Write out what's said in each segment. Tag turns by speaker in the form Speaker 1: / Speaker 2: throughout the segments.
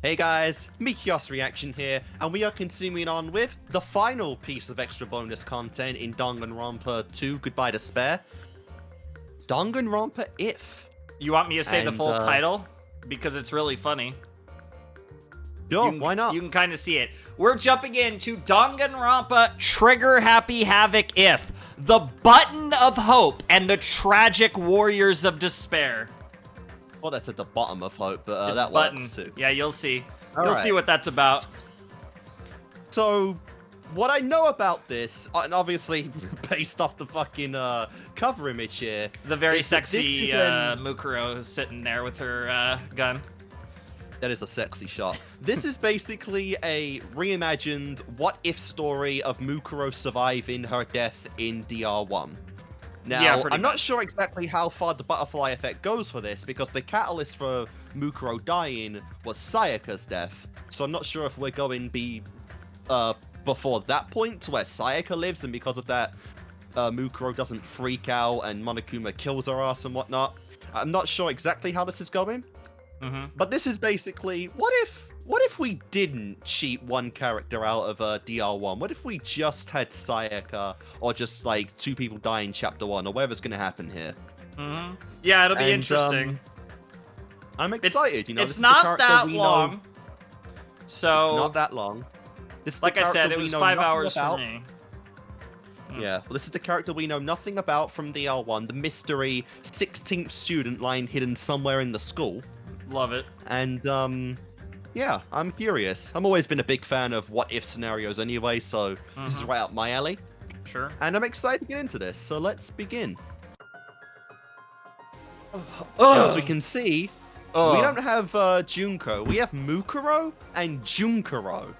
Speaker 1: Hey guys, Kickassreaction here, and we are continuing on with the final piece of extra bonus content in Danganronpa 2 Goodbye Despair. Danganronpa IF.
Speaker 2: You want me to say the
Speaker 1: And,
Speaker 2: full title? Because it's really funny.
Speaker 1: Sure, why not?
Speaker 2: You can kind of see it. We're jumping into Danganronpa Trigger Happy Havoc IF. The Button of Hope and the Tragic Warriors of Despair.
Speaker 1: Well, that's at the bottom of hope, but that
Speaker 2: Button.
Speaker 1: works too.
Speaker 2: Yeah, you'll see.
Speaker 1: All
Speaker 2: You'll
Speaker 1: right.
Speaker 2: see what that's about.
Speaker 1: So, what I know about this, and obviously based off the fucking cover image here,
Speaker 2: The very
Speaker 1: is that this
Speaker 2: sexy
Speaker 1: is when-
Speaker 2: Mukuro is sitting there with her gun.
Speaker 1: That is a sexy shot. This is basically a reimagined what-if story of Mukuro surviving her death in DR1. Now,
Speaker 2: Yeah, pretty
Speaker 1: I'm not
Speaker 2: much.
Speaker 1: sure exactly how far the butterfly effect goes for this, because the catalyst for Mukuro dying was Sayaka's death. So I'm not sure if we're going to be before that point, to where Sayaka lives, and because of that, Mukuro doesn't freak out and Monokuma kills her ass and whatnot. I'm not sure exactly how this is going. But this is basically, what if we didn't cheat one character out of DR1? What if we just had Sayaka, or just like two people die in chapter 1, or whatever's gonna happen here?
Speaker 2: Yeah, it'll be
Speaker 1: And,
Speaker 2: interesting.
Speaker 1: I'm excited. You know,
Speaker 2: It's
Speaker 1: this is the
Speaker 2: not
Speaker 1: character
Speaker 2: that
Speaker 1: we
Speaker 2: long.
Speaker 1: know-
Speaker 2: So,
Speaker 1: It's not that long. This is the
Speaker 2: like I said,
Speaker 1: character
Speaker 2: it
Speaker 1: we
Speaker 2: was
Speaker 1: know
Speaker 2: 5
Speaker 1: nothing
Speaker 2: hours
Speaker 1: about.
Speaker 2: for me.
Speaker 1: Yeah, well, this is the character we know nothing about from DR1, the mystery 16th student lying hidden somewhere in the school.
Speaker 2: Love it.
Speaker 1: And, yeah, I'm curious. I've always been a big fan of what-if scenarios anyway, so this is right up my alley.
Speaker 2: Sure.
Speaker 1: And I'm excited to get into this, so let's begin. As we can see, we don't have Junko. We have Mukuro and Junkuro.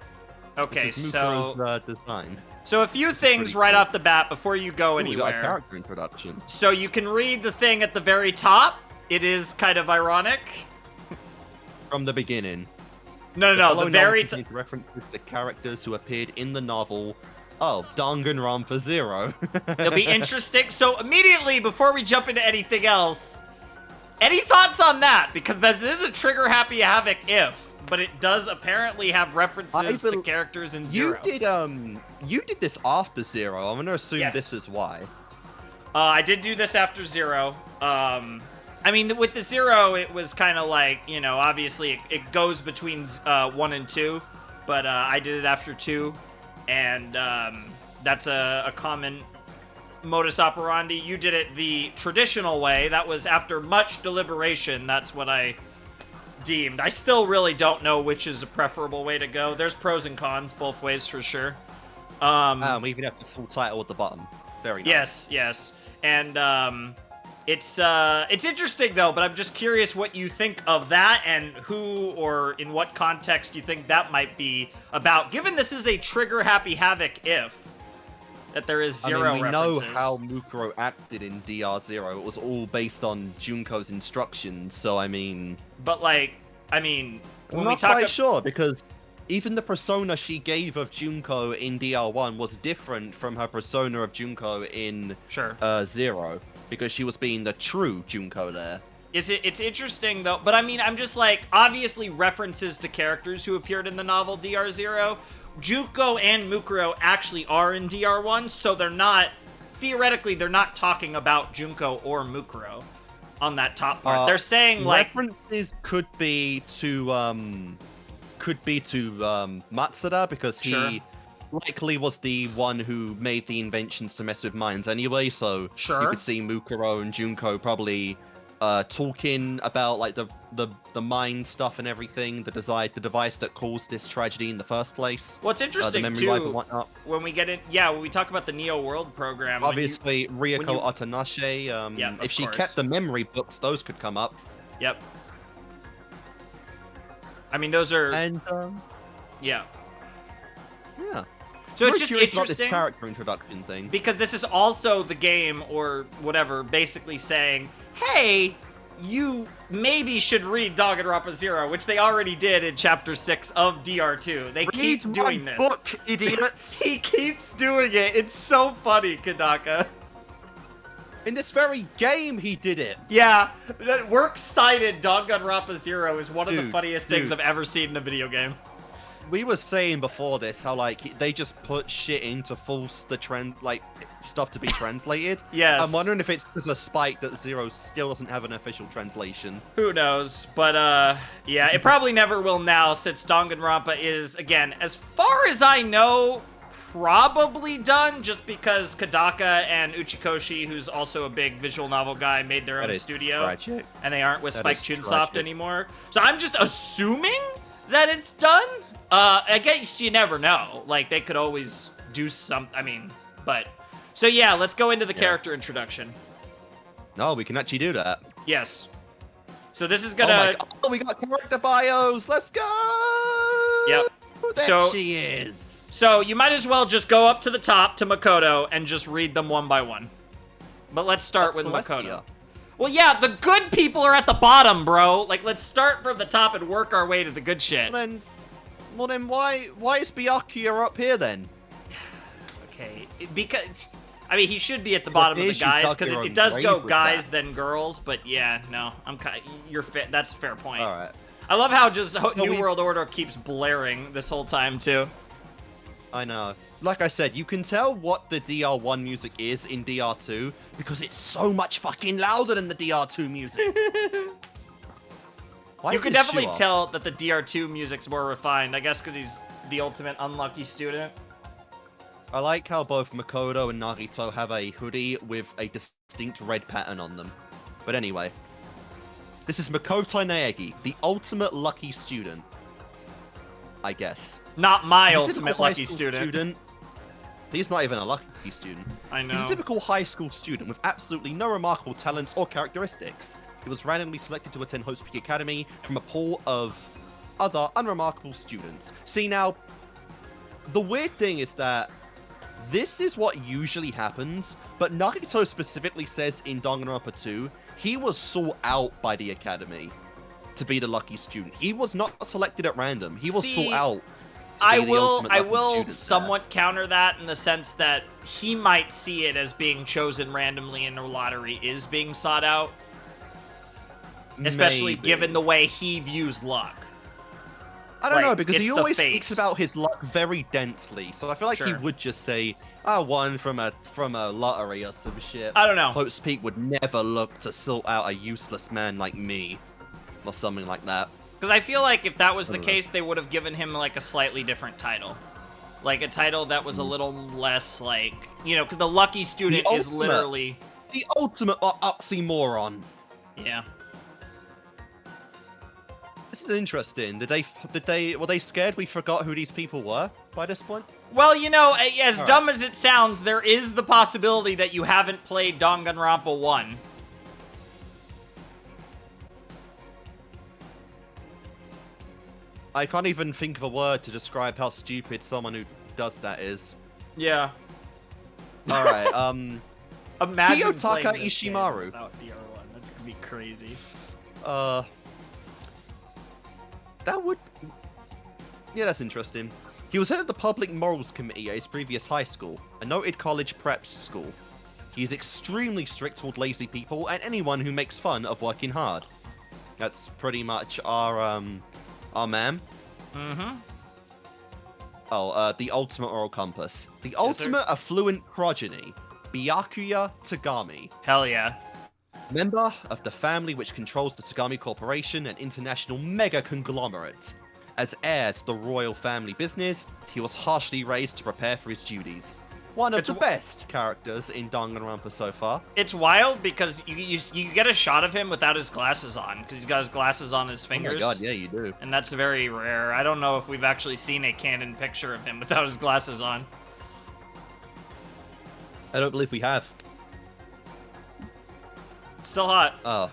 Speaker 2: Okay,
Speaker 1: This is
Speaker 2: so
Speaker 1: Mukuro's design.
Speaker 2: a few things
Speaker 1: pretty
Speaker 2: right
Speaker 1: cool.
Speaker 2: off the bat before you go
Speaker 1: Ooh, we got a
Speaker 2: anywhere.
Speaker 1: character introduction.
Speaker 2: So you can read the thing at the very top. It is kind of ironic.
Speaker 1: From the beginning.
Speaker 2: No, the very top.
Speaker 1: references the characters who appeared in the novel. Oh, Danganronpa Zero.
Speaker 2: It'll be interesting. So immediately before we jump into anything else, any thoughts on that? Because this is a Trigger Happy Havoc IF, but it does apparently have references to characters in Zero.
Speaker 1: You did this after Zero. I'm gonna assume
Speaker 2: Yes.
Speaker 1: this is why.
Speaker 2: I did do this after Zero. I mean, with the Zero, it was kind of like, you know, obviously it goes between 1 and 2, but I did it after 2, and that's a common modus operandi. You did it the traditional way. That was after much deliberation. That's what I deemed. I still really don't know which is a preferable way to go. There's pros and cons both ways for sure.
Speaker 1: We even have the full title at the bottom. Very nice.
Speaker 2: Yes. And it's interesting though, but I'm just curious what you think of that and who or in what context you think that might be about. Given this is a Trigger Happy Havoc IF, that there is Zero
Speaker 1: we
Speaker 2: references.
Speaker 1: know how Mukuro acted in DR0. It was all based on Junko's instructions, so I mean...
Speaker 2: But like, when
Speaker 1: I'm
Speaker 2: we
Speaker 1: not
Speaker 2: talk
Speaker 1: quite sure, because even the persona she gave of Junko in DR1 was different from her persona of Junko in
Speaker 2: Sure.
Speaker 1: Zero, because she was being the true Junko there.
Speaker 2: It's interesting though, but I mean, I'm just like, obviously references to characters who appeared in the novel DR0. Junko and Mukuro actually are in DR1, so they're not, theoretically, they're not talking about Junko or Mukuro on that top part. They're saying like,
Speaker 1: references could be to Matsuda, because
Speaker 2: Sure.
Speaker 1: he likely was the one who made the inventions to mess with minds anyway, so
Speaker 2: Sure.
Speaker 1: you could see Mukuro and Junko probably talking about like the mind stuff and everything, the device that caused this tragedy in the first place.
Speaker 2: what's interesting
Speaker 1: the memory wipe and
Speaker 2: too,
Speaker 1: whatnot.
Speaker 2: when we get in, when we talk about the Neo World program,
Speaker 1: Obviously, Ryoko
Speaker 2: you-
Speaker 1: Atanase,
Speaker 2: Yeah, of
Speaker 1: if she
Speaker 2: course.
Speaker 1: kept the memory books, those could come up.
Speaker 2: Yep. I mean, those are,
Speaker 1: And,
Speaker 2: yeah.
Speaker 1: yeah.
Speaker 2: So
Speaker 1: I'm
Speaker 2: it's just
Speaker 1: curious about this
Speaker 2: interesting
Speaker 1: character introduction thing.
Speaker 2: because this is also the game or whatever basically saying, hey, you maybe should read Danganronpa Zero, which they already did in Chapter 6 of DR2. They keep doing this.
Speaker 1: Book, idiots.
Speaker 2: He keeps doing it. It's so funny, Kadaka.
Speaker 1: In this very game, he did it.
Speaker 2: Yeah, works cited Danganronpa 0 is one of the
Speaker 1: Dude,
Speaker 2: funniest things I've ever seen in a video game.
Speaker 1: We were saying before this how like they just put shit in to force the stuff to be translated.
Speaker 2: Yes.
Speaker 1: I'm wondering if it's because of spite that Zero still doesn't have an official translation.
Speaker 2: Who knows? But yeah, it probably never will now, since Danganronpa is, again, as far as I know, probably done, just because Kadaka and Uchikoshi, who's also a big visual novel guy, made their own studio.
Speaker 1: Tragic.
Speaker 2: And they aren't with
Speaker 1: That
Speaker 2: Spike
Speaker 1: is
Speaker 2: Chunsoft
Speaker 1: tragic.
Speaker 2: anymore. So I'm just assuming that it's done. I guess you never know. Like, they could always do but... So yeah, let's go into the character introduction.
Speaker 1: No, we can actually do that.
Speaker 2: Yes. So this is
Speaker 1: Oh
Speaker 2: gonna...
Speaker 1: my God, we got character bios! Let's go!
Speaker 2: Yep.
Speaker 1: There she is!
Speaker 2: So you might as well just go up to the top to Makoto and just read them one by one. But let's start with Makoto. Well, yeah, the good people are at the bottom, bro. Like, let's start from the top and work our way to the good shit.
Speaker 1: Well then why is Byakuya up here then?
Speaker 2: Okay, because... I mean, he should be at the bottom of the guys, because it does go guys, then girls, but yeah, no, that's a fair point.
Speaker 1: Alright.
Speaker 2: I love how just New World Order keeps blaring this whole time, too.
Speaker 1: I know. Like I said, you can tell what the DR1 music is in DR2 because it's so much fucking louder than the DR2 music.
Speaker 2: You can definitely tell that the DR2 music's more refined, I guess because he's the ultimate unlucky student.
Speaker 1: I like how both Makoto and Narito have a hoodie with a distinct red pattern on them. But anyway. This is Makoto Naegi, the ultimate lucky student. I guess.
Speaker 2: Not my ultimate lucky student.
Speaker 1: He's not even a lucky student.
Speaker 2: I know.
Speaker 1: He's a typical high school student with absolutely no remarkable talents or characteristics. He was randomly selected to attend Hope's Peak Academy from a pool of other unremarkable students. See, now, the weird thing is that this is what usually happens, but Nagito specifically says in Danganronpa 2, he was sought out by the Academy to be the lucky student. He was not selected at random. He was sought out.
Speaker 2: I will somewhat counter that in the sense that he might see it as being chosen randomly in a lottery is being sought out. Especially given the way he views luck.
Speaker 1: I don't know, because he always speaks about his luck very densely. So I feel like he would just say, I won from a lottery or some shit.
Speaker 2: I don't know.
Speaker 1: Hope's Peak would never look to sort out a useless man like me. Or something like that.
Speaker 2: Because I feel like if that was the case, they would have given him, like, a slightly different title. Like, a title that was a little less, like... You know, because the lucky student is literally...
Speaker 1: The ultimate oxymoron.
Speaker 2: Yeah.
Speaker 1: This is interesting. Were they scared we forgot who these people were by this point?
Speaker 2: Well, you know, as dumb as it sounds, there is the possibility that you haven't played Danganronpa 1.
Speaker 1: I can't even think of a word to describe how stupid someone who does that is.
Speaker 2: Yeah.
Speaker 1: Alright,
Speaker 2: Imagine
Speaker 1: Kiyotaka Ishimaru.
Speaker 2: Without DR1. That's gonna be crazy.
Speaker 1: That would... Yeah, that's interesting. He was head of the Public Morals Committee at his previous high school, a noted college prep school. He is extremely strict toward lazy people and anyone who makes fun of working hard. That's pretty much our man.
Speaker 2: Mm-hmm.
Speaker 1: Oh, the ultimate moral compass. The ultimate affluent progeny, Byakuya Tagami.
Speaker 2: Hell yeah.
Speaker 1: Member of the family which controls the Tagami Corporation, an international mega conglomerate. As heir to the royal family business, he was harshly raised to prepare for his duties. One of the best characters in Danganronpa so far.
Speaker 2: It's wild because you get a shot of him without his glasses on, because he's got his glasses on his fingers.
Speaker 1: Oh my god, yeah, you do.
Speaker 2: And that's very rare. I don't know if we've actually seen a canon picture of him without his glasses on.
Speaker 1: I don't believe we have.
Speaker 2: Still hot.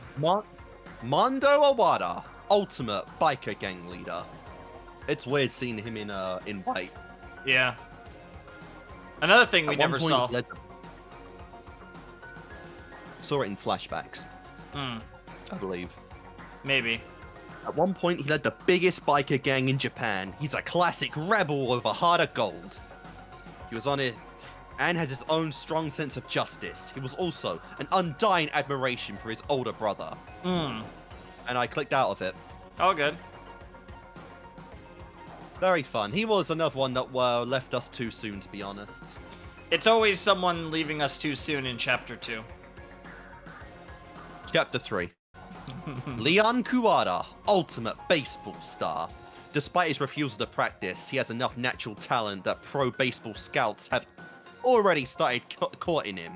Speaker 1: Mondo Awada, ultimate biker gang leader. It's weird seeing him in white.
Speaker 2: Yeah. Another thing we never saw.
Speaker 1: Saw it in flashbacks. I believe.
Speaker 2: Maybe.
Speaker 1: At one point, he led the biggest biker gang in Japan. He's a classic rebel with a heart of gold. He was on it, and has his own strong sense of justice. He was also an undying admiration for his older brother.
Speaker 2: Hmm.
Speaker 1: And I clicked out of it.
Speaker 2: All good.
Speaker 1: Very fun. He was another one that left us too soon, to be honest.
Speaker 2: It's always someone leaving us too soon in Chapter 2.
Speaker 1: Chapter 3. Leon Kuwada, ultimate baseball star. Despite his refusal to practice, he has enough natural talent that pro baseball scouts have already started courting him.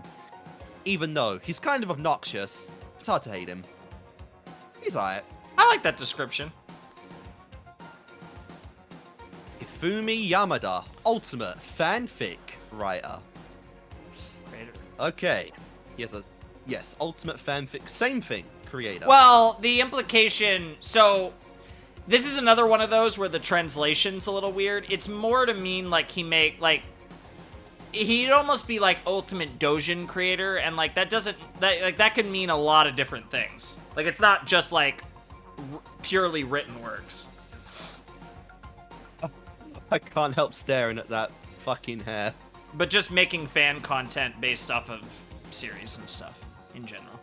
Speaker 1: Even though he's kind of obnoxious, it's hard to hate him. He's alright.
Speaker 2: I like that description.
Speaker 1: Ifumi Yamada, ultimate fanfic writer. Okay. He has ultimate fanfic, same thing, creator.
Speaker 2: Well, the implication, so this is another one of those where the translation's a little weird. It's more to mean like he'd almost be like ultimate doujin creator, and like that could mean a lot of different things. Like it's not just like purely written works.
Speaker 1: I can't help staring at that fucking hair.
Speaker 2: But just making fan content based off of series and stuff in general.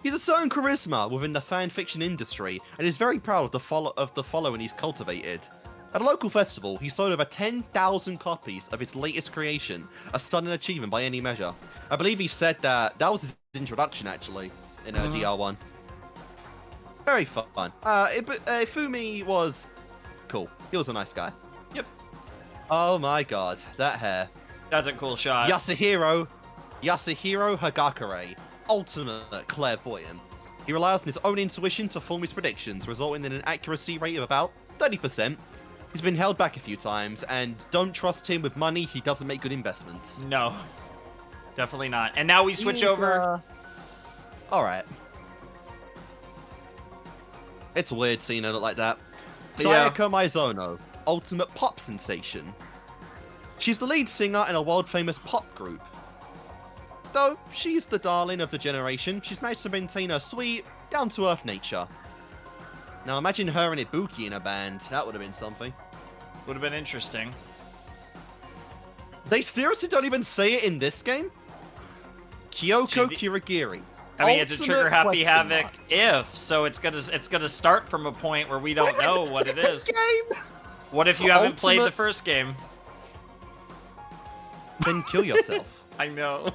Speaker 1: He's a certain charisma within the fan fiction industry and is very proud of the following he's cultivated. At a local festival, he sold over 10,000 copies of his latest creation, a stunning achievement by any measure. I believe he said that was his introduction, actually, in DR1. Very fun. Ifumi was cool. He was a nice guy.
Speaker 2: Yep.
Speaker 1: Oh my god, that hair.
Speaker 2: That's a cool shot.
Speaker 1: Yasuhiro Hagakure, ultimate clairvoyant. He relies on his own intuition to form his predictions, resulting in an accuracy rate of about 30%. He's been held back a few times, and don't trust him with money. He doesn't make good investments.
Speaker 2: No, definitely not. And now we switch over.
Speaker 1: All right. It's weird seeing her look like that.
Speaker 2: Yeah.
Speaker 1: Sayaka Maizono, ultimate pop sensation. She's the lead singer in a world-famous pop group. Though she's the darling of the generation, she's managed to maintain her sweet, down-to-earth nature. Now imagine her and Ibuki in a band. That would have been something.
Speaker 2: Would have been interesting.
Speaker 1: They seriously don't even say it in this game? Kyoko Kirigiri.
Speaker 2: I mean, it's a trigger happy havoc if, so it's gonna start from a point where we don't know what it is.
Speaker 1: Game?
Speaker 2: What if you haven't played the first game?
Speaker 1: Then kill yourself.
Speaker 2: I know.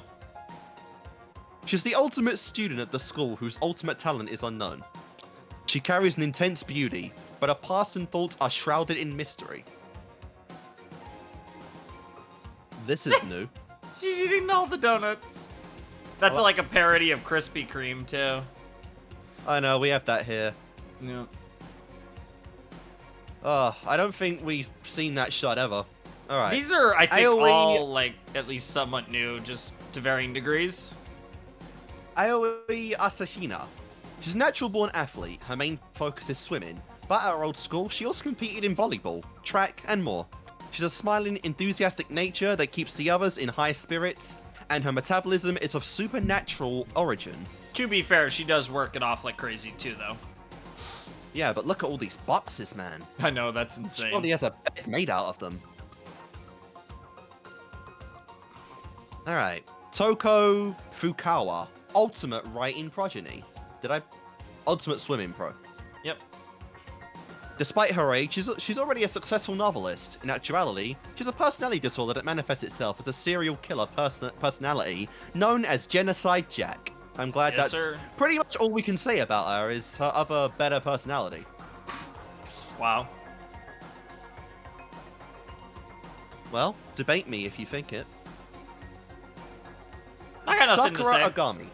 Speaker 1: She's the ultimate student at the school whose ultimate talent is unknown. She carries an intense beauty, but her past and thoughts are shrouded in mystery. This is new.
Speaker 2: She's eating all the donuts. That's like a parody of Krispy Kreme, too.
Speaker 1: I know, we have that here.
Speaker 2: Yeah.
Speaker 1: I don't think we've seen that shot ever. Alright.
Speaker 2: These are, I think,
Speaker 1: Aoi...
Speaker 2: all, like, at least somewhat new, just to varying degrees.
Speaker 1: Aoi Asahina. She's a natural-born athlete. Her main focus is swimming, but at her old school, she also competed in volleyball, track, and more. She's a smiling, enthusiastic nature that keeps the others in high spirits, and her metabolism is of supernatural origin.
Speaker 2: To be fair, she does work it off like crazy, too, though.
Speaker 1: Yeah, but look at all these boxes, man.
Speaker 2: I know, that's insane.
Speaker 1: She probably has a bed made out of them. Alright. Toko Fukawa, ultimate writing progeny. Ultimate swimming pro.
Speaker 2: Yep.
Speaker 1: Despite her age, she's already a successful novelist. In actuality, she's a personality disorder that manifests itself as a serial killer personality known as Genocide Jack. I'm glad that's pretty much all we can say about her is her other better personality.
Speaker 2: Wow.
Speaker 1: Well, debate me if you think it.
Speaker 2: I got nothing to say.
Speaker 1: Sakura Agami,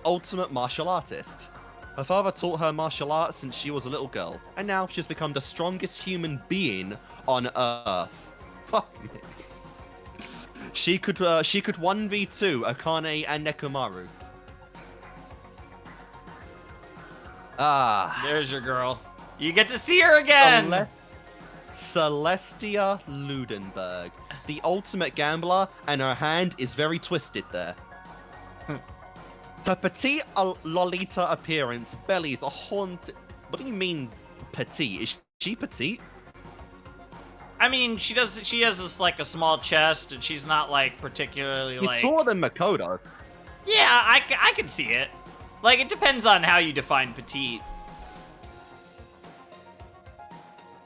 Speaker 1: ultimate martial artist. Her father taught her martial arts since she was a little girl, and now she's become the strongest human being on Earth. Fuck me. She could 1v2 Akane and Nekomaru.
Speaker 2: There's your girl. You get to see her again!
Speaker 1: Celestia Ludenberg, the ultimate gambler, and her hand is very twisted there. Her petite Lolita appearance bellies a haunted... What do you mean petite? Is she petite?
Speaker 2: I mean, she has this like a small chest, and she's not like particularly
Speaker 1: He's
Speaker 2: like.
Speaker 1: taller than Makoto.
Speaker 2: Yeah, I can see it. Like, it depends on how you define petite.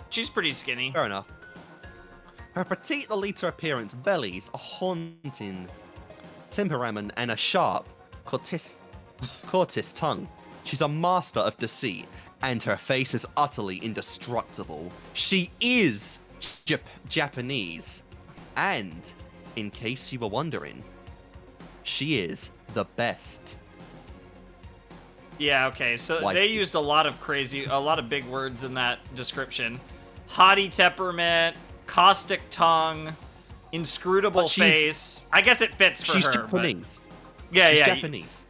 Speaker 2: She's pretty skinny.
Speaker 1: Fair enough. Her petite elite appearance bellies a haunting temperament and a sharp, cortis tongue. She's a master of deceit, and her face is utterly indestructible. She is Japanese. And, in case you were wondering, she is the best.
Speaker 2: Yeah, okay, so
Speaker 1: Why?
Speaker 2: they used a lot of big words in that description. Haughty temperament, caustic tongue, inscrutable face. I guess it fits for
Speaker 1: she's
Speaker 2: her.
Speaker 1: Japanese.
Speaker 2: But... Yeah,
Speaker 1: she's
Speaker 2: yeah.
Speaker 1: Japanese.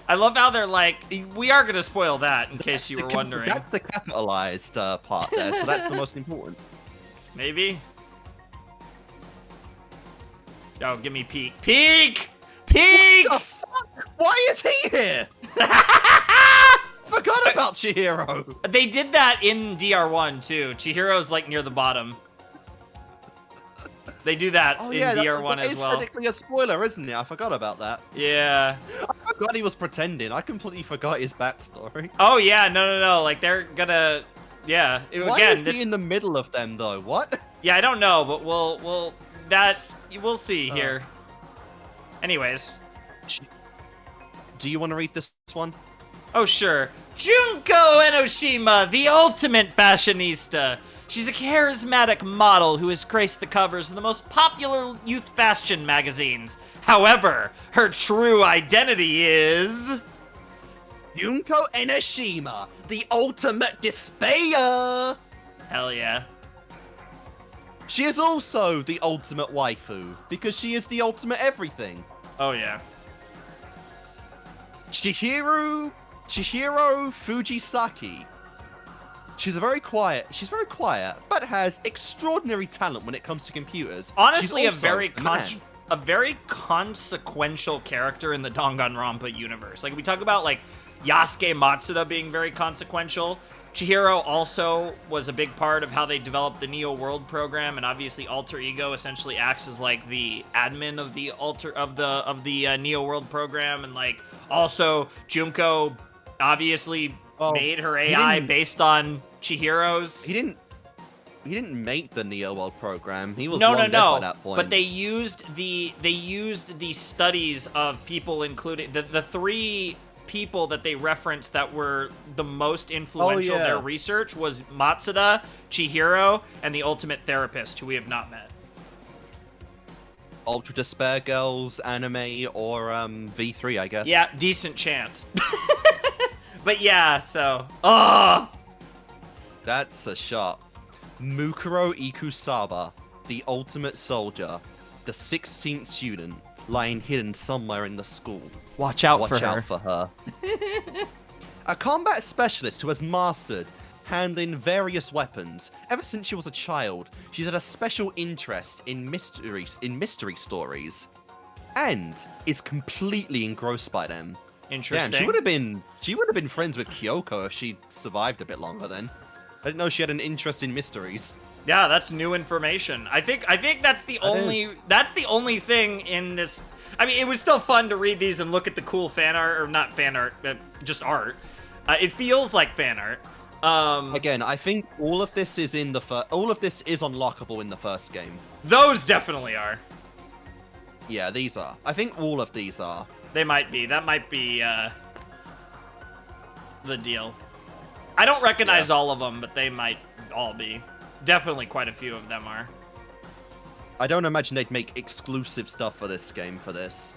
Speaker 2: I love how they're like, we are going to spoil that in case you were wondering.
Speaker 1: That's the capitalized part there, so that's the most important.
Speaker 2: Maybe? Oh, give me Peek. Peek! Peek!
Speaker 1: What the fuck? Why is he here? Forgot about Chihiro.
Speaker 2: They did that in DR1 too. Chihiro's like near the bottom. They do that in DR1 as well.
Speaker 1: It's technically a spoiler, isn't it? I forgot about that.
Speaker 2: Yeah.
Speaker 1: I forgot he was pretending. I completely forgot his backstory.
Speaker 2: Oh yeah, no. Like they're gonna, yeah.
Speaker 1: Why
Speaker 2: Again,
Speaker 1: is he in the middle of them though? What?
Speaker 2: Yeah, I don't know, but we'll see here. Anyways.
Speaker 1: Do you want to read this one?
Speaker 2: Oh sure. Junko Enoshima, the ultimate fashionista. She's a charismatic model who has graced the covers of the most popular youth fashion magazines. However, her true identity is...
Speaker 1: Junko Enoshima, the ultimate despair!
Speaker 2: Hell yeah.
Speaker 1: She is also the ultimate waifu, because she is the ultimate everything.
Speaker 2: Oh yeah.
Speaker 1: Chihiro Fujisaki. She's very quiet, but has extraordinary talent when it comes to computers.
Speaker 2: Honestly,
Speaker 1: She's
Speaker 2: a
Speaker 1: also
Speaker 2: very consequential character in the Danganronpa universe. Like, we talk about, like, Yasuke Matsuda being very consequential. Chihiro also was a big part of how they developed the Neo World program, and obviously Alter Ego essentially acts as like the admin of the Neo World program, and like also Junko obviously made her AI based on Chihiro's.
Speaker 1: He didn't make the Neo World program. He was
Speaker 2: no.
Speaker 1: dead by that point.
Speaker 2: But they used the studies of people, including the three people that they referenced that were the most influential. Their research was Matsuda, Chihiro, and the Ultimate Therapist, who we have not met.
Speaker 1: Ultra Despair Girls anime or V3, I guess.
Speaker 2: Yeah, decent chance. But yeah, so
Speaker 1: that's a shot. Mukuro Ikusaba, the ultimate soldier, the 16th student, lying hidden somewhere in the school.
Speaker 2: Watch out for
Speaker 1: her. A combat specialist who has mastered handling various weapons. Ever since she was a child, she's had a special interest in mystery stories, and is completely engrossed by them.
Speaker 2: Interesting.
Speaker 1: Damn, she would have been friends with Kyoko if she survived a bit longer then. I didn't know she had an interest in mysteries.
Speaker 2: Yeah, that's new information. I think that's the only thing in this. I mean, it was still fun to read these and look at the cool fan art, or not fan art, just art. It feels like fan art.
Speaker 1: Again, I think all of this is unlockable in the first game.
Speaker 2: Those definitely are.
Speaker 1: Yeah, these are. I think all of these are.
Speaker 2: They might be. That might be the deal. I don't recognize all of them, but they might all be. Definitely quite a few of them are.
Speaker 1: I don't imagine they'd make exclusive stuff for this game for this.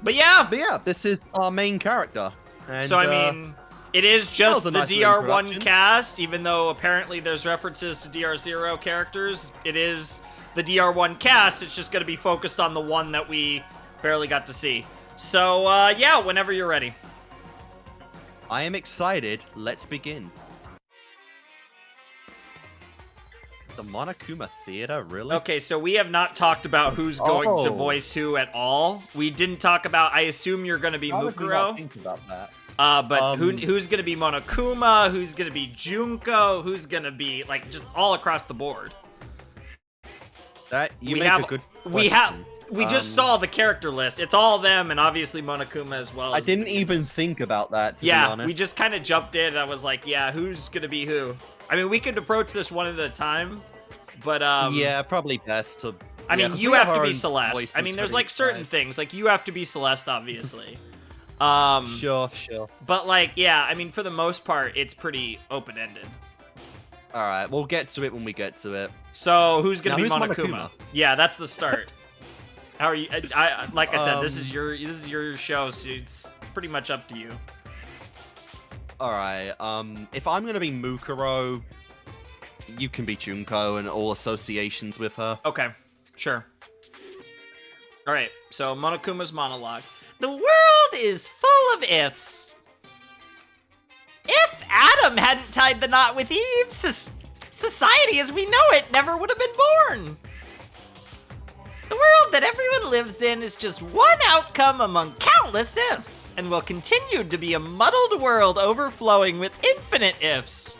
Speaker 2: But yeah,
Speaker 1: this is our main character. And,
Speaker 2: so, I mean, it is just the
Speaker 1: nice
Speaker 2: DR1 cast, even though apparently there's references to DR0 characters. It is the DR1 cast. It's just going to be focused on the one that we barely got to see. So, yeah, whenever you're ready.
Speaker 1: I am excited. Let's begin. The Monokuma Theater, really?
Speaker 2: Okay, so we have not talked about who's going to
Speaker 1: Oh.
Speaker 2: voice who at all. We didn't talk about. I assume you're going to be
Speaker 1: How did we not
Speaker 2: Mukuro.
Speaker 1: think about that?
Speaker 2: But who's gonna be Monokuma? Who's gonna be Junko? Who's gonna be like just all across the board?
Speaker 1: That you make a good question.
Speaker 2: We just saw the character list. It's all them, and obviously Monokuma as well.
Speaker 1: I didn't even think about that. To be
Speaker 2: Yeah,
Speaker 1: honest.
Speaker 2: we just kind of jumped in. And I was like, yeah, who's gonna be who? I mean, we could approach this one at a time, but
Speaker 1: yeah, probably best to.
Speaker 2: I mean,
Speaker 1: 'cause
Speaker 2: you
Speaker 1: we
Speaker 2: have to
Speaker 1: our
Speaker 2: be
Speaker 1: own
Speaker 2: Celeste.
Speaker 1: voices
Speaker 2: I mean, there's
Speaker 1: for
Speaker 2: like
Speaker 1: each
Speaker 2: certain
Speaker 1: guy.
Speaker 2: things. Like you have to be Celeste, obviously.
Speaker 1: Sure.
Speaker 2: But like, yeah, I mean, for the most part, it's pretty open-ended.
Speaker 1: All right, we'll get to it when we get to it.
Speaker 2: So who's gonna
Speaker 1: Now,
Speaker 2: be
Speaker 1: who's
Speaker 2: Monokuma?
Speaker 1: Monokuma?
Speaker 2: Yeah, that's the start. How are you? Like I said, this is
Speaker 1: Um,
Speaker 2: your show, so it's pretty much up to you.
Speaker 1: All right. If I'm gonna be Mukuro, you can be Junko and all associations with her.
Speaker 2: Okay, sure. All right, so Monokuma's monologue. The world is full of ifs. If Adam hadn't tied the knot with Eve, society as we know it never would have been born. The world that everyone lives in is just one outcome among countless ifs, and will continue to be a muddled world overflowing with infinite ifs.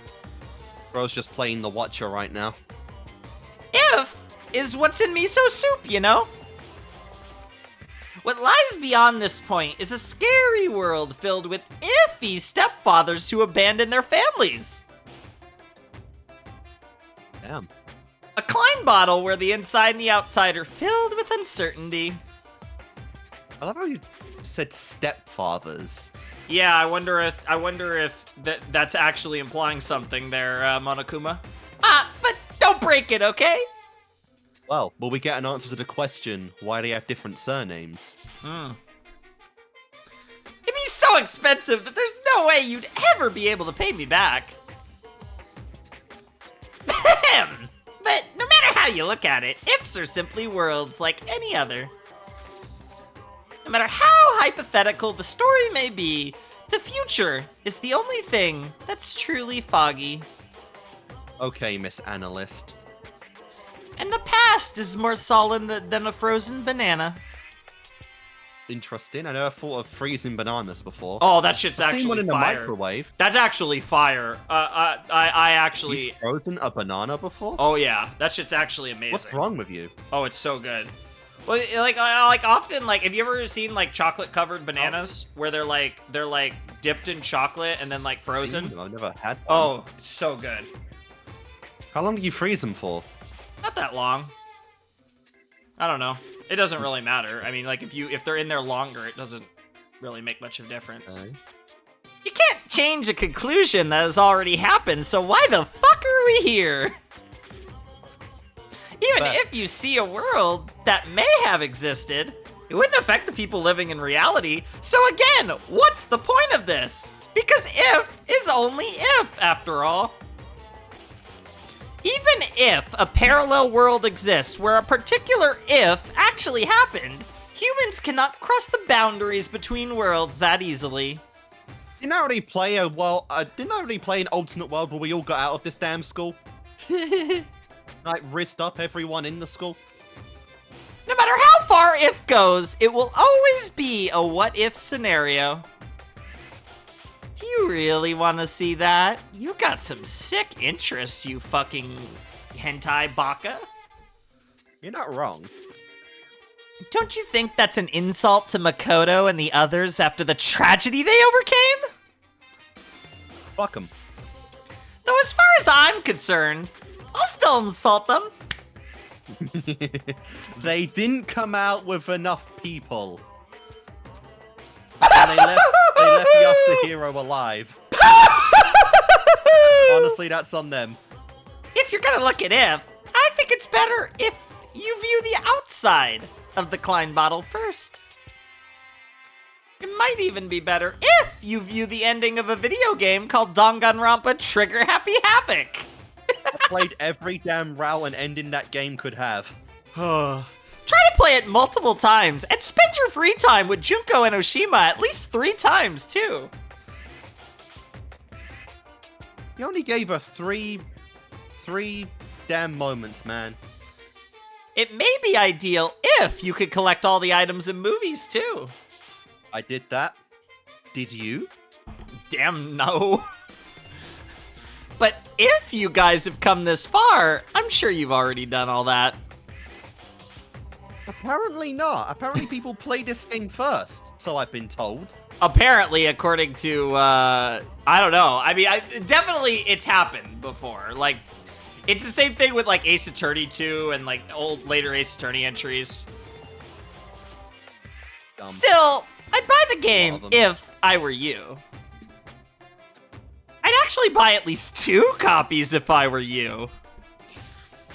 Speaker 1: Bro's just playing the Watcher right now.
Speaker 2: If is what's in miso soup, you know? What lies beyond this point is a scary world filled with iffy stepfathers who abandon their families.
Speaker 1: Damn.
Speaker 2: A Klein bottle where the inside and the outside are filled with uncertainty.
Speaker 1: I love how you said stepfathers.
Speaker 2: Yeah, I wonder if that's actually implying something there, Monokuma. But don't break it, okay?
Speaker 1: Well, will we get an answer to the question why they have different surnames?
Speaker 2: It'd be so expensive that there's no way you'd ever be able to pay me back. But no matter how you look at it, ifs are simply worlds like any other. No matter how hypothetical the story may be, the future is the only thing that's truly foggy.
Speaker 1: Okay, Miss Analyst.
Speaker 2: And the past is more solid than a frozen banana.
Speaker 1: Interesting. I never thought of freezing bananas before.
Speaker 2: Oh, that shit's
Speaker 1: I've seen one
Speaker 2: actually
Speaker 1: in the
Speaker 2: fire.
Speaker 1: microwave.
Speaker 2: That's actually fire. I actually...
Speaker 1: You've frozen a banana before?
Speaker 2: Oh yeah, that shit's actually amazing.
Speaker 1: What's wrong with you?
Speaker 2: Oh, it's so good. Well, like often, like, have you ever seen like chocolate covered bananas where they're like dipped in chocolate and then like frozen?
Speaker 1: I've never had one.
Speaker 2: Oh, it's so good.
Speaker 1: How long do you freeze them for?
Speaker 2: Not that long. I don't know. It doesn't really matter. I mean, like if they're in there longer, it doesn't really make much of a difference.
Speaker 1: Okay.
Speaker 2: You can't change a conclusion that has already happened, so why the fuck are we here? Even
Speaker 1: But-
Speaker 2: if you see a world that may have existed, it wouldn't affect the people living in reality. So again, what's the point of this? Because if is only if, after all. Even if a parallel world exists where a particular if actually happened, humans cannot cross the boundaries between worlds that easily.
Speaker 1: Didn't I already play a didn't I already play an alternate world where we all got out of this damn school? Like rizzed up everyone in the school?
Speaker 2: No matter how far if goes, it will always be a what if scenario. Do you really want to see that? You got some sick interests, you fucking hentai baka.
Speaker 1: You're not wrong.
Speaker 2: Don't you think that's an insult to Makoto and the others after the tragedy they overcame?
Speaker 1: Fuck them.
Speaker 2: Though as far as I'm concerned, I'll still insult them.
Speaker 1: They didn't come out with enough people. And they left Yasuhiro alive. Honestly, that's on them.
Speaker 2: If you're gonna look at if, I think it's better if you view the outside of the Klein bottle first. It might even be better if you view the ending of a video game called Danganronpa Trigger Happy Havoc.
Speaker 1: I played every damn route and ending that game could have.
Speaker 2: Try to play it multiple times and spend your free time with Junko and Oshima at least 3 times too.
Speaker 1: You only gave her three damn moments, man.
Speaker 2: It may be ideal if you could collect all the items in movies, too.
Speaker 1: I did that. Did you?
Speaker 2: Damn, no. But if you guys have come this far, I'm sure you've already done all that.
Speaker 1: Apparently not. Apparently people play this game first, so I've been told.
Speaker 2: Apparently, according to, I don't know. I mean, definitely it's happened before. Like, it's the same thing with, like, Ace Attorney 2 and, like, later Ace Attorney entries.
Speaker 1: Dumb.
Speaker 2: Still, I'd buy the game if I were you. I'd actually buy at least 2 copies if I were you.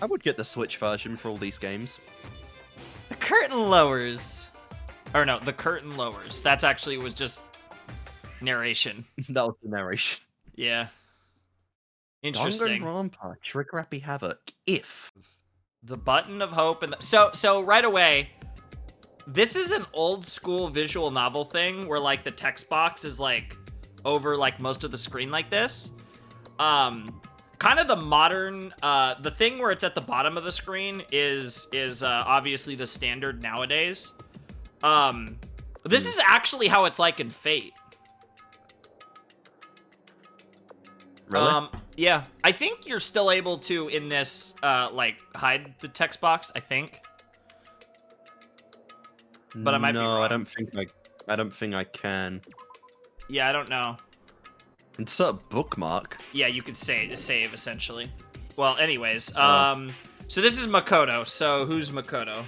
Speaker 1: I would get the Switch version for all these games.
Speaker 2: The curtain lowers. Or no, the curtain lowers. That's actually was just narration.
Speaker 1: That was the narration.
Speaker 2: Yeah. Interesting.
Speaker 1: Danganronpa, Trigger Happy Havoc, if.
Speaker 2: The button of hope and so right away, this is an old school visual novel thing where like the text box is like over like most of the screen like this. Kind of the modern the thing where it's at the bottom of the screen is obviously the standard nowadays. This is actually how it's like in Fate.
Speaker 1: Really?
Speaker 2: Yeah. I think you're still able to in this like hide the text box, I think. But I might be wrong.
Speaker 1: I don't think I can.
Speaker 2: Yeah, I don't know.
Speaker 1: Insert bookmark.
Speaker 2: Yeah, you could save essentially. Well, anyways, so this is Makoto. So who's Makoto?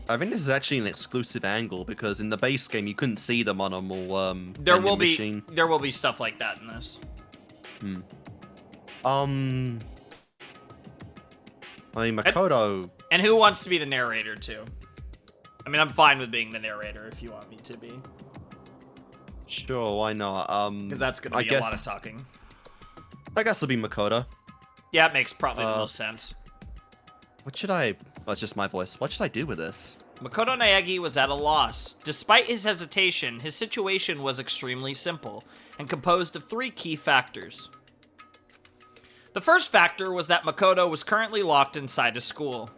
Speaker 1: I think this is actually an exclusive angle because in the base game you couldn't see the monomal
Speaker 2: There will
Speaker 1: machine.
Speaker 2: be stuff like that in this.
Speaker 1: I mean Makoto.
Speaker 2: And who wants to be the narrator too? I mean, I'm fine with being the narrator if you want me to be.
Speaker 1: Sure, why not?
Speaker 2: Because that's gonna be a lot of talking.
Speaker 1: I guess it'll be Makoto.
Speaker 2: Yeah, it makes probably the most sense.
Speaker 1: What should I... Well, it's just my voice. What should I do with this?
Speaker 2: Makoto Naegi was at a loss. Despite his hesitation, his situation was extremely simple and composed of 3 key factors. The first factor was that Makoto was currently locked inside a school.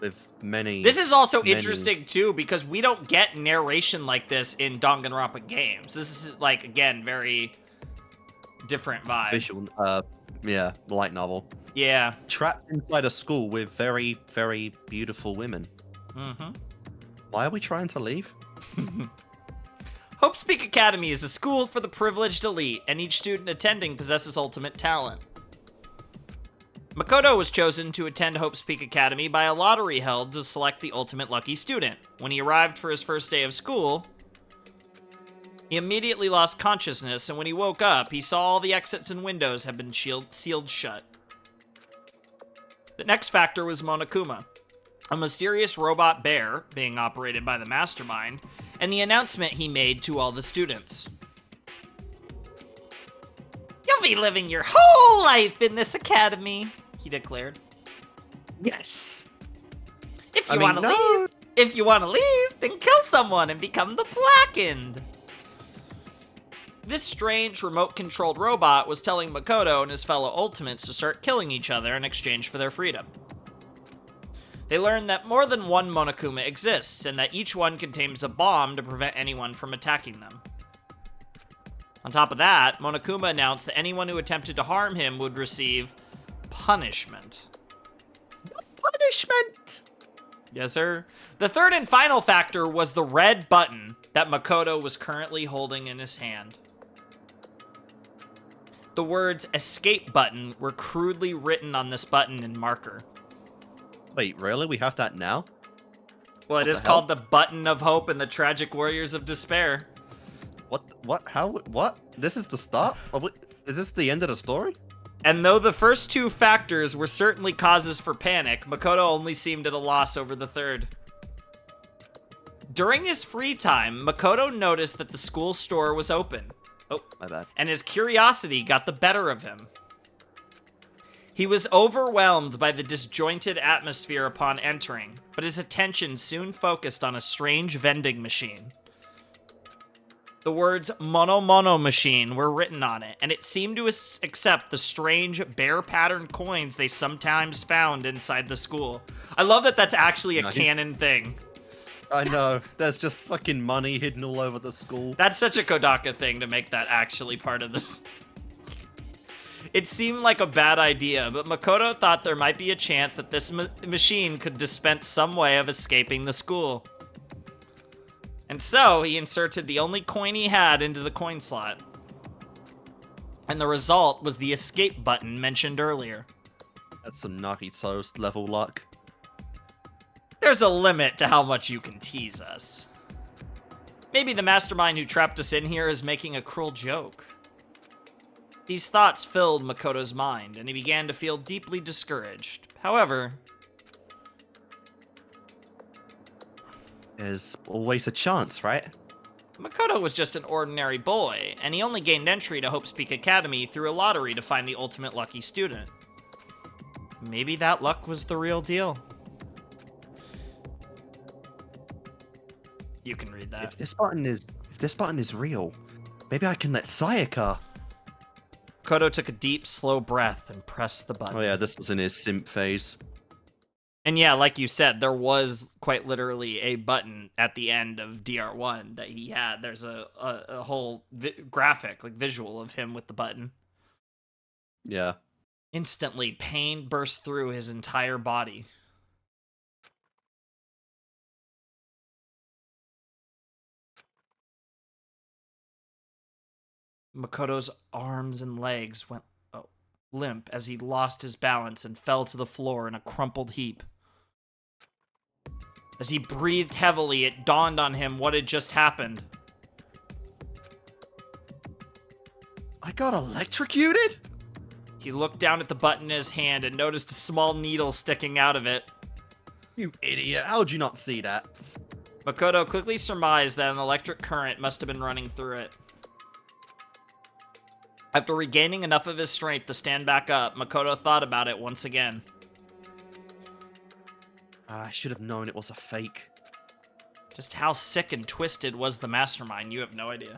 Speaker 1: With many...
Speaker 2: This is also interesting, too, because we don't get narration like this in Danganronpa games. This is, like, again, very different vibe.
Speaker 1: Visual, yeah, light novel.
Speaker 2: Yeah.
Speaker 1: Trapped inside a school with very, very beautiful women.
Speaker 2: Mm-hmm.
Speaker 1: Why are we trying to leave?
Speaker 2: Hope Speak Academy is a school for the privileged elite, and each student attending possesses ultimate talent. Makoto was chosen to attend Hope Speak Academy by a lottery held to select the ultimate lucky student. When he arrived for his first day of school, he immediately lost consciousness, and when he woke up, he saw all the exits and windows had been sealed shut. The next factor was Monokuma, a mysterious robot bear being operated by the mastermind, and the announcement he made to all the students. You'll be living your whole life in this academy, he declared.
Speaker 1: Yes.
Speaker 2: If you want to leave, then kill someone and become the Blackened. This strange remote-controlled robot was telling Makoto and his fellow Ultimates to start killing each other in exchange for their freedom. They learned that more than one Monokuma exists, and that each one contains a bomb to prevent anyone from attacking them. On top of that, Monokuma announced that anyone who attempted to harm him would receive punishment.
Speaker 1: Punishment!
Speaker 2: Yes, sir. The third and final factor was the red button that Makoto was currently holding in his hand. The words escape button were crudely written on this button in marker.
Speaker 1: Wait, really? We have that now?
Speaker 2: Well, it is called the Button of Hope and the Tragic Warriors of Despair.
Speaker 1: What? How? What? This is the start? Is this the end of the story?
Speaker 2: And though the first 2 factors were certainly causes for panic, Makoto only seemed at a loss over the third. During his free time, Makoto noticed that the school store was open. Oh,
Speaker 1: my bad.
Speaker 2: And his curiosity got the better of him. He was overwhelmed by the disjointed atmosphere upon entering, but his attention soon focused on a strange vending machine. The words Mono Mono Machine were written on it, and it seemed to accept the strange bear-patterned coins they sometimes found inside the school. I love that that's actually a canon thing.
Speaker 1: I know. There's just fucking money hidden all over the school.
Speaker 2: That's such a Kodaka thing to make that actually part of this. It seemed like a bad idea, but Makoto thought there might be a chance that this machine could dispense some way of escaping the school. And so, he inserted the only coin he had into the coin slot. And the result was the escape button mentioned earlier.
Speaker 1: That's some Naruto level luck.
Speaker 2: There's a limit to how much you can tease us. Maybe the mastermind who trapped us in here is making a cruel joke. These thoughts filled Makoto's mind, and he began to feel deeply discouraged. However,
Speaker 1: there's always a chance, right?
Speaker 2: Makoto was just an ordinary boy, and he only gained entry to Hope's Peak Academy through a lottery to find the ultimate lucky student. Maybe that luck was the real deal. You can read that.
Speaker 1: If this button is real, maybe I can let Sayaka.
Speaker 2: Makoto took a deep, slow breath and pressed the button.
Speaker 1: Oh yeah, this was in his simp phase.
Speaker 2: And yeah, like you said, there was quite literally a button at the end of DR1 that he had. There's a whole graphic, like visual of him with the button.
Speaker 1: Yeah.
Speaker 2: Instantly, pain burst through his entire body. Makoto's arms and legs went limp as he lost his balance and fell to the floor in a crumpled heap. As he breathed heavily, it dawned on him what had just happened.
Speaker 1: I got electrocuted?
Speaker 2: He looked down at the button in his hand and noticed a small needle sticking out of it.
Speaker 1: You idiot, how'd you not see that?
Speaker 2: Makoto quickly surmised that an electric current must have been running through it. After regaining enough of his strength to stand back up, Makoto thought about it once again.
Speaker 1: I should have known it was a fake.
Speaker 2: Just how sick and twisted was the mastermind, you have no idea.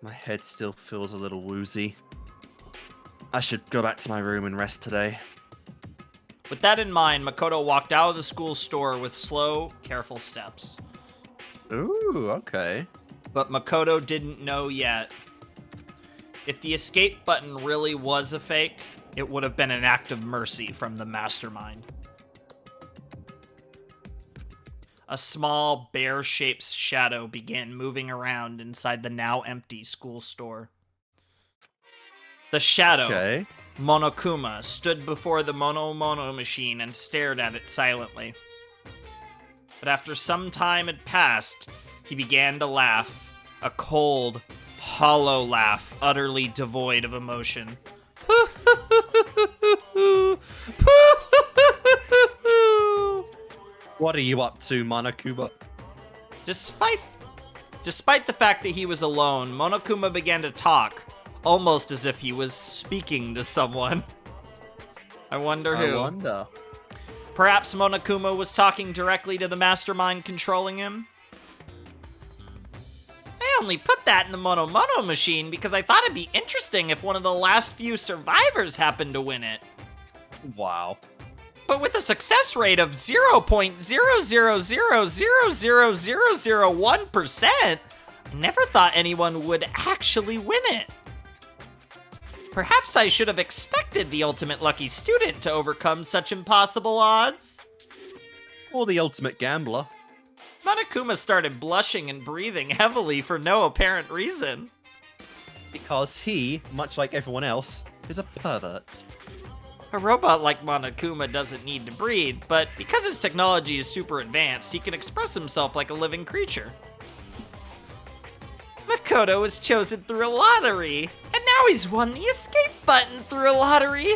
Speaker 1: My head still feels a little woozy. I should go back to my room and rest today.
Speaker 2: With that in mind, Makoto walked out of the school store with slow, careful steps.
Speaker 1: Ooh, okay.
Speaker 2: But Makoto didn't know yet. If the escape button really was a fake, it would have been an act of mercy from the mastermind. A small, bear-shaped shadow began moving around inside the now empty school store. The shadow, Monokuma, stood before the Mono Mono machine and stared at it silently. But after some time had passed, he began to laugh, a cold, hollow laugh, utterly devoid of emotion.
Speaker 1: What are you up to, Monokuma?
Speaker 2: Despite the fact that he was alone, Monokuma began to talk, almost as if he was speaking to someone. I wonder who.
Speaker 1: I wonder.
Speaker 2: Perhaps Monokuma was talking directly to the mastermind controlling him? I only put that in the Mono Mono machine because I thought it'd be interesting if one of the last few survivors happened to win it.
Speaker 1: Wow.
Speaker 2: But with a success rate of 0.0000001%, I never thought anyone would actually win it. Perhaps I should have expected the ultimate lucky student to overcome such impossible odds.
Speaker 1: Or the ultimate gambler.
Speaker 2: Monokuma started blushing and breathing heavily for no apparent reason.
Speaker 1: Because he, much like everyone else, is a pervert.
Speaker 2: A robot like Monokuma doesn't need to breathe, but because his technology is super advanced, he can express himself like a living creature. Makoto was chosen through a lottery, and now he's won the escape button through a lottery.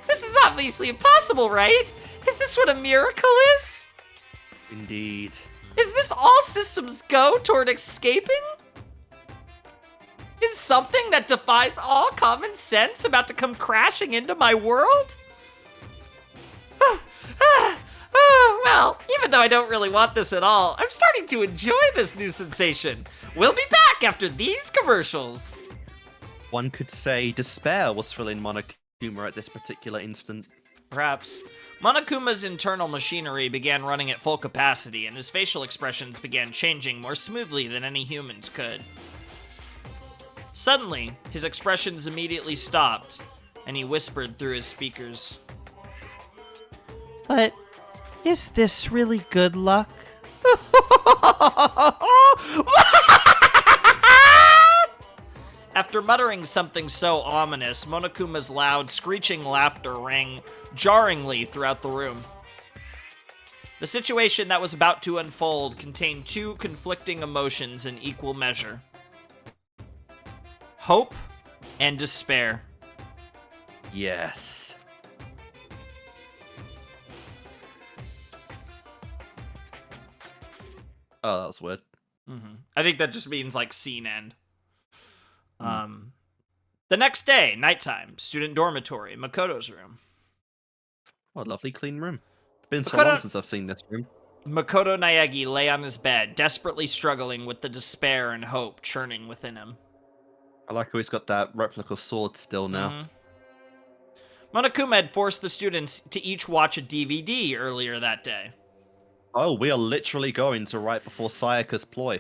Speaker 2: This is obviously impossible, right? Is this what a miracle is?
Speaker 1: Indeed.
Speaker 2: Is this all systems go toward escaping? Is something that defies all common sense about to come crashing into my world? Well, Even though I don't really want this at all, I'm starting to enjoy this new sensation. We'll be back after these commercials.
Speaker 1: One could say despair was filling Monokuma at this particular instant.
Speaker 2: Perhaps. Monokuma's internal machinery began running at full capacity, and his facial expressions began changing more smoothly than any humans could. Suddenly, his expressions immediately stopped, and he whispered through his speakers. But is this really good luck? After muttering something so ominous, Monokuma's loud, screeching laughter rang jarringly throughout the room. The situation that was about to unfold contained two conflicting emotions in equal measure: hope and despair.
Speaker 1: Yes. Oh, that was weird.
Speaker 2: I think that just means like scene end. The next day, nighttime, student dormitory, Makoto's room.
Speaker 1: What a lovely clean room. It's been so
Speaker 2: Makoto-
Speaker 1: long since I've seen this room.
Speaker 2: Makoto Naegi lay on his bed, desperately struggling with the despair and hope churning within him.
Speaker 1: I like how he's got that replica sword still now.
Speaker 2: Monokuma had forced the students to each watch a DVD earlier that day.
Speaker 1: Oh, we are literally going to right before Sayaka's ploy.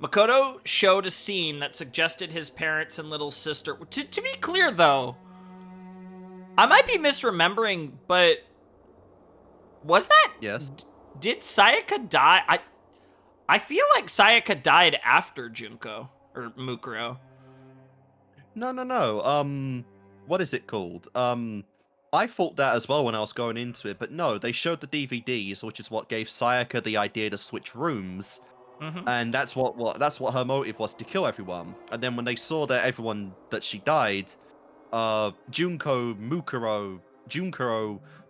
Speaker 2: Makoto showed a scene that suggested his parents and little sister... To be clear, though, I might be misremembering, but was that...
Speaker 1: Yes.
Speaker 2: Did Sayaka die? I feel like Sayaka died after Junko, or Mukuro.
Speaker 1: No. What is it called? I thought that as well when I was going into it, but no, they showed the DVDs, which is what gave Sayaka the idea to switch rooms. And that's what her motive was, to kill everyone. And then when they saw that she died, Junkoro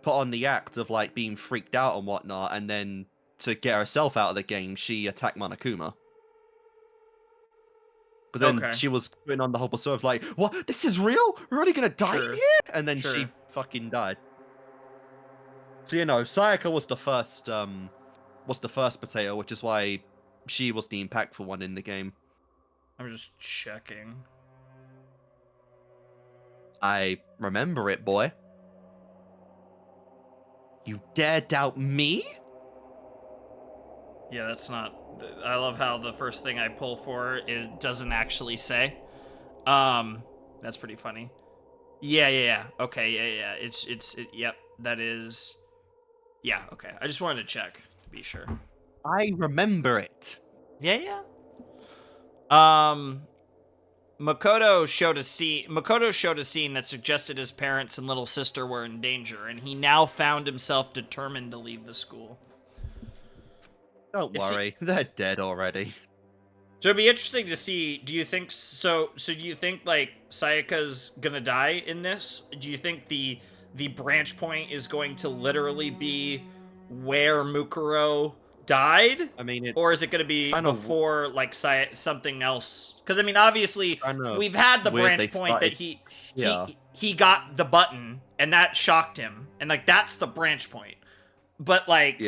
Speaker 1: put on the act of like being freaked out and whatnot, and then to get herself out of the game, she attacked Monokuma. Because then she was putting on the whole persona of like, what? This is real? We're really gonna die in here? And then she fucking died. So Sayaka was the first potato, which is why she was the impactful one in the game.
Speaker 2: I'm just checking.
Speaker 1: I remember it, boy. You dare doubt me?
Speaker 2: Yeah, that's not... I love how the first thing I pull for doesn't actually say. That's pretty funny. Yeah. Okay, yeah. Yep, that is... Yeah, okay. I just wanted to check, to be sure.
Speaker 1: I remember it.
Speaker 2: Yeah. Makoto showed a scene that suggested his parents and little sister were in danger, and he now found himself determined to leave the school.
Speaker 1: Don't worry, they're dead already.
Speaker 2: So it'd be interesting to see, do you think, so do you think, like, Sayaka's gonna die in this? Do you think the branch point is going to literally be where Mukuro died?
Speaker 1: I mean,
Speaker 2: or is it gonna be before, like, something else? Because, I mean, obviously, we've had the branch point that he got the button, and that shocked him, and, like, that's the branch point. But, like,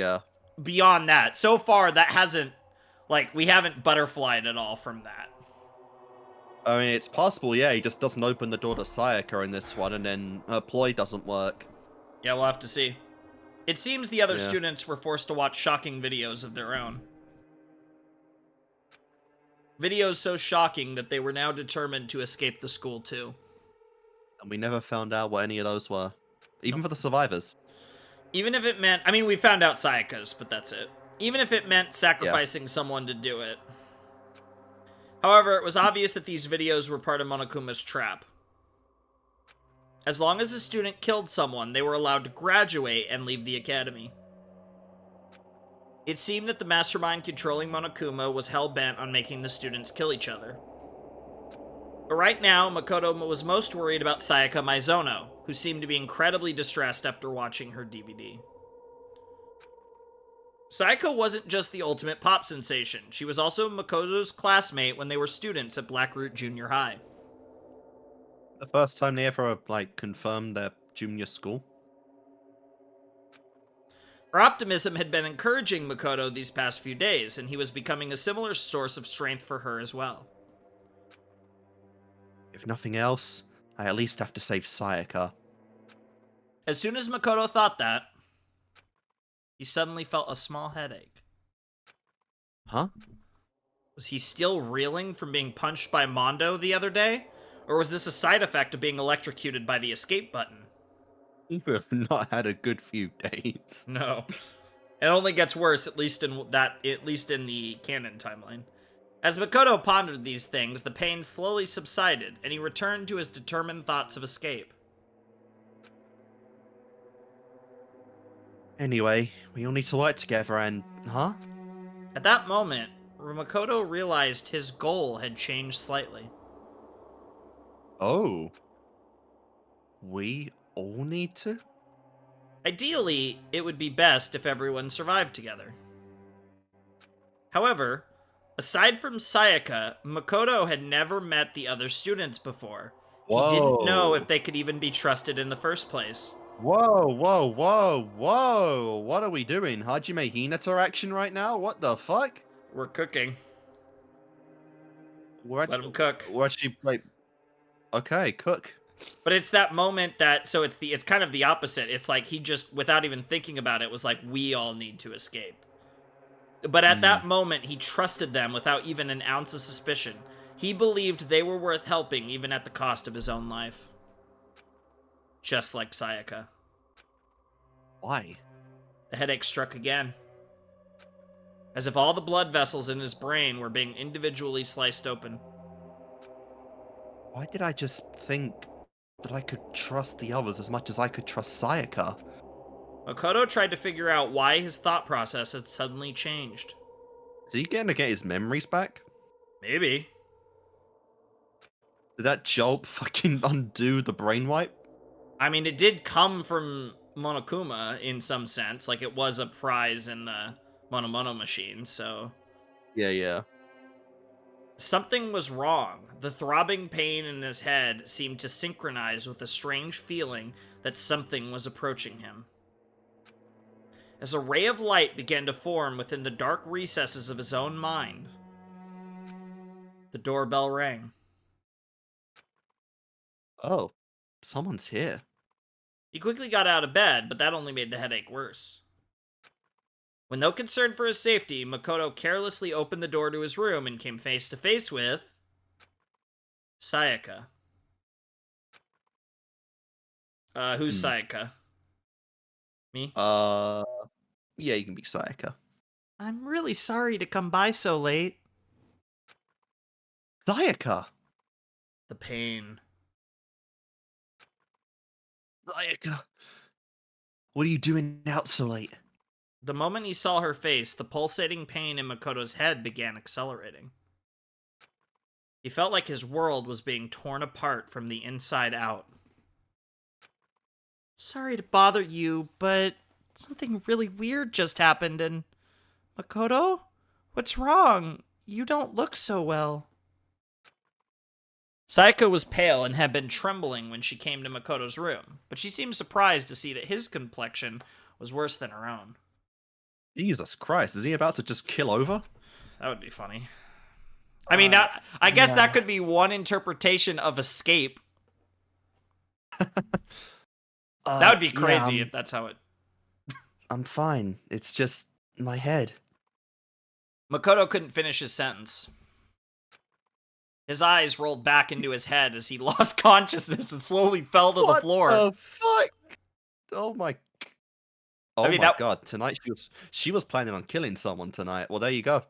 Speaker 2: beyond that, so far, that hasn't, like, we haven't butterflied at all from that.
Speaker 1: I mean, it's possible, he just doesn't open the door to Sayaka in this one, and then her ploy doesn't work.
Speaker 2: Yeah, we'll have to see. It seems the other students were forced to watch shocking videos of their own. Videos so shocking that they were now determined to escape the school too.
Speaker 1: And we never found out what any of those were. Even for the survivors.
Speaker 2: Even if it meant... I mean, we found out Sayaka's, but that's it. Even if it meant sacrificing someone to do it. However, it was obvious that these videos were part of Monokuma's trap. As long as a student killed someone, they were allowed to graduate and leave the academy. It seemed that the mastermind controlling Monokuma was hell-bent on making the students kill each other. But right now, Makoto was most worried about Sayaka Maizono, who seemed to be incredibly distressed after watching her DVD. Sayaka wasn't just the ultimate pop sensation. She was also Makoto's classmate when they were students at Blackroot Junior High.
Speaker 1: The first time they ever, like, confirmed their junior school?
Speaker 2: Her optimism had been encouraging Makoto these past few days, and he was becoming a similar source of strength for her as well.
Speaker 1: If nothing else, I at least have to save Sayaka.
Speaker 2: As soon as Makoto thought that, he suddenly felt a small headache.
Speaker 1: Huh?
Speaker 2: Was he still reeling from being punched by Mondo the other day? Or was this a side effect of being electrocuted by the escape button?
Speaker 1: You have not had a good few days.
Speaker 2: No. It only gets worse, at least in the canon timeline. As Makoto pondered these things, the pain slowly subsided, and he returned to his determined thoughts of escape.
Speaker 1: Anyway, we all need to work together and... Huh?
Speaker 2: At that moment, Makoto realized his goal had changed slightly.
Speaker 1: Oh. We all need to?
Speaker 2: Ideally, it would be best if everyone survived together. However, aside from Sayaka, Makoto had never met the other students before. He didn't know if they could even be trusted in the first place.
Speaker 1: Whoa, whoa, whoa, whoa! What are we doing? Hajime Hinata action right now? What the fuck?
Speaker 2: We're cooking.
Speaker 1: Let
Speaker 2: him cook.
Speaker 1: We're actually, like... Okay, cook.
Speaker 2: But it's that moment that, so it's kind of the opposite. It's like he just, without even thinking about it, was like, we all need to escape. But at that moment, he trusted them without even an ounce of suspicion. He believed they were worth helping, even at the cost of his own life. Just like Sayaka.
Speaker 1: Why?
Speaker 2: The headache struck again. As if all the blood vessels in his brain were being individually sliced open.
Speaker 1: Why did I just think that I could trust the others as much as I could trust Sayaka?
Speaker 2: Makoto tried to figure out why his thought process had suddenly changed.
Speaker 1: Is he going to get his memories back?
Speaker 2: Maybe.
Speaker 1: Did that jolt fucking undo the brain wipe?
Speaker 2: I mean, it did come from Monokuma in some sense. Like, it was a prize in the Monomono machine, so...
Speaker 1: Yeah.
Speaker 2: Something was wrong. The throbbing pain in his head seemed to synchronize with a strange feeling that something was approaching him. As a ray of light began to form within the dark recesses of his own mind, the doorbell rang.
Speaker 1: Oh, someone's here.
Speaker 2: He quickly got out of bed, but that only made the headache worse. With no concern for his safety, Makoto carelessly opened the door to his room and came face to face with... Sayaka. Who's Sayaka? Me?
Speaker 1: Yeah, you can be Sayaka.
Speaker 2: I'm really sorry to come by so late.
Speaker 1: Sayaka!
Speaker 2: The pain.
Speaker 1: Sayaka! What are you doing out so late?
Speaker 2: The moment he saw her face, the pulsating pain in Makoto's head began accelerating. He felt like his world was being torn apart from the inside out. Sorry to bother you, but something really weird just happened and... Makoto? What's wrong? You don't look so well. Sayaka was pale and had been trembling when she came to Makoto's room, but she seemed surprised to see that his complexion was worse than her own.
Speaker 1: Jesus Christ, is he about to just kill over?
Speaker 2: That would be funny. I mean, I guess that could be one interpretation of escape. That would be crazy if that's how it...
Speaker 1: I'm fine. It's just my head.
Speaker 2: Makoto couldn't finish his sentence. His eyes rolled back into his head as he lost consciousness and slowly fell to the floor.
Speaker 1: What the fuck? Oh my... Oh my god, tonight she was planning on killing someone tonight. Well, there you go.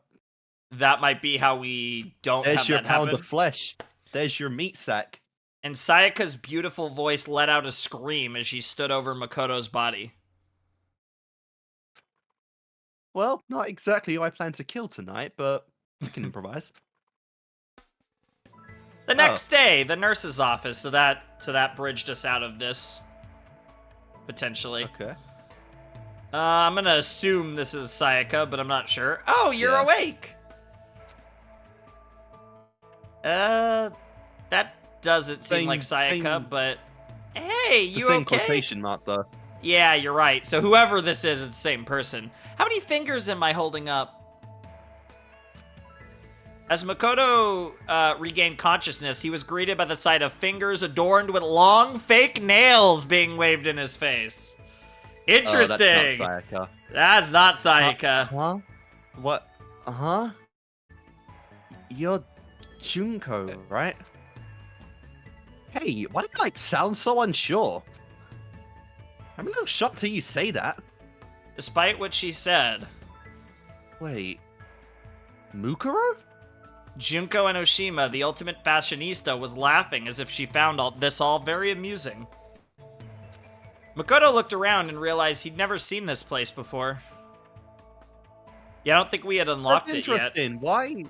Speaker 2: That might be how we don't have that happen.
Speaker 1: There's your pound of flesh. There's your meat sack.
Speaker 2: And Sayaka's beautiful voice let out a scream as she stood over Makoto's body.
Speaker 1: Well, not exactly who I plan to kill tonight, but we can improvise.
Speaker 2: The next day, the nurse's office, so that bridged us out of this, potentially.
Speaker 1: Okay.
Speaker 2: I'm gonna assume this is Sayaka, but I'm not sure. Oh, you're awake! That doesn't seem like Sayaka, but... Hey, you okay?
Speaker 1: Quotation mark, though.
Speaker 2: Yeah, you're right. So whoever this is the same person. How many fingers am I holding up? As Makoto regained consciousness, he was greeted by the sight of fingers adorned with long fake nails being waved in his face. Interesting.
Speaker 1: Oh, that's not Sayaka.
Speaker 2: That's not Sayaka.
Speaker 1: Huh? What? Huh? You're Junko, right? Hey, why do you, like, sound so unsure? I'm a little shocked to hear you say that.
Speaker 2: Despite what she said,
Speaker 1: Wait. Mukuro?
Speaker 2: Junko Enoshima, the ultimate fashionista, was laughing as if she found this all very amusing. Makoto looked around and realized he'd never seen this place before. Yeah, I don't think we had unlocked it yet.
Speaker 1: Interesting. Why?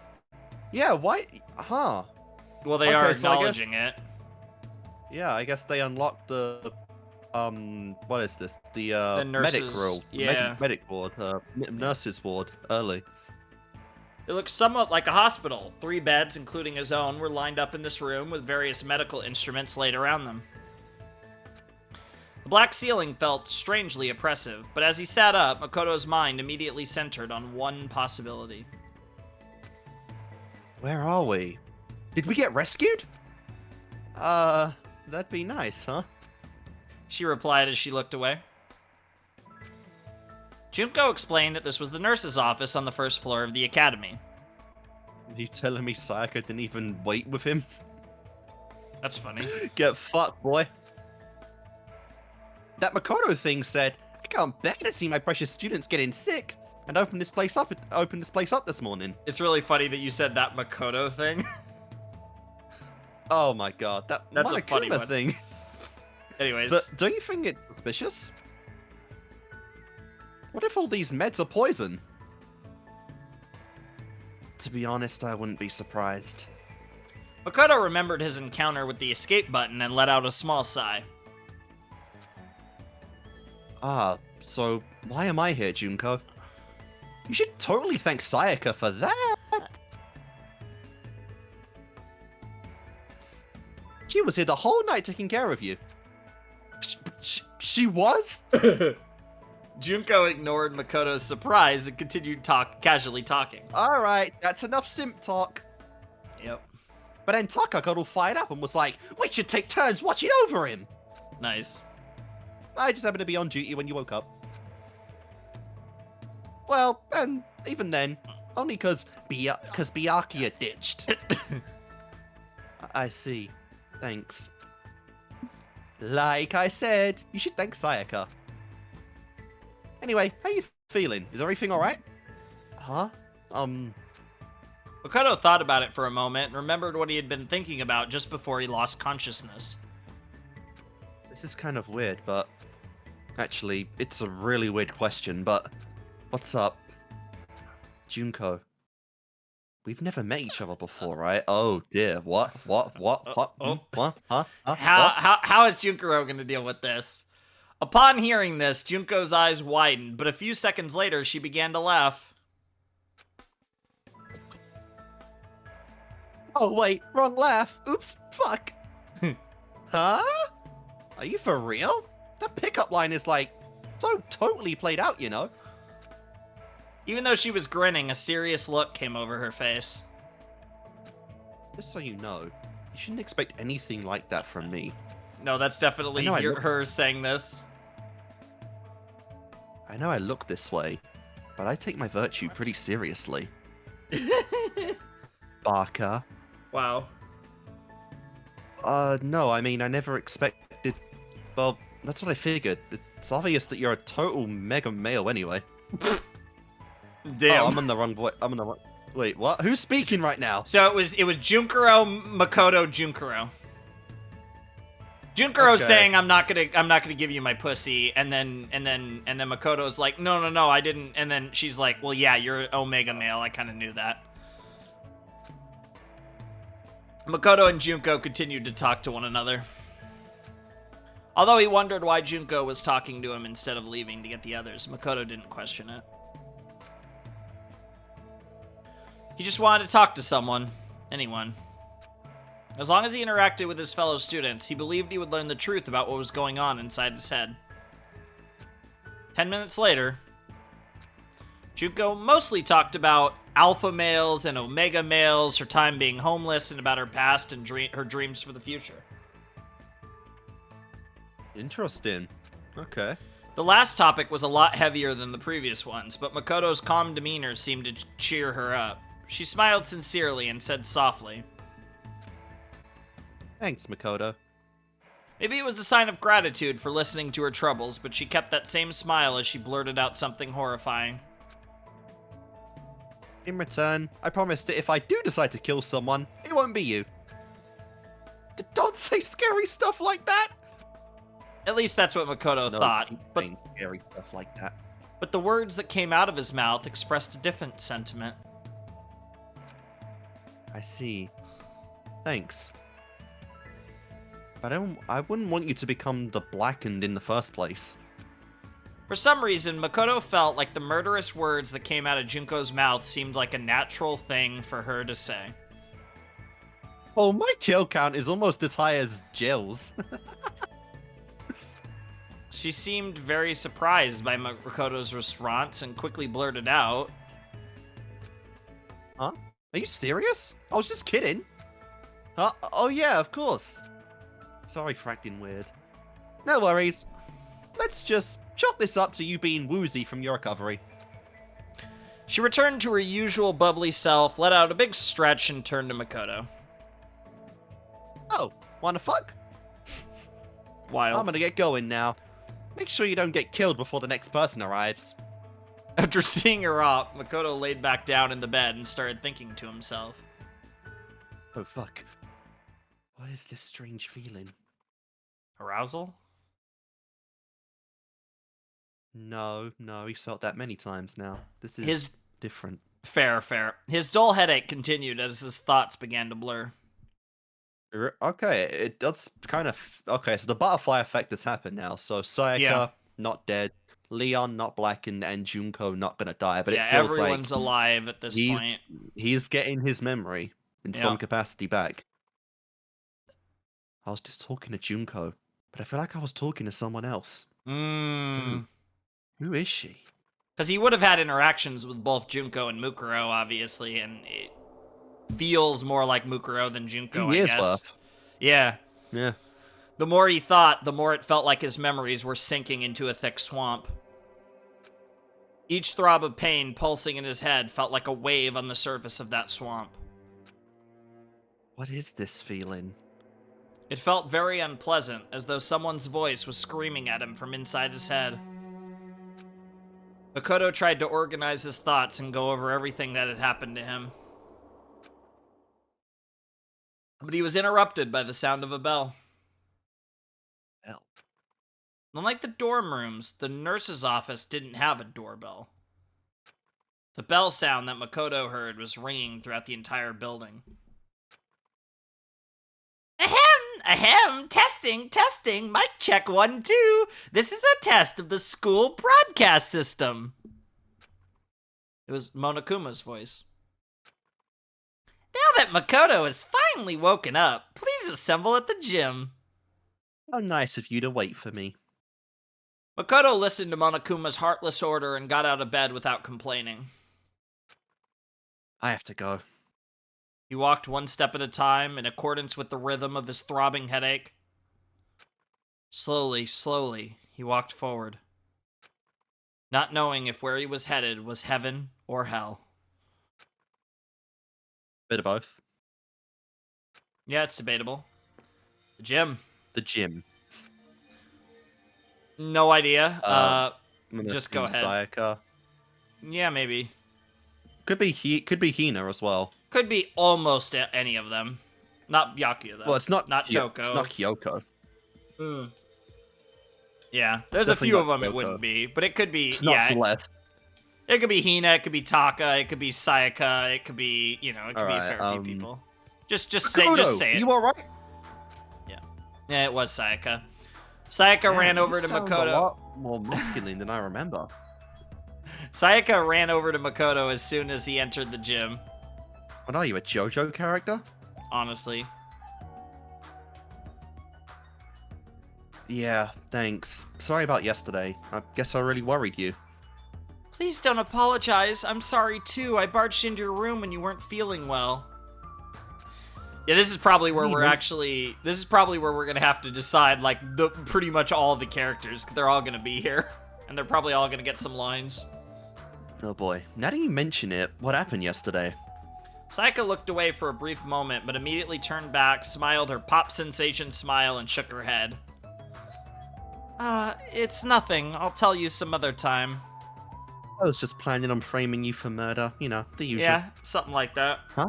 Speaker 1: Yeah, why? Huh.
Speaker 2: Well, they are
Speaker 1: Okay, so I guess-
Speaker 2: acknowledging it.
Speaker 1: Yeah, I guess they unlocked the, what is this? The
Speaker 2: nurses,
Speaker 1: medic room.
Speaker 2: yeah.
Speaker 1: Medic ward, nurses ward, early.
Speaker 2: It looks somewhat like a hospital. 3 beds, including his own, were lined up in this room with various medical instruments laid around them. The black ceiling felt strangely oppressive, but as he sat up, Makoto's mind immediately centered on one possibility.
Speaker 1: Where are we? Did we get rescued? That'd be nice, huh?
Speaker 2: She replied as she looked away. Junko explained that this was the nurse's office on the first floor of the academy.
Speaker 1: Are you telling me Sayaka didn't even wait with him?
Speaker 2: That's funny.
Speaker 1: Get fucked, boy. That Makoto thing said, I can't bear to see my precious students getting sick, and open this place up this morning.
Speaker 2: It's really funny that you said that Makoto thing.
Speaker 1: Oh my god,
Speaker 2: That's a funny
Speaker 1: Monokuma
Speaker 2: one.
Speaker 1: thing.
Speaker 2: Anyways.
Speaker 1: But don't you think it's suspicious? What if all these meds are poison? To be honest, I wouldn't be surprised.
Speaker 2: Makoto remembered his encounter with the escape button and let out a small sigh.
Speaker 1: Ah, so why am I here, Junko? You should totally thank Sayaka for that. She was here the whole night taking care of you. She was?
Speaker 2: Junko ignored Makoto's surprise and continued casually talking.
Speaker 1: Alright, that's enough simp talk.
Speaker 2: Yep.
Speaker 1: But then Taka got all fired up and was like, we should take turns watching over him.
Speaker 2: Nice.
Speaker 1: I just happened to be on duty when you woke up. Well, and even then, only because Byakuya ditched. I see. Thanks. Like I said, you should thank Sayaka. Anyway, how you feeling? Is everything alright? Huh?
Speaker 2: Makoto thought about it for a moment and remembered what he had been thinking about just before he lost consciousness.
Speaker 1: This is kind of weird, but... Actually, it's a really weird question, but... What's up? Junko. We've never met each other before, right? Oh dear, what? What? Huh?
Speaker 2: How is Junkaro going to deal with this? Upon hearing this, Junko's eyes widened, but a few seconds later, she began to laugh.
Speaker 1: Oh wait, wrong laugh. Oops, fuck. Huh? Are you for real? That pickup line is like, so totally played out, you know?
Speaker 2: Even though she was grinning, a serious look came over her face.
Speaker 1: Just so you know, you shouldn't expect anything like that from me.
Speaker 2: No, that's definitely
Speaker 1: I know
Speaker 2: her saying this.
Speaker 1: I know I look this way, but I take my virtue pretty seriously. Barker.
Speaker 2: Wow.
Speaker 1: No, I mean, I never expected... Well, that's what I figured. It's obvious that you're a total mega male anyway.
Speaker 2: Damn.
Speaker 1: Oh, I'm on the wrong voice. I'm on the wrong... Wait, what? Who's speaking right now?
Speaker 2: So it was Junkaro, Makoto, Junkaro. Junkaro's
Speaker 1: Okay.
Speaker 2: saying I'm not gonna give you my pussy, and then Makoto's like, no, I didn't, and then she's like, well, yeah, you're Omega male. I kind of knew that. Makoto and Junko continued to talk to one another. Although he wondered why Junko was talking to him instead of leaving to get the others, Makoto didn't question it. He just wanted to talk to someone. Anyone. As long as he interacted with his fellow students, he believed he would learn the truth about what was going on inside his head. 10 minutes later, Junko mostly talked about alpha males and omega males, her time being homeless, and about her past and her dreams for the future.
Speaker 1: Interesting. Okay.
Speaker 2: The last topic was a lot heavier than the previous ones, but Makoto's calm demeanor seemed to cheer her up. She smiled sincerely and said softly,
Speaker 1: Thanks, Makoto.
Speaker 2: Maybe it was a sign of gratitude for listening to her troubles, but she kept that same smile as she blurted out something horrifying.
Speaker 1: In return, I promise that if I do decide to kill someone, it won't be you. Don't say scary stuff like that!
Speaker 2: At least that's what Makoto thought.
Speaker 1: But scary stuff like that.
Speaker 2: But the words that came out of his mouth expressed a different sentiment.
Speaker 1: I see. Thanks. But I wouldn't want you to become the Blackened in the first place.
Speaker 2: For some reason, Makoto felt like the murderous words that came out of Junko's mouth seemed like a natural thing for her to say.
Speaker 1: Oh, my kill count is almost as high as Jill's.
Speaker 2: She seemed very surprised by Makoto's response and quickly blurted out,
Speaker 1: Huh? Are you serious? I was just kidding. Oh yeah, of course. Sorry for acting weird. No worries. Let's just chalk this up to you being woozy from your recovery.
Speaker 2: She returned to her usual bubbly self, let out a big stretch, and turned to Makoto.
Speaker 1: Oh, wanna fuck?
Speaker 2: Wild.
Speaker 1: I'm gonna get going now. Make sure you don't get killed before the next person arrives.
Speaker 2: After seeing her off, Makoto laid back down in the bed and started thinking to himself.
Speaker 1: Oh fuck. What is this strange feeling?
Speaker 2: Arousal?
Speaker 1: No, he's felt that many times now. This is different.
Speaker 2: Fair. His dull headache continued as his thoughts began to blur.
Speaker 1: Okay, it does kind of... Okay, so the butterfly effect has happened now. So Sayaka, not dead. Leon, not blackened. And Junko, not gonna die. But it feels
Speaker 2: everyone's
Speaker 1: like
Speaker 2: alive at this point.
Speaker 1: He's getting his memory in some capacity back. I was just talking to Junko, but I feel like I was talking to someone else. Who is she?
Speaker 2: Because he would have had interactions with both Junko and Mukuro, obviously, and it feels more like Mukuro than Junko, I guess.
Speaker 1: Worth.
Speaker 2: Yeah.
Speaker 1: Yeah.
Speaker 2: The more he thought, the more it felt like his memories were sinking into a thick swamp. Each throb of pain pulsing in his head felt like a wave on the surface of that swamp.
Speaker 1: What is this feeling?
Speaker 2: It felt very unpleasant, as though someone's voice was screaming at him from inside his head. Makoto tried to organize his thoughts and go over everything that had happened to him. But he was interrupted by the sound of a bell. Unlike the dorm rooms, the nurse's office didn't have a doorbell. The bell sound that Makoto heard was ringing throughout the entire building. Ahem, testing, mic check 1, 2. This is a test of the school broadcast system. It was Monokuma's voice. Now that Makoto has finally woken up, please assemble at the gym.
Speaker 1: How nice of you to wait for me.
Speaker 2: Makoto listened to Monokuma's heartless order and got out of bed without complaining.
Speaker 1: I have to go.
Speaker 2: He walked one step at a time, in accordance with the rhythm of his throbbing headache. Slowly, he walked forward, not knowing if where he was headed was heaven or hell.
Speaker 1: Bit of both.
Speaker 2: Yeah, it's debatable. The gym.
Speaker 1: The gym.
Speaker 2: No idea. Just go ahead.
Speaker 1: Sayaka.
Speaker 2: Yeah, maybe.
Speaker 1: Could be Hina as well.
Speaker 2: Could be almost any of them. Not Byakuya, though.
Speaker 1: Well, it's not
Speaker 2: Kyoko.
Speaker 1: It's not Kyoko.
Speaker 2: Yeah, there's a few of them it wouldn't be, but it could be.
Speaker 1: It's not Celeste.
Speaker 2: It could be Hina, it could be Taka, it could be Sayaka, it could be, it could be a fair few people. Just say it.
Speaker 1: You alright?
Speaker 2: Yeah, it was Sayaka. Sayaka ran over to Makoto.
Speaker 1: A lot more masculine than I remember.
Speaker 2: Sayaka ran over to Makoto as soon as he entered the gym.
Speaker 1: What are you, a JoJo character?
Speaker 2: Honestly.
Speaker 1: Yeah, thanks. Sorry about yesterday. I guess I really worried you.
Speaker 2: Please don't apologize. I'm sorry too. I barged into your room when you weren't feeling well. Yeah, this is probably where this is probably where we're gonna have to decide, like, pretty much all the characters, 'cause they're all gonna be here. And they're probably all gonna get some lines.
Speaker 1: Oh boy. Now that you mention it, what happened yesterday?
Speaker 2: Sayaka looked away for a brief moment, but immediately turned back, smiled her pop sensation smile, and shook her head. It's nothing. I'll tell you some other time.
Speaker 1: I was just planning on framing you for murder. You know, the usual.
Speaker 2: Yeah, something like that.
Speaker 1: Huh?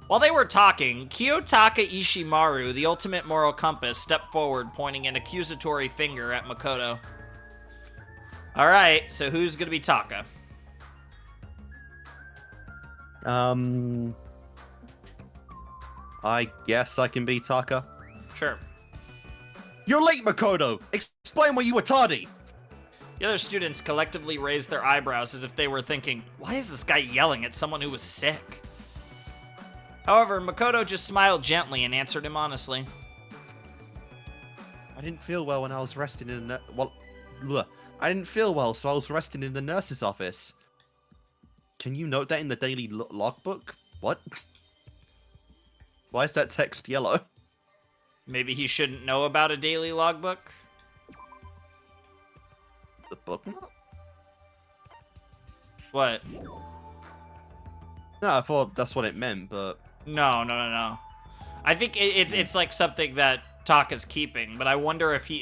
Speaker 2: While they were talking, Kiyotaka Ishimaru, the ultimate moral compass, stepped forward, pointing an accusatory finger at Makoto. Alright, so who's gonna be Taka?
Speaker 1: I guess I can be Taka.
Speaker 2: Sure.
Speaker 1: You're late, Makoto! Explain why you were tardy!
Speaker 2: The other students collectively raised their eyebrows as if they were thinking, why is this guy yelling at someone who was sick? However, Makoto just smiled gently and answered him honestly.
Speaker 1: I didn't feel well when I was resting in the I didn't feel well, so I was resting in the nurse's office. Can you note that in the daily logbook? What? Why is that text yellow?
Speaker 2: Maybe he shouldn't know about a daily logbook?
Speaker 1: The bookmark?
Speaker 2: What?
Speaker 1: No, I thought that's what it meant, but...
Speaker 2: No. I think it's like something that Taka's keeping, but I wonder if he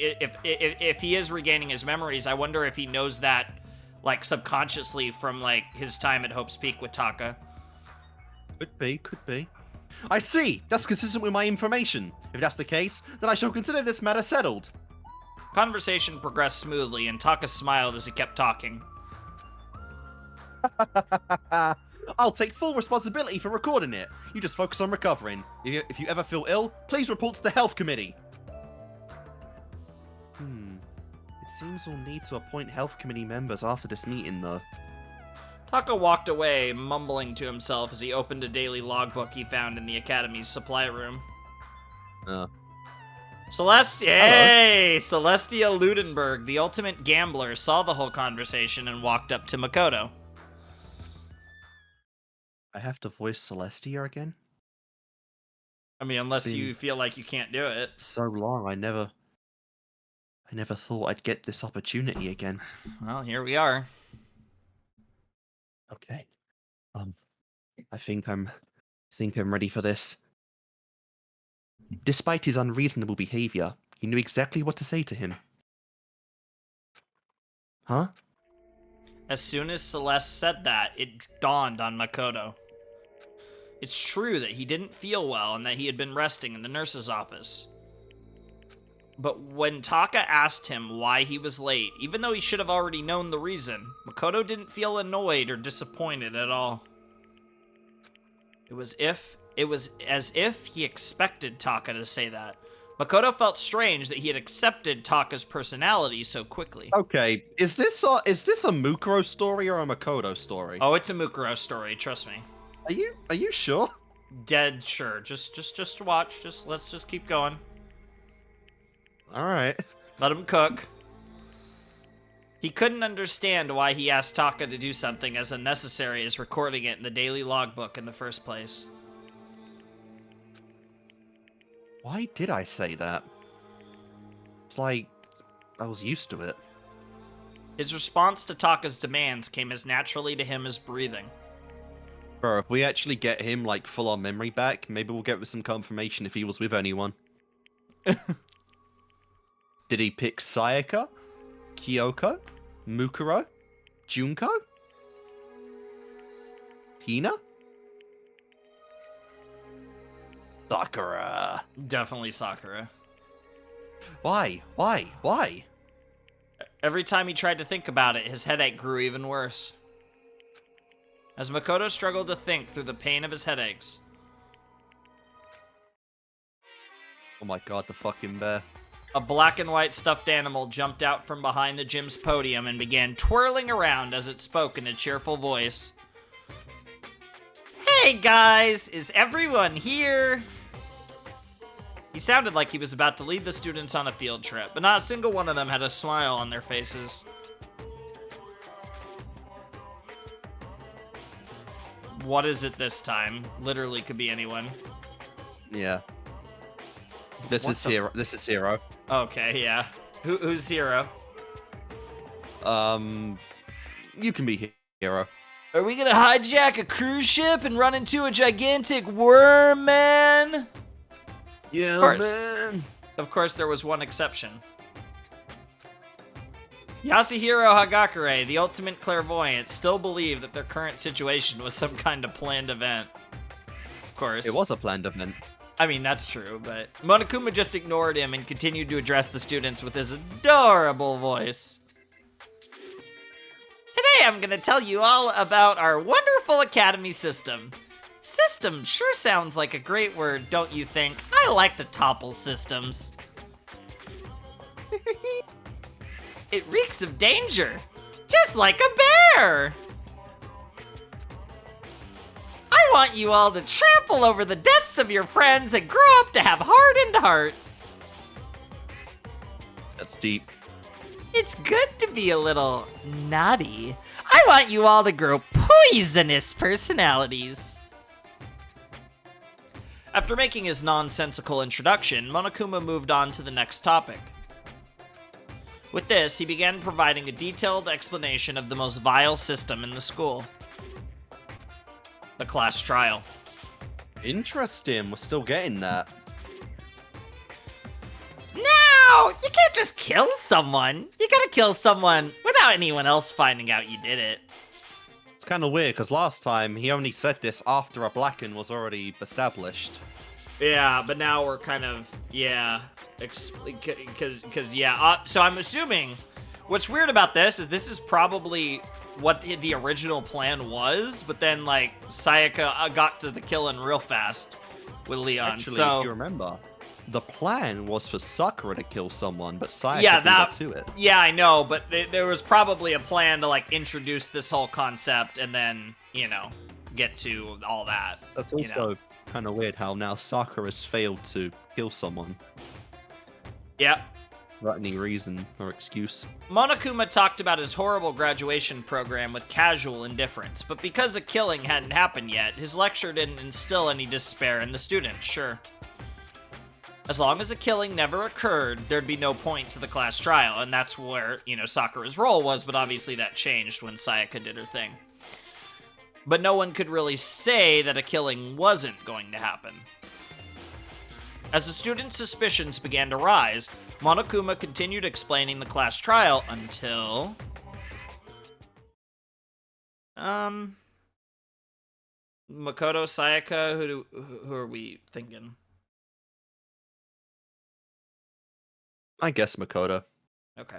Speaker 2: is regaining his memories, I wonder if he knows that, like, subconsciously from, like, his time at Hope's Peak with Taka.
Speaker 1: Could be. I see! That's consistent with my information. If that's the case, then I shall consider this matter settled.
Speaker 2: Conversation progressed smoothly, and Taka smiled as he kept talking.
Speaker 1: I'll take full responsibility for recording it. You just focus on recovering. If you ever feel ill, please report to the health committee. It seems we'll need to appoint health committee members after this meeting, though.
Speaker 2: Taka walked away, mumbling to himself as he opened a daily logbook he found in the Academy's supply room. Celestia Ludenberg, the ultimate gambler, saw the whole conversation and walked up to Makoto.
Speaker 1: I have to voice Celestia again?
Speaker 2: I mean, unless you feel like you can't do it.
Speaker 1: So long, I never thought I'd get this opportunity again.
Speaker 2: Well, here we are.
Speaker 1: Okay. I think I'm ready for this. Despite his unreasonable behavior, he knew exactly what to say to him. Huh?
Speaker 2: As soon as Celeste said that, it dawned on Makoto. It's true that he didn't feel well and that he had been resting in the nurse's office. But when Taka asked him why he was late, even though he should have already known the reason, Makoto didn't feel annoyed or disappointed at all. It was as if he expected Taka to say that. Makoto felt strange that he had accepted Taka's personality so quickly.
Speaker 1: Okay, is this a Mukuro story or a Makoto story?
Speaker 2: Oh, it's a Mukuro story, trust me.
Speaker 1: Are you sure?
Speaker 2: Dead sure. Just watch. Let's just keep going.
Speaker 1: All right.
Speaker 2: Let him cook. He couldn't understand why he asked Taka to do something as unnecessary as recording it in the daily logbook in the first place.
Speaker 1: Why did I say that? It's like I was used to it.
Speaker 2: His response to Taka's demands came as naturally to him as breathing.
Speaker 1: Bro, if we actually get him, like, full-on memory back, maybe we'll get some confirmation if he was with anyone. Did he pick Sayaka? Kyoko? Mukuro? Junko? Hina? Sakura.
Speaker 2: Definitely Sakura.
Speaker 1: Why?
Speaker 2: Every time he tried to think about it, his headache grew even worse. As Makoto struggled to think through the pain of his headaches.
Speaker 1: Oh my god, the fucking bear.
Speaker 2: A black and white stuffed animal jumped out from behind the gym's podium and began twirling around as it spoke in a cheerful voice. Hey guys, is everyone here? He sounded like he was about to lead the students on a field trip, but not a single one of them had a smile on their faces. What is it this time? Literally could be anyone.
Speaker 1: Yeah. This is Hero.
Speaker 2: Okay, yeah. Who's Hero?
Speaker 1: You can be Hero.
Speaker 2: Are we gonna hijack a cruise ship and run into a gigantic worm, man?
Speaker 1: Yeah, man.
Speaker 2: Of course, there was one exception. Yasuhiro Hagakure, the ultimate clairvoyant, still believed that their current situation was some kind of planned event. Of course.
Speaker 1: It was a planned event.
Speaker 2: I mean, that's true, but Monokuma just ignored him and continued to address the students with his adorable voice. Today I'm gonna tell you all about our wonderful academy system. System sure sounds like a great word, don't you think? I like to topple systems. It reeks of danger, just like a bear. I want you all to trample over the deaths of your friends and grow up to have hardened hearts.
Speaker 1: That's deep.
Speaker 2: It's good to be a little naughty. I want you all to grow poisonous personalities. After making his nonsensical introduction, Monokuma moved on to the next topic. With this, he began providing a detailed explanation of the most vile system in the school. The class trial.
Speaker 1: Interesting. We're still getting that.
Speaker 2: No! You can't just kill someone. You gotta kill someone without anyone else finding out you did it.
Speaker 1: It's kind of weird, because last time he only said this after a Blacken was already established.
Speaker 2: Yeah, but now we're kind of, yeah, because yeah, so I'm assuming, what's weird about this is probably what the original plan was, but then, like, Sayaka got to the killing real fast with Leon.
Speaker 1: Actually,
Speaker 2: so,
Speaker 1: if you remember, the plan was for Sakura to kill someone, but Sayaka
Speaker 2: yeah,
Speaker 1: beat her to it.
Speaker 2: Yeah, I know, but there was probably a plan to, like, introduce this whole concept and then, you know, get to all that.
Speaker 1: That's also kind of weird how now Sakura's failed to kill someone.
Speaker 2: Yep.
Speaker 1: Without any reason or excuse.
Speaker 2: Monokuma talked about his horrible graduation program with casual indifference, but because a killing hadn't happened yet, his lecture didn't instill any despair in the students, sure. As long as a killing never occurred, there'd be no point to the class trial, and that's where, you know, Sakura's role was, but obviously that changed when Sayaka did her thing. But no one could really say that a killing wasn't going to happen. As the students' suspicions began to rise, Monokuma continued explaining the class trial until... Makoto, Sayaka, who are we thinking?
Speaker 1: I guess Makoto.
Speaker 2: Okay.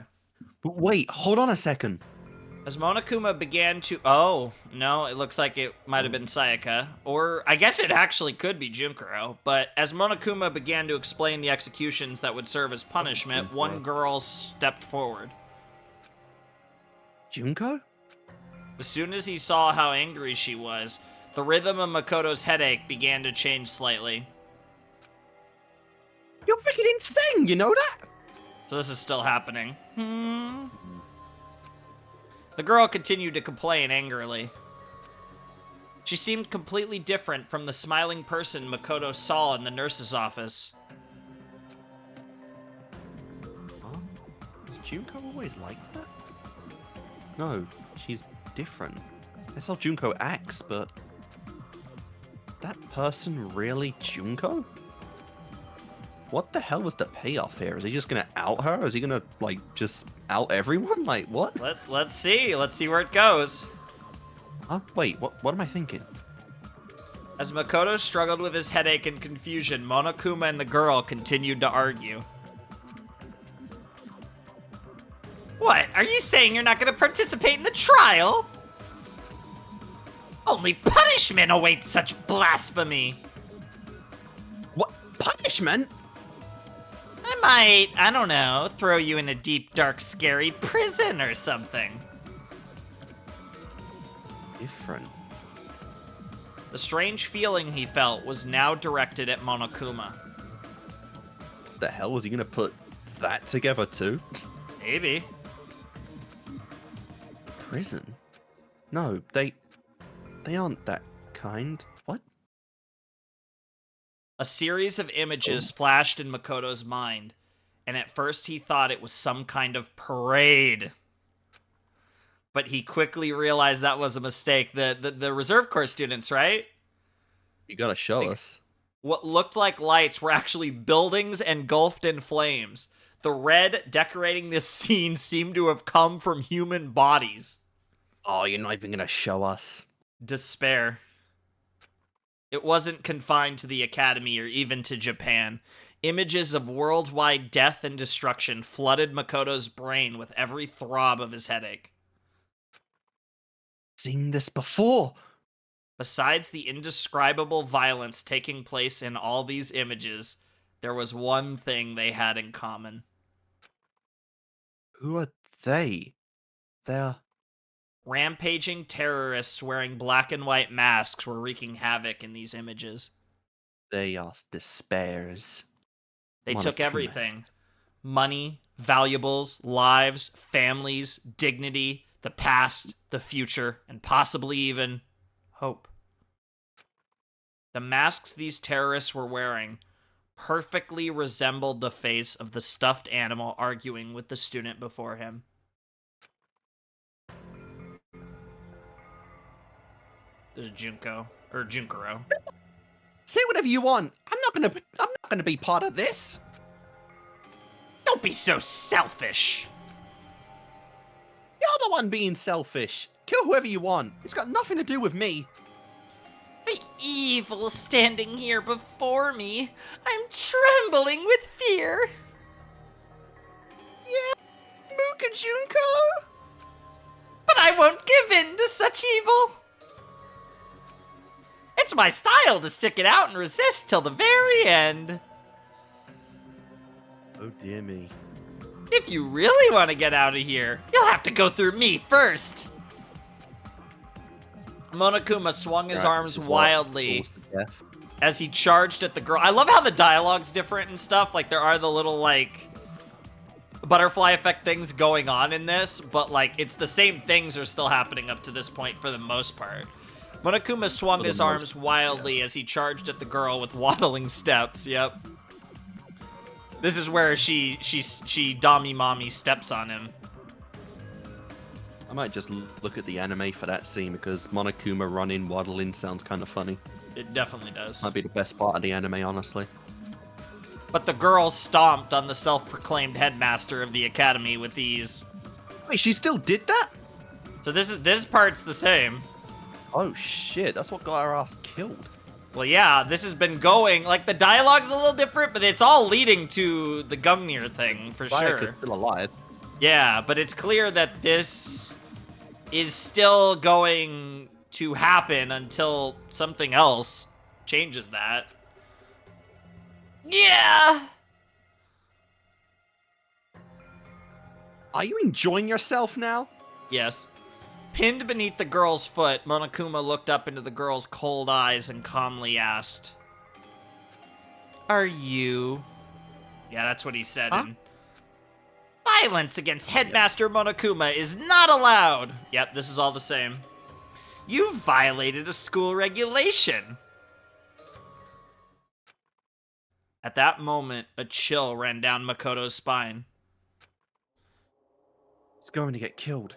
Speaker 1: But wait, hold on a second.
Speaker 2: As Monokuma began to... Oh, no, it looks like it might have been Sayaka. Or, I guess it actually could be Junkuro. But as Monokuma began to explain the executions that would serve as punishment, one girl stepped forward.
Speaker 1: Junko?
Speaker 2: As soon as he saw how angry she was, the rhythm of Makoto's headache began to change slightly.
Speaker 1: You're freaking insane, you know that?
Speaker 2: So this is still happening. The girl continued to complain angrily. She seemed completely different from the smiling person Makoto saw in the nurse's office.
Speaker 1: Huh? Is Junko always like that? No, she's different. That's how Junko acts, but... Is that person really Junko? What the hell was the payoff here? Is he just gonna out her? Is he gonna, like, just out everyone? Like, what?
Speaker 2: Let's see. Let's see where it goes.
Speaker 1: Huh? Wait, what am I thinking?
Speaker 2: As Makoto struggled with his headache and confusion, Monokuma and the girl continued to argue. What? Are you saying you're not gonna participate in the trial? Only punishment awaits such blasphemy.
Speaker 1: What? Punishment?
Speaker 2: I don't know, throw you in a deep, dark, scary prison or something.
Speaker 1: Different.
Speaker 2: The strange feeling he felt was now directed at Monokuma.
Speaker 1: the hell? Was he gonna put that together too?
Speaker 2: Maybe.
Speaker 1: Prison? No, they aren't that kind. What?
Speaker 2: A series of images flashed in Makoto's mind, and at first he thought it was some kind of parade. But he quickly realized that was a mistake. The Reserve Corps students, right?
Speaker 1: You gotta show us.
Speaker 2: What looked like lights were actually buildings engulfed in flames. The red decorating this scene seemed to have come from human bodies.
Speaker 1: Oh, you're not even gonna show us.
Speaker 2: Despair. It wasn't confined to the Academy or even to Japan. Images of worldwide death and destruction flooded Makoto's brain with every throb of his headache.
Speaker 1: Seen this before.
Speaker 2: Besides the indescribable violence taking place in all these images, there was one thing they had in common.
Speaker 1: Who are they? They're...
Speaker 2: Rampaging terrorists wearing black and white masks were wreaking havoc in these images.
Speaker 1: They are despairs.
Speaker 2: They took everything. Money, valuables, lives, families, dignity, the past, the future, and possibly even hope. The masks these terrorists were wearing perfectly resembled the face of the stuffed animal arguing with the student before him. This is Junkoro.
Speaker 1: Say whatever you want. I'm not gonna be part of this.
Speaker 2: Don't be so selfish.
Speaker 1: You're the one being selfish. Kill whoever you want. It's got nothing to do with me.
Speaker 2: The evil standing here before me. I'm trembling with fear.
Speaker 1: Yeah, Mook and Junko.
Speaker 2: But I won't give in to such evil. It's my style to stick it out and resist till the very end.
Speaker 1: Oh dear me.
Speaker 2: If you really want to get out of here, you'll have to go through me first. Monokuma swung his arms wildly as he charged at the girl. I love how the dialogue's different and stuff. Like, there are the little, like, butterfly effect things going on in this, but, like, it's the same things are still happening up to this point for the most part. Monokuma swung his arms wildly as he charged at the girl with waddling steps. Yep. This is where she Dami Mommy steps on him.
Speaker 1: I might just look at the anime for that scene because Monokuma running, waddling sounds kind of funny.
Speaker 2: It definitely does.
Speaker 1: Might be the best part of the anime, honestly.
Speaker 2: But the girl stomped on the self-proclaimed headmaster of the academy with ease.
Speaker 1: Wait, she still did that?
Speaker 2: So this part's the same.
Speaker 1: Oh shit, that's what got her ass killed.
Speaker 2: Well, yeah, this has been going, like, the dialogue's a little different, but it's all leading to the Gungnir thing, for sure.
Speaker 1: Sayaka's still alive.
Speaker 2: Yeah, but it's clear that this is still going to happen until something else changes that. Yeah!
Speaker 1: Are you enjoying yourself now?
Speaker 2: Yes. Pinned beneath the girl's foot, Monokuma looked up into the girl's cold eyes and calmly asked, "Are you?" Yeah, that's what he said.
Speaker 1: Huh?
Speaker 2: Violence against Headmaster Monokuma is not allowed. Yep, this is all the same. You violated a school regulation. At that moment, a chill ran down Makoto's spine.
Speaker 1: It's going to get killed.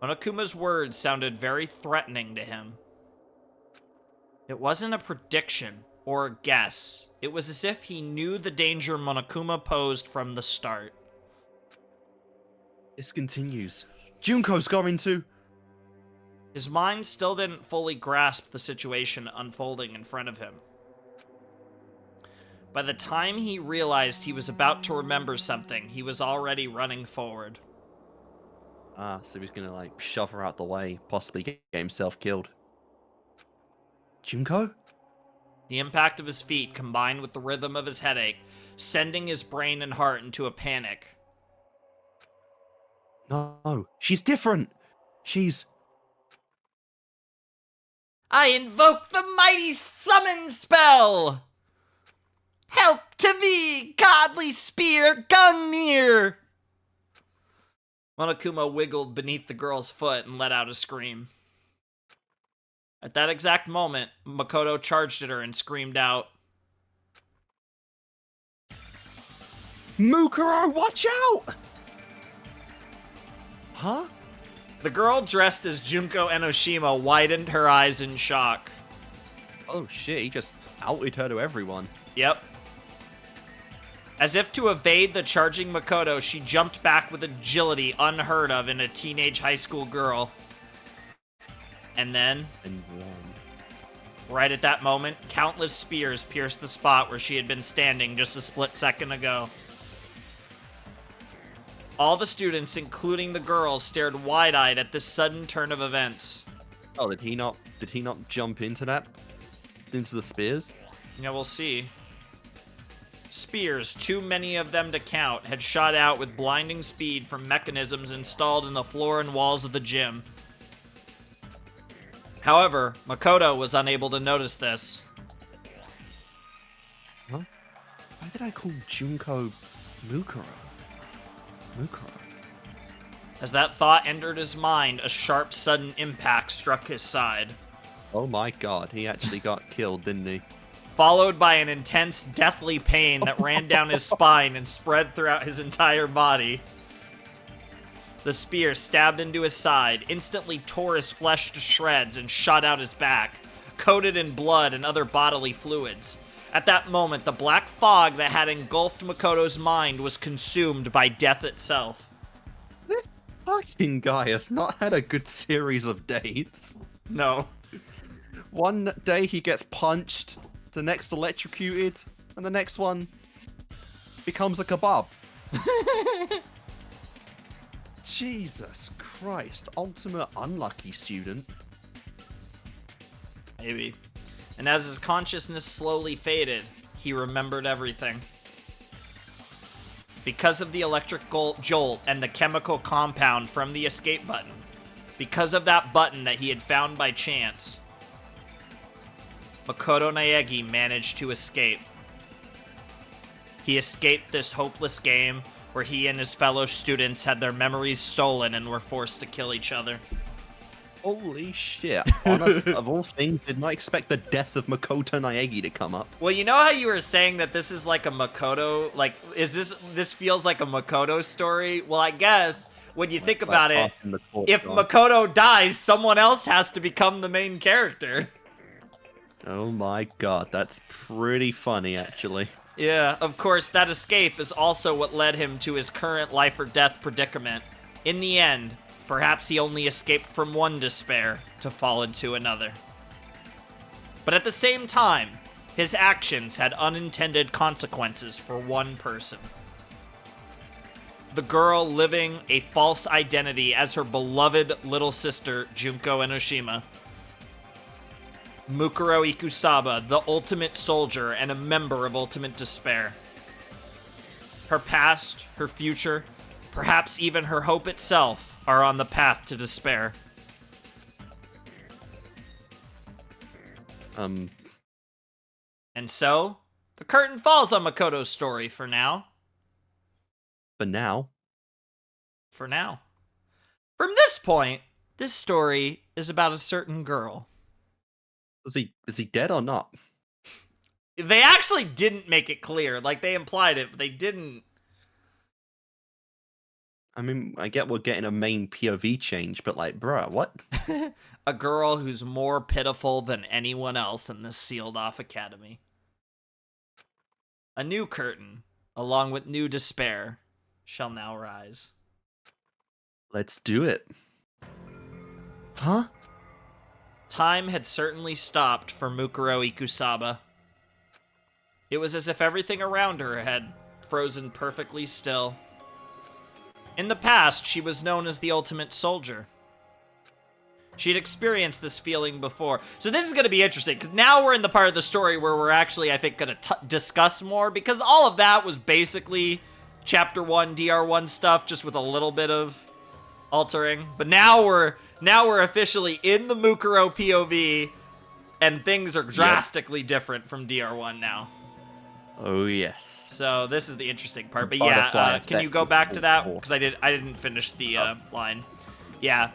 Speaker 2: Monokuma's words sounded very threatening to him. It wasn't a prediction or a guess. It was as if he knew the danger Monokuma posed from the start.
Speaker 1: This continues. Junko's going to...
Speaker 2: His mind still didn't fully grasp the situation unfolding in front of him. By the time he realized he was about to remember something, he was already running forward.
Speaker 1: Ah, so he's gonna, like, shove her out the way, possibly get himself killed. Junko?
Speaker 2: The impact of his feet combined with the rhythm of his headache, sending his brain and heart into a panic.
Speaker 1: No, she's different. She's...
Speaker 2: I invoke the mighty summon spell! Help to me, godly spear, Gungnir! Monokuma wiggled beneath the girl's foot and let out a scream. At that exact moment, Makoto charged at her and screamed out,
Speaker 1: Mukuro, watch out! Huh?
Speaker 2: The girl dressed as Junko Enoshima widened her eyes in shock.
Speaker 1: Oh shit, he just outed her to everyone.
Speaker 2: Yep. As if to evade the charging Makoto, she jumped back with agility unheard of in a teenage high school girl. And then, right at that moment, countless spears pierced the spot where she had been standing just a split second ago. All the students, including the girls, stared wide-eyed at this sudden turn of events.
Speaker 1: Oh, did he not jump into that? Into the spears?
Speaker 2: Yeah, we'll see. Spears, too many of them to count, had shot out with blinding speed from mechanisms installed in the floor and walls of the gym. However, Makoto was unable to notice this.
Speaker 1: Huh? Why did I call Junko Mukuro? Mukuro.
Speaker 2: As that thought entered his mind, a sharp, sudden impact struck his side.
Speaker 1: Oh my god, he actually got killed, didn't he?
Speaker 2: Followed by an intense, deathly pain that ran down his spine and spread throughout his entire body. The spear stabbed into his side, instantly tore his flesh to shreds and shot out his back, coated in blood and other bodily fluids. At that moment, the black fog that had engulfed Makoto's mind was consumed by death itself.
Speaker 1: This fucking guy has not had a good series of days.
Speaker 2: No.
Speaker 1: One day he gets punched, the next electrocuted, and the next one becomes a kebab. Jesus Christ, ultimate unlucky student.
Speaker 2: Maybe. And as his consciousness slowly faded, he remembered everything. Because of the electric jolt and the chemical compound from the escape button, because of that button that he had found by chance, Makoto Naegi managed to escape. He escaped this hopeless game where he and his fellow students had their memories stolen and were forced to kill each other.
Speaker 1: Holy shit. Honest, of all things, did not expect the death of Makoto Naegi to come up.
Speaker 2: Well, you know how you were saying that this is like a Makoto, like, this feels like a Makoto story? Well, I guess, when you think about it, if Makoto dies, someone else has to become the main character.
Speaker 1: Oh my god, that's pretty funny, actually.
Speaker 2: Yeah, of course, that escape is also what led him to his current life or death predicament. In the end, perhaps he only escaped from one despair to fall into another. But at the same time, his actions had unintended consequences for one person. The girl living a false identity as her beloved little sister, Junko Enoshima. Mukuro Ikusaba, the ultimate soldier and a member of Ultimate Despair. Her past, her future, perhaps even her hope itself, are on the path to despair. And so, the curtain falls on Makoto's story for now.
Speaker 1: For now?
Speaker 2: For now. From this point, this story is about a certain girl.
Speaker 1: Is he dead or not?
Speaker 2: They actually didn't make it clear. Like, they implied it, but they didn't.
Speaker 1: I mean, I get we're getting a main POV change, but like, bruh, what?
Speaker 2: A girl who's more pitiful than anyone else in this sealed-off academy. A new curtain, along with new despair, shall now rise.
Speaker 1: Let's do it. Huh?
Speaker 2: Time had certainly stopped for Mukuro Ikusaba. It was as if everything around her had frozen perfectly still. In the past, she was known as the Ultimate Soldier. She'd experienced this feeling before. So this is going to be interesting, because now we're in the part of the story where we're actually, I think, going to discuss more, because all of that was basically Chapter 1, DR1 stuff, just with a little bit of altering. But now we're officially in the Mukuro POV, and things are drastically different from DR1 now.
Speaker 1: Oh yes.
Speaker 2: So this is the interesting part. But
Speaker 1: Butterfly
Speaker 2: yeah, can you
Speaker 1: effect
Speaker 2: go
Speaker 1: is
Speaker 2: back to that?
Speaker 1: awesome.
Speaker 2: Because I didn't finish the line. Yeah.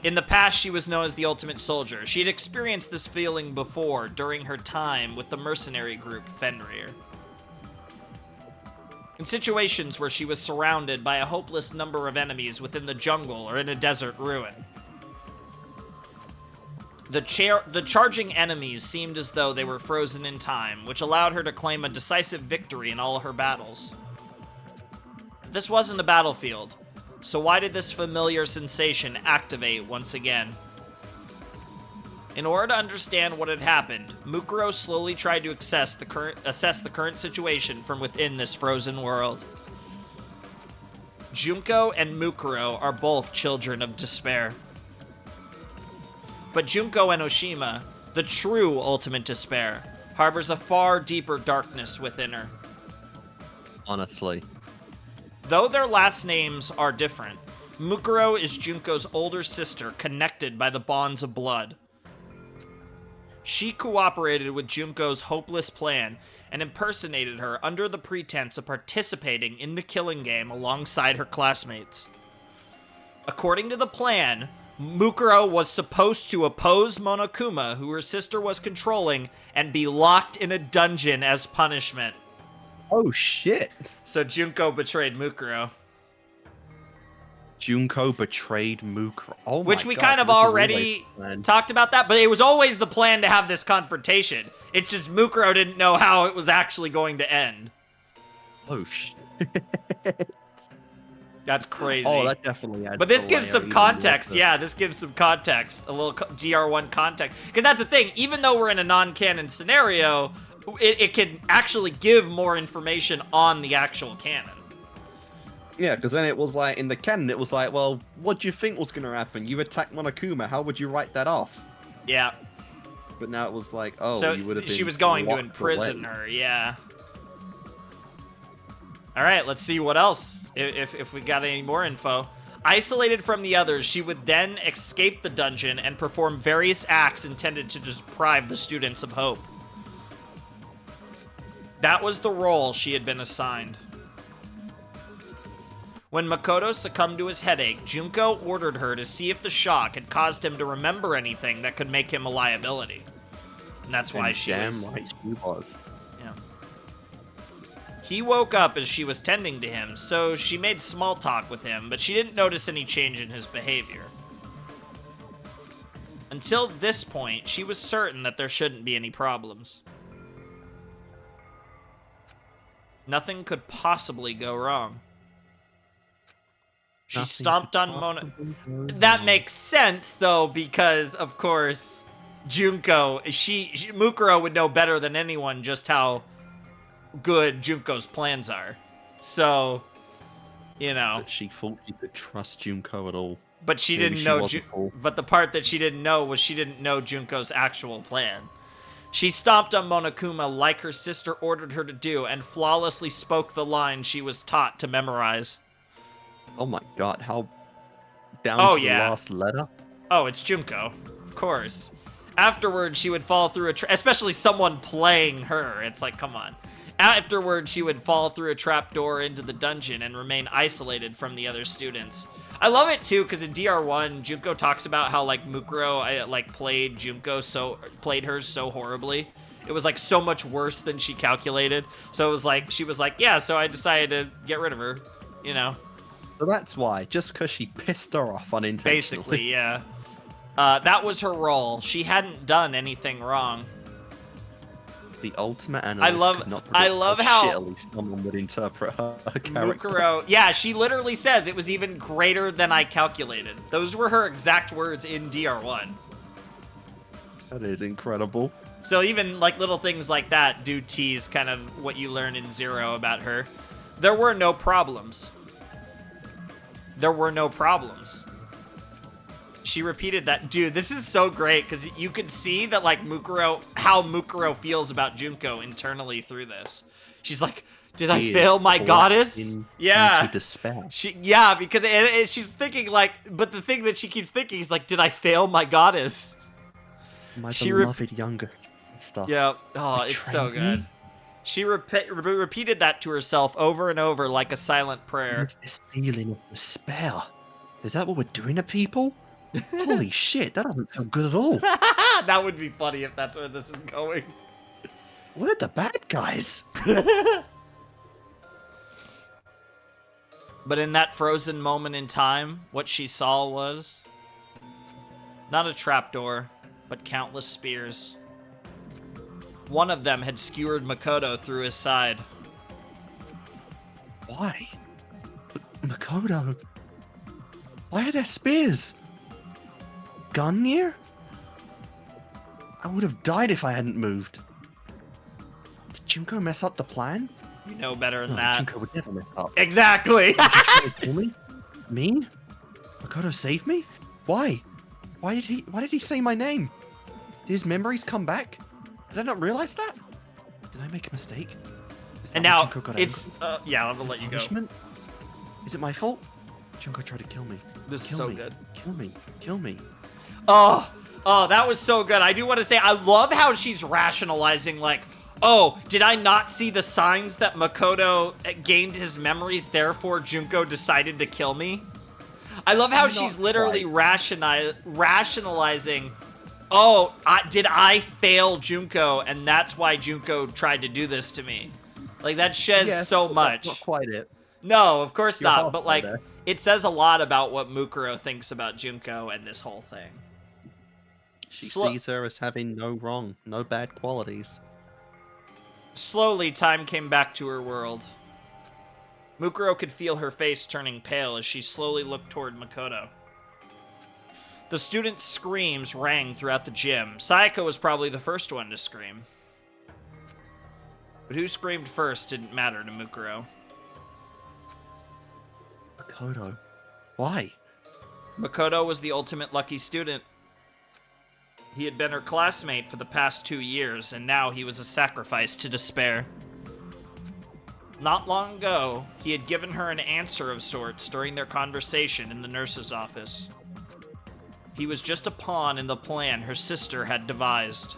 Speaker 2: In the past, she was known as the Ultimate Soldier. She had experienced this feeling before during her time with the mercenary group Fenrir. In situations where she was surrounded by a hopeless number of enemies within the jungle or in a desert ruin. The charging enemies seemed as though they were frozen in time, which allowed her to claim a decisive victory in all her battles. This wasn't a battlefield, so why did this familiar sensation activate once again? In order to understand what had happened, Mukuro slowly tried to assess the current situation from within this frozen world. Junko and Mukuro are both children of despair. But Junko Enoshima, the true ultimate despair, harbors a far deeper darkness within her.
Speaker 1: Honestly.
Speaker 2: Though their last names are different, Mukuro is Junko's older sister connected by the bonds of blood. She cooperated with Junko's hopeless plan and impersonated her under the pretense of participating in the killing game alongside her classmates. According to the plan, Mukuro was supposed to oppose Monokuma, who her sister was controlling, and be locked in a dungeon as punishment.
Speaker 1: Oh shit.
Speaker 2: So Junko betrayed Mukuro.
Speaker 1: Junko betrayed Mukuro. Oh my
Speaker 2: Which we
Speaker 1: God,
Speaker 2: kind
Speaker 1: so
Speaker 2: of
Speaker 1: this is
Speaker 2: already
Speaker 1: always
Speaker 2: talked about that, but it was always the plan to have this confrontation. It's just Mukuro didn't know how it was actually going to end.
Speaker 1: Oh shit.
Speaker 2: That's crazy.
Speaker 1: Oh, that definitely adds.
Speaker 2: But this
Speaker 1: the
Speaker 2: gives
Speaker 1: layer
Speaker 2: some
Speaker 1: even
Speaker 2: context.
Speaker 1: more.
Speaker 2: Yeah, this gives some context. A little GR1 context. Because that's the thing. Even though we're in a non-canon scenario, it can actually give more information on the actual canon.
Speaker 1: Yeah, because then it was like, in the canon, it was like, well, what do you think was going to happen? You attacked Monokuma, how would you write that off?
Speaker 2: Yeah.
Speaker 1: But now it was like, oh,
Speaker 2: So
Speaker 1: you would have been
Speaker 2: she was going to
Speaker 1: locked
Speaker 2: imprison
Speaker 1: away.
Speaker 2: her, yeah. All right, let's see what else, if we got any more info. Isolated from the others, she would then escape the dungeon and perform various acts intended to deprive the students of hope. That was the role she had been assigned. When Makoto succumbed to his headache, Junko ordered her to see if the shock had caused him to remember anything that could make him a liability. And that's why she was...
Speaker 1: Damn right she was.
Speaker 2: Yeah. He woke up as she was tending to him, so she made small talk with him, but she didn't notice any change in his behavior. Until this point, she was certain that there shouldn't be any problems. Nothing could possibly go wrong. She
Speaker 1: Nothing
Speaker 2: stomped
Speaker 1: could
Speaker 2: on
Speaker 1: possibly go
Speaker 2: That
Speaker 1: wrong.
Speaker 2: makes sense, though, because, of course, Junko, Mukuro would know better than anyone just how good Junko's plans are. So, you know.
Speaker 1: But she thought she could trust Junko at all.
Speaker 2: But she
Speaker 1: Maybe
Speaker 2: didn't
Speaker 1: she
Speaker 2: know.
Speaker 1: was a fool.
Speaker 2: But the part that she didn't know was she didn't know Junko's actual plan. She stomped on Monokuma like her sister ordered her to do and flawlessly spoke the line she was taught to memorize.
Speaker 1: Oh my God, how down
Speaker 2: Oh,
Speaker 1: to
Speaker 2: yeah.
Speaker 1: the last letter?
Speaker 2: Oh, it's Junko. Of course. Afterwards, she would fall through especially someone playing her. It's like, come on. Afterwards, she would fall through a trapdoor into the dungeon and remain isolated from the other students. I love it too, because in DR1, Junko talks about how like Mukuro played her so horribly. It was like so much worse than she calculated. So it was like she was like, yeah, so I decided to get rid of her, you know.
Speaker 1: So that's why, just because she pissed her off unintentionally.
Speaker 2: Basically, yeah. That was her role. She hadn't done anything wrong.
Speaker 1: The ultimate analyst could not predict
Speaker 2: I love how
Speaker 1: shittily someone would interpret her character.
Speaker 2: Mukuro, yeah, she literally says it was even greater than I calculated. Those were her exact words in DR1.
Speaker 1: That is incredible.
Speaker 2: So even like little things like that do tease kind of what you learn in Zero about her. There were no problems. There were no problems. She repeated that. Dude, this is so great because you can see that like how Mukuro feels about Junko internally through this. She's like, did I fail my goddess? Yeah.
Speaker 1: Into despair.
Speaker 2: Because she's thinking like, but the thing that she keeps thinking is like, did I fail my goddess?
Speaker 1: My beloved youngest sister.
Speaker 2: Yeah. Oh, it's so
Speaker 1: Betray me?
Speaker 2: good. She repeated that to herself over and over like a silent prayer.
Speaker 1: There's this feeling of despair. Is that what we're doing to people? Holy shit, that doesn't feel good at all.
Speaker 2: That would be funny if that's where this is going.
Speaker 1: We're the bad guys.
Speaker 2: But in that frozen moment in time, what she saw was not a trapdoor, but countless spears. One of them had skewered Makoto through his side.
Speaker 1: Why? Makoto? Why are there spears? Gungnir? I would have died if I hadn't moved. Did Junko mess up the plan?
Speaker 2: You know better than
Speaker 1: No,
Speaker 2: that.
Speaker 1: Junko would never mess up.
Speaker 2: Exactly.
Speaker 1: Did you try to kill me? Me? Makoto saved me? Why? Why did he say my name? Did his memories come back? Did I not realize that? Did I make a mistake? Is that
Speaker 2: And
Speaker 1: why
Speaker 2: now
Speaker 1: Junko got
Speaker 2: it's
Speaker 1: angry?
Speaker 2: yeah, I'm
Speaker 1: Is
Speaker 2: gonna
Speaker 1: it
Speaker 2: let you go.
Speaker 1: punishment? Is it my fault? Junko tried to kill me.
Speaker 2: This is
Speaker 1: Kill
Speaker 2: so
Speaker 1: me.
Speaker 2: good.
Speaker 1: Kill me. Kill me.
Speaker 2: Oh, that was so good. I do want to say I love how she's rationalizing like, oh, did I not see the signs that Makoto gained his memories, therefore Junko decided to kill me? I love how she's literally rationalizing, oh, did I fail Junko, and that's why Junko tried to do this to me. Like, that says
Speaker 1: Yes,
Speaker 2: so
Speaker 1: but
Speaker 2: much.
Speaker 1: That's not quite it.
Speaker 2: No, of course
Speaker 1: You're
Speaker 2: not, but
Speaker 1: halfway
Speaker 2: like,
Speaker 1: there.
Speaker 2: it says a lot about what Mukuro thinks about Junko and this whole thing.
Speaker 1: She
Speaker 2: Slo-
Speaker 1: sees her as having no wrong, no bad qualities.
Speaker 2: Slowly, time came back to her world. Mukuro could feel her face turning pale as she slowly looked toward Makoto. The students' screams rang throughout the gym. Sayaka was probably the first one to scream. But who screamed first didn't matter to Mukuro.
Speaker 1: Makoto. Why?
Speaker 2: Makoto was the ultimate lucky student. He had been her classmate for the past 2 years, and now he was a sacrifice to despair. Not long ago, he had given her an answer of sorts during their conversation in the nurse's office. He was just a pawn in the plan her sister had devised.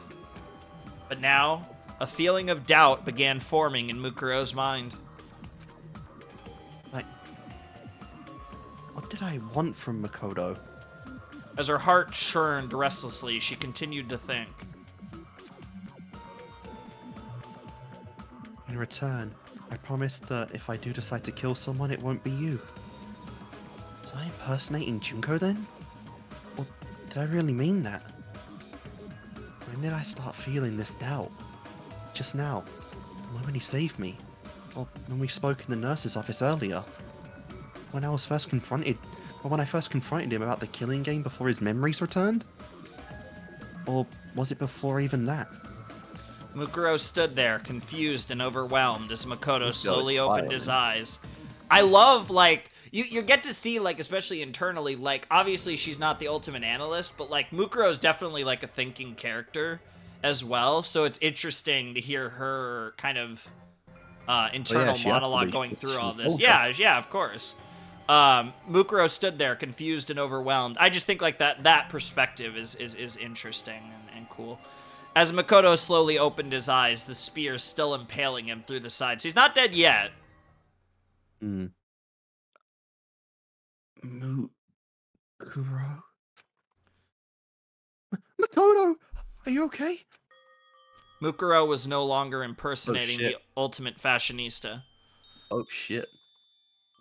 Speaker 2: But now, a feeling of doubt began forming in Mukuro's mind.
Speaker 1: What did I want from Makoto?
Speaker 2: As her heart churned restlessly, she continued to think.
Speaker 1: In return, I promised that if I do decide to kill someone, it won't be you. Was I impersonating Junko then? Or did I really mean that? When did I start feeling this doubt? Just now. The moment he saved me. Or when we spoke in the nurse's office earlier. When I first confronted him about the killing game before his memories returned? Or was it before even that?
Speaker 2: Mukuro stood there, confused and overwhelmed, as Makoto slowly
Speaker 1: it's
Speaker 2: opened
Speaker 1: fine.
Speaker 2: his eyes. I love, like, you get to see, like, especially internally, like, obviously she's not the ultimate analyst, but, like, Mukuro's definitely, like, a thinking character as well, so it's interesting to hear her kind of internal
Speaker 1: she has to
Speaker 2: monologue
Speaker 1: be.
Speaker 2: going through all
Speaker 1: She's
Speaker 2: this.
Speaker 1: older.
Speaker 2: Yeah, of course. Mukuro stood there, confused and overwhelmed. I just think, like, that perspective is interesting and cool. As Makoto slowly opened his eyes, the spear still impaling him through the side. So he's not dead yet.
Speaker 1: Mukuro? Makoto! Are you okay?
Speaker 2: Mukuro was no longer impersonating
Speaker 1: shit.
Speaker 2: the ultimate fashionista.
Speaker 1: Oh shit.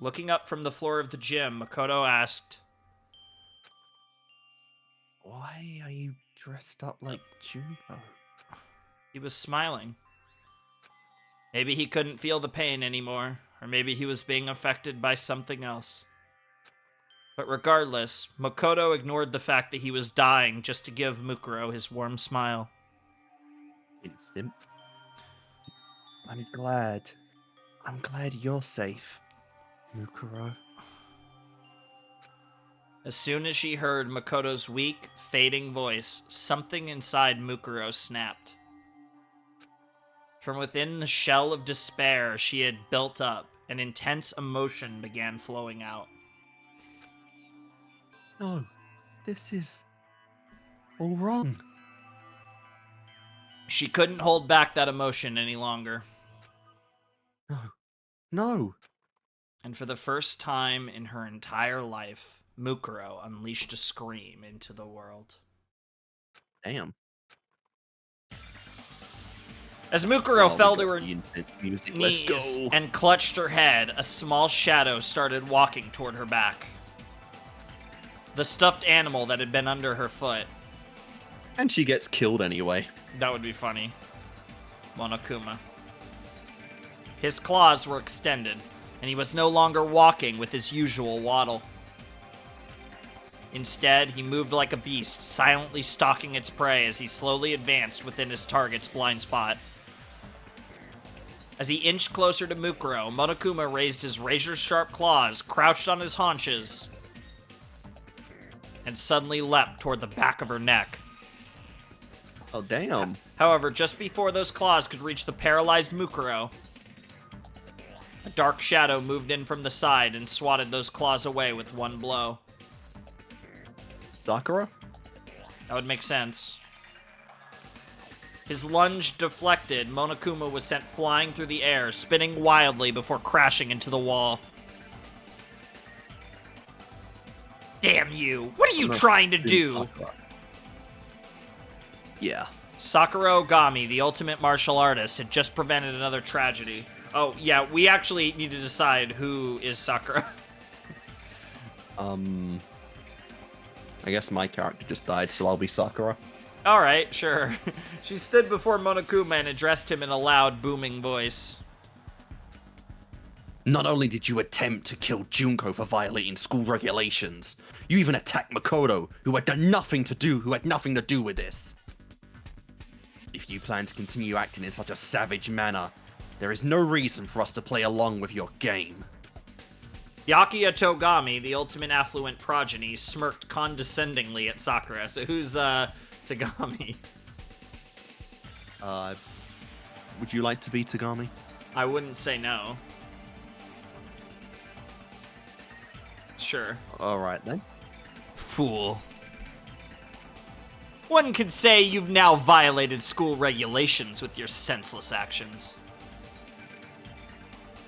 Speaker 2: Looking up from the floor of the gym, Makoto asked,
Speaker 1: Why are you dressed up like Junko?
Speaker 2: he was smiling. Maybe he couldn't feel the pain anymore, or maybe he was being affected by something else. But regardless, Makoto ignored the fact that he was dying just to give Mukuro his warm smile.
Speaker 1: It's him. I'm glad you're safe, Mukuro.
Speaker 2: As soon as she heard Makoto's weak, fading voice, something inside Mukuro snapped. From within the shell of despair she had built up, an intense emotion began flowing out.
Speaker 1: No, this is all wrong.
Speaker 2: She couldn't hold back that emotion any longer.
Speaker 1: No. No.
Speaker 2: And for the first time in her entire life, Mukuro unleashed a scream into the world.
Speaker 1: Damn.
Speaker 2: As Mukuro fell to her
Speaker 1: music.
Speaker 2: knees
Speaker 1: Let's go.
Speaker 2: and clutched her head, a small shadow started walking toward her back. The stuffed animal that had been under her foot.
Speaker 1: And she gets killed anyway.
Speaker 2: That would be funny. Monokuma. His claws were extended, and he was no longer walking with his usual waddle. Instead, he moved like a beast, silently stalking its prey as he slowly advanced within his target's blind spot. As he inched closer to Mukuro, Monokuma raised his razor-sharp claws, crouched on his haunches, and suddenly leapt toward the back of her neck.
Speaker 1: Oh, damn.
Speaker 2: However, just before those claws could reach the paralyzed Mukuro, a dark shadow moved in from the side and swatted those claws away with one blow.
Speaker 1: Sakura?
Speaker 2: That would make sense. His lunge deflected, Monokuma was sent flying through the air, spinning wildly before crashing into the wall. Damn you! What are you trying to do?
Speaker 1: Sakura. Yeah.
Speaker 2: Sakura Ogami, the ultimate martial artist, had just prevented another tragedy. Oh, yeah, we actually need to decide who is Sakura.
Speaker 1: I guess my character just died, so I'll be Sakura.
Speaker 2: Alright, sure. She stood before Monokuma and addressed him in a loud, booming voice.
Speaker 1: Not only did you attempt to kill Junko for violating school regulations, you even attacked Makoto, who had nothing to do with this. If you plan to continue acting in such a savage manner, there is no reason for us to play along with your game.
Speaker 2: Yakuya Togami, the ultimate affluent progeny, smirked condescendingly at Sakura. So who's, Tagami?
Speaker 1: Would you like to be Tagami?
Speaker 2: I wouldn't say no. Sure.
Speaker 1: Alright then.
Speaker 2: Fool. One could say you've now violated school regulations with your senseless actions.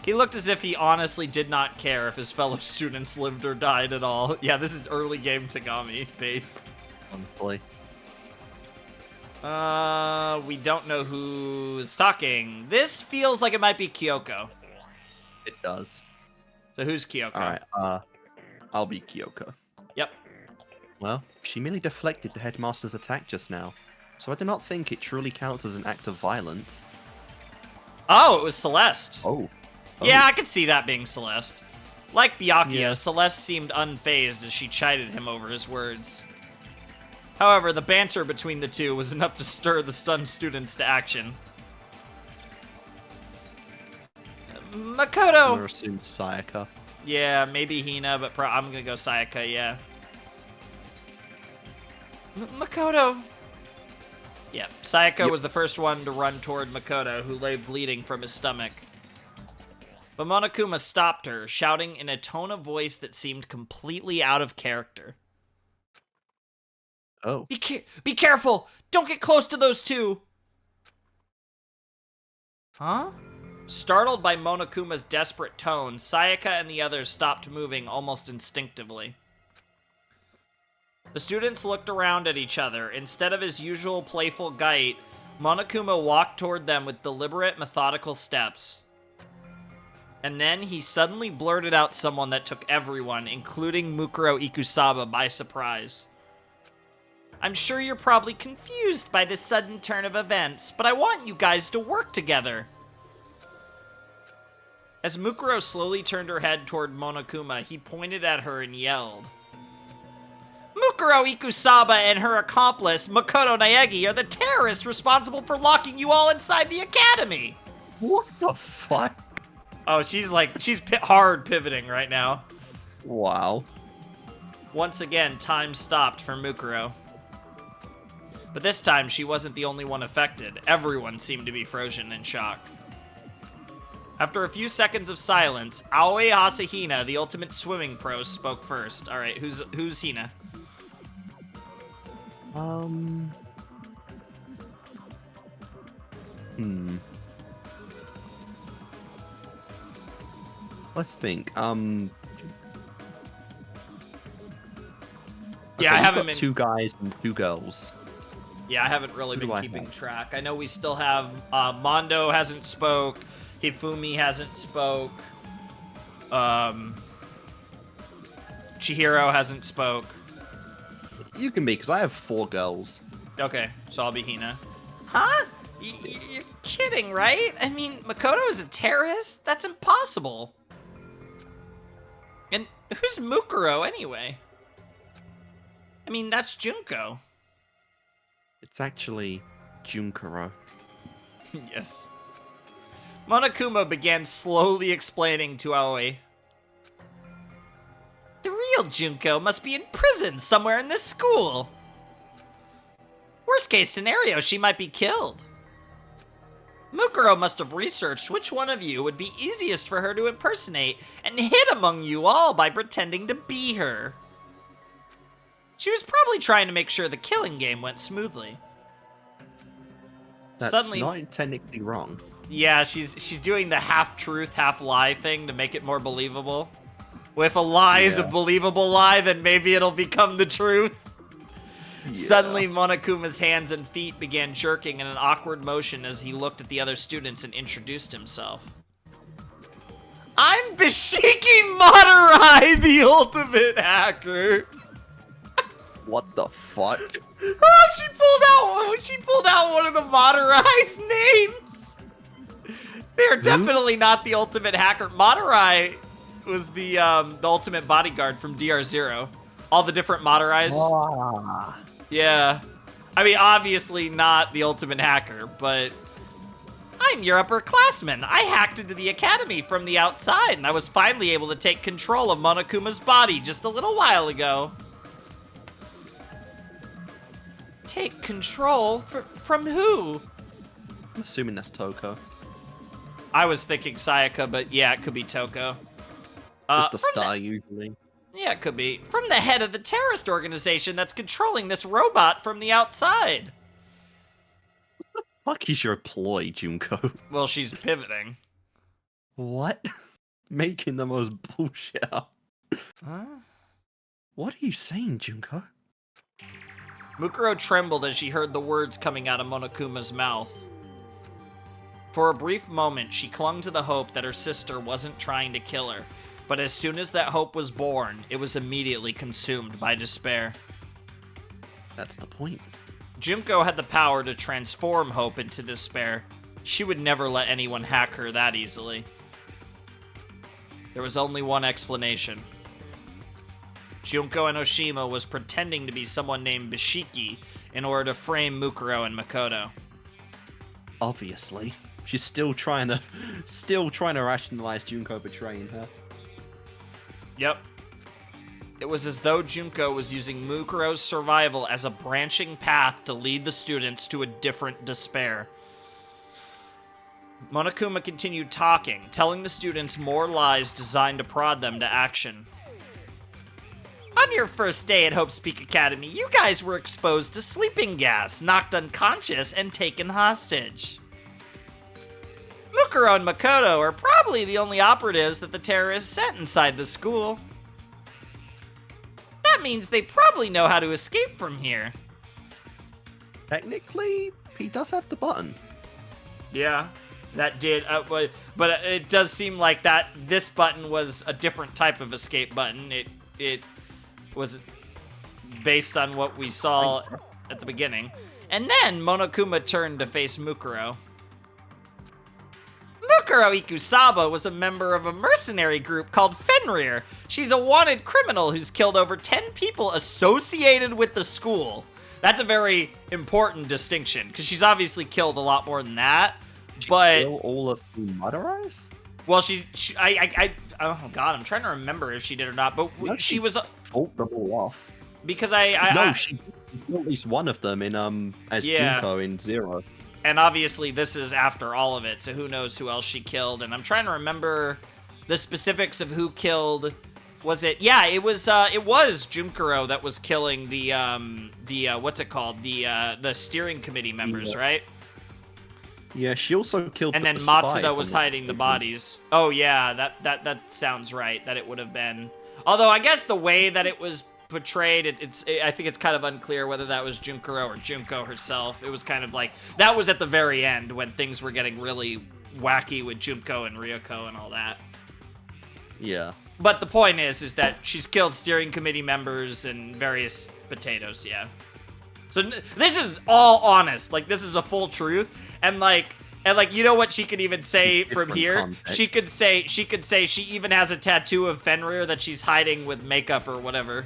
Speaker 2: He looked as if he honestly did not care if his fellow students lived or died at all. Yeah, this is early game Tagami based.
Speaker 1: Honestly.
Speaker 2: We don't know who's talking. This feels like it might be Kyoko.
Speaker 1: It does.
Speaker 2: So who's Kyoko?
Speaker 1: Alright, I'll be Kyoko.
Speaker 2: Yep.
Speaker 1: Well, she merely deflected the headmaster's attack just now, so I do not think it truly counts as an act of violence.
Speaker 2: Oh, it was Celeste.
Speaker 1: Oh.
Speaker 2: Yeah, I could see that being Celeste. Like Byakuya,
Speaker 1: Yeah.
Speaker 2: Celeste seemed unfazed as she chided him over his words. However, the banter between the two was enough to stir the stunned students to action. Makoto!
Speaker 1: I'm gonna assume Sayaka.
Speaker 2: Yeah, maybe Hina, but I'm gonna go Sayaka, yeah. Makoto! Yeah, Sayaka was the first one to run toward Makoto, who lay bleeding from his stomach. But Monokuma stopped her, shouting in a tone of voice that seemed completely out of character.
Speaker 1: Oh.
Speaker 2: Be careful! Don't get close to those two! Huh? Startled by Monokuma's desperate tone, Sayaka and the others stopped moving almost instinctively. The students looked around at each other. Instead of his usual playful gait, Monokuma walked toward them with deliberate, methodical steps. And then he suddenly blurted out someone that took everyone, including Mukuro Ikusaba, by surprise. I'm sure you're probably confused by this sudden turn of events, but I want you guys to work together. As Mukuro slowly turned her head toward Monokuma, he pointed at her and yelled, Mukuro Ikusaba and her accomplice, Makoto Naegi, are the terrorists responsible for locking you all inside the academy!
Speaker 1: What the fuck?
Speaker 2: Oh, she's hard pivoting right now.
Speaker 1: Wow.
Speaker 2: Once again, time stopped for Mukuro. But this time, she wasn't the only one affected. Everyone seemed to be frozen in shock. After a few seconds of silence, Aoi Asahina, the ultimate swimming pro, spoke first. Alright, who's Hina?
Speaker 1: Let's think.
Speaker 2: Yeah, I
Speaker 1: you've
Speaker 2: haven't
Speaker 1: got
Speaker 2: been.
Speaker 1: 2 guys and 2 girls.
Speaker 2: Yeah, I haven't really
Speaker 1: Who do
Speaker 2: been
Speaker 1: I
Speaker 2: keeping
Speaker 1: have?
Speaker 2: track. I know we still have Mondo hasn't spoke, Hifumi hasn't spoke, Chihiro hasn't spoke.
Speaker 1: You can be, because I have 4 girls.
Speaker 2: Okay, so I'll be Hina. Huh? You're kidding, right? I mean, Makoto is a terrorist? That's impossible. And who's Mukuro anyway? I mean, that's Junko.
Speaker 1: It's actually Junkuro.
Speaker 2: Yes. Monokuma began slowly explaining to Aoi. The real Junko must be in prison somewhere in this school. Worst case scenario, she might be killed. Mukuro must have researched which one of you would be easiest for her to impersonate and hid among you all by pretending to be her. She was probably trying to make sure the killing game went smoothly.
Speaker 1: That's
Speaker 2: Suddenly,
Speaker 1: not technically wrong.
Speaker 2: yeah, she's doing the half-truth, half-lie thing to make it more believable. Well, if a lie is a
Speaker 1: Yeah.
Speaker 2: believable lie, then maybe it'll become the truth.
Speaker 1: Yeah.
Speaker 2: Suddenly, Monokuma's hands and feet began jerking in an awkward motion as he looked at the other students and introduced himself. I'm Bashiki Madurai, the ultimate hacker.
Speaker 1: What the fuck?
Speaker 2: Oh, she pulled out one of the Madurai's names. They're definitely not the ultimate hacker. Madurai was the ultimate bodyguard from DR0. All the different Madurais.
Speaker 1: Ah.
Speaker 2: Yeah. I mean, obviously not the ultimate hacker, but I'm your upperclassman. I hacked into the academy from the outside, and I was finally able to take control of Monokuma's body just a little while ago. Take control? From who?
Speaker 1: I'm assuming that's Toko.
Speaker 2: I was thinking Sayaka, but yeah, it could be Toko.
Speaker 1: It's the
Speaker 2: from
Speaker 1: star, usually.
Speaker 2: Yeah, it could be. From the head of the terrorist organization that's controlling this robot from the outside.
Speaker 1: Fuck is your ploy, Junko?
Speaker 2: Well, she's pivoting.
Speaker 1: What? Making the most bullshit up.
Speaker 2: Huh?
Speaker 1: What are you saying, Junko?
Speaker 2: Mukuro trembled as she heard the words coming out of Monokuma's mouth. For a brief moment, she clung to the hope that her sister wasn't trying to kill her, but as soon as that hope was born, it was immediately consumed by despair.
Speaker 1: That's the point.
Speaker 2: Junko had the power to transform hope into despair. She would never let anyone hack her that easily. There was only one explanation. Junko Enoshima was pretending to be someone named Bashiki in order to frame Mukuro and Makoto.
Speaker 1: Obviously. She's still trying to rationalize Junko betraying her.
Speaker 2: Yep. It was as though Junko was using Mukuro's survival as a branching path to lead the students to a different despair. Monokuma continued talking, telling the students more lies designed to prod them to action. On your first day at Hope's Peak Academy, you guys were exposed to sleeping gas, knocked unconscious, and taken hostage. Mukuro and Makoto are probably the only operatives that the terrorists sent inside the school. That means they probably know how to escape from here.
Speaker 1: Technically, he does have the button.
Speaker 2: Yeah, that did, but it does seem like this button was a different type of escape button. It was based on what we saw at the beginning. And then Monokuma turned to face Mukuro. Mukuro Ikusaba was a member of a mercenary group called Fenrir. She's a wanted criminal who's killed over 10 people associated with the school. That's a very important distinction, because she's obviously killed a lot more than that. But
Speaker 1: Kill all of the Madurais?
Speaker 2: well, oh god, I'm trying to remember if she did or not. But
Speaker 1: No,
Speaker 2: she was
Speaker 1: fought them all off.
Speaker 2: because
Speaker 1: She killed at least one of them in as
Speaker 2: Yeah.
Speaker 1: Junko in Zero.
Speaker 2: And obviously this is after all of it, so who knows who else she killed. And I'm trying to remember the specifics of who killed. Was it? Yeah, it was Junkuro that was killing the what's it called? The steering committee members,
Speaker 1: Yeah.
Speaker 2: right?
Speaker 1: Yeah, she also killed
Speaker 2: And
Speaker 1: the
Speaker 2: then
Speaker 1: spy,
Speaker 2: Matsuda
Speaker 1: if
Speaker 2: was
Speaker 1: I'm not
Speaker 2: hiding the
Speaker 1: mistaken.
Speaker 2: bodies. Oh yeah, that sounds right. That it would have been. Although I guess the way that it was portrayed, I think it's kind of unclear whether that was Junkuro or Junko herself. It was kind of like that was at the very end when things were getting really wacky with Junko and Ryoko and all that.
Speaker 1: Yeah.
Speaker 2: But the point is that she's killed steering committee members and various potatoes. Yeah. So this is all honest. Like, this is a full truth. And like, you know what she could even say from
Speaker 1: Different
Speaker 2: here?
Speaker 1: context.
Speaker 2: She could say she even has a tattoo of Fenrir that she's hiding with makeup or whatever.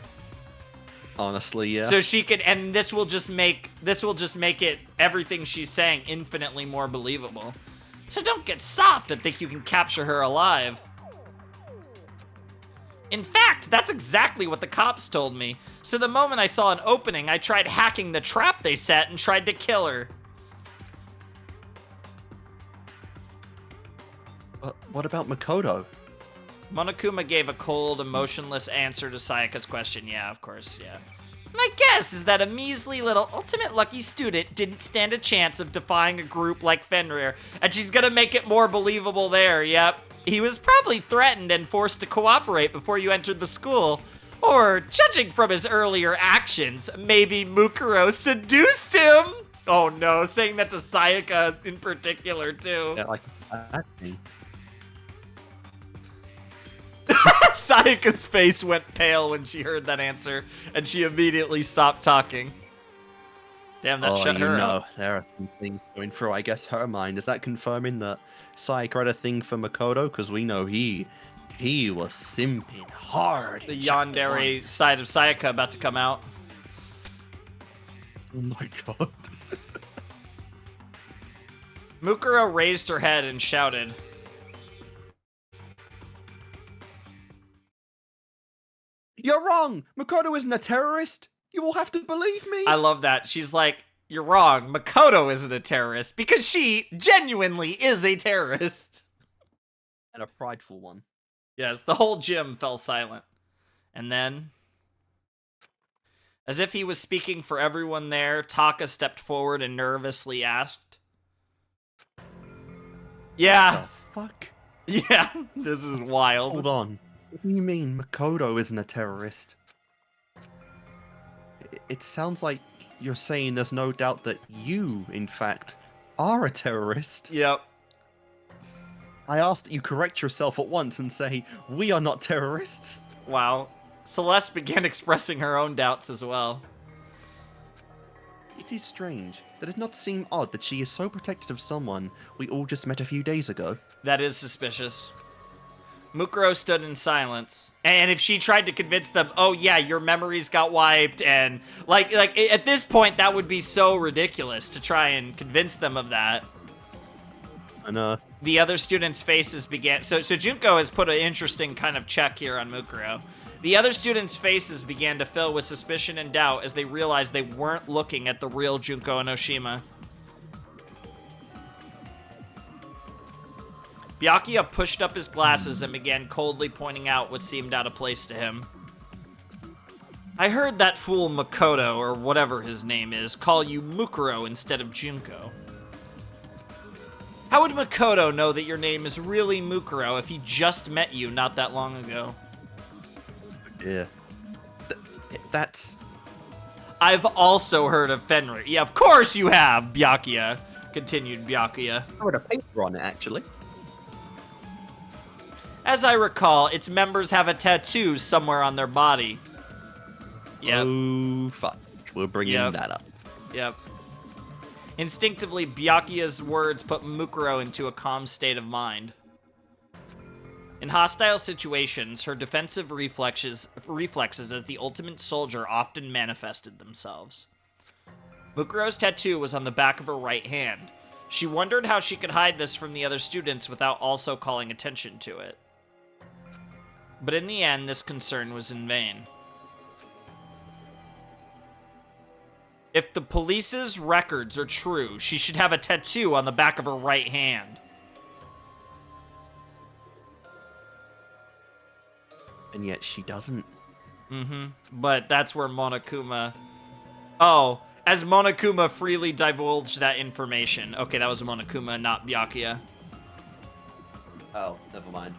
Speaker 1: Honestly, yeah.
Speaker 2: So she could, and this will just make it, everything she's saying, infinitely more believable. So don't get soft and think you can capture her alive. In fact, that's exactly what the cops told me. So the moment I saw an opening, I tried hacking the trap they set and tried to kill her.
Speaker 1: What about Makoto?
Speaker 2: Monokuma gave a cold, emotionless answer to Sayaka's question. Yeah, of course, yeah. My guess is that a measly little ultimate lucky student didn't stand a chance of defying a group like Fenrir, and she's gonna make it more believable there, yep. He was probably threatened and forced to cooperate before you entered the school. Or, judging from his earlier actions, maybe Mukuro seduced him? Oh no, saying that to Sayaka in particular, too.
Speaker 1: Yeah, like that thing.
Speaker 2: Sayaka's face went pale when she heard that answer, and she immediately stopped talking. Damn, that shut her up.
Speaker 1: There are some things going through, I guess, her mind. Is that confirming that Sayaka had a thing for Makoto? Because we know he was simping hard.
Speaker 2: The
Speaker 1: in chapter
Speaker 2: yandere
Speaker 1: one.
Speaker 2: side of Sayaka about to come out.
Speaker 1: Oh my god.
Speaker 2: Mukuro raised her head and shouted.
Speaker 1: You're wrong! Makoto isn't a terrorist! You will have to believe me!
Speaker 2: I love that. She's like, you're wrong. Makoto isn't a terrorist because she genuinely is a terrorist.
Speaker 1: And a prideful one.
Speaker 2: Yes, the whole gym fell silent. And then, as if he was speaking for everyone there, Taka stepped forward and nervously asked, Yeah,
Speaker 1: The fuck?
Speaker 2: yeah, this is wild.
Speaker 1: Hold on. What do you mean Makoto isn't a terrorist? It sounds like you're saying there's no doubt that you, in fact, are a terrorist.
Speaker 2: Yep.
Speaker 1: I ask that you correct yourself at once and say, we are not terrorists.
Speaker 2: Wow. Celeste began expressing her own doubts as well.
Speaker 1: It is strange. Does it not seem odd that she is so protective of someone we all just met a few days ago?
Speaker 2: That is suspicious. Mukuro stood in silence. And if she tried to convince them, oh yeah, your memories got wiped, and like at this point, that would be so ridiculous to try and convince them of that.
Speaker 1: And
Speaker 2: The other students' faces began. So Junko has put an interesting kind of check here on Mukuro. The other students' faces began to fill with suspicion and doubt as they realized they weren't looking at the real Junko Enoshima. Byakuya pushed up his glasses and began coldly pointing out what seemed out of place to him. I heard that fool Makoto, or whatever his name is, call you Mukuro instead of Junko. How would Makoto know that your name is really Mukuro if he just met you not that long ago?
Speaker 1: yeah. That's...
Speaker 2: I've also heard of Fenrir. Yeah, of course you have, Byakuya, continued Byakuya.
Speaker 1: I wrote a paper on it, actually.
Speaker 2: As I recall, its members have a tattoo somewhere on their body. Yep.
Speaker 1: Oh, fuck. We're bringing that up.
Speaker 2: Yep. Instinctively, Byakuya's words put Mukuro into a calm state of mind. In hostile situations, her defensive reflexes as the ultimate soldier often manifested themselves. Mukuro's tattoo was on the back of her right hand. She wondered how she could hide this from the other students without also calling attention to it. But in the end, this concern was in vain. If the police's records are true, she should have a tattoo on the back of her right hand.
Speaker 1: And yet she doesn't.
Speaker 2: But that's where Monokuma... Oh, As Monokuma freely divulged that information. Okay, that was Monokuma, not Byakuya.
Speaker 1: Oh, never mind.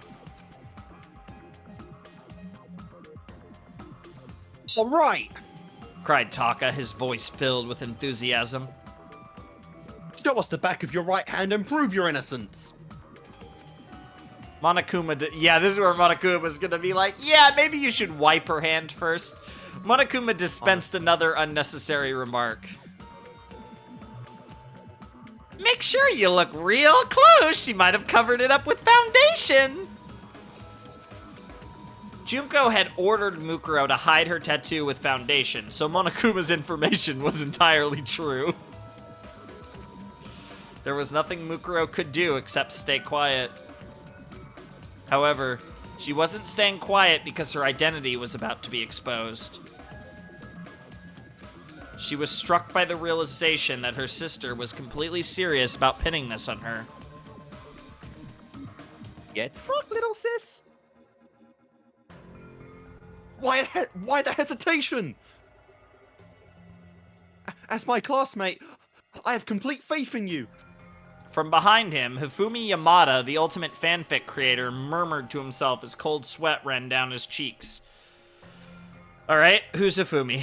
Speaker 1: All right.
Speaker 2: Cried Taka, his voice filled with enthusiasm.
Speaker 1: Show us the back of your right hand and prove your innocence.
Speaker 2: Monokuma, yeah, this is where Monokuma was gonna be like, yeah, maybe you should wipe her hand first. Monokuma dispensed another unnecessary remark. Make sure you look real close. She might have covered it up with foundation. Junko had ordered Mukuro to hide her tattoo with foundation, so Monokuma's information was entirely true. There was nothing Mukuro could do except stay quiet. However, she wasn't staying quiet because her identity was about to be exposed. She was struck by the realization that her sister was completely serious about pinning this on her.
Speaker 1: Get fucked, little sis. Why the hesitation? As my classmate, I have complete faith in you.
Speaker 2: From behind him, Hifumi Yamada, the ultimate fanfic creator, murmured to himself as cold sweat ran down his cheeks. Alright, who's Hifumi?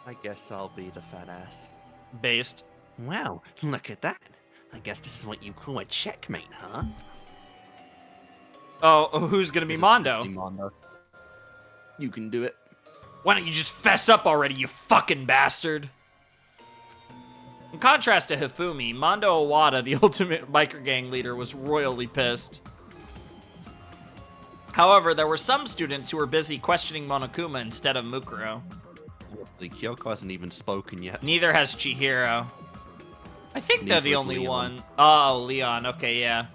Speaker 1: I guess I'll be the fat ass.
Speaker 2: Based.
Speaker 1: Wow, look at that. I guess this is what you call a checkmate, huh?
Speaker 2: Oh, who's gonna be Mondo?
Speaker 1: Mondo. You can do it.
Speaker 2: Why don't you just fess up already, you fucking bastard? In contrast to Hifumi, Mondo Owada, the ultimate biker gang leader, was royally pissed. However, there were some students who were busy questioning Monokuma instead of Mukuro.
Speaker 1: Kyoko hasn't even spoken yet.
Speaker 2: Neither has Chihiro. I think
Speaker 1: Neither
Speaker 2: they're the
Speaker 1: is
Speaker 2: only
Speaker 1: Leon.
Speaker 2: one. Oh, Leon. Okay, yeah.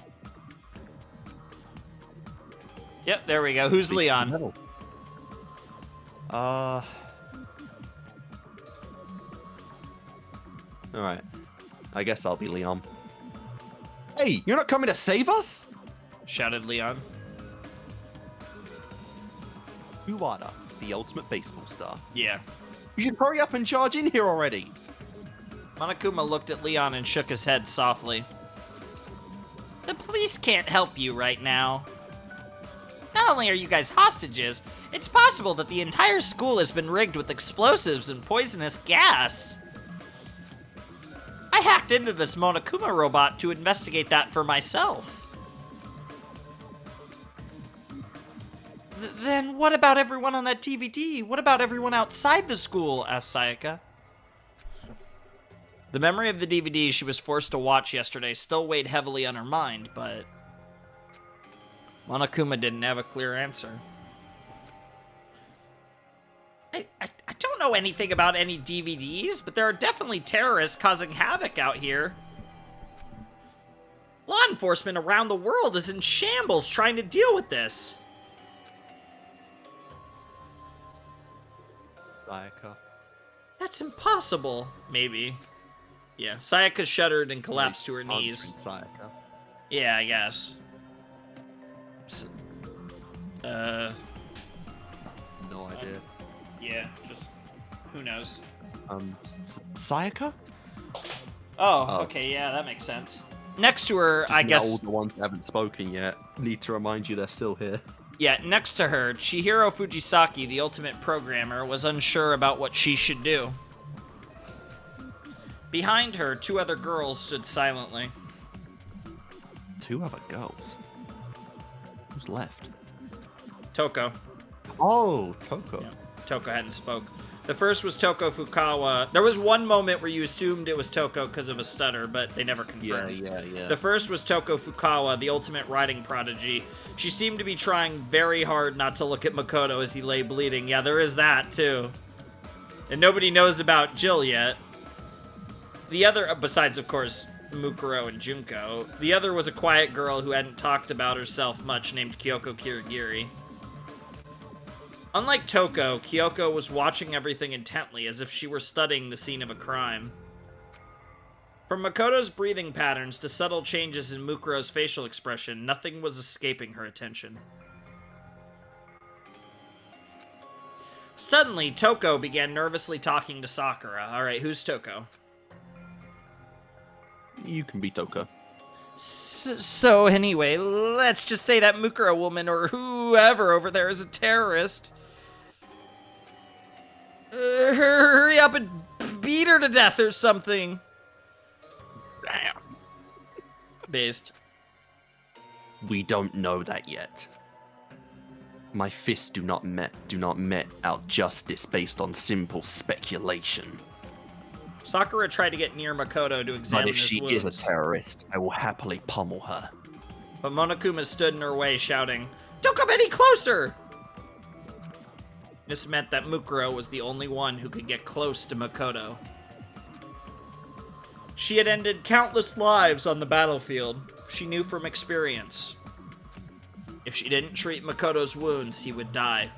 Speaker 2: Yep, there we go. Who's Leon?
Speaker 1: Alright. I guess I'll be Leon. Hey, you're not coming to save us?
Speaker 2: Shouted Leon.
Speaker 1: Uwada, the ultimate baseball star.
Speaker 2: Yeah.
Speaker 1: You should hurry up and charge in here already.
Speaker 2: Monokuma looked at Leon and shook his head softly. The police can't help you right now. Not only are you guys hostages, it's possible that the entire school has been rigged with explosives and poisonous gas. I hacked into this Monokuma robot to investigate that for myself. Then what about everyone on that DVD? What about everyone outside the school? Asked Sayaka. The memory of the DVD she was forced to watch yesterday still weighed heavily on her mind, but Monokuma didn't have a clear answer. I don't know anything about any DVDs, but there are definitely terrorists causing havoc out here. Law enforcement around the world is in shambles trying to deal with this.
Speaker 1: Sayaka.
Speaker 2: That's impossible. Maybe. Yeah, Sayaka shuddered and collapsed to her knees.
Speaker 1: Sayaka.
Speaker 2: Yeah, I guess.
Speaker 1: No idea.
Speaker 2: Yeah, just who knows.
Speaker 1: Sayaka?
Speaker 2: Oh, okay, yeah, that makes sense. Next to her,
Speaker 1: Just
Speaker 2: I
Speaker 1: now
Speaker 2: guess.
Speaker 1: all the ones that haven't spoken yet. Need to remind you they're still here.
Speaker 2: Yeah, next to her, Chihiro Fujisaki, the ultimate programmer, was unsure about what she should do. Behind her, two other girls stood silently.
Speaker 1: Two other girls. Who's left?
Speaker 2: Toko.
Speaker 1: Oh, Toko.
Speaker 2: Yeah, Toko hadn't spoke. The first was Toko Fukawa. There was one moment where you assumed it was Toko because of a stutter, but they never confirmed.
Speaker 1: Yeah.
Speaker 2: The first was Toko Fukawa, the ultimate riding prodigy. She seemed to be trying very hard not to look at Makoto as he lay bleeding. Yeah, there is that, too. And nobody knows about Jill yet. The other, besides, of course, Mukuro and Junko, the other was a quiet girl who hadn't talked about herself much named Kyoko Kirigiri. Unlike Toko, Kyoko was watching everything intently as if she were studying the scene of a crime. From Makoto's breathing patterns to subtle changes in Mukuro's facial expression, nothing was escaping her attention. Suddenly, Toko began nervously talking to Sakura. Alright, who's Toko?
Speaker 1: You can be Toka.
Speaker 2: So anyway, let's just say that Mukuro woman or whoever over there is a terrorist. Hurry up and beat her to death or something.
Speaker 1: Damn.
Speaker 2: Based.
Speaker 1: We don't know that yet. My fists do not met out justice based on simple speculation.
Speaker 2: Sakura tried to get near Makoto to examine
Speaker 1: But if
Speaker 2: his
Speaker 1: she
Speaker 2: wounds.
Speaker 1: is a terrorist, I will happily pummel her.
Speaker 2: But Monokuma stood in her way, shouting, "Don't come any closer!" This meant that Mukuro was the only one who could get close to Makoto. She had ended countless lives on the battlefield. She knew from experience. If she didn't treat Makoto's wounds, he would die.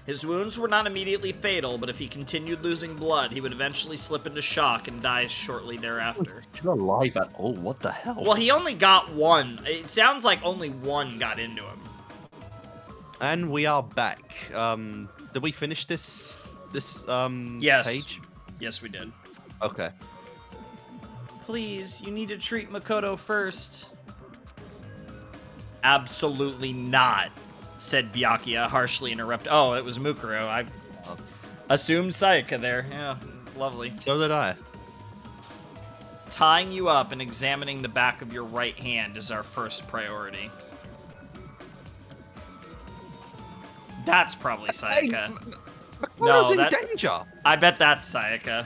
Speaker 2: His wounds were not immediately fatal, but if he continued losing blood, he would eventually slip into shock and die shortly thereafter.
Speaker 1: He's still alive at all? What the hell?
Speaker 2: Well, he only got one. It sounds like only one got into him.
Speaker 1: And we are back. Did we finish this
Speaker 2: Yes.
Speaker 1: page?
Speaker 2: Yes, we did.
Speaker 1: Okay.
Speaker 2: Please, you need to treat Makoto first. Absolutely not, said Byakuya, harshly interrupted. Oh, it was Mukuro. I assumed Sayaka there. Yeah, lovely.
Speaker 1: So did I.
Speaker 2: Tying you up and examining the back of your right hand is our first priority. That's probably Sayaka.
Speaker 1: Makoto's in danger.
Speaker 2: I bet that's Sayaka.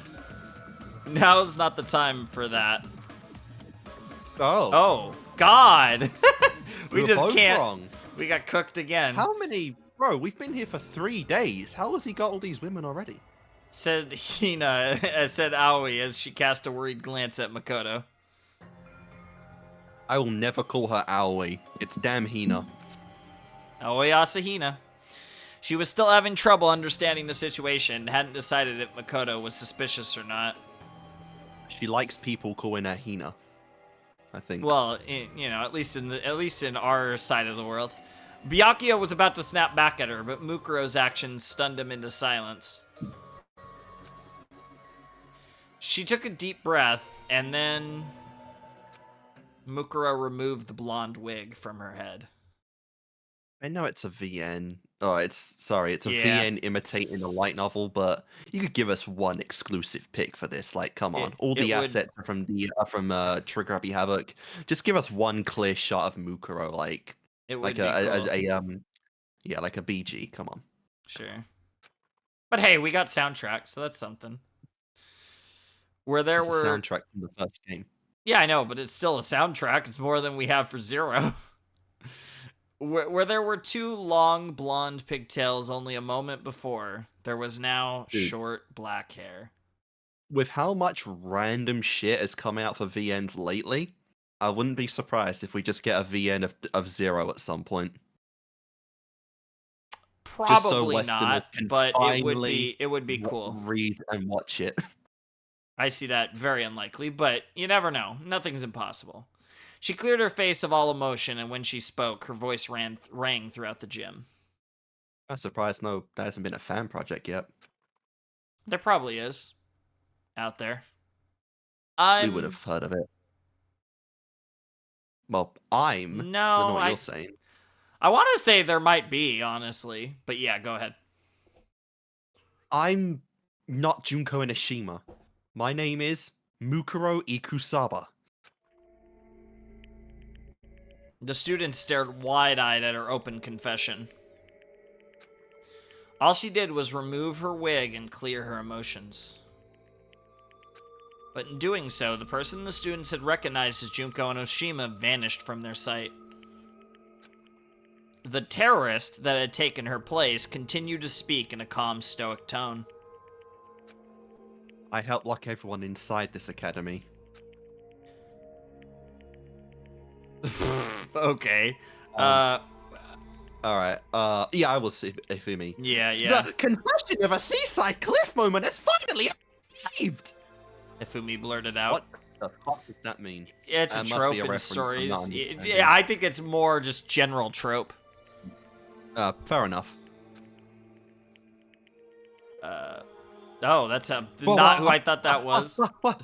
Speaker 2: Now's not the time for that.
Speaker 1: Oh.
Speaker 2: Oh, God. we
Speaker 1: were
Speaker 2: just
Speaker 1: both
Speaker 2: can't.
Speaker 1: wrong.
Speaker 2: We got cooked again.
Speaker 1: How many? Bro, we've been here for 3 days. How has he got all these women already?
Speaker 2: Said Hina, said Aoi as she cast a worried glance at Makoto.
Speaker 1: I will never call her Aoi. It's damn Hina.
Speaker 2: Aoi Asahina. She was still having trouble understanding the situation and hadn't decided if Makoto was suspicious or not.
Speaker 1: She likes people calling her Hina, I think.
Speaker 2: Well, you know, at least in our side of the world. Byakuya was about to snap back at her, but Mukuro's actions stunned him into silence. She took a deep breath, and then Mukuro removed the blonde wig from her head.
Speaker 1: I know it's a VN. Oh, it's a
Speaker 2: Yeah.
Speaker 1: VN imitating a light novel, but you could give us one exclusive pick for this. Like, come on, all the assets are from Trigger Happy Havoc. Just give us one clear shot of Mukuro, like
Speaker 2: It would
Speaker 1: like
Speaker 2: be cool.
Speaker 1: yeah, like a BG. Come on.
Speaker 2: Sure. But hey, we got soundtrack, so that's something. Where there
Speaker 1: This is
Speaker 2: were
Speaker 1: a soundtrack from the first game.
Speaker 2: Yeah, I know, but it's still a soundtrack. It's more than we have for Zero. Where there were 2 long blonde pigtails only a moment before, there was now
Speaker 1: Dude.
Speaker 2: short black hair.
Speaker 1: With how much random shit has come out for VNs lately, I wouldn't be surprised if we just get a VN of Zero at some point.
Speaker 2: Probably
Speaker 1: Westerners
Speaker 2: not,
Speaker 1: can
Speaker 2: but
Speaker 1: finally
Speaker 2: it would be cool.
Speaker 1: Read and watch it.
Speaker 2: I see that very unlikely, but you never know. Nothing's impossible. She cleared her face of all emotion, and when she spoke, her voice rang throughout the gym.
Speaker 1: I'm surprised that hasn't been a fan project yet.
Speaker 2: There probably is. Out there.
Speaker 1: We would have heard of it. Well, not what you're saying.
Speaker 2: I want to say there might be, honestly. But yeah, go ahead.
Speaker 1: I'm not Junko Enoshima. My name is Mukuro Ikusaba.
Speaker 2: The student stared wide-eyed at her open confession. All she did was remove her wig and clear her emotions. But in doing so, the person the students had recognized as Junko Enoshima vanished from their sight. The terrorist that had taken her place continued to speak in a calm, stoic tone.
Speaker 1: I help lock everyone inside this academy.
Speaker 2: Okay.
Speaker 1: Alright. Yeah, I will see Ifumi.
Speaker 2: Yeah.
Speaker 1: The confession of a seaside cliff moment is finally saved!
Speaker 2: Ifumi blurted out.
Speaker 1: What the fuck does that mean?
Speaker 2: It's a
Speaker 1: Must be
Speaker 2: trope
Speaker 1: a
Speaker 2: in
Speaker 1: reference
Speaker 2: stories.
Speaker 1: I'm not understanding.
Speaker 2: Yeah, I think it's more just general trope.
Speaker 1: Fair enough.
Speaker 2: Oh, that's not who I thought that was.
Speaker 1: What?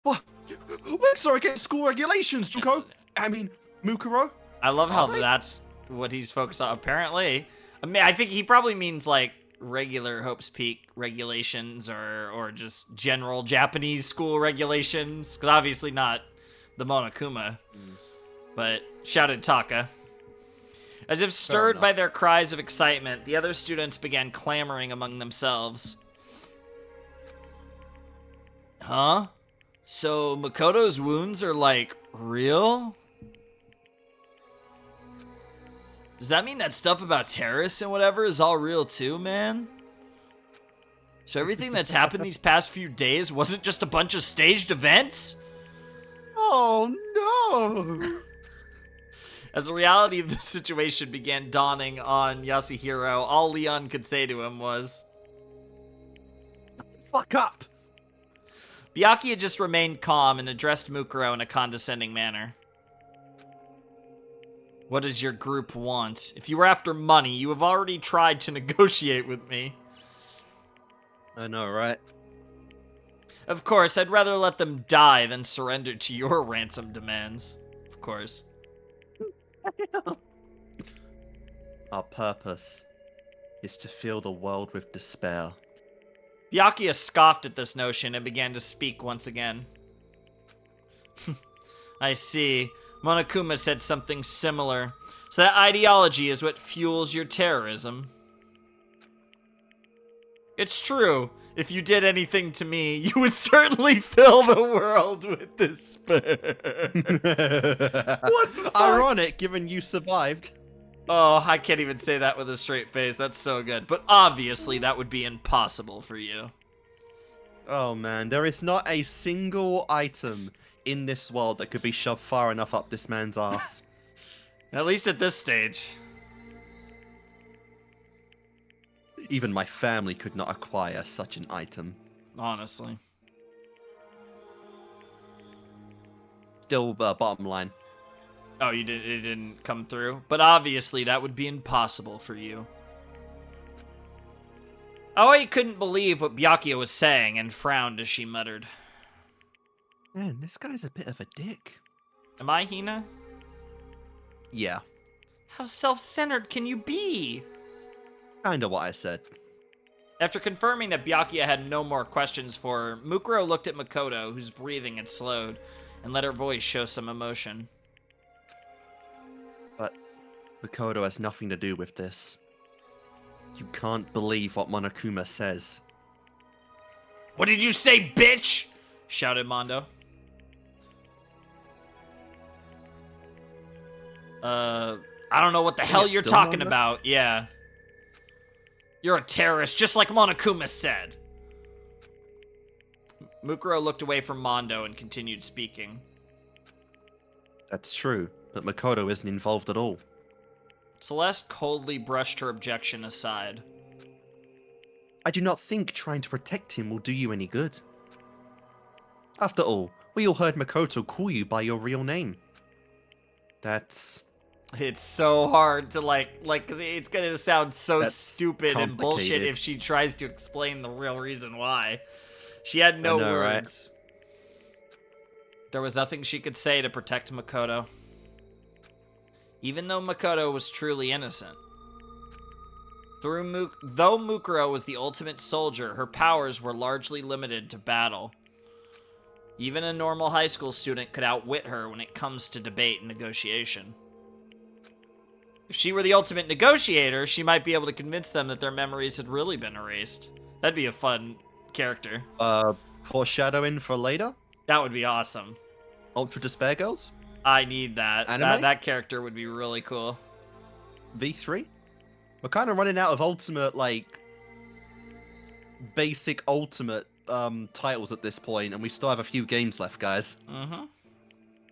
Speaker 1: We're sorry against school regulations, Junko. I mean, Mukuro.
Speaker 2: I love how
Speaker 1: Are they?
Speaker 2: that's what he's focused on. Apparently, I mean, I think he probably means like regular Hope's Peak regulations or just general Japanese school regulations, because obviously not the Monokuma. But shouted Taka. As if stirred by their cries of excitement, the other students began clamoring among themselves. Huh? So Makoto's wounds are, like, real? Does that mean that stuff about terrorists and whatever is all real too, man? So everything that's happened these past few days wasn't just a bunch of staged events?
Speaker 1: Oh, no!
Speaker 2: As the reality of the situation began dawning on Yasuhiro, all Leon could say to him was,
Speaker 1: Fuck up!
Speaker 2: Byakuya had just remained calm and addressed Mukuro in a condescending manner. What does your group want? If you were after money, you have already tried to negotiate with me.
Speaker 1: I know, right?
Speaker 2: Of course, I'd rather let them die than surrender to your ransom demands. Of course.
Speaker 1: Our purpose is to fill the world with despair.
Speaker 2: Byakuya scoffed at this notion and began to speak once again. I see. Monokuma said something similar. So that ideology is what fuels your terrorism. It's true. If you did anything to me, you would certainly fill the world with despair.
Speaker 1: What the fuck? Ironic, given you survived.
Speaker 2: Oh, I can't even say that with a straight face. That's so good. But obviously, that would be impossible for you.
Speaker 1: Oh man, there is not a single item in this world that could be shoved far enough up this man's ass.
Speaker 2: At least at this stage.
Speaker 1: Even my family could not acquire such an item.
Speaker 2: Honestly.
Speaker 1: Still, bottom line.
Speaker 2: Oh, it didn't come through? But obviously, that would be impossible for you. Aoi couldn't believe what Byakuya was saying and frowned as she muttered.
Speaker 1: Man, this guy's a bit of a dick.
Speaker 2: Am I, Hina?
Speaker 1: Yeah.
Speaker 2: How self-centered can you be?
Speaker 1: Kinda what I said.
Speaker 2: After confirming that Byakuya had no more questions for her, Mukuro looked at Makoto, whose breathing had slowed, and let her voice show some emotion.
Speaker 1: But Makoto has nothing to do with this. You can't believe what Monokuma says.
Speaker 2: What did you say, bitch? Shouted Mondo. I don't know what the hell you're talking about. Yeah. You're a terrorist, just like Monokuma said. Mukuro looked away from Mondo and continued speaking.
Speaker 1: That's true, but Makoto isn't involved at all.
Speaker 2: Celeste coldly brushed her objection aside.
Speaker 1: I do not think trying to protect him will do you any good. After all, we all heard Makoto call you by your real name. That's...
Speaker 2: It's so hard to like it's gonna sound so stupid and bullshit if she tries to explain the real reason why. She had no words. Right? There was nothing she could say to protect Makoto. Even though Makoto was truly innocent. Though Mukuro was the ultimate soldier, her powers were largely limited to battle. Even a normal high school student could outwit her when it comes to debate and negotiation. If she were the ultimate negotiator, she might be able to convince them that their memories had really been erased. That'd be a fun character.
Speaker 1: Foreshadowing for later?
Speaker 2: That would be awesome.
Speaker 1: Ultra Despair Girls?
Speaker 2: I need that. That character would be really cool.
Speaker 1: V3? We're kind of running out of ultimate, like, basic ultimate titles at this point, and we still have a few games left, guys.
Speaker 2: Mm-hmm.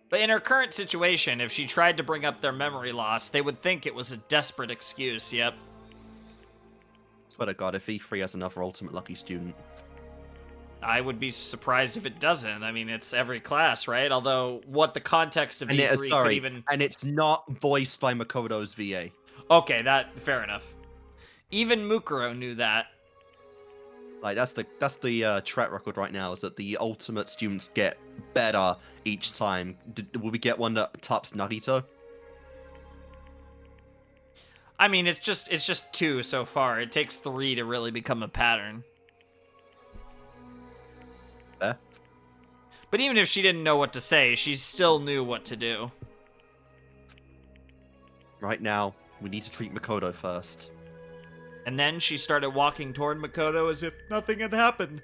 Speaker 2: But in her current situation, if she tried to bring up their memory loss, they would think it was a desperate excuse, yep.
Speaker 1: Swear to God, if V3 has another ultimate lucky student.
Speaker 2: I would be surprised if it doesn't. I mean, it's every class, right? Although, what the context of V3 could even...
Speaker 1: And it's not voiced by Makoto's VA.
Speaker 2: Okay, fair enough. Even Mukuro knew that.
Speaker 1: Like that's the track record right now. Is that the ultimate students get better each time? Will we get one that tops Narito?
Speaker 2: I mean, it's just 2 so far. It takes 3 to really become a pattern.
Speaker 1: Fair.
Speaker 2: But even if she didn't know what to say, she still knew what to do.
Speaker 1: Right now, we need to treat Makoto first.
Speaker 2: And then she started walking toward Makoto as if nothing had happened.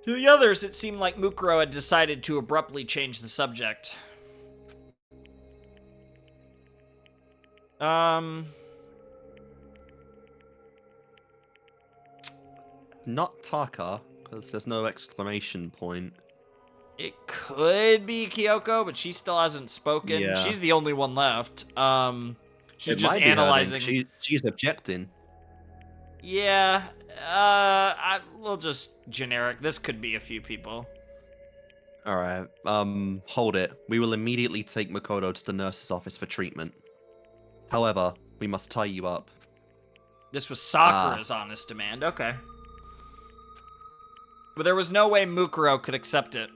Speaker 2: To the others, it seemed like Mukuro had decided to abruptly change the subject.
Speaker 1: Not Taka, because there's no exclamation point.
Speaker 2: It could be Kyoko, but she still hasn't spoken.
Speaker 1: Yeah.
Speaker 2: She's the only one left. She's
Speaker 1: It
Speaker 2: just
Speaker 1: might be her then.
Speaker 2: analyzing.
Speaker 1: She's objecting.
Speaker 2: Yeah, we'll just generic. This could be a few people.
Speaker 1: Alright, hold it. We will immediately take Makoto to the nurse's office for treatment. However, we must tie you up.
Speaker 2: This was Sakura's honest demand. Okay. But there was no way Mukuro could accept it.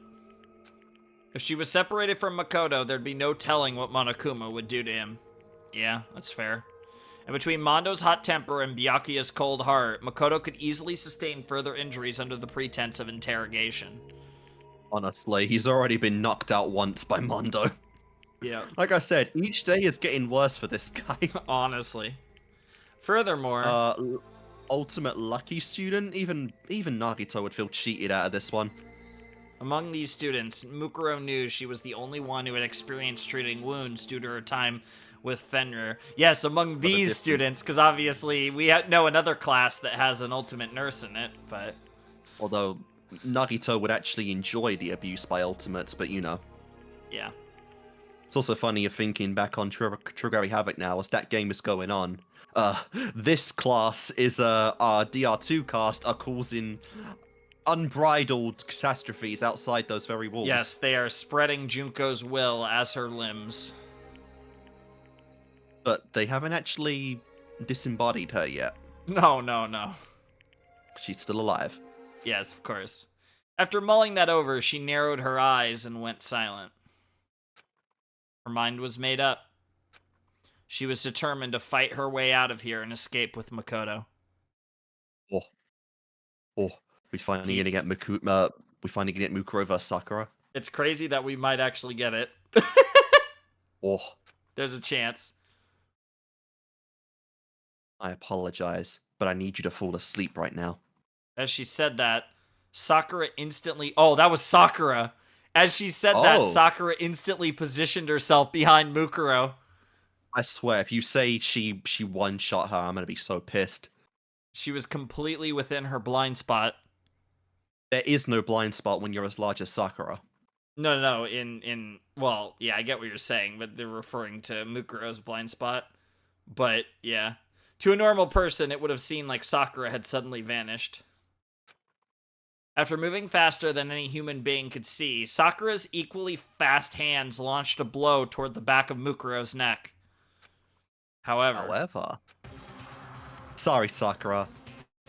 Speaker 2: If she was separated from Makoto, there'd be no telling what Monokuma would do to him. Yeah, that's fair. And between Mondo's hot temper and Byakuya's cold heart, Makoto could easily sustain further injuries under the pretense of interrogation.
Speaker 1: Honestly, he's already been knocked out once by Mondo.
Speaker 2: Yeah.
Speaker 1: Like I said, each day is getting worse for this guy.
Speaker 2: Honestly. Furthermore...
Speaker 1: Ultimate lucky student? Even Nagito would feel cheated out of this one.
Speaker 2: Among these students, Mukuro knew she was the only one who had experienced treating wounds due to her time with Fenrir. Yes, among these students, because obviously we know another class that has an ultimate nurse in it, but...
Speaker 1: Although, Nagito would actually enjoy the abuse by ultimates, but you know.
Speaker 2: Yeah.
Speaker 1: It's also funny you're thinking back on Trigger Havoc now, as that game is going on. This class is, our DR2 cast are causing unbridled catastrophes outside those very walls.
Speaker 2: Yes, they are spreading Junko's will as her limbs.
Speaker 1: But they haven't actually disembodied her yet.
Speaker 2: No.
Speaker 1: She's still alive.
Speaker 2: Yes, of course. After mulling that over, she narrowed her eyes and went silent. Her mind was made up. She was determined to fight her way out of here and escape with Makoto.
Speaker 1: We finally gonna get Mukuro vs Sakura.
Speaker 2: It's crazy that we might actually get it. There's a chance.
Speaker 1: I apologize, but I need you to fall asleep right now.
Speaker 2: As she said that, Sakura instantly... Oh, that was Sakura. As she said that, Sakura instantly positioned herself behind Mukuro.
Speaker 1: I swear, if you say she one-shot her, I'm gonna be so pissed.
Speaker 2: She was completely within her blind spot.
Speaker 1: There is no blind spot when you're as large as Sakura.
Speaker 2: No, well, yeah, I get what you're saying, but they're referring to Mukuro's blind spot. But, yeah. To a normal person, it would have seemed like Sakura had suddenly vanished. After moving faster than any human being could see, Sakura's equally fast hands launched a blow toward the back of Mukuro's neck. However...
Speaker 1: Sorry, Sakura,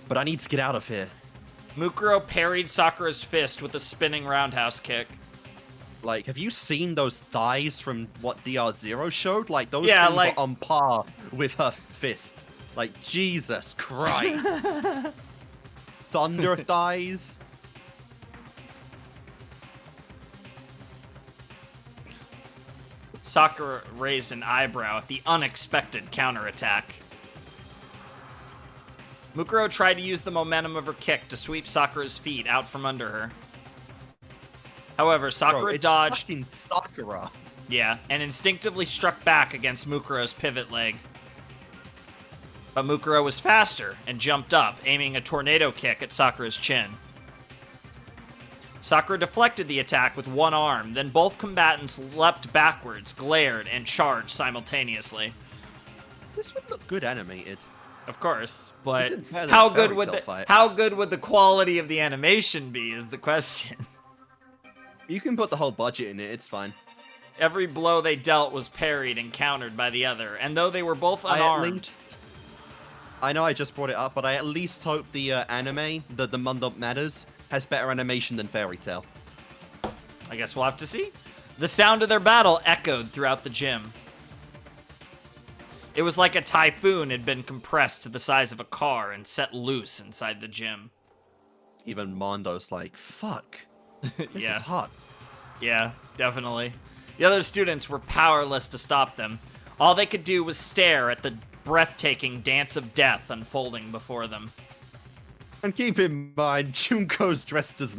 Speaker 1: but I need to get out of here.
Speaker 2: Mukuro parried Sakura's fist with a spinning roundhouse kick.
Speaker 1: Like, have you seen those thighs from what DR0 showed? Like, those
Speaker 2: things
Speaker 1: are on par with her fists. Like, Jesus Christ. Thunder thighs.
Speaker 2: Sakura raised an eyebrow at the unexpected counterattack. Mukuro tried to use the momentum of her kick to sweep Sakura's feet out from under her. However, Sakura dodged...
Speaker 1: Fucking Sakura.
Speaker 2: Yeah, and instinctively struck back against Mukuro's pivot leg. But Mukuro was faster and jumped up, aiming a tornado kick at Sakura's chin. Sakura deflected the attack with one arm, then both combatants leapt backwards, glared, and charged simultaneously.
Speaker 1: This would look good animated.
Speaker 2: Of course, but
Speaker 1: how
Speaker 2: good would the quality of the animation be is the question.
Speaker 1: You can put the whole budget in it, it's fine.
Speaker 2: Every blow they dealt was parried and countered by the other, and though they were both unarmed...
Speaker 1: I know I just brought it up, but I at least hope the anime, the Mundop Matters, has better animation than Fairy Tail.
Speaker 2: I guess we'll have to see. The sound of their battle echoed throughout the gym. It was like a typhoon had been compressed to the size of a car and set loose inside the gym.
Speaker 1: Even Mondo's like, fuck, this
Speaker 2: Yeah.
Speaker 1: is hot.
Speaker 2: Yeah, definitely. The other students were powerless to stop them. All they could do was stare at the breathtaking dance of death unfolding before them.
Speaker 1: And keep in mind, Junko's dressed as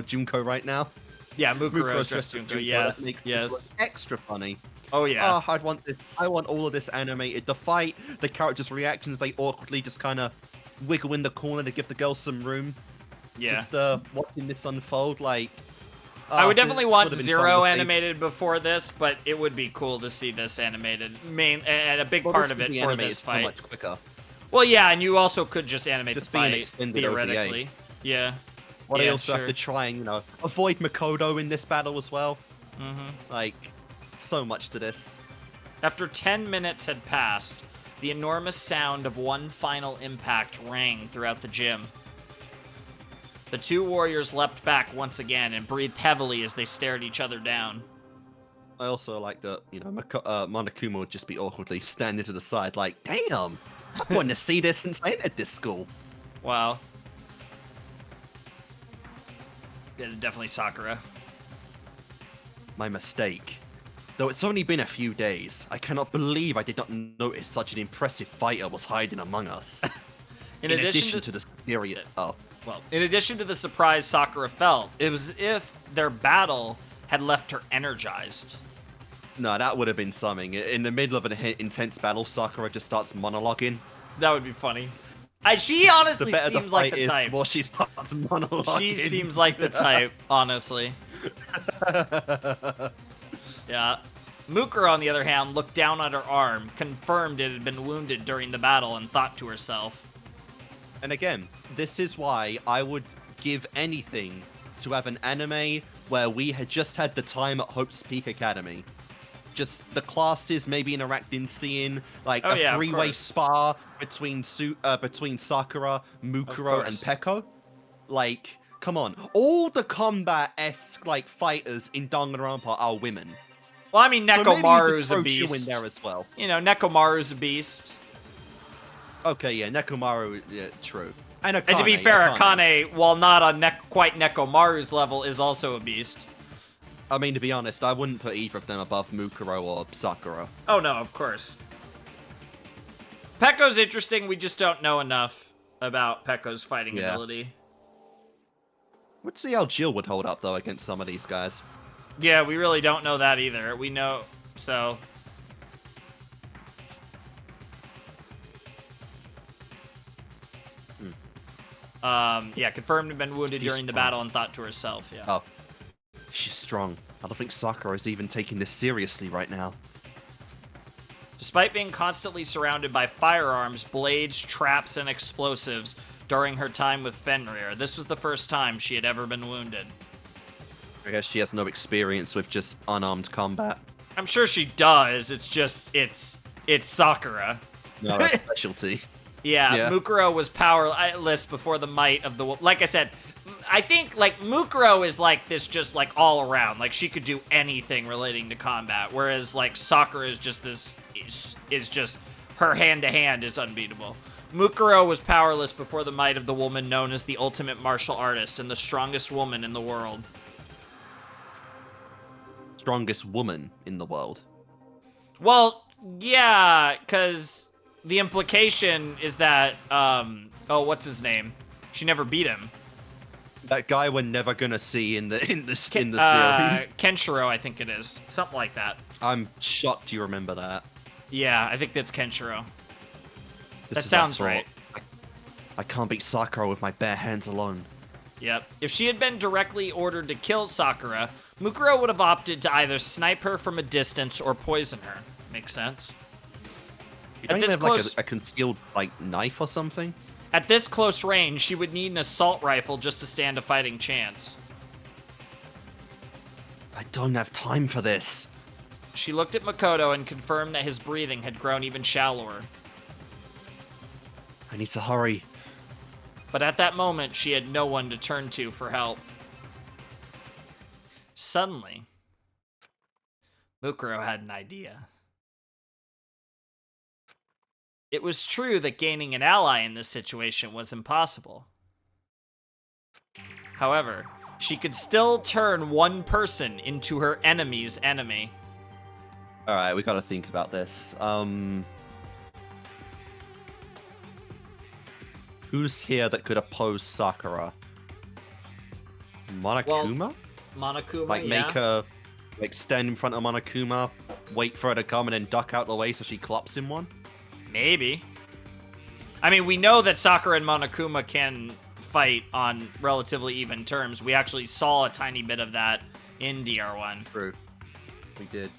Speaker 1: Junko right now.
Speaker 2: Yeah, Mukuro's
Speaker 1: Mukuro's
Speaker 2: dressed
Speaker 1: dressed as
Speaker 2: Junko,
Speaker 1: Junko.
Speaker 2: yes,
Speaker 1: That makes it
Speaker 2: yes.
Speaker 1: look extra funny.
Speaker 2: Oh, yeah.
Speaker 1: Oh, I want this. I want all of this animated. The fight, the characters' reactions, they awkwardly just kind of wiggle in the corner to give the girls some room.
Speaker 2: Yeah.
Speaker 1: Just watching this unfold, like.
Speaker 2: I would definitely want
Speaker 1: would've been
Speaker 2: Zero
Speaker 1: fun to see.
Speaker 2: animated before this, but it would be cool to see this animated. And a big
Speaker 1: Well,
Speaker 2: part
Speaker 1: this
Speaker 2: of
Speaker 1: could
Speaker 2: it
Speaker 1: be
Speaker 2: for
Speaker 1: animated
Speaker 2: this
Speaker 1: so
Speaker 2: fight.
Speaker 1: much quicker.
Speaker 2: Well, yeah, and you also could just animate
Speaker 1: Just
Speaker 2: the
Speaker 1: be an
Speaker 2: fight,
Speaker 1: extended
Speaker 2: theoretically.
Speaker 1: OVA.
Speaker 2: Yeah.
Speaker 1: But I
Speaker 2: Yeah,
Speaker 1: also have
Speaker 2: sure.
Speaker 1: to try and, avoid Makoto in this battle as well.
Speaker 2: Mm-hmm.
Speaker 1: Like, so much to this.
Speaker 2: After 10 minutes had passed, the enormous sound of one final impact rang throughout the gym. The two warriors leapt back once again and breathed heavily as they stared each other down.
Speaker 1: I also like that, Monokuma would just be awkwardly standing to the side like, damn, I wanted to see this since I entered this school.
Speaker 2: Wow. It's definitely Sakura.
Speaker 1: My mistake. Though it's only been a few days, I cannot believe I did not notice such an impressive fighter was hiding among us.
Speaker 2: In
Speaker 1: addition to the superior... Oh.
Speaker 2: Well, in addition to the surprise Sakura felt, it was as if their battle had left her energized.
Speaker 1: No, that would have been something. In the middle of an intense battle, Sakura just starts monologuing.
Speaker 2: That would be funny. She
Speaker 1: The
Speaker 2: honestly
Speaker 1: better
Speaker 2: seems
Speaker 1: the
Speaker 2: like
Speaker 1: fight
Speaker 2: the
Speaker 1: is,
Speaker 2: type.
Speaker 1: the more she starts monologuing.
Speaker 2: She seems like the type, honestly. Yeah. Mukuro, on the other hand, looked down at her arm, confirmed it had been wounded during the battle, and thought to herself.
Speaker 1: And again, this is why I would give anything to have an anime where we had just had the time at Hope's Peak Academy. Just the classes maybe interacting, seeing like
Speaker 2: Oh,
Speaker 1: a
Speaker 2: yeah, of
Speaker 1: three-way
Speaker 2: course.
Speaker 1: spar between Sakura, Mukuro, and
Speaker 2: course.
Speaker 1: Peko. Like, come on. All the combat-esque like fighters in Danganronpa are women.
Speaker 2: Well, I mean,
Speaker 1: So maybe you could
Speaker 2: Nekomaru's
Speaker 1: throw
Speaker 2: a
Speaker 1: Chu
Speaker 2: beast.
Speaker 1: in there as well.
Speaker 2: You know, Nekomaru's a beast.
Speaker 1: Okay, yeah, Nekomaru, yeah, true. And
Speaker 2: And to be fair, Akane, while not on quite Nekomaru's level, is also a beast.
Speaker 1: I mean, to be honest, I wouldn't put either of them above Mukuro or Sakura.
Speaker 2: Oh, no, of course. Pekko's interesting. We just don't know enough about Pekko's fighting
Speaker 1: Yeah.
Speaker 2: ability.
Speaker 1: Would see how Jill would hold up, though, against some of these guys.
Speaker 2: Yeah, we really don't know that either. We know, so... Yeah, confirmed had been wounded
Speaker 1: She's
Speaker 2: during the
Speaker 1: strong.
Speaker 2: battle and thought to herself, yeah.
Speaker 1: Oh. She's strong. I don't think Sakura is even taking this seriously right now.
Speaker 2: Despite being constantly surrounded by firearms, blades, traps, and explosives during her time with Fenrir, this was the first time she had ever been wounded.
Speaker 1: I guess she has no experience with just unarmed combat.
Speaker 2: I'm sure she does, it's just, it's Sakura.
Speaker 1: No, that's specialty.
Speaker 2: Yeah, Mukuro was powerless before the might of the... Like I said, I think, like, Mukuro is, like, this just, like, all around. Like, she could do anything relating to combat, whereas, like, Sakura is just this... is just... Her hand-to-hand is unbeatable. Mukuro was powerless before the might of the woman known as the ultimate martial artist and the strongest woman in the world.
Speaker 1: Strongest woman in the world.
Speaker 2: Well, yeah, because... The implication is that, oh, what's his name? She never beat him.
Speaker 1: That guy we're never gonna see in the series.
Speaker 2: Kenshiro, I think it is. Something like that.
Speaker 1: I'm shocked you remember that.
Speaker 2: Yeah, I think that's Kenshiro.
Speaker 1: This
Speaker 2: That
Speaker 1: is
Speaker 2: sounds
Speaker 1: our
Speaker 2: right.
Speaker 1: thought. I can't beat Sakura with my bare hands alone.
Speaker 2: Yep. If she had been directly ordered to kill Sakura, Mukuro would have opted to either snipe her from a distance or poison her. Makes sense.
Speaker 1: You don't even have like a concealed like knife or something?
Speaker 2: At this close range, she would need an assault rifle just to stand a fighting chance.
Speaker 1: I don't have time for this.
Speaker 2: She looked at Makoto and confirmed that his breathing had grown even shallower.
Speaker 1: I need to hurry.
Speaker 2: But at that moment, she had no one to turn to for help. Suddenly, Mukuro had an idea. It was true that gaining an ally in this situation was impossible. However, she could still turn one person into her enemy's enemy.
Speaker 1: Alright, we gotta think about this. Who's here that could oppose Sakura? Monokuma?
Speaker 2: Well, Monokuma,
Speaker 1: Like,
Speaker 2: yeah.
Speaker 1: make her, like, stand in front of Monokuma, wait for her to come, and then duck out the way so she clops in one?
Speaker 2: Maybe. I mean, we know that Sakura and Monokuma can fight on relatively even terms. We actually saw a tiny bit of that in DR1.
Speaker 1: True. We did.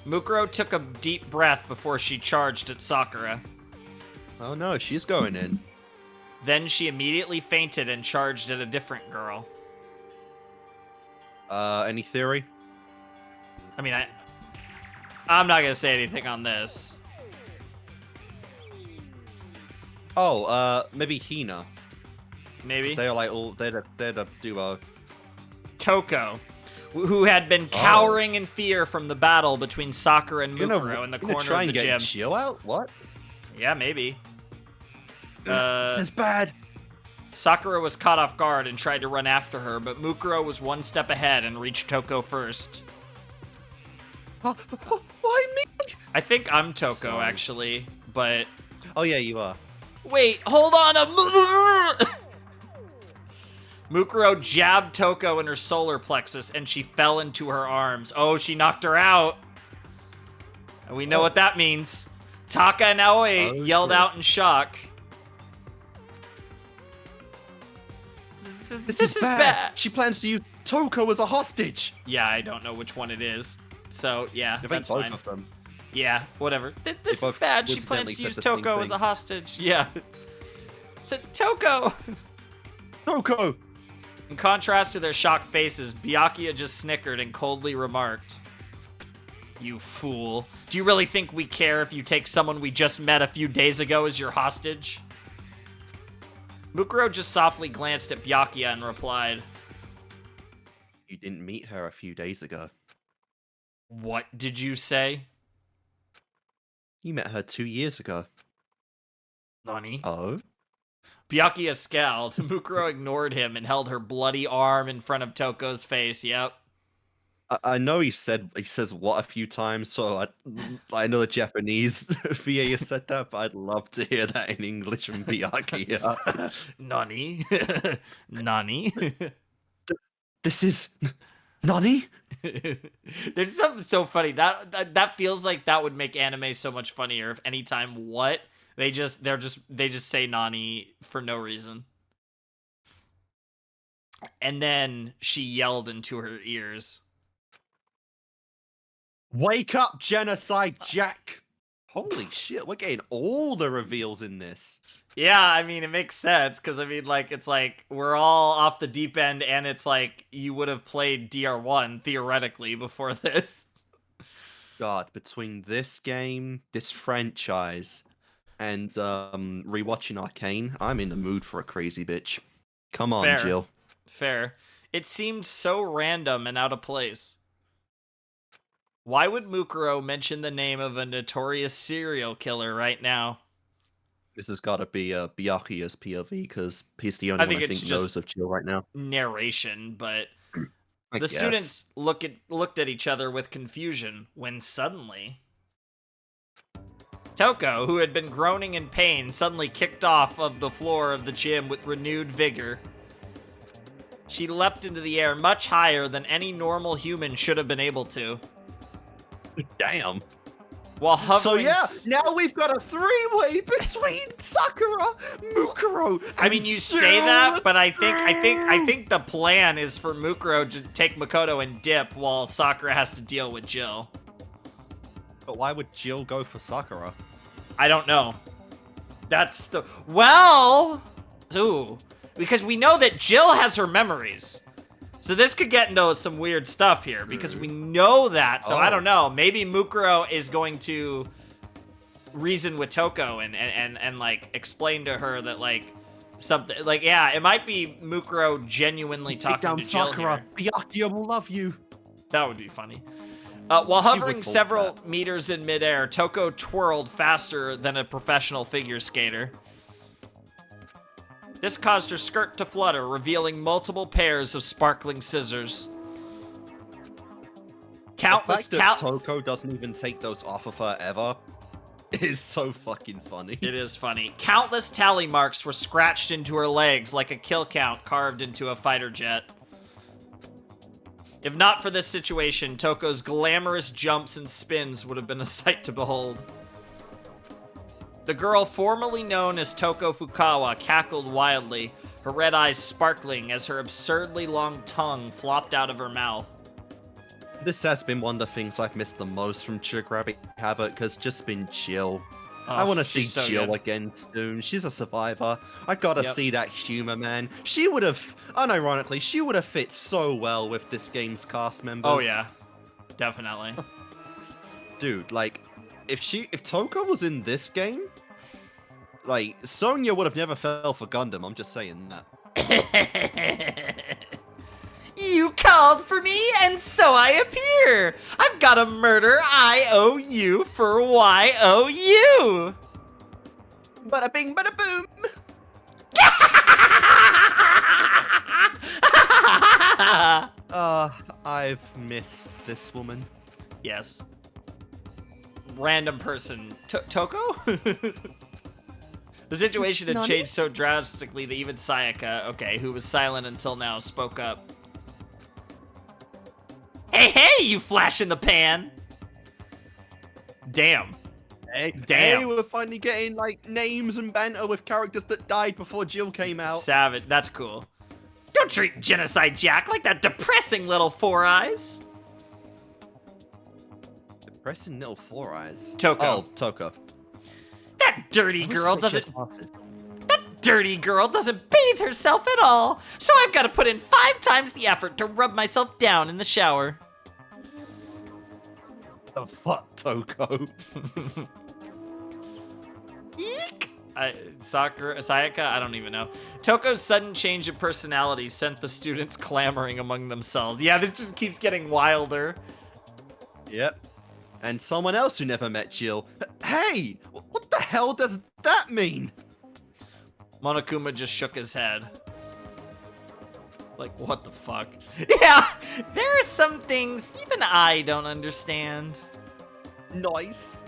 Speaker 2: Mukuro took a deep breath before she charged at Sakura.
Speaker 1: Oh no, she's going in.
Speaker 2: Then she immediately fainted and charged at a different girl.
Speaker 1: Any theory?
Speaker 2: I mean, I'm not gonna say anything on this.
Speaker 1: Oh, maybe Hina.
Speaker 2: Maybe.
Speaker 1: They're like they're the duo.
Speaker 2: Toko, who had been cowering in fear from the battle between Sakura and Mukuro in the corner
Speaker 1: try
Speaker 2: of
Speaker 1: and
Speaker 2: the
Speaker 1: get
Speaker 2: gym.
Speaker 1: Jill out? What?
Speaker 2: Yeah, maybe.
Speaker 1: This is bad.
Speaker 2: Sakura was caught off guard and tried to run after her, but Mukuro was one step ahead and reached Toko first.
Speaker 1: Why me?
Speaker 2: I think I'm Toko,
Speaker 1: Sorry.
Speaker 2: actually, but...
Speaker 1: Oh yeah, you are.
Speaker 2: Wait, hold on! Mukuro jabbed Toko in her solar plexus, and she fell into her arms. Oh, she knocked her out! And we know what that means. Taka and Aoi yelled out in shock. This is bad!
Speaker 1: She plans to use Toko as a hostage.
Speaker 2: Yeah, I don't know which one it is. So, yeah,
Speaker 1: I think
Speaker 2: that's
Speaker 1: both
Speaker 2: fine.
Speaker 1: of them.
Speaker 2: Yeah, whatever. This is
Speaker 1: both
Speaker 2: bad. She
Speaker 1: coincidentally
Speaker 2: plans to
Speaker 1: said
Speaker 2: use
Speaker 1: the same
Speaker 2: Toko as
Speaker 1: thing.
Speaker 2: a hostage. Yeah. Toko!
Speaker 1: Toko.
Speaker 2: In contrast to their shocked faces, Byakuya just snickered and coldly remarked, "You fool. Do you really think we care if you take someone we just met a few days ago as your hostage?" Mukuro just softly glanced at Byakuya and replied,
Speaker 1: You didn't meet her a few days ago.
Speaker 2: "What did you say?"
Speaker 1: You met her 2 years ago.
Speaker 2: Nani?
Speaker 1: Oh?
Speaker 2: Byakuya scowled. Mukuro ignored him and held her bloody arm in front of Toko's face. Yep.
Speaker 1: I know he says what a few times, so I know the Japanese VA has said that, but I'd love to hear that in English from Byakuya.
Speaker 2: Nani? Nani?
Speaker 1: This is Nani?
Speaker 2: There's something so funny. That feels like that would make anime so much funnier if anytime what they just say Nani for no reason. And then she yelled into her ears.
Speaker 1: Wake up, Genocide Jack! Holy shit, we're getting all the reveals in this.
Speaker 2: Yeah, I mean, it makes sense, because, I mean, like, it's like, we're all off the deep end, and it's like, you would have played DR1, theoretically, before this.
Speaker 1: God, between this game, this franchise, and rewatching Arcane, I'm in the mood for a crazy bitch. Come on,
Speaker 2: Fair.
Speaker 1: Jill.
Speaker 2: Fair. It seemed so random and out of place. Why would Mukuro mention the name of a notorious serial killer right now?
Speaker 1: This has got to be Byakuya's POV, because he's the only one I think knows of Jill right now.
Speaker 2: Narration, but
Speaker 1: I
Speaker 2: the
Speaker 1: guess.
Speaker 2: students looked at each other with confusion when suddenly Toko, who had been groaning in pain, suddenly kicked off of the floor of the gym with renewed vigor. She leapt into the air much higher than any normal human should have been able to.
Speaker 1: Damn.
Speaker 2: While hovering...
Speaker 1: So yeah, now we've got a three-way between Sakura, Mukuro,
Speaker 2: I mean, you say that, but I think the plan is for Mukuro to take Makoto and dip while Sakura has to deal with Jill.
Speaker 1: But why would Jill go for Sakura?
Speaker 2: I don't know. That's the... Well... Ooh. Because we know that Jill has her memories. So this could get into some weird stuff here, because we know that, so I don't know. Maybe Mukuro is going to reason with Toko and like explain to her that like something like it might be Mukuro genuinely talking to Jill
Speaker 1: Sakura.
Speaker 2: here.
Speaker 1: Byakuya will love you.
Speaker 2: That would be funny. While hovering
Speaker 1: would fall
Speaker 2: several
Speaker 1: for
Speaker 2: meters in midair, Toko twirled faster than a professional figure skater. This caused her skirt to flutter, revealing multiple pairs of sparkling scissors. Countless
Speaker 1: The fact that Toko doesn't even take those off of her ever is so fucking funny.
Speaker 2: It is funny. Countless tally marks were scratched into her legs like a kill count carved into a fighter jet. If not for this situation, Toko's glamorous jumps and spins would have been a sight to behold. The girl formerly known as Toko Fukawa cackled wildly, her red eyes sparkling as her absurdly long tongue flopped out of her mouth.
Speaker 1: This has been one of the things I've missed the most from Chick-Rabbit Havoc, has just been Jill.
Speaker 2: Oh,
Speaker 1: I want to see
Speaker 2: she's so
Speaker 1: Jill
Speaker 2: good.
Speaker 1: again soon. She's a survivor. I gotta
Speaker 2: Yep.
Speaker 1: see that humor, man. She would have, unironically, she would have fit so well with this game's cast members.
Speaker 2: Oh yeah, definitely.
Speaker 1: Dude, like, if Toko was in this game, like, Sonya would have never fell for Gundam. I'm just saying that.
Speaker 2: You called for me, and so I appear. I've got a murder IOU for YOU.
Speaker 1: Bada bing, bada boom. I've missed this woman.
Speaker 2: Yes. Random person. Toko? The situation had
Speaker 1: Nani?
Speaker 2: changed so drastically that even Sayaka, okay, who was silent until now, spoke up. Hey, you flash in the pan! Damn.
Speaker 1: Hey,
Speaker 2: Damn.
Speaker 1: we're finally getting, like, names and banter with characters that died before Jill came out.
Speaker 2: Savage. That's cool. Don't treat Genocide Jack like that depressing little Four Eyes.
Speaker 1: Depressing little Four Eyes.
Speaker 2: Toko.
Speaker 1: Oh, Toko.
Speaker 2: That dirty girl doesn't...
Speaker 1: Glasses.
Speaker 2: Dirty girl doesn't bathe herself at all, so I've got to put in 5 times the effort to rub myself down in the shower.
Speaker 1: The fuck, Toko?
Speaker 2: Eek! Sayaka? I don't even know. Toko's sudden change of personality sent the students clamoring among themselves. Yeah, this just keeps getting wilder.
Speaker 1: Yep. And someone else who never met Jill. Hey! What the hell does that mean?
Speaker 2: Monokuma just shook his head. Like, what the fuck? Yeah, there are some things even I don't understand.
Speaker 1: Nice.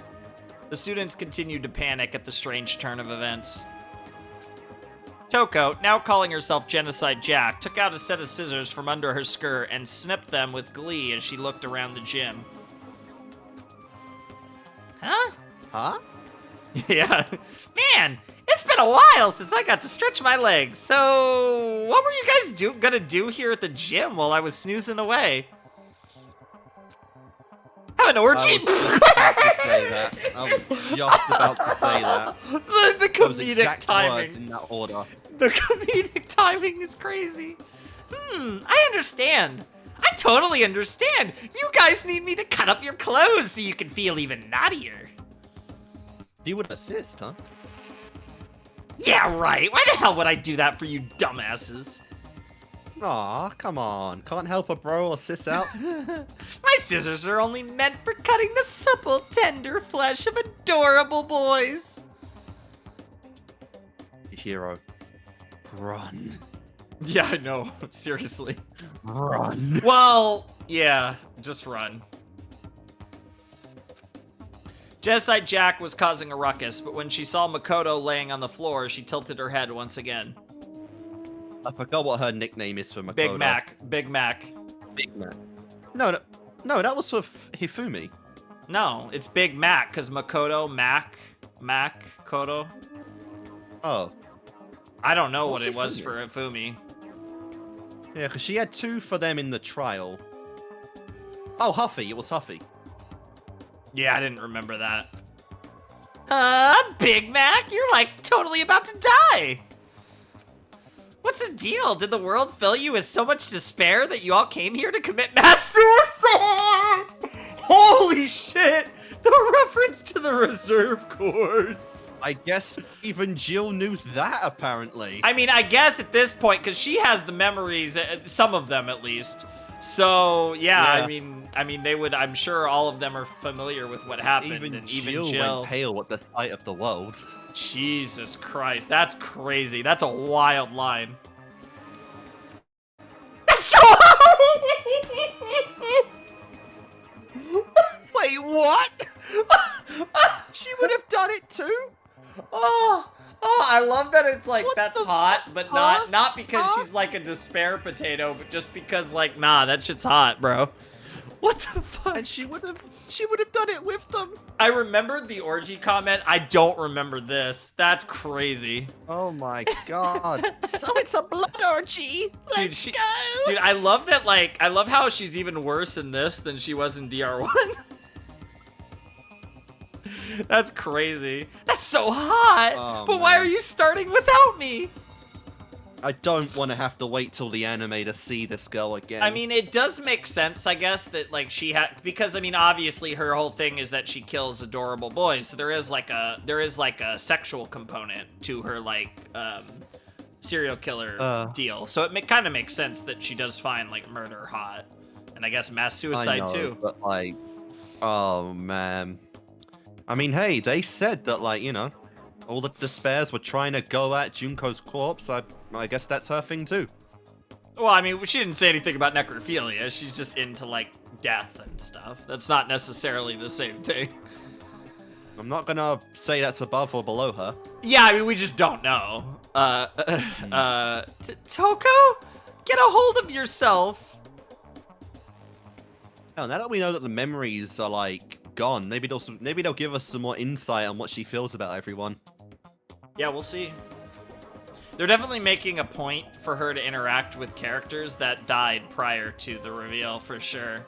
Speaker 2: The students continued to panic at the strange turn of events. Toko, now calling herself Genocide Jack, took out a set of scissors from under her skirt and snipped them with glee as she looked around the gym. Huh?
Speaker 1: Huh?
Speaker 2: Yeah. Man, it's been a while since I got to stretch my legs. So, what were you guys gonna do here at the gym while I was snoozing away? Have an orgy?
Speaker 1: I was just about to say that.
Speaker 2: The
Speaker 1: Those
Speaker 2: comedic
Speaker 1: exact
Speaker 2: timing.
Speaker 1: words in that order.
Speaker 2: The comedic timing is crazy. I understand. I totally understand. You guys need me to cut up your clothes so you can feel even naughtier.
Speaker 1: You would assist, huh?
Speaker 2: Yeah, right. Why the hell would I do that for you dumbasses?
Speaker 1: Aw, come on. Can't help a bro or sis out.
Speaker 2: My scissors are only meant for cutting the supple, tender flesh of adorable boys.
Speaker 1: Hero. Run.
Speaker 2: Yeah, I know. Seriously.
Speaker 1: Run.
Speaker 2: Well, yeah, just run. Genocide Jack was causing a ruckus, but when she saw Makoto laying on the floor, she tilted her head once again.
Speaker 1: I forgot what her nickname is for Makoto.
Speaker 2: Big Mac. Big Mac.
Speaker 1: Big Mac. No, that was for Hifumi.
Speaker 2: No, it's Big Mac, because Makoto, Koto.
Speaker 1: Oh.
Speaker 2: I don't know what
Speaker 1: What's
Speaker 2: it was
Speaker 1: Hifumi?
Speaker 2: for Ifumi.
Speaker 1: Yeah, because she had 2 for them in the trial. Oh, Huffy. It was Huffy.
Speaker 2: Yeah, I didn't remember that. Big Mac? You're like totally about to die! What's the deal? Did the world fill you with so much despair that you all came here to commit mass suicide? Holy shit! The a reference to the reserve course.
Speaker 1: I guess even Jill knew that, apparently.
Speaker 2: I mean, I guess at this point, because she has the memories, some of them at least. So yeah. I mean, they would. I'm sure all of them are familiar with what happened.
Speaker 1: Even
Speaker 2: and
Speaker 1: Jill
Speaker 2: even Jill
Speaker 1: went pale at the sight of the world.
Speaker 2: Jesus Christ, that's crazy. That's a wild line. That's so.
Speaker 1: Wait, what? She would have done it too?
Speaker 2: Oh, I love that it's like,
Speaker 1: What
Speaker 2: that's
Speaker 1: the
Speaker 2: hot, but
Speaker 1: fuck?
Speaker 2: not because
Speaker 1: Huh?
Speaker 2: she's like a despair potato, but just because like, nah, that shit's hot, bro. What the fuck?
Speaker 1: And she would have done it with them.
Speaker 2: I remembered the orgy comment. I don't remember this. That's crazy.
Speaker 1: Oh my god. So it's a blood orgy. Let's go.
Speaker 2: Dude, I love that, like, I love how she's even worse in this than she was in DR1. That's crazy. That's so hot.
Speaker 1: Oh,
Speaker 2: but why
Speaker 1: man.
Speaker 2: are you starting without me?
Speaker 1: I don't want to have to wait till the anime to see this girl again.
Speaker 2: I mean, it does make sense, I guess, that like she had, because I mean, obviously her whole thing is that she kills adorable boys, so there is like a sexual component to her like serial killer deal. So it kind of makes sense that she does find like murder hot, and I guess mass
Speaker 1: I
Speaker 2: suicide
Speaker 1: know,
Speaker 2: too.
Speaker 1: But like, oh man. I mean, hey, they said that like, you know, all the despairs were trying to go at Junko's corpse. I guess that's her thing too.
Speaker 2: Well, I mean, she didn't say anything about necrophilia. She's just into like death and stuff. That's not necessarily the same thing.
Speaker 1: I'm not gonna say that's above or below her.
Speaker 2: Yeah, I mean, we just don't know. Toko, get a hold of yourself.
Speaker 1: Hell, now that we know that the memories are like gone, maybe they'll give us some more insight on what she feels about everyone.
Speaker 2: Yeah, we'll see. They're definitely making a point for her to interact with characters that died prior to the reveal, for sure.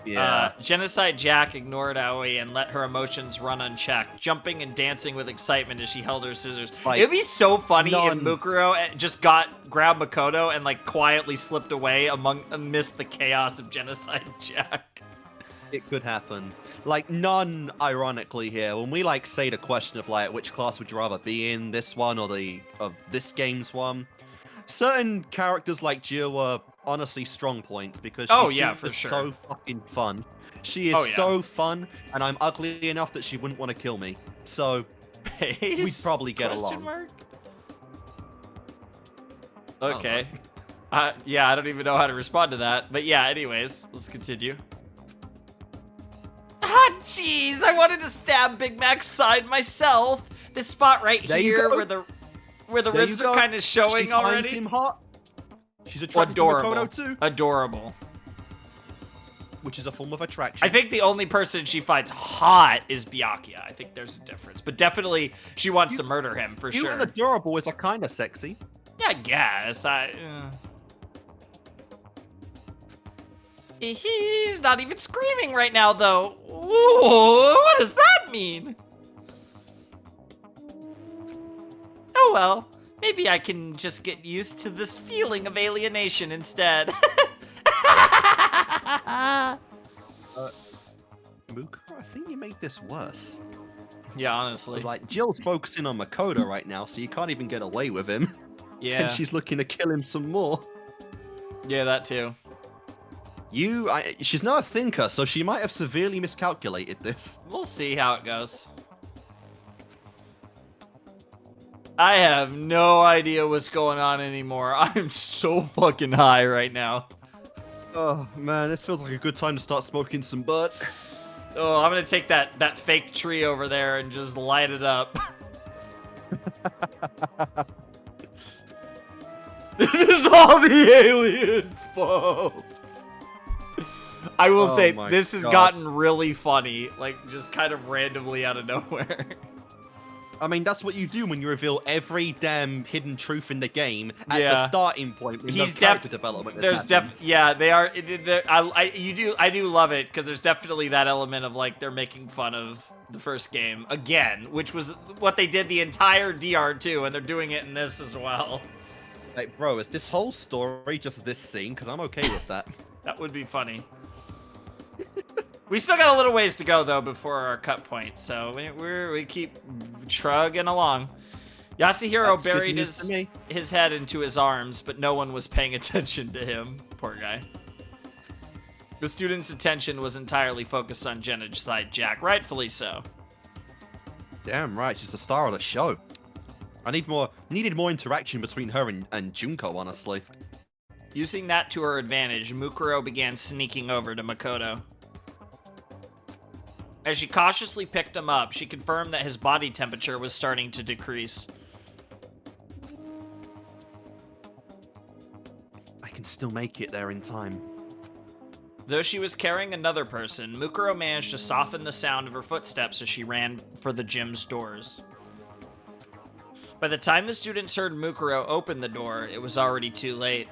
Speaker 1: Yeah.
Speaker 2: Genocide Jack ignored Aoi and let her emotions run unchecked, jumping and dancing with excitement as she held her scissors.
Speaker 1: Like,
Speaker 2: It'd be so funny if Mukuro just grabbed Makoto and like quietly slipped away amidst the chaos of Genocide Jack.
Speaker 1: It could happen. Like, non-ironically here, when we, like, say the question of, like, which class would you rather be in, this one or this game's one, certain characters like Jill were honestly strong points because she's just so fucking fun. She is so fun, and I'm ugly enough that she wouldn't want to kill me. So, we'd probably get along.
Speaker 2: Okay. Yeah, I don't even know how to respond to that. But yeah, anyways, let's continue. Ah, jeez, I wanted to stab Big Mac's side myself. This spot right here where the ribs are kind of showing already.
Speaker 1: Him hot. She's attracted to Makoto too.
Speaker 2: Adorable.
Speaker 1: Which is a form of attraction.
Speaker 2: I think the only person she finds hot is Byakuya. I think there's a difference. But definitely she wants to murder him for sure.
Speaker 1: You and adorable is a kind of sexy.
Speaker 2: Yeah, I guess. He's not even screaming right now, though. Ooh, what does that mean? Oh well, maybe I can just get used to this feeling of alienation instead.
Speaker 1: Mukuro, I think you made this worse.
Speaker 2: Yeah, honestly.
Speaker 1: Like, Jill's focusing on Makoto right now, so you can't even get away with him.
Speaker 2: Yeah.
Speaker 1: And she's looking to kill him some more.
Speaker 2: Yeah, that too.
Speaker 1: She's not a thinker, so she might have severely miscalculated this.
Speaker 2: We'll see how it goes. I have no idea what's going on anymore. I'm so fucking high right now.
Speaker 1: Oh man, this feels like a good time to start smoking some butt.
Speaker 2: Oh, I'm gonna take that fake tree over there and just light it up. This is all the aliens' fault. I will say, this has gotten really funny, like, just kind of randomly out of nowhere.
Speaker 1: I mean, that's what you do when you reveal every damn hidden truth in the game at the starting point. He's character development.
Speaker 2: There's yeah, they are. I do love it because there's definitely that element of like they're making fun of the first game again, which was what they did the entire DR2, and they're doing it in this as well.
Speaker 1: Like, bro, is this whole story just this scene? Because I'm okay with that.
Speaker 2: That would be funny. We still got a little ways to go though before our cut point, so we keep trugging along. Yasuhiro
Speaker 1: That's good
Speaker 2: buried
Speaker 1: news to me.
Speaker 2: his head into his arms, but no one was paying attention to him. Poor guy. The student's attention was entirely focused on Genocide Jack, rightfully so.
Speaker 1: Damn right, she's the star of the show. Needed more interaction between her and Junko, honestly.
Speaker 2: Using that to her advantage, Mukuro began sneaking over to Makoto. As she cautiously picked him up, she confirmed that his body temperature was starting to decrease.
Speaker 1: I can still make it there in time.
Speaker 2: Though she was carrying another person, Mukuro managed to soften the sound of her footsteps as she ran for the gym's doors. By the time the students heard Mukuro open the door, it was already too late.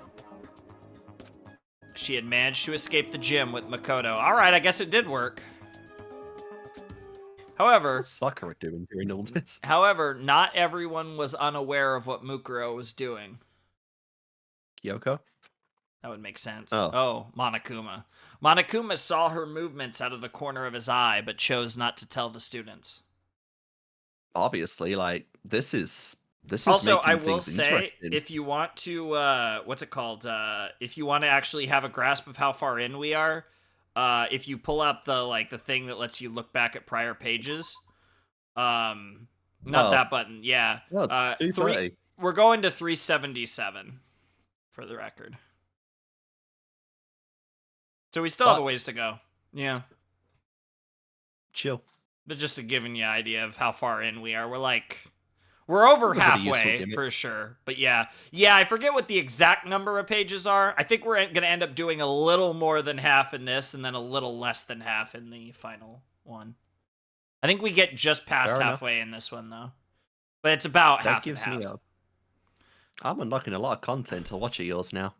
Speaker 2: She had managed to escape the gym with Makoto. Alright, I guess it did work. However,
Speaker 1: What's Sakura doing during all this?
Speaker 2: not everyone was unaware of what Mukuro was doing.
Speaker 1: Kyoko?
Speaker 2: That would make sense.
Speaker 1: Oh.
Speaker 2: Oh, Monokuma. Monokuma saw her movements out of the corner of his eye, but chose not to tell the students.
Speaker 1: Obviously, like, this is
Speaker 2: Also,
Speaker 1: making
Speaker 2: I will
Speaker 1: things
Speaker 2: say,
Speaker 1: interesting.
Speaker 2: if you want to, what's it called? If you want to actually have a grasp of how far in we are, if you pull up the thing that lets you look back at prior pages, not that button, yeah.
Speaker 1: Well, 230.
Speaker 2: We're going to 377, for the record. So we still have a ways to go. Yeah.
Speaker 1: Chill.
Speaker 2: But just to giving you an idea of how far in we are, we're over halfway for sure. But yeah, I forget what the exact number of pages are. I think we're gonna end up doing a little more than half in this, and then a little less than half in the final one. I think we get just past halfway in this one though, but it's about half and half.
Speaker 1: I'm unlocking a lot of content to watch of yours now.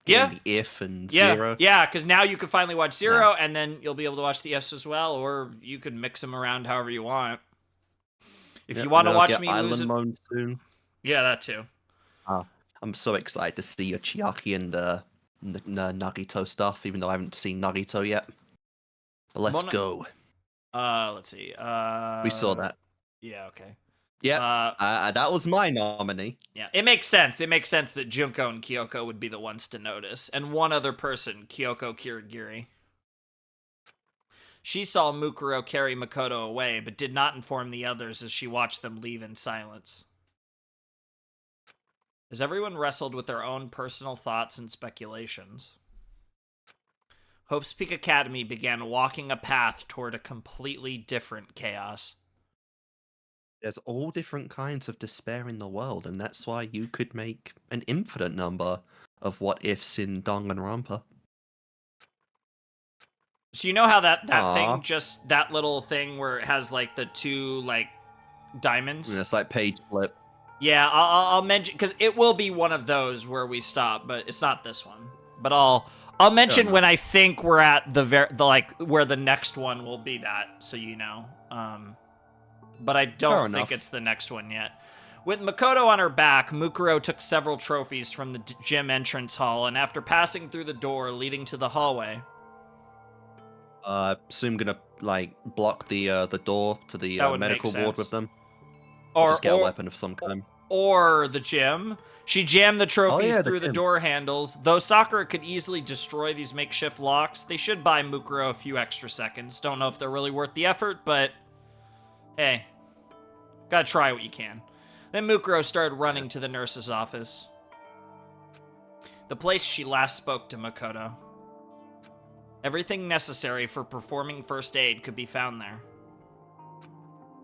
Speaker 2: Yeah.
Speaker 1: The If and Zero.
Speaker 2: Yeah, because now you can finally watch Zero, and then you'll be able to watch the Fs as well, or you can mix them around however you want. If you want to watch me lose it...
Speaker 1: Mode soon.
Speaker 2: Yeah, that too.
Speaker 1: I'm so excited to see your Chiaki and Nagito stuff, even though I haven't seen Nagito yet. But let's go.
Speaker 2: Let's see.
Speaker 1: We saw that.
Speaker 2: Yeah, okay.
Speaker 1: Yeah, that was my nominee.
Speaker 2: Yeah, it makes sense. It makes sense that Junko and Kyoko would be the ones to notice. And one other person, Kyoko Kirigiri. She saw Mukuro carry Makoto away, but did not inform the others as she watched them leave in silence. As everyone wrestled with their own personal thoughts and speculations, Hope's Peak Academy began walking a path toward a completely different chaos.
Speaker 1: There's all different kinds of despair in the world, and that's why you could make an infinite number of what ifs in Danganronpa.
Speaker 2: So you know how that thing, just that little thing where it has like the two like diamonds?
Speaker 1: And it's like page flip.
Speaker 2: Yeah, I'll mention, because it will be one of those where we stop, but it's not this one. But I'll mention when I think we're at the like where the next one will be, that, so you know. But I don't think it's the next one yet. With Makoto on her back, Mukuro took several trophies from the gym entrance hall, and after passing through the door leading to the hallway...
Speaker 1: so I'm gonna, like, block the door to the medical ward with them.
Speaker 2: Or
Speaker 1: just get a weapon of some kind.
Speaker 2: Or the gym. She jammed the trophies through the door handles. Though Sakura could easily destroy these makeshift locks, they should buy Mukuro a few extra seconds. Don't know if they're really worth the effort, but... hey, gotta try what you can. Then Mukuro started running to the nurse's office. The place she last spoke to Makoto. Everything necessary for performing first aid could be found there.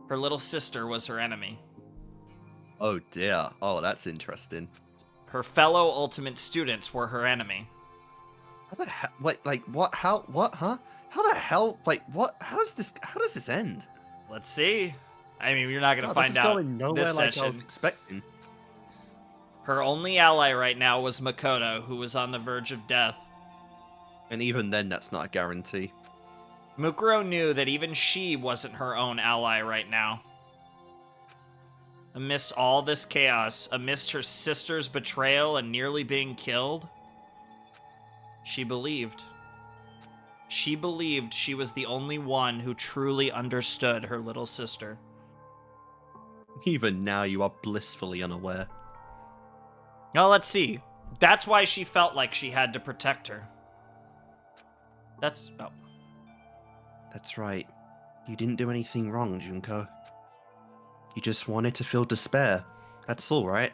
Speaker 2: Her little sister was her enemy.
Speaker 1: Oh dear. Oh, that's interesting.
Speaker 2: Her fellow ultimate students were her enemy.
Speaker 1: How the hell? Wait, like, what? How? What? Huh? How the hell? Like, what? How does this end?
Speaker 2: Let's see. I mean, you're not gonna find
Speaker 1: this is
Speaker 2: out
Speaker 1: going nowhere
Speaker 2: this
Speaker 1: like
Speaker 2: session.
Speaker 1: I was expecting.
Speaker 2: Her only ally right now was Makoto, who was on the verge of death.
Speaker 1: And even then, that's not a guarantee.
Speaker 2: Mukuro knew that even she wasn't her own ally right now. Amidst all this chaos, amidst her sister's betrayal and nearly being killed, she believed. She believed she was the only one who truly understood her little sister.
Speaker 1: Even now, you are blissfully unaware.
Speaker 2: Now, let's see. That's why she felt like she had to protect her. That's... Oh.
Speaker 1: That's right. You didn't do anything wrong, Junko. You just wanted to feel despair. That's all, right?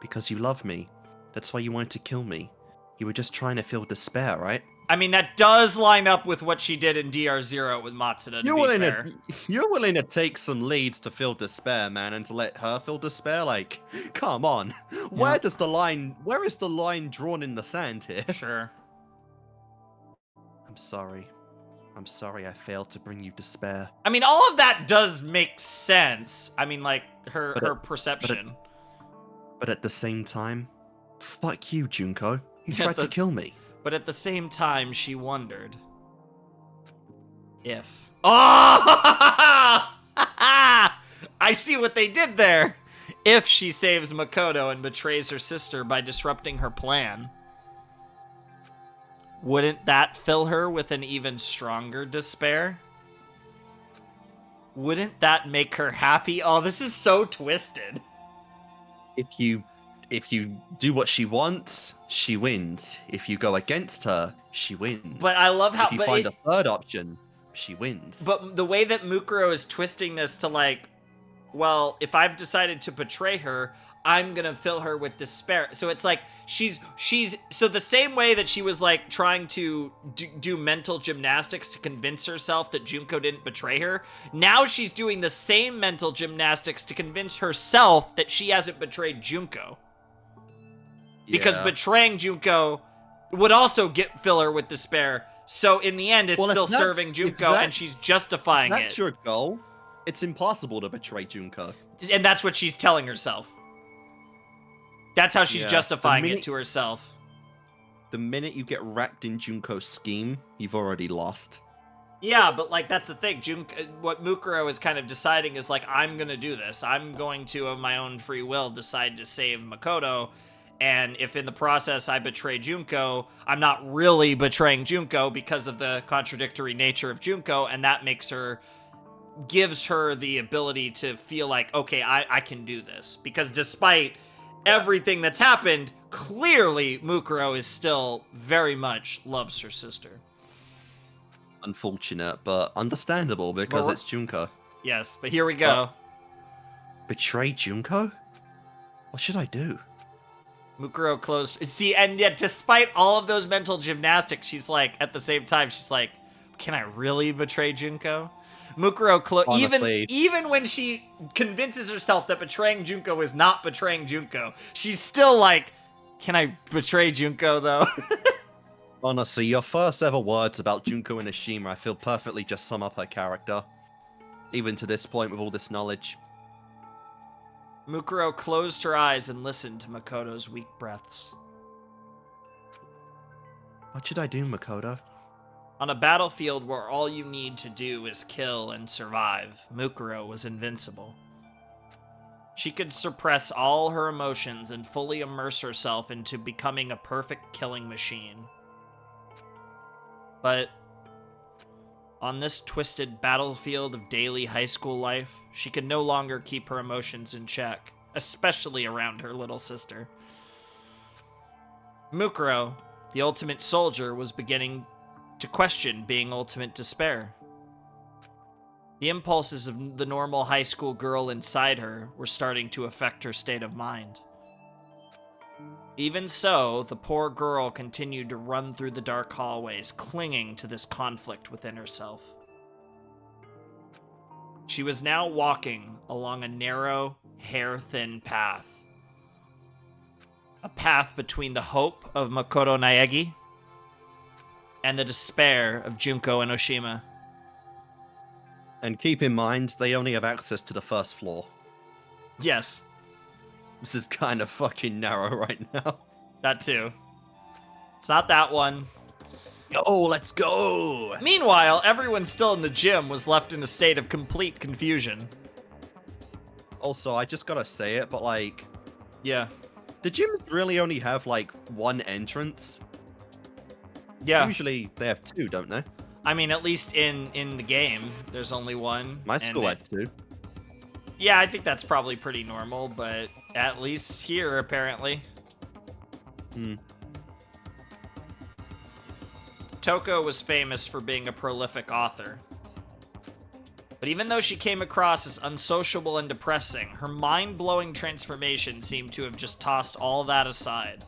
Speaker 1: Because you love me. That's why you wanted to kill me. You were just trying to feel despair, right?
Speaker 2: I mean, that does line up with what she did in DR0 with Matsuda,
Speaker 1: You're willing to take some leads to feel despair, man, and to let her feel despair? Like, come on. Where is the line drawn in the sand here?
Speaker 2: Sure.
Speaker 1: I'm sorry. I'm sorry I failed to bring you despair.
Speaker 2: I mean, all of that does make sense. I mean, like, her perception.
Speaker 1: But at the same time, fuck you, Junko. You tried to kill me.
Speaker 2: But at the same time, she wondered if... Oh! I see what they did there. If she saves Makoto and betrays her sister by disrupting her plan, wouldn't that fill her with an even stronger despair? Wouldn't that make her happy? Oh, this is so twisted.
Speaker 1: If you do what she wants, she wins. If you go against her, she wins.
Speaker 2: But I love how...
Speaker 1: If you find a third option, she wins.
Speaker 2: But the way that Mukuro is twisting this to like, well, if I've decided to betray her, I'm gonna fill her with despair. So it's like she's so the same way that she was like trying to do mental gymnastics to convince herself that Junko didn't betray her. Now she's doing the same mental gymnastics to convince herself that she hasn't betrayed Junko. Because betraying Junko would also fill her with despair. So in the end, it's still serving Junko, and she's justifying it.
Speaker 1: If that's your goal, it's impossible to betray Junko.
Speaker 2: And that's what she's telling herself. That's how she's justifying it to herself.
Speaker 1: The minute you get wrapped in Junko's scheme, you've already lost.
Speaker 2: Yeah, but like that's the thing. What Mukuro is kind of deciding is like, I'm gonna do this. I'm going to, of my own free will, decide to save Makoto. And if in the process I betray Junko, I'm not really betraying Junko because of the contradictory nature of Junko, and that gives her the ability to feel like, okay, I can do this. Because despite everything that's happened, clearly Mukuro is still very much loves her sister.
Speaker 1: Unfortunate, but understandable because it's Junko.
Speaker 2: Yes, but here we go.
Speaker 1: Betray Junko? What should I do?
Speaker 2: Mukuro closed. See, and yet, despite all of those mental gymnastics, she's like, at the same time, she's like, can I really betray Junko? Mukuro even when she convinces herself that betraying Junko is not betraying Junko, she's still like, can I betray Junko, though?
Speaker 1: Honestly, your first ever words about Junko and Ashima, I feel perfectly just sum up her character. Even to this point, with all this knowledge.
Speaker 2: Mukuro closed her eyes and listened to Makoto's weak breaths.
Speaker 1: What should I do, Makoto?
Speaker 2: On a battlefield where all you need to do is kill and survive, Mukuro was invincible. She could suppress all her emotions and fully immerse herself into becoming a perfect killing machine. But on this twisted battlefield of daily high school life, she could no longer keep her emotions in check, especially around her little sister. Mukuro, the ultimate soldier, was beginning to question being ultimate despair. The impulses of the normal high school girl inside her were starting to affect her state of mind. Even so, the poor girl continued to run through the dark hallways, clinging to this conflict within herself. She was now walking along a narrow, hair-thin path. A path between the hope of Makoto Naegi and the despair of Junko and Oshima.
Speaker 1: And keep in mind, they only have access to the first floor.
Speaker 2: Yes.
Speaker 1: This is kind of fucking narrow right now.
Speaker 2: That too. It's not that one.
Speaker 1: Oh, let's go!
Speaker 2: Meanwhile, everyone still in the gym was left in a state of complete confusion.
Speaker 1: Also, I just gotta say it, but like...
Speaker 2: Yeah.
Speaker 1: The gyms really only have, like, one entrance?
Speaker 2: Yeah.
Speaker 1: Usually they have 2, don't they?
Speaker 2: I mean, at least in the game, there's only one.
Speaker 1: My
Speaker 2: and
Speaker 1: school had 2.
Speaker 2: Yeah, I think that's probably pretty normal, but at least here, apparently. Toko was famous for being a prolific author. But even though she came across as unsociable and depressing, her mind-blowing transformation seemed to have just tossed all that aside.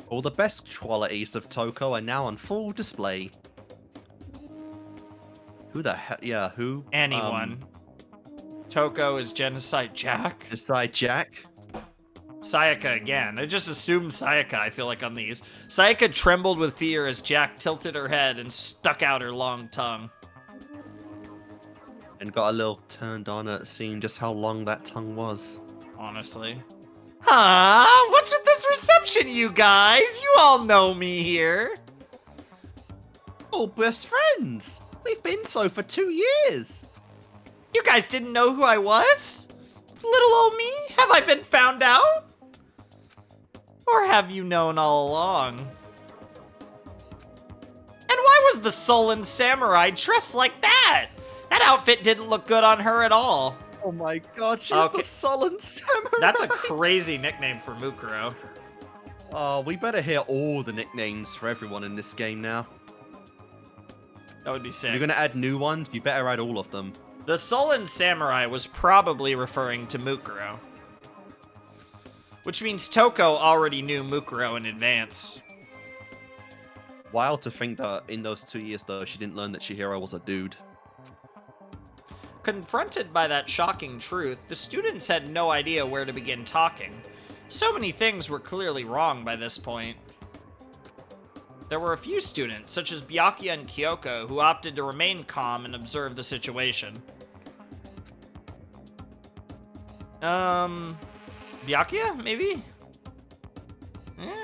Speaker 1: All the best qualities of Toko are now on full display. Who the hell? Yeah, who?
Speaker 2: Anyone. Toko is Genocide Jack.
Speaker 1: Genocide Jack.
Speaker 2: Sayaka again. I just assumed Sayaka, I feel like, on these. Sayaka trembled with fear as Jack tilted her head and stuck out her long tongue.
Speaker 1: And got a little turned on at seeing just how long that tongue was.
Speaker 2: Honestly. Huh? What's with this reception, you guys? You all know me here.
Speaker 1: Oh, best friends! We've been so for 2 years!
Speaker 2: You guys didn't know who I was? Little old me? Have I been found out? Or have you known all along? And why was the sullen samurai dressed like that? That outfit didn't look good on her at all.
Speaker 1: Oh my god, she's the sullen samurai!
Speaker 2: That's a crazy nickname for Mukuro.
Speaker 1: Oh, we better hear all the nicknames for everyone in this game now.
Speaker 2: That would be sick.
Speaker 1: If you're gonna add new ones, you better add all of them.
Speaker 2: The sullen samurai was probably referring to Mukuro. Which means Toko already knew Mukuro in advance.
Speaker 1: Wild to think that in those 2 years, though, she didn't learn that Chihiro was a dude.
Speaker 2: Confronted by that shocking truth, the students had no idea where to begin talking. So many things were clearly wrong by this point. There were a few students, such as Byakuya and Kyoko, who opted to remain calm and observe the situation. Byakuya, maybe?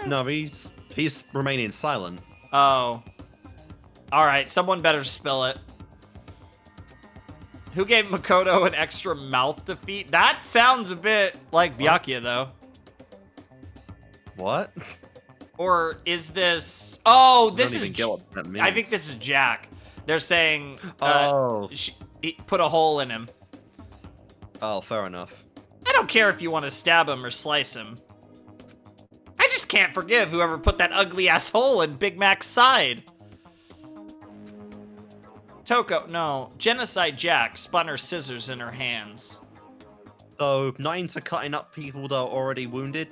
Speaker 1: No, he's remaining silent.
Speaker 2: Oh. Alright, someone better spill it. Who gave Makoto an extra mouth to feed? That sounds a bit like Byakuya, though.
Speaker 1: What?
Speaker 2: Or is this... Oh, this
Speaker 1: I don't
Speaker 2: is...
Speaker 1: even get what that means.
Speaker 2: I think this is Jack. They're saying...
Speaker 1: Oh.
Speaker 2: He put a hole in him.
Speaker 1: Oh, fair enough.
Speaker 2: I don't care if you want to stab him or slice him. I just can't forgive whoever put that ugly-ass hole in Big Mac's side. Toko, no. Genocide Jack spun her scissors in her hands.
Speaker 1: So, not into cutting up people that are already wounded?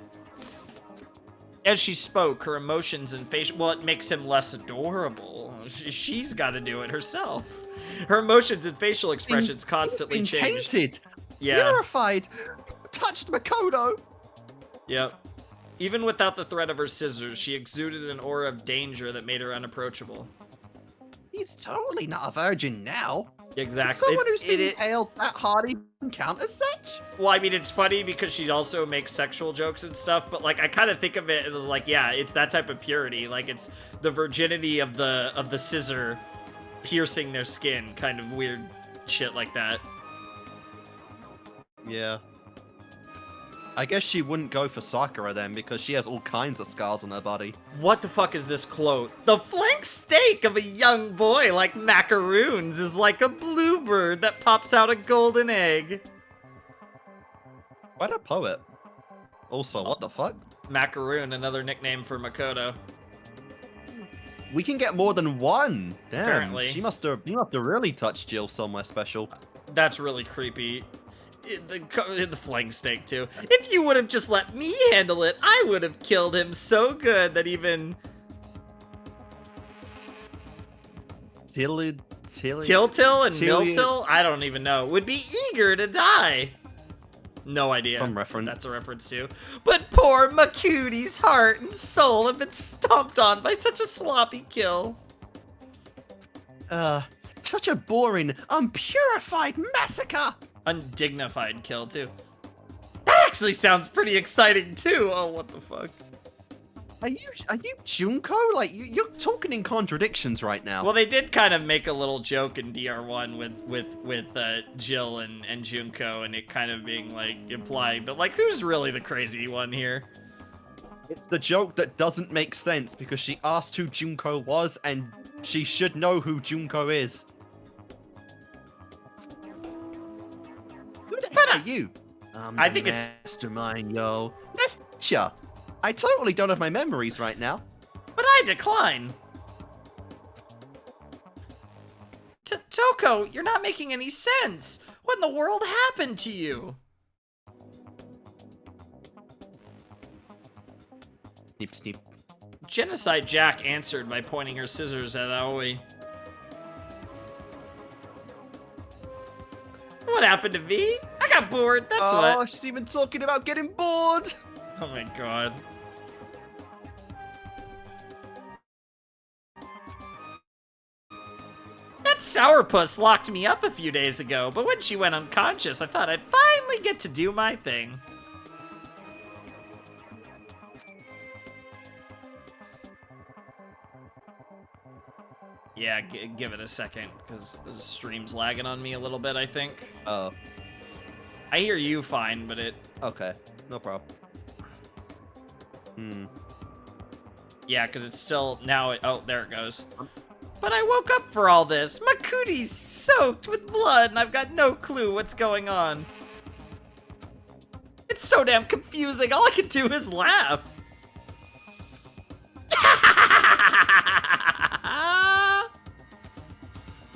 Speaker 2: As she spoke, her emotions and facial... Well, it makes him less adorable. She's got to do it herself. Her emotions and facial expressions constantly
Speaker 1: changed.
Speaker 2: changed.
Speaker 1: Tainted.
Speaker 2: Yeah.
Speaker 1: Purified. Touched Makoto.
Speaker 2: Yep. Even without the threat of her scissors, she exuded an aura of danger that made her unapproachable.
Speaker 1: He's totally not a virgin now.
Speaker 2: Exactly.
Speaker 1: Someone who's been hailed that hard even count as such?
Speaker 2: Well, I mean, it's funny because she also makes sexual jokes and stuff, but like I kind of think of it as like, yeah, it's that type of purity. Like it's the virginity of the scissor piercing their skin, kind of weird shit like that.
Speaker 1: Yeah. I guess she wouldn't go for Sakura then, because she has all kinds of scars on her body.
Speaker 2: What the fuck is this quote? The flank steak of a young boy like macaroons is like a bluebird that pops out a golden egg.
Speaker 1: Quite a poet. Also, what the fuck?
Speaker 2: Macaroon, another nickname for Makoto.
Speaker 1: We can get more than one. Damn.
Speaker 2: Apparently.
Speaker 1: You must have really touched Jill somewhere special.
Speaker 2: That's really creepy. The flank steak too. If you would have just let me handle it, I would have killed him so good that even
Speaker 1: Tiltil and
Speaker 2: Miltil, I don't even know, would be eager to die. No idea.
Speaker 1: Some reference.
Speaker 2: That's a reference to. But poor Makuti's heart and soul have been stomped on by such a sloppy kill.
Speaker 1: Such a boring, unpurified massacre.
Speaker 2: Undignified kill too. That actually sounds pretty exciting too. Oh, what the fuck?
Speaker 1: Are you Junko? Like you're talking in contradictions right now.
Speaker 2: Well, they did kind of make a little joke in DR1 with Jill and Junko, and it kind of being like implying that like who's really the crazy one here?
Speaker 1: It's the joke that doesn't make sense because she asked who Junko was, and she should know who Junko is. Who the heck are you?
Speaker 2: I think it's
Speaker 1: mastermind, yo. That's ya. I totally don't have my memories right now.
Speaker 2: But I decline. Toko, you're not making any sense. What in the world happened to you?
Speaker 1: Snip, snip.
Speaker 2: Genocide Jack answered by pointing her scissors at Aoi. What happened to me? I got bored, that's what.
Speaker 1: Oh, she's even talking about getting bored.
Speaker 2: Oh my god. That sourpuss locked me up a few days ago, but when she went unconscious, I thought I'd finally get to do my thing. Yeah, give it a second, because the stream's lagging on me a little bit, I think.
Speaker 1: Oh.
Speaker 2: I hear you fine, but it...
Speaker 1: Okay, no problem.
Speaker 2: Yeah, because it's still... Now oh, there it goes. But I woke up for all this. My cootie's soaked with blood, and I've got no clue what's going on. It's so damn confusing. All I can do is laugh.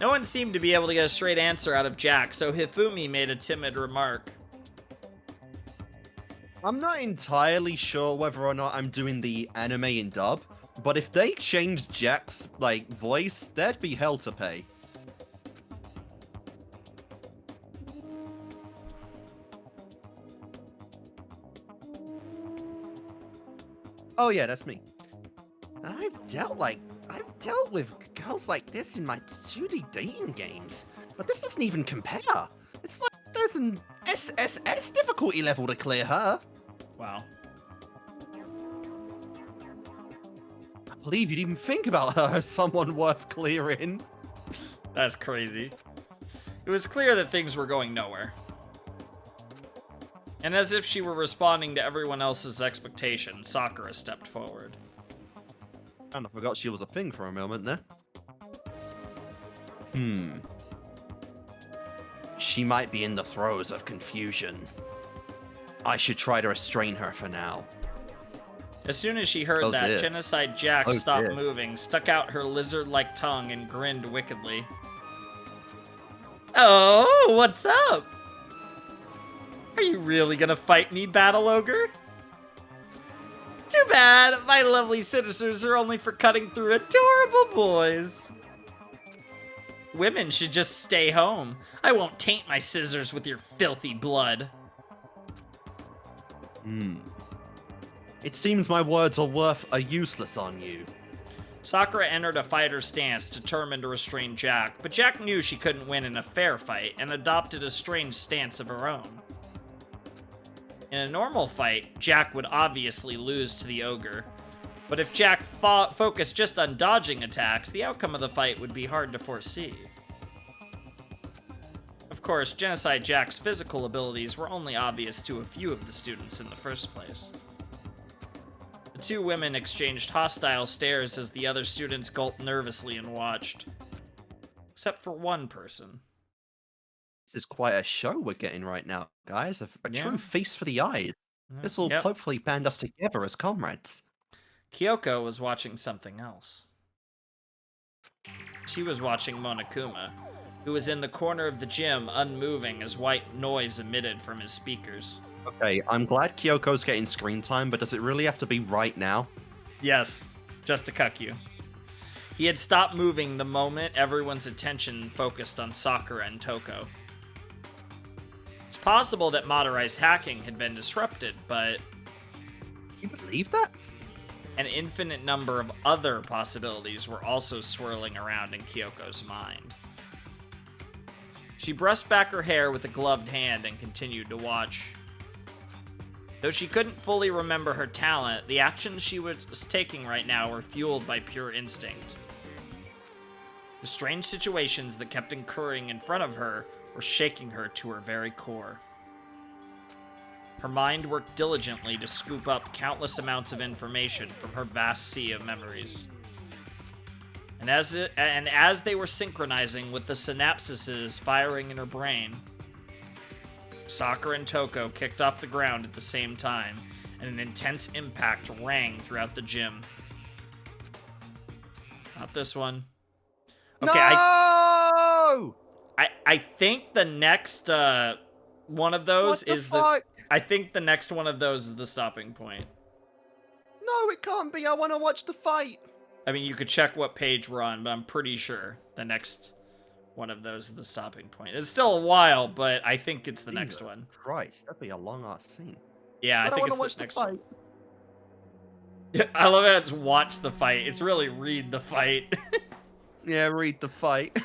Speaker 2: No one seemed to be able to get a straight answer out of Jack, so Hifumi made a timid remark.
Speaker 1: I'm not entirely sure whether or not I'm doing the anime in dub, but if they changed Jack's, voice, there'd be hell to pay. Oh yeah, that's me. I've dealt with girls like this in my 2D dating games, but this doesn't even compare. It's like there's an SSS difficulty level to clear her.
Speaker 2: Wow.
Speaker 1: I believe you'd even think about her as someone worth clearing.
Speaker 2: That's crazy. It was clear that things were going nowhere. And as if she were responding to everyone else's expectations, Sakura stepped forward.
Speaker 1: Kind of forgot she was a thing for a moment there. She might be in the throes of confusion. I should try to restrain her for now.
Speaker 2: As soon as she heard that,
Speaker 1: dear.
Speaker 2: Genocide Jack
Speaker 1: Oh,
Speaker 2: stopped
Speaker 1: dear.
Speaker 2: moving, stuck out her lizard-like tongue, and grinned wickedly. Oh, what's up? Are you really gonna fight me, Battle Ogre? Too bad, my lovely citizens are only for cutting through adorable boys. Women should just stay home. I won't taint my scissors with your filthy blood.
Speaker 1: It seems my words are useless on you.
Speaker 2: Sakura entered a fighter stance, determined to restrain Jack, but Jack knew she couldn't win in a fair fight and adopted a strange stance of her own. In a normal fight, Jack would obviously lose to the ogre, but if Jack focused just on dodging attacks, the outcome of the fight would be hard to foresee. Of course, Genocide Jack's physical abilities were only obvious to a few of the students in the first place. The two women exchanged hostile stares as the other students gulped nervously and watched. Except for one person.
Speaker 1: This is quite a show we're getting right now, guys. A
Speaker 2: Yeah.
Speaker 1: true feast for the eyes. This will
Speaker 2: Yep.
Speaker 1: hopefully band us together as comrades.
Speaker 2: Kyoko was watching something else. She was watching Monokuma, who was in the corner of the gym, unmoving as white noise emitted from his speakers.
Speaker 1: Okay, I'm glad Kyoko's getting screen time, but does it really have to be right now?
Speaker 2: Yes, just to cuck you. He had stopped moving the moment everyone's attention focused on Sakura and Toko. It's possible that Madarai's hacking had been disrupted, but
Speaker 1: You believe that?
Speaker 2: an infinite number of other possibilities were also swirling around in Kyoko's mind. She brushed back her hair with a gloved hand and continued to watch. Though she couldn't fully remember her talent, the actions she was taking right now were fueled by pure instinct. The strange situations that kept occurring in front of her were shaking her to her very core. Her mind worked diligently to scoop up countless amounts of information from her vast sea of memories. And as they were synchronizing with the synapses firing in her brain, Sakura and Toko kicked off the ground at the same time, and an intense impact rang throughout the gym. Not this one. Okay,
Speaker 1: No!
Speaker 2: I think the next one of those is
Speaker 1: fuck?
Speaker 2: I think the next one of those is the stopping point.
Speaker 1: No, it can't be. I want to watch the fight.
Speaker 2: I mean, you could check what page we're on, but I'm pretty sure the next one of those is the stopping point. It's still a while, but I think it's the next one.
Speaker 1: Christ, that'd be a long ass scene.
Speaker 2: Yeah,
Speaker 1: But
Speaker 2: I think
Speaker 1: wanna
Speaker 2: it's
Speaker 1: watch
Speaker 2: the next
Speaker 1: fight.
Speaker 2: one. I love how it's watch the fight. It's really read the fight.
Speaker 1: Yeah, read the fight.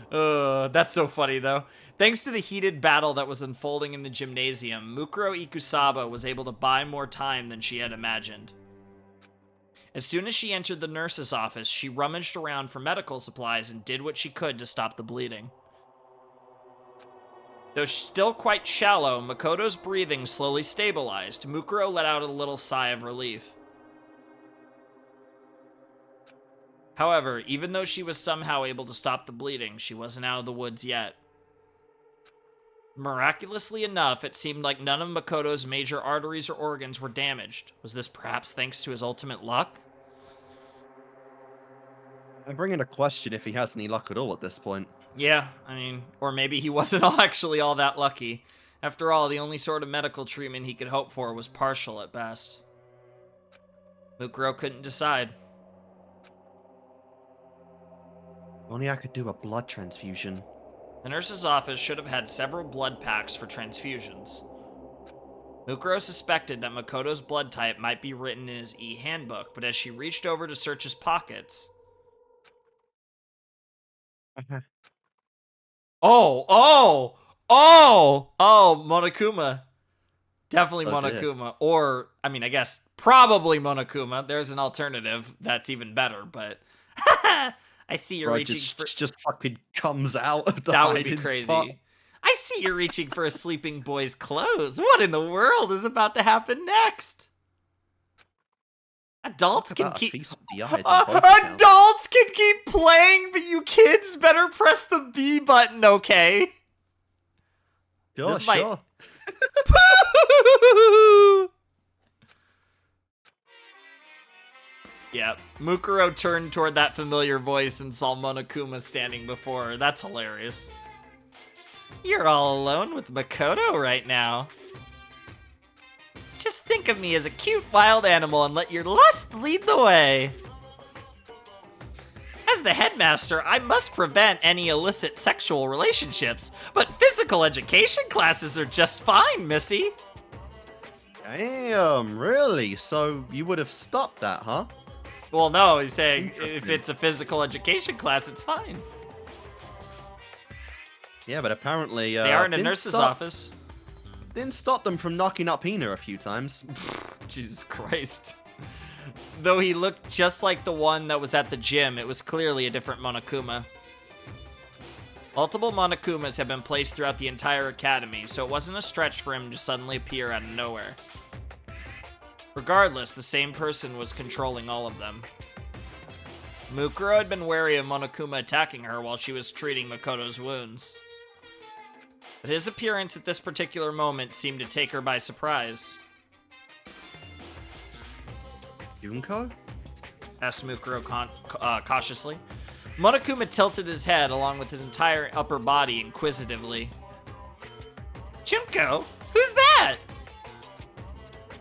Speaker 2: That's so funny, though. Thanks to the heated battle that was unfolding in the gymnasium, Mukuro Ikusaba was able to buy more time than she had imagined. As soon as she entered the nurse's office, she rummaged around for medical supplies and did what she could to stop the bleeding. Though still quite shallow, Makoto's breathing slowly stabilized. Mukuro let out a little sigh of relief. However, even though she was somehow able to stop the bleeding, she wasn't out of the woods yet. Miraculously enough, it seemed like none of Makoto's major arteries or organs were damaged. Was this perhaps thanks to his ultimate luck?
Speaker 1: I'm bringing a question if he has any luck at all at this point.
Speaker 2: Yeah, I mean, or maybe he wasn't actually all that lucky. After all, the only sort of medical treatment he could hope for was partial at best. Mukuro couldn't decide.
Speaker 1: Only I could do a blood transfusion.
Speaker 2: The nurse's office should have had several blood packs for transfusions. Mukuro suspected that Makoto's blood type might be written in his e-handbook, but as she reached over to search his pockets... Oh, Monokuma. Definitely Monokuma. Or, I mean, I guess probably Monokuma. There's an alternative that's even better, but... I see you're reaching for...
Speaker 1: just fucking comes out of the
Speaker 2: That would be crazy.
Speaker 1: Spot.
Speaker 2: I see you're reaching for a sleeping boy's clothes. What in the world is about to happen next? Adults can keep... Adults can keep playing, but you kids better press the B button, okay?
Speaker 1: Sure,
Speaker 2: this
Speaker 1: sure.
Speaker 2: Yeah, Mukuro turned toward that familiar voice and saw Monokuma standing before her. That's hilarious. You're all alone with Makoto right now. Just think of me as a cute wild animal and let your lust lead the way. As the headmaster, I must prevent any illicit sexual relationships, but physical education classes are just fine, Missy.
Speaker 1: Damn, really? So you would have stopped that, huh?
Speaker 2: Well, no, he's saying if it's a physical education class, it's fine.
Speaker 1: Yeah, but apparently...
Speaker 2: they are in a nurse's office.
Speaker 1: Didn't stop them from knocking up Hina a few times.
Speaker 2: Jesus Christ. Though he looked just like the one that was at the gym, it was clearly a different Monokuma. Multiple Monokumas have been placed throughout the entire academy, so it wasn't a stretch for him to suddenly appear out of nowhere. Regardless, the same person was controlling all of them. Mukuro had been wary of Monokuma attacking her while she was treating Makoto's wounds. But his appearance at this particular moment seemed to take her by surprise.
Speaker 1: Junko?
Speaker 2: Asked Mukuro cautiously. Monokuma tilted his head along with his entire upper body inquisitively. Junko? Who's that?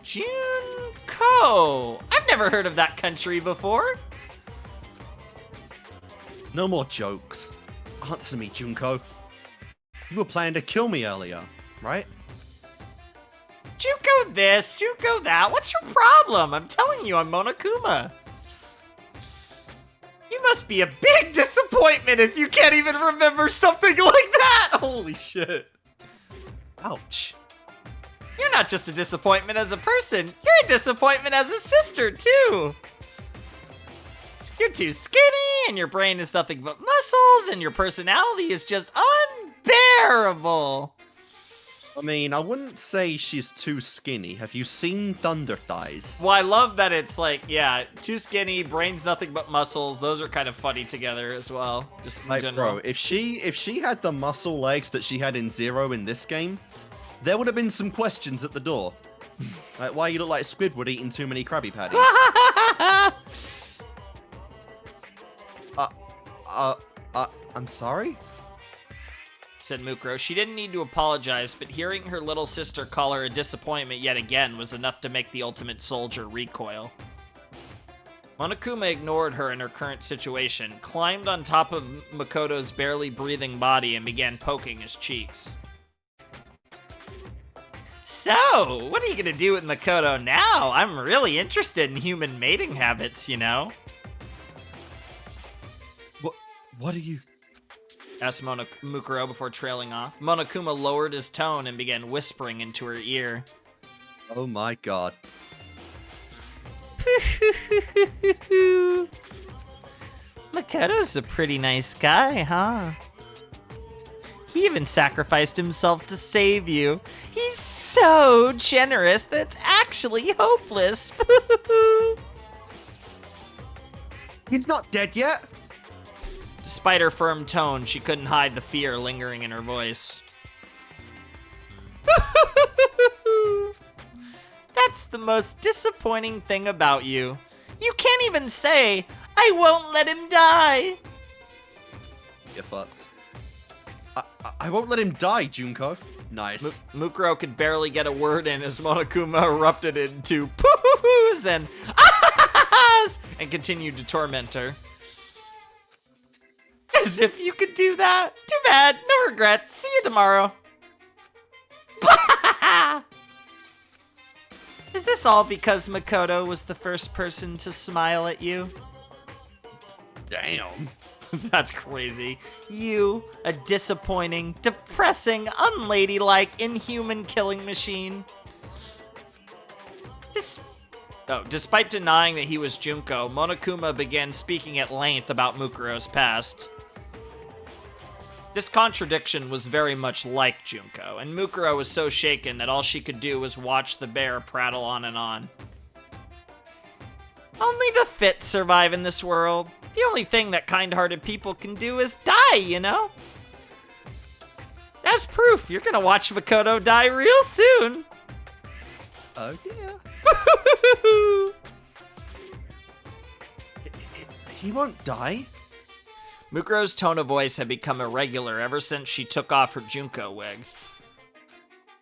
Speaker 2: Junko! I've never heard of that country before.
Speaker 1: No more jokes. Answer me, Junko. You were planning to kill me earlier, right?
Speaker 2: Junko this, Junko that. What's your problem? I'm telling you, I'm Monokuma. You must be a big disappointment if you can't even remember something like that. Holy shit.
Speaker 1: Ouch.
Speaker 2: You're not just a disappointment as a person, you're a disappointment as a sister, too. You're too skinny, and your brain is nothing but muscles, and your personality is just unbearable.
Speaker 1: I mean, I wouldn't say she's too skinny. Have you seen Thunder Thighs?
Speaker 2: Well, I love that it's like, yeah, too skinny, brain's nothing but muscles. Those are kind of funny together as well, just in
Speaker 1: Like,
Speaker 2: general.
Speaker 1: bro, if she had the muscle legs that she had in Zero in this game, there would have been some questions at the door. Like, why you look like Squidward eating too many Krabby Patties? I'm sorry?
Speaker 2: Said Mukuro. She didn't need to apologize, but hearing her little sister call her a disappointment yet again was enough to make the ultimate soldier recoil. Monokuma ignored her in her current situation, climbed on top of Makoto's barely breathing body, and began poking his cheeks. So, what are you gonna do with Makoto now? I'm really interested in human mating habits, you know?
Speaker 1: What are you...
Speaker 2: asked Mukuro before trailing off. Monokuma lowered his tone and began whispering into her ear.
Speaker 1: Oh my god.
Speaker 2: Makoto's a pretty nice guy, huh? He even sacrificed himself to save you. He's so generous that it's actually hopeless.
Speaker 1: He's not dead yet?
Speaker 2: Despite her firm tone, she couldn't hide the fear lingering in her voice. That's the most disappointing thing about you. You can't even say, I won't let him die.
Speaker 1: You're fucked. I won't let him die, Junko. Nice.
Speaker 2: Mukuro could barely get a word in as Monokuma erupted into poo-hoo-hoos and ah-ha-ha-has and continued to torment her. As if you could do that. Too bad. No regrets. See you tomorrow. Is this all because Makoto was the first person to smile at you?
Speaker 1: Damn.
Speaker 2: That's crazy. You, a disappointing, depressing, unladylike, inhuman killing machine. Despite denying that he was Junko, Monokuma began speaking at length about Mukuro's past. This contradiction was very much like Junko, and Mukuro was so shaken that all she could do was watch the bear prattle on and on. Only the fit survive in this world. The only thing that kind-hearted people can do is die, you know? As proof, you're gonna watch Makoto die real soon.
Speaker 1: Oh dear. He won't die?
Speaker 2: Mukuro's tone of voice had become irregular ever since she took off her Junko wig.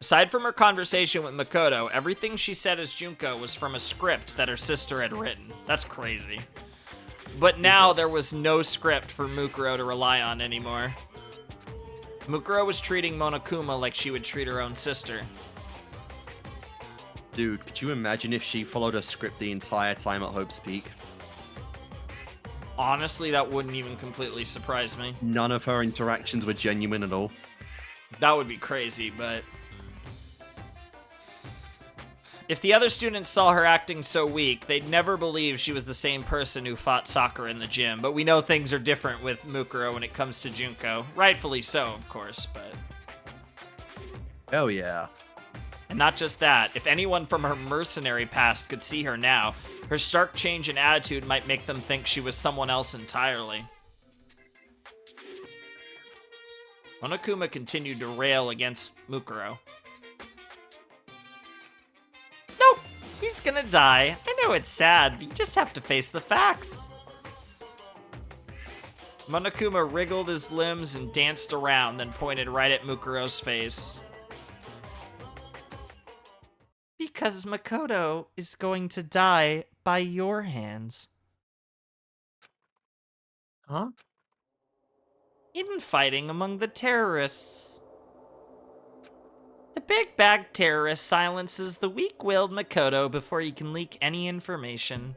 Speaker 2: Aside from her conversation with Makoto, everything she said as Junko was from a script that her sister had written. That's crazy. But now there was no script for Mukuro to rely on anymore. Mukuro was treating Monokuma like she would treat her own sister.
Speaker 1: Dude, could you imagine if she followed a script the entire time at Hope's Peak?
Speaker 2: Honestly, that wouldn't even completely surprise me.
Speaker 1: None of her interactions were genuine at all.
Speaker 2: That would be crazy, but... if the other students saw her acting so weak, they'd never believe she was the same person who fought Sakura in the gym. But we know things are different with Mukuro when it comes to Junko. Rightfully so, of course, but...
Speaker 1: hell yeah.
Speaker 2: And not just that, if anyone from her mercenary past could see her now, her stark change in attitude might make them think she was someone else entirely. Monokuma continued to rail against Mukuro. Nope, he's gonna die. I know it's sad, but you just have to face the facts. Monokuma wriggled his limbs and danced around, then pointed right at Mukuro's face. Because Makoto is going to die by your hands.
Speaker 1: Huh?
Speaker 2: In fighting among the terrorists. The big bag terrorist silences the weak-willed Makoto before he can leak any information.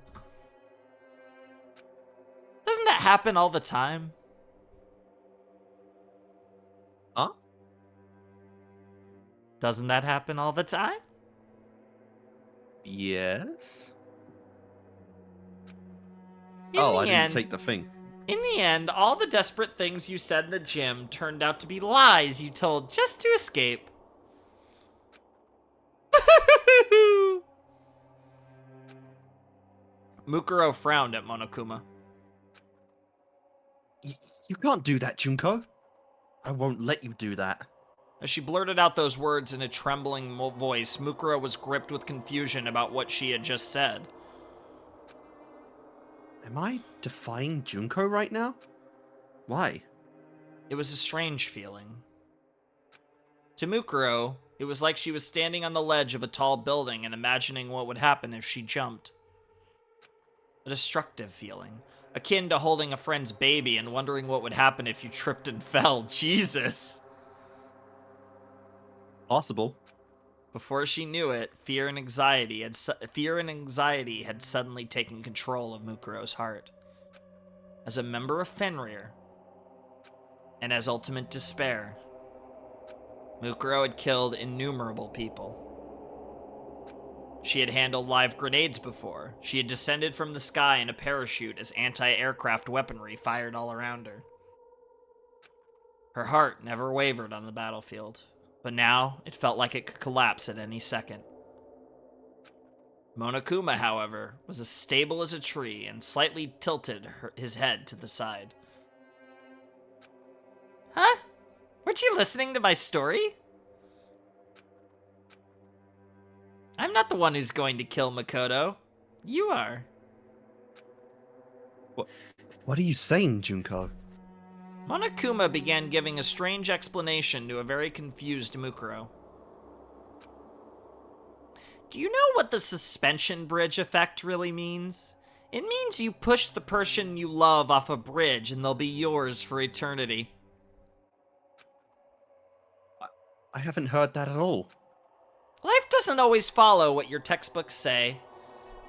Speaker 2: Doesn't that happen all the time?
Speaker 1: Huh?
Speaker 2: Doesn't that happen all the time?
Speaker 1: Yes?
Speaker 2: In
Speaker 1: Oh,
Speaker 2: the
Speaker 1: I didn't
Speaker 2: end-
Speaker 1: take the thing.
Speaker 2: In the end, all the desperate things you said in the gym turned out to be lies you told just to escape. Mukuro frowned at Monokuma.
Speaker 1: You can't do that, Junko. I won't let you do that.
Speaker 2: As she blurted out those words in a trembling voice, Mukuro was gripped with confusion about what she had just said.
Speaker 1: Am I defying Junko right now? Why?
Speaker 2: It was a strange feeling. To Mukuro, it was like she was standing on the ledge of a tall building and imagining what would happen if she jumped. A destructive feeling, akin to holding a friend's baby and wondering what would happen if you tripped and fell. Jesus!
Speaker 1: Possible.
Speaker 2: Before she knew it, fear and anxiety had suddenly taken control of Mukuro's heart. As a member of Fenrir, and as ultimate despair, Mukuro had killed innumerable people. She had handled live grenades before. She had descended from the sky in a parachute as anti-aircraft weaponry fired all around her. Her heart never wavered on the battlefield, but now it felt like it could collapse at any second. Monokuma, however, was as stable as a tree and slightly tilted his head to the side. Huh? Weren't you listening to my story? I'm not the one who's going to kill Makoto. You are.
Speaker 1: What are you saying, Junko?
Speaker 2: Monokuma began giving a strange explanation to a very confused Mukuro. Do you know what the suspension bridge effect really means? It means you push the person you love off a bridge and they'll be yours for eternity.
Speaker 1: I haven't heard that at all.
Speaker 2: Life doesn't always follow what your textbooks say.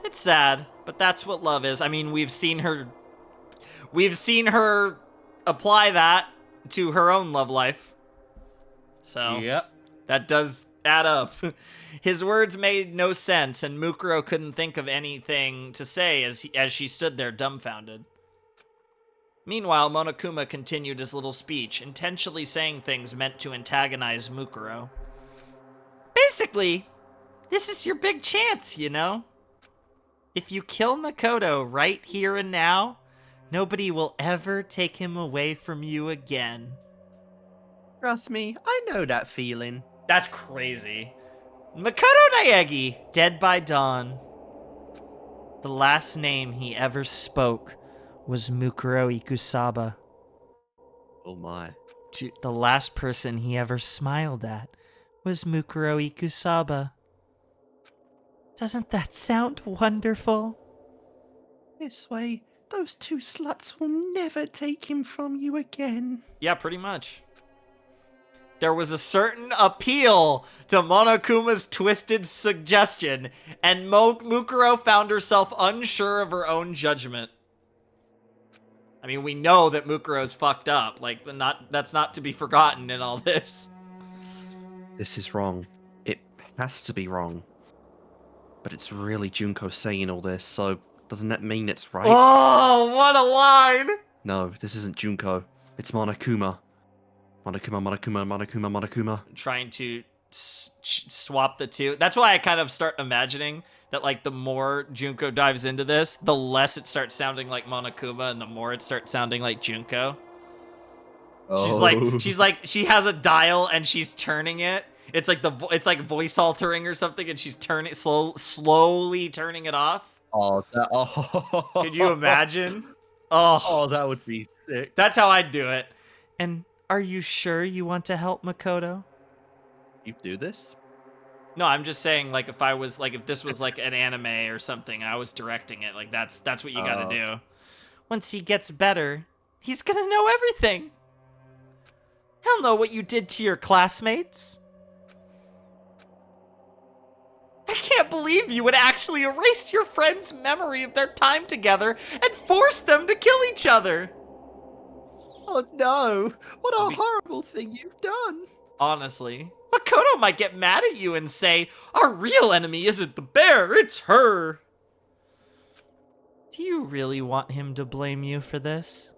Speaker 2: It's sad, but that's what love is. I mean, we've seen her apply that to her own love life. So,
Speaker 1: yep.
Speaker 2: That does add up. His words made no sense, and Mukuro couldn't think of anything to say as she stood there dumbfounded. Meanwhile, Monokuma continued his little speech, intentionally saying things meant to antagonize Mukuro. Basically, this is your big chance, you know? If you kill Makoto right here and now, nobody will ever take him away from you again.
Speaker 1: Trust me, I know that feeling.
Speaker 2: That's crazy. Makoto Naegi, dead by dawn. The last name he ever spoke was Mukuro Ikusaba.
Speaker 1: Oh my.
Speaker 2: The last person he ever smiled at was Mukuro Ikusaba. Doesn't that sound wonderful?
Speaker 1: This way, those two sluts will never take him from you again. Yeah,
Speaker 2: pretty much. There was a certain appeal to Monokuma's twisted suggestion, and Mukuro found herself unsure of her own judgment. I mean, we know that Mukuro's fucked up. Like, that's not to be forgotten in all this.
Speaker 1: This is wrong. It has to be wrong. But it's really Junko saying all this, so doesn't that mean it's right?
Speaker 2: Oh, what a line!
Speaker 1: No, this isn't Junko. It's Monokuma. Monokuma.
Speaker 2: Trying to swap the two. That's why I kind of start imagining that, like, the more Junko dives into this, the less it starts sounding like Monokuma, and the more it starts sounding like Junko. Oh. She has a dial and she's turning it. It's like voice altering or something, and she's slowly turning it off. Could you imagine?
Speaker 1: Oh, that would be sick.
Speaker 2: That's how I'd do it. And are you sure you want to help Makoto?
Speaker 1: You do this?
Speaker 2: No, I'm just saying, like, if this was like an anime or something, I was directing it. Like, that's what you gotta do. Once he gets better, he's gonna know everything. He'll know what you did to your classmates. I can't believe you would actually erase your friend's memory of their time together and force them to kill each other.
Speaker 1: Oh no, what a horrible thing you've done.
Speaker 2: Honestly, Makoto might get mad at you and say, our real enemy isn't the bear, it's her. Do you really want him to blame you for this?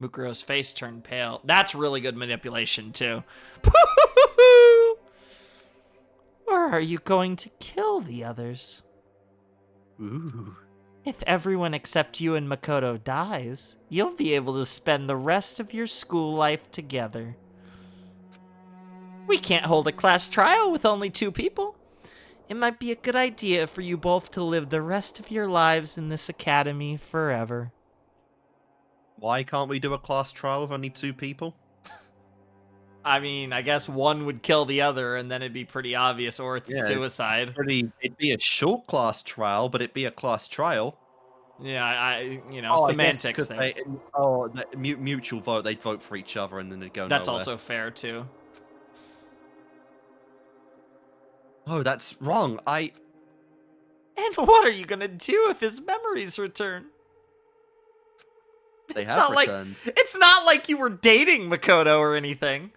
Speaker 2: Mukuro's face turned pale. That's really good manipulation, too. Or are you going to kill kill the others.
Speaker 1: Ooh.
Speaker 2: If everyone except you and Makoto dies, you'll be able to spend the rest of your school life together. We can't hold a class trial with only 2 people. It might be a good idea for you both to live the rest of your lives in this academy forever.
Speaker 1: Why can't we do a class trial with only 2 people?
Speaker 2: I mean, I guess one would kill the other, and then it'd be pretty obvious, or it's suicide.
Speaker 1: It'd be a short class trial, but it'd be a class trial.
Speaker 2: Yeah, semantics thing.
Speaker 1: The mutual vote. They'd vote for each other, and then they'd go.
Speaker 2: That's
Speaker 1: nowhere.
Speaker 2: also fair too.
Speaker 1: Oh, that's wrong.
Speaker 2: And what are you gonna do if his memories return?
Speaker 1: They have returned.
Speaker 2: It's not like you were dating Makoto or anything.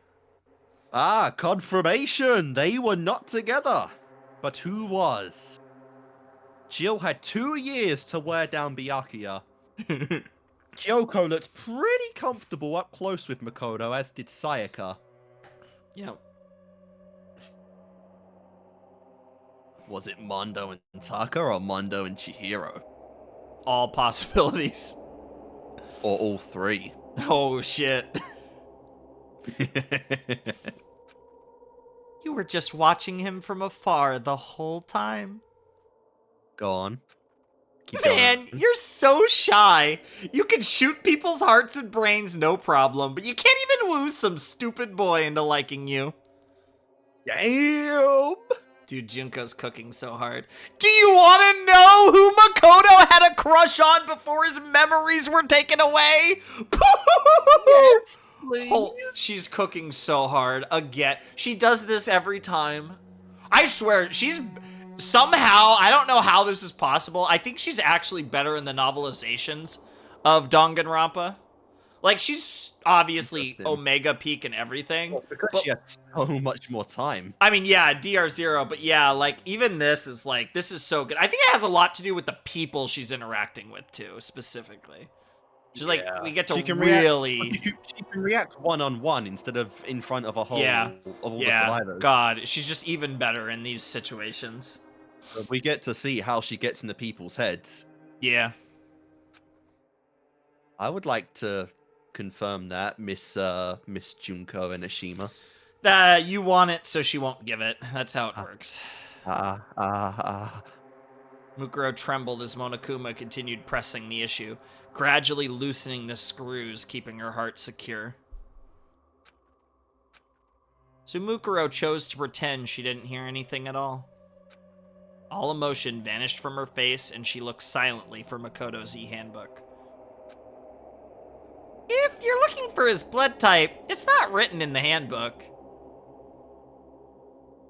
Speaker 1: Ah, confirmation! They were not together. But who was? Jill had 2 years to wear down Byakuya. Kyoko looked pretty comfortable up close with Makoto, as did Sayaka.
Speaker 2: Yep.
Speaker 1: Was it Mondo and Taka or Mondo and Chihiro?
Speaker 2: All possibilities.
Speaker 1: Or all 3?
Speaker 2: Oh, shit. You were just watching him from afar the whole time.
Speaker 1: Go on. Keep
Speaker 2: Man,
Speaker 1: going.
Speaker 2: you're so shy. You can shoot people's hearts and brains no problem, but you can't even woo some stupid boy into liking you.
Speaker 1: Damn!
Speaker 2: Dude, Junko's cooking so hard. Do you want to know who Makoto had a crush on before his memories were taken away?
Speaker 1: Yes, please.
Speaker 2: Oh, she's cooking so hard. Again. She does this every time. I swear, she's somehow, I don't know how this is possible. I think she's actually better in the novelizations of Danganronpa. Like, she's obviously Omega Peak and everything.
Speaker 1: Well, because she has so much more time.
Speaker 2: I mean, yeah, DR0, but yeah, like, even this is so good. I think it has a lot to do with the people she's interacting with, too, specifically. She's like, we get to
Speaker 1: she can
Speaker 2: really...
Speaker 1: she can react one-on-one instead of in front of a whole of all the survivors.
Speaker 2: God, she's just even better in these situations.
Speaker 1: We get to see how she gets into people's heads.
Speaker 2: Yeah.
Speaker 1: I would like to confirm that, Miss Junko and Ashima.
Speaker 2: You want it, so she won't give it. That's how it works. Mukuro trembled as Monokuma continued pressing the issue, gradually loosening the screws, keeping her heart secure. So Mukuro chose to pretend she didn't hear anything at all. All emotion vanished from her face, and she looked silently for Makoto's e-handbook. If you're looking for his blood type, it's not written in the handbook.
Speaker 1: I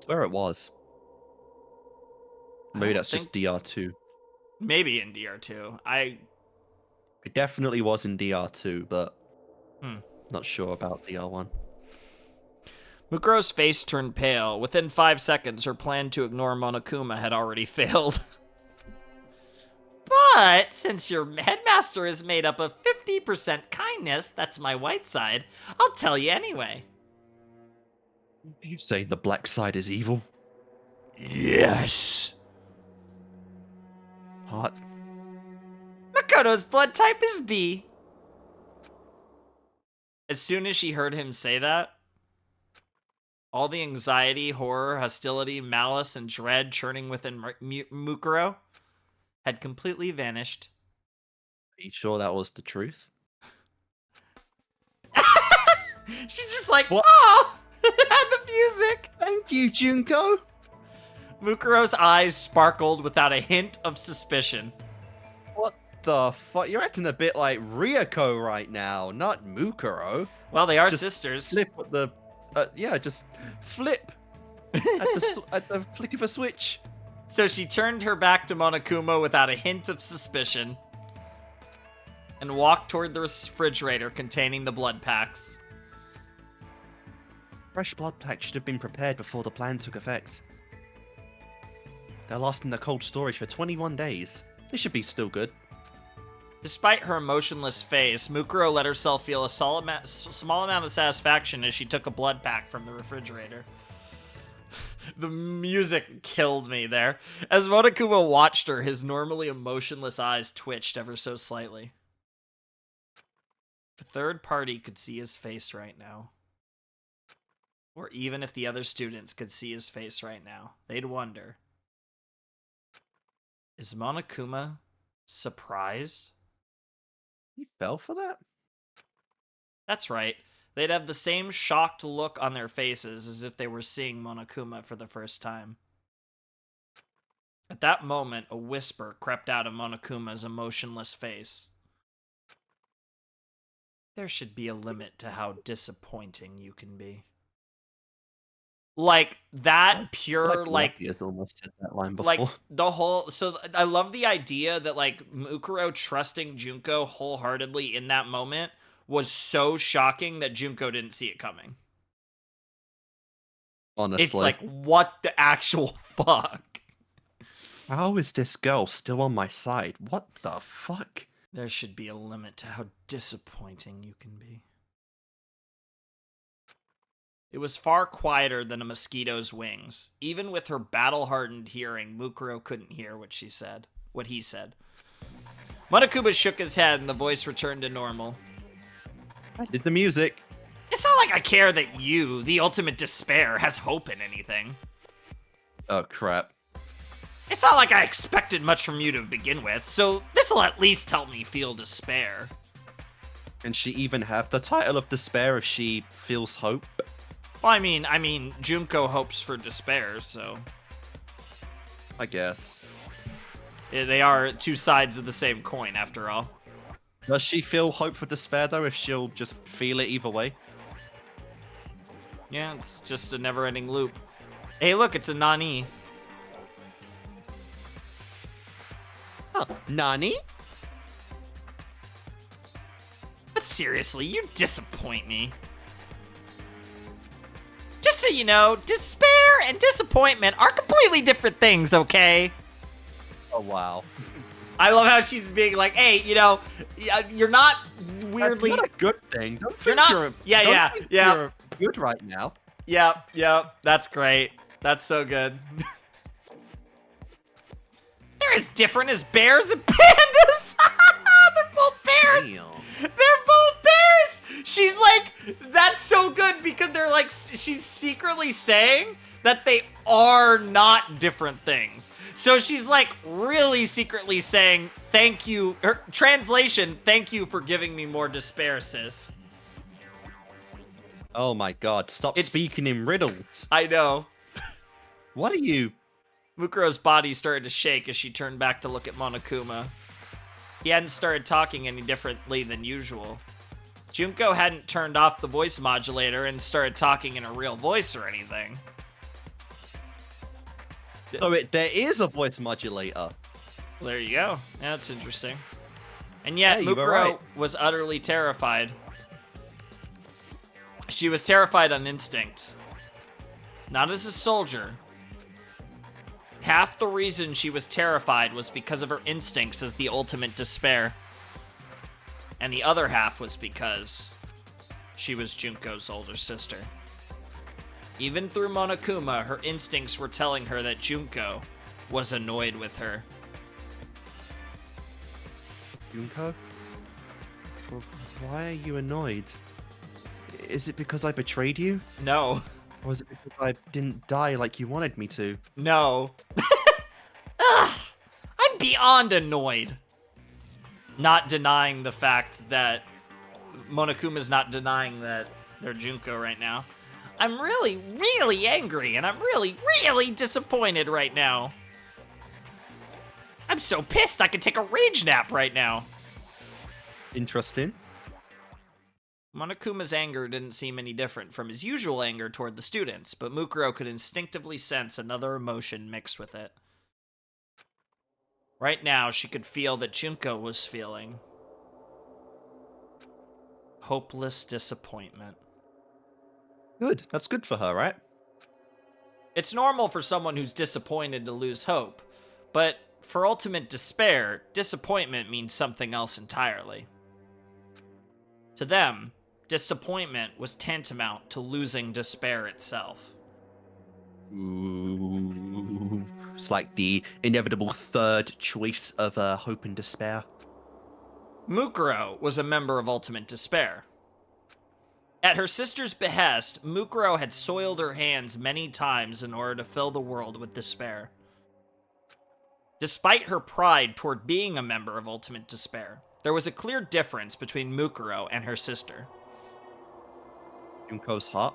Speaker 1: swear it was. Maybe that's just DR2.
Speaker 2: Maybe in DR2.
Speaker 1: It definitely was in DR2, but not sure about DR1.
Speaker 2: Mukuro's face turned pale. Within 5 seconds, her plan to ignore Monokuma had already failed. But since your headmaster is made up of 50% kindness, that's my white side, I'll tell you anyway.
Speaker 1: You say the black side is evil?
Speaker 2: Yes.
Speaker 1: Hot.
Speaker 2: Makoto's blood type is B. As soon as she heard him say that, all the anxiety, horror, hostility, malice, and dread churning within Mukuro had completely vanished.
Speaker 1: Are you sure that was the truth?
Speaker 2: She's just like,
Speaker 1: what?
Speaker 2: Oh, had the music.
Speaker 1: Thank you, Junko.
Speaker 2: Mukuro's eyes sparkled without a hint of suspicion.
Speaker 1: What the fuck? You're acting a bit like Ryoko right now, not Mukuro.
Speaker 2: Well, they are
Speaker 1: just
Speaker 2: sisters.
Speaker 1: Flip at the, just flip at the flick of a switch.
Speaker 2: So she turned her back to Monokuma without a hint of suspicion and walked toward the refrigerator containing the blood packs.
Speaker 1: Fresh blood packs should have been prepared before the plan took effect. They're lost in the cold storage for 21 days. They should be still good.
Speaker 2: Despite her emotionless face, Mukuro let herself feel a small amount of satisfaction as she took a blood pack from the refrigerator. The music killed me there. As Monokuma watched her, his normally emotionless eyes twitched ever so slightly. If a third party could see his face right now, or even if the other students could see his face right now, they'd wonder, is Monokuma surprised?
Speaker 1: He fell for that?
Speaker 2: That's right. They'd have the same shocked look on their faces as if they were seeing Monokuma for the first time. At that moment, a whisper crept out of Monokuma's emotionless face. There should be a limit to how disappointing you can be. Like, that pure, like...
Speaker 1: Luffy has almost said that line before.
Speaker 2: Like, the whole... So, I love the idea that, like, Mukuro trusting Junko wholeheartedly in that moment was so shocking that Junko didn't see it coming.
Speaker 1: Honestly.
Speaker 2: It's like, what the actual fuck?
Speaker 1: How is this girl still on my side? What the fuck?
Speaker 2: There should be a limit to how disappointing you can be. It was far quieter than a mosquito's wings. Even with her battle-hardened hearing, Mukuro couldn't hear what he said. Monokuma shook his head and the voice returned to normal.
Speaker 1: I did the music.
Speaker 2: It's not like I care that you, the ultimate despair, has hope in anything.
Speaker 1: Oh, crap.
Speaker 2: It's not like I expected much from you to begin with, so this'll at least help me feel despair.
Speaker 1: Can she even have the title of despair if she feels hope?
Speaker 2: Well, I mean, Junko hopes for despair, so...
Speaker 1: I guess.
Speaker 2: Yeah, they are two sides of the same coin, after all.
Speaker 1: Does she feel hope for despair, though, if she'll just feel it either way?
Speaker 2: Yeah, it's just a never-ending loop. Hey, look, it's a Nani.
Speaker 1: Huh, Nani?
Speaker 2: But seriously, you disappoint me. Just so you know, despair and disappointment are completely different things, okay?
Speaker 1: Oh, wow.
Speaker 2: I love how she's being like, hey, you know, you're not weirdly...
Speaker 1: That's not a good thing. Don't
Speaker 2: You're
Speaker 1: think
Speaker 2: not...
Speaker 1: you're,
Speaker 2: Yeah,
Speaker 1: don't
Speaker 2: yeah,
Speaker 1: think
Speaker 2: yeah.
Speaker 1: You're good right now.
Speaker 2: Yep, that's great. That's so good. They're as different as bears and pandas! They're both bears!
Speaker 1: Damn.
Speaker 2: They're both bears! She's like, that's so good because they're like, she's secretly saying that they are not different things. So she's like really secretly saying, thank you, her translation, thank you for giving me more despair, sis.
Speaker 1: Oh my god, stop speaking in riddles.
Speaker 2: I know.
Speaker 1: What are you?
Speaker 2: Mukuro's body started to shake as she turned back to look at Monokuma. He hadn't started talking any differently than usual. Junko hadn't turned off the voice modulator and started talking in a real voice or anything.
Speaker 1: Oh, there is a voice modulator.
Speaker 2: Well, there you go. Yeah, that's interesting. And yet,
Speaker 1: Hey, you were
Speaker 2: Mukuro
Speaker 1: right.
Speaker 2: was utterly terrified. She was terrified on instinct. Not as a soldier. Half the reason she was terrified was because of her instincts as the ultimate despair. And the other half was because she was Junko's older sister. Even through Monokuma, her instincts were telling her that Junko was annoyed with her.
Speaker 1: Junko? Why are you annoyed? Is it because I betrayed you?
Speaker 2: No.
Speaker 1: Or is it because I didn't die like you wanted me to?
Speaker 2: No. Ugh, I'm beyond annoyed. Not denying the fact that Monokuma's not denying that they're Junko right now. I'm really, really angry, and I'm really, really disappointed right now. I'm so pissed I could take a rage nap right now.
Speaker 1: Interesting.
Speaker 2: Monokuma's anger didn't seem any different from his usual anger toward the students, but Mukuro could instinctively sense another emotion mixed with it. Right now, she could feel that Junko was feeling hopeless disappointment.
Speaker 1: Good. That's good for her, right?
Speaker 2: It's normal for someone who's disappointed to lose hope, but for ultimate despair, disappointment means something else entirely. To them, disappointment was tantamount to losing despair itself.
Speaker 1: Ooh. It's like the inevitable third choice of hope and despair.
Speaker 2: Mukuro was a member of Ultimate Despair. At her sister's behest, Mukuro had soiled her hands many times in order to fill the world with despair. Despite her pride toward being a member of Ultimate Despair, there was a clear difference between Mukuro and her sister.
Speaker 1: Junko's hot.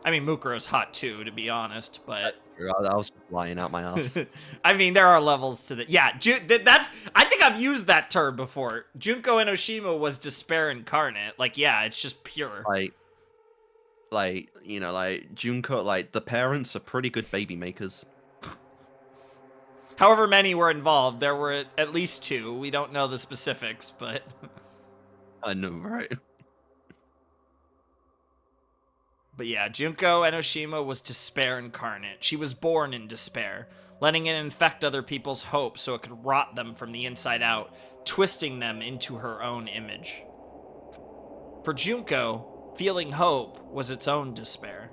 Speaker 2: I mean, Mukuro's hot too, to be honest, but
Speaker 1: I was just lying out my ass.
Speaker 2: I mean, there are levels to that. Yeah, that's. I think I've used that term before. Junko Enoshima was despair incarnate. Like, yeah, it's just pure.
Speaker 1: Like Junko, like the parents are pretty good baby makers.
Speaker 2: However many were involved, there were at least two. We don't know the specifics, but
Speaker 1: I know, right?
Speaker 2: but yeah, Junko Enoshima was despair incarnate. She was born in despair, letting it infect other people's hope so it could rot them from the inside out, twisting them into her own image. For Junko, feeling hope was its own despair.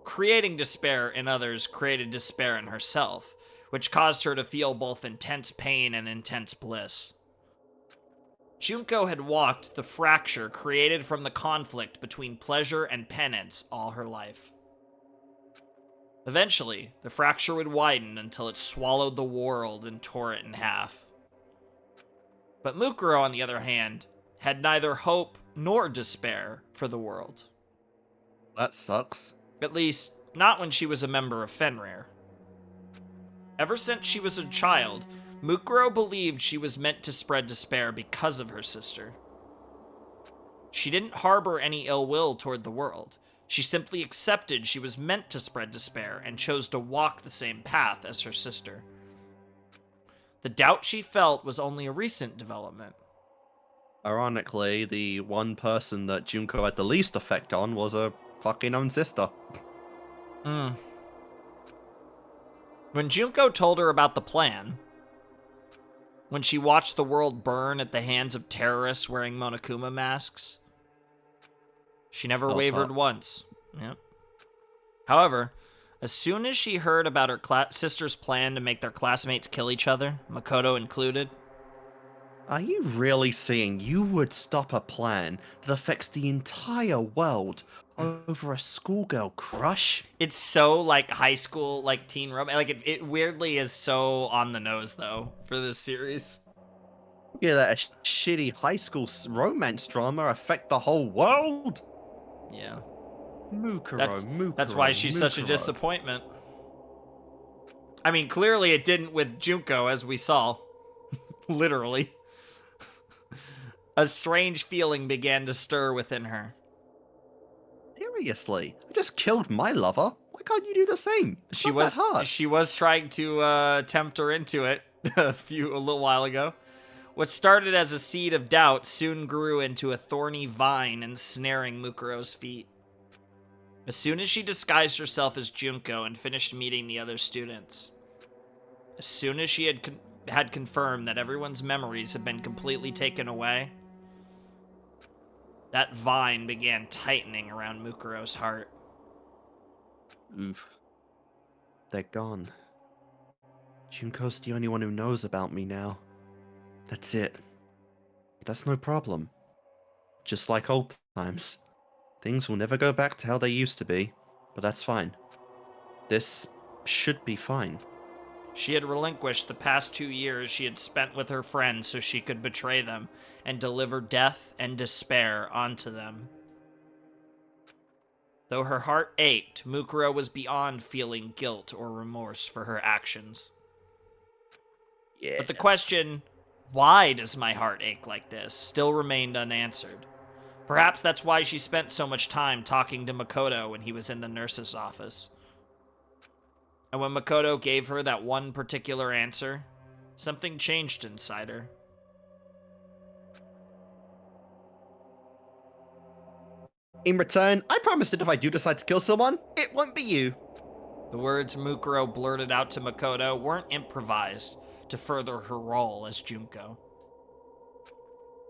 Speaker 2: Creating despair in others created despair in herself, which caused her to feel both intense pain and intense bliss. Junko had walked the fracture created from the conflict between pleasure and penance all her life. Eventually, the fracture would widen until it swallowed the world and tore it in half. But Mukuro, on the other hand, had neither hope nor despair for the world.
Speaker 1: That sucks.
Speaker 2: At least, not when she was a member of Fenrir. Ever since she was a child, Mukuro believed she was meant to spread despair because of her sister. She didn't harbor any ill will toward the world. She simply accepted she was meant to spread despair and chose to walk the same path as her sister. The doubt she felt was only a recent development.
Speaker 1: Ironically, the one person that Junko had the least effect on was her fucking own sister.
Speaker 2: When Junko told her about the plan, when she watched the world burn at the hands of terrorists wearing Monokuma masks, she never wavered once. Yep. However, as soon as she heard about her sister's plan to make their classmates kill each other, Makoto included.
Speaker 1: Are you really saying you would stop a plan that affects the entire world over a schoolgirl crush?
Speaker 2: It's so like high school, like teen romance. Like it weirdly is so on the nose though for this series.
Speaker 1: Yeah, that a shitty high school romance drama affect the whole world?
Speaker 2: Yeah.
Speaker 1: Mukuro,
Speaker 2: that's why she's such a disappointment. I mean, clearly it didn't with Junko, as we saw. Literally. A strange feeling began to stir within her.
Speaker 1: Seriously, I just killed my lover. Why can't you do the same? It's not that hard.
Speaker 2: She was trying to tempt her into it a little while ago. What started as a seed of doubt soon grew into a thorny vine ensnaring Mukuro's feet. As soon as she disguised herself as Junko and finished meeting the other students, as soon as she had confirmed that everyone's memories had been completely taken away, that vine began tightening around Mukuro's heart.
Speaker 1: Oof. They're gone. Junko's the only one who knows about me now. That's it. That's no problem. Just like old times. Things will never go back to how they used to be, but that's fine. This should be fine.
Speaker 2: She had relinquished the past 2 years she had spent with her friends so she could betray them and deliver death and despair onto them. Though her heart ached, Mukuro was beyond feeling guilt or remorse for her actions.
Speaker 1: Yeah.
Speaker 2: But the question, why does my heart ache like this, still remained unanswered. Perhaps that's why she spent so much time talking to Makoto when he was in the nurse's office. And when Makoto gave her that one particular answer, something changed inside her.
Speaker 1: In return, I promise that if I do decide to kill someone, it won't be you.
Speaker 2: The words Mukuro blurted out to Makoto weren't improvised to further her role as Junko.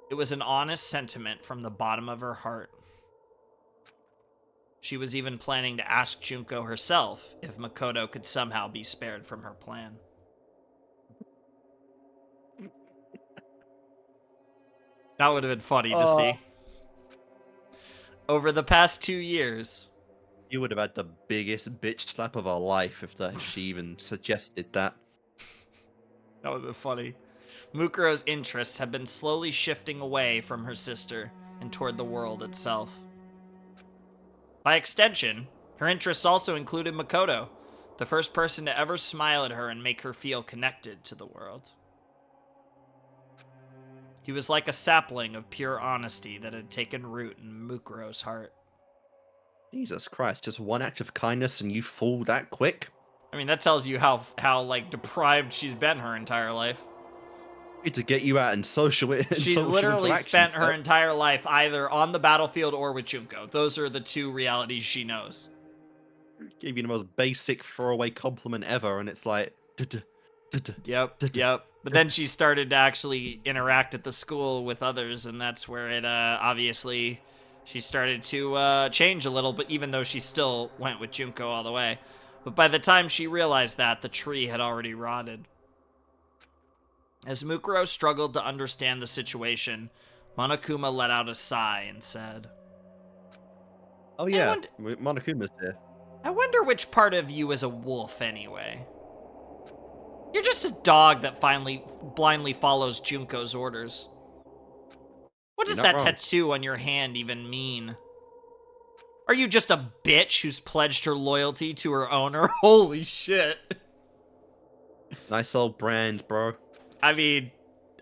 Speaker 2: It was an honest sentiment from the bottom of her heart. She was even planning to ask Junko herself if Makoto could somehow be spared from her plan. That would have been funny to see. Over the past 2 years.
Speaker 1: You would have had the biggest bitch slap of her life if she even suggested that.
Speaker 2: That would have been funny. Mukuro's interests have been slowly shifting away from her sister and toward the world itself. By extension, her interests also included Makoto, the first person to ever smile at her and make her feel connected to the world. He was like a sapling of pure honesty that had taken root in Mukuro's heart.
Speaker 1: Jesus Christ, just one act of kindness and you fall that quick?
Speaker 2: I mean, that tells you how like deprived she's been her entire life.
Speaker 1: To get you out in social
Speaker 2: She's literally spent her entire life either on the battlefield or with Junko. Those are the two realities she knows.
Speaker 1: Gave you the most basic throwaway compliment ever, and it's like...
Speaker 2: Yep. But then she started to actually interact at the school with others, and that's where it, obviously, she started to change a little, but even though she still went with Junko all the way. But by the time she realized that, the tree had already rotted. As Mukuro struggled to understand the situation, Monokuma let out a sigh and said,
Speaker 1: "Oh yeah, Monokuma's here.
Speaker 2: I wonder which part of you is a wolf anyway. You're just a dog that finally blindly follows Junko's orders. What does that tattoo on your hand even mean? Are you just a bitch who's pledged her loyalty to her owner? Holy shit.
Speaker 1: Nice old brand, bro.
Speaker 2: I mean,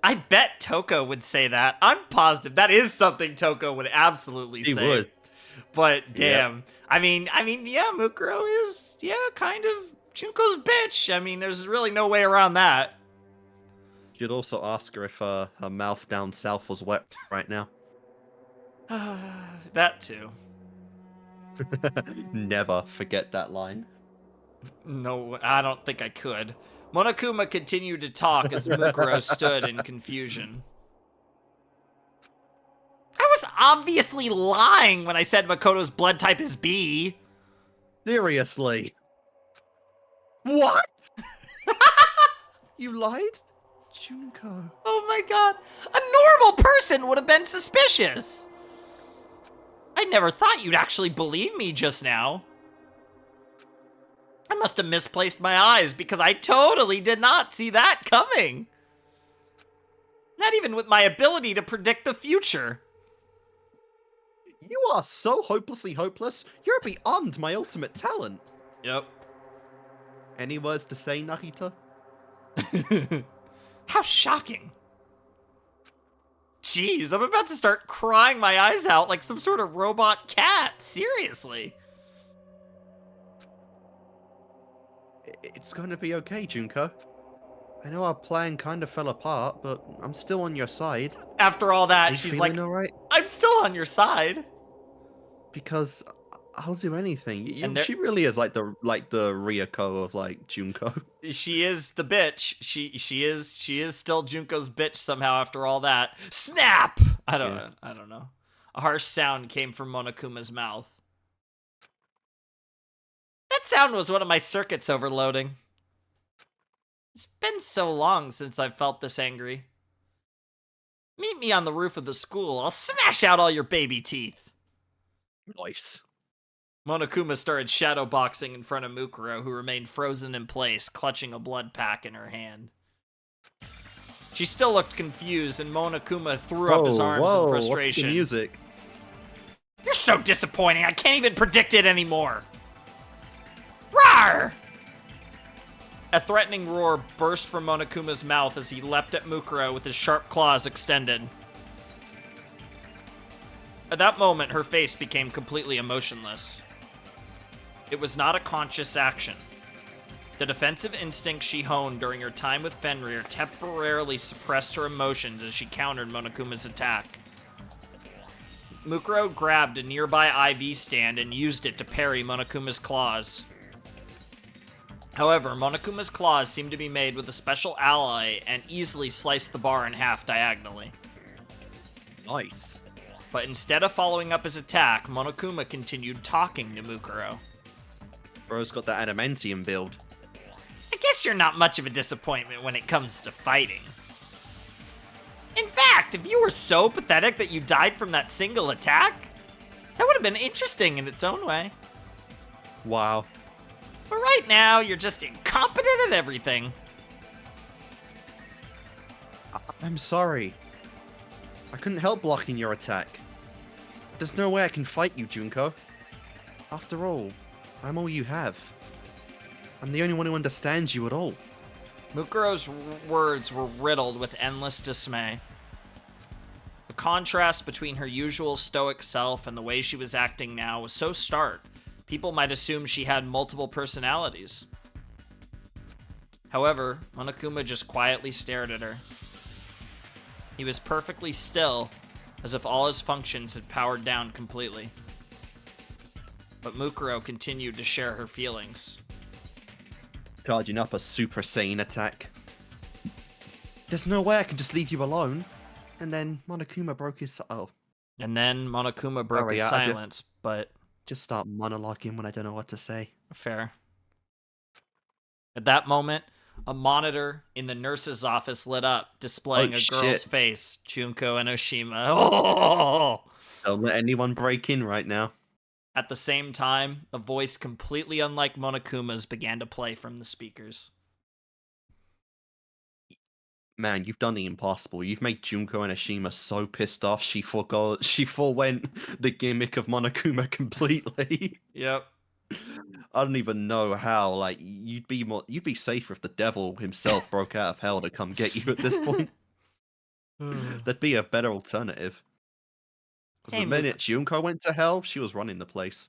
Speaker 2: I bet Toko would say that. I'm positive that is something Toko would absolutely say.
Speaker 1: He would.
Speaker 2: But damn. Yep. I mean, yeah, Mukuro is, kind of Junko's bitch. I mean, there's really no way around that.
Speaker 1: You'd also ask her if her mouth down south was wet right now.
Speaker 2: That too.
Speaker 1: Never forget that line.
Speaker 2: No, I don't think I could. Monokuma continued to talk as Mukuro stood in confusion. I was obviously lying when I said Makoto's blood type is B.
Speaker 1: Seriously? What? You lied? Junko.
Speaker 2: Oh my god. A normal person would have been suspicious. I never thought you'd actually believe me just now. I must have misplaced my eyes because I totally did not see that coming. Not even with my ability to predict the future.
Speaker 1: You are so hopelessly hopeless. You're beyond my ultimate talent.
Speaker 2: Yep.
Speaker 1: Any words to say, Narita?
Speaker 2: How shocking. Jeez, I'm about to start crying my eyes out like some sort of robot cat. Seriously.
Speaker 1: It's going to be okay, Junko. I know our plan kind of fell apart, but I'm still on your side.
Speaker 2: After all that, she's like,
Speaker 1: all right?
Speaker 2: I'm still on your side.
Speaker 1: Because I'll do anything. She really is like the Ryoko of like Junko.
Speaker 2: She is the bitch. She is still Junko's bitch somehow after all that. Snap! I don't know. A harsh sound came from Monokuma's mouth. That sound was one of my circuits overloading. It's been so long since I've felt this angry. Meet me on the roof of the school. I'll smash out all your baby teeth.
Speaker 1: Nice.
Speaker 2: Monokuma started shadowboxing in front of Mukuro, who remained frozen in place, clutching a blood pack in her hand. She still looked confused, and Monokuma threw up his arms in frustration.
Speaker 1: What's the music?
Speaker 2: You're so disappointing, I can't even predict it anymore! Rawr! A threatening roar burst from Monokuma's mouth as he leapt at Mukuro with his sharp claws extended. At that moment, her face became completely emotionless. It was not a conscious action. The defensive instinct she honed during her time with Fenrir temporarily suppressed her emotions as she countered Monokuma's attack. Mukuro grabbed a nearby IV stand and used it to parry Monokuma's claws. However, Monokuma's claws seemed to be made with a special alloy and easily sliced the bar in half diagonally.
Speaker 1: Nice.
Speaker 2: But instead of following up his attack, Monokuma continued talking to Mukuro.
Speaker 1: Bro's got that adamantium build.
Speaker 2: I guess you're not much of a disappointment when it comes to fighting. In fact, if you were so pathetic that you died from that single attack, that would have been interesting in its own way.
Speaker 1: Wow.
Speaker 2: But right now, you're just incompetent at everything.
Speaker 1: I'm sorry. I couldn't help blocking your attack. There's no way I can fight you, Junko. After all, I'm all you have. I'm the only one who understands you at all.
Speaker 2: Mukuro's words were riddled with endless dismay. The contrast between her usual stoic self and the way she was acting now was so stark, people might assume she had multiple personalities. However, Monokuma just quietly stared at her. He was perfectly still, as if all his functions had powered down completely. But Mukuro continued to share her feelings.
Speaker 1: Charging up a Super Saiyan attack. There's no way I can just leave you alone. And then Monokuma broke his... Oh.
Speaker 2: And then Monokuma broke his silence, but...
Speaker 1: Just start monologuing when I don't know what to say.
Speaker 2: Fair. At that moment, a monitor in the nurse's office lit up, displaying a girl's face, Junko Enoshima. Oh!
Speaker 1: Don't let anyone break in right now.
Speaker 2: At the same time, a voice completely unlike Monokuma's began to play from the speakers.
Speaker 1: Man, you've done the impossible. You've made Junko Enoshima so pissed off she forewent the gimmick of Monokuma completely.
Speaker 2: Yep.
Speaker 1: I don't even know how. Like, you'd be safer if the devil himself broke out of hell to come get you at this point. That'd be a better alternative. Because the minute Junko went to hell, she was running the place.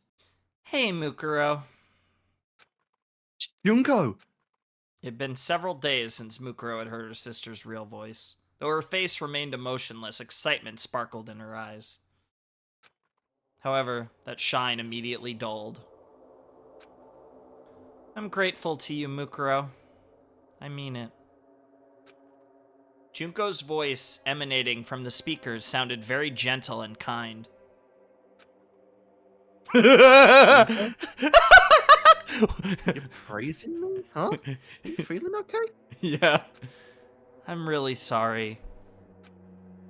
Speaker 2: Hey, Mukuro.
Speaker 1: Junko!
Speaker 2: It had been several days since Mukuro had heard her sister's real voice. Though her face remained emotionless, excitement sparkled in her eyes. However, that shine immediately dulled. I'm grateful to you, Mukuro. I mean it. Junko's voice emanating from the speakers sounded very gentle and kind.
Speaker 1: You're praising me? Huh? Are you feeling okay?
Speaker 2: Yeah. I'm really sorry.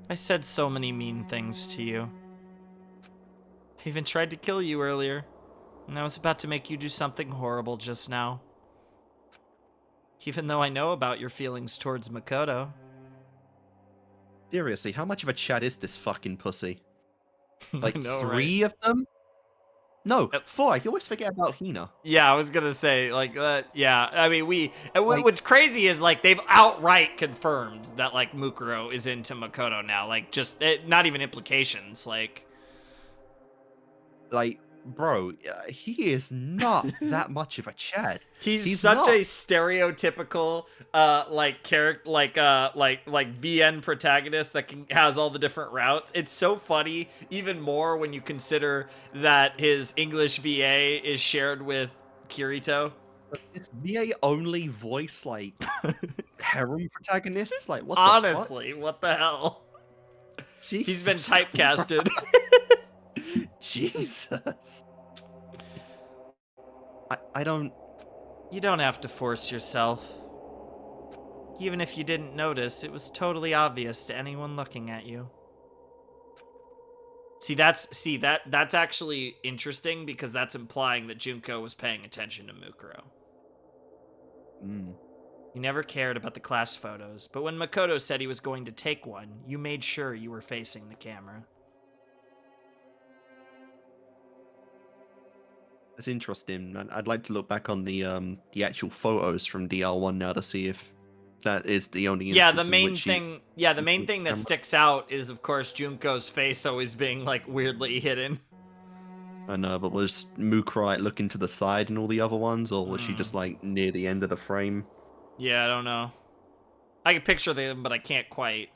Speaker 2: I said so many mean things to you. I even tried to kill you earlier, and I was about to make you do something horrible just now. Even though I know about your feelings towards Makoto.
Speaker 1: Seriously, how much of a chat is this fucking pussy? Like,
Speaker 2: know,
Speaker 1: three
Speaker 2: right?
Speaker 1: of them? No, 4. I always forget about Hina.
Speaker 2: Yeah, I was gonna say, like, yeah, I mean, what's crazy is, like, they've outright confirmed that, like, Mukuro is into Makoto now, like, just, not even implications, like,
Speaker 1: bro, he is not that much of a Chad.
Speaker 2: He's such
Speaker 1: not.
Speaker 2: a stereotypical, like character, like VN protagonist that has all the different routes. It's so funny, even more when you consider that his English VA is shared with Kirito.
Speaker 1: It's VA only voice like harem protagonists. Like, what?
Speaker 2: Honestly, what the hell?
Speaker 1: Jesus
Speaker 2: He's been typecasted.
Speaker 1: Jesus. I don't...
Speaker 2: You don't have to force yourself. Even if you didn't notice, it was totally obvious to anyone looking at you. That's actually interesting because that's implying that Junko was paying attention to Mukuro. You never cared about the class photos, but when Makoto said he was going to take one, you made sure you were facing the camera.
Speaker 1: That's interesting. I'd like to look back on the actual photos from DL1 now to see if that is the only instance.
Speaker 2: Yeah, the main thing that sticks out is, of course, Junko's face always being like weirdly hidden.
Speaker 1: I know, but was Mukuro like looking to the side in all the other ones, or was she just like near the end of the frame?
Speaker 2: Yeah, I don't know. I can picture them, but I can't quite.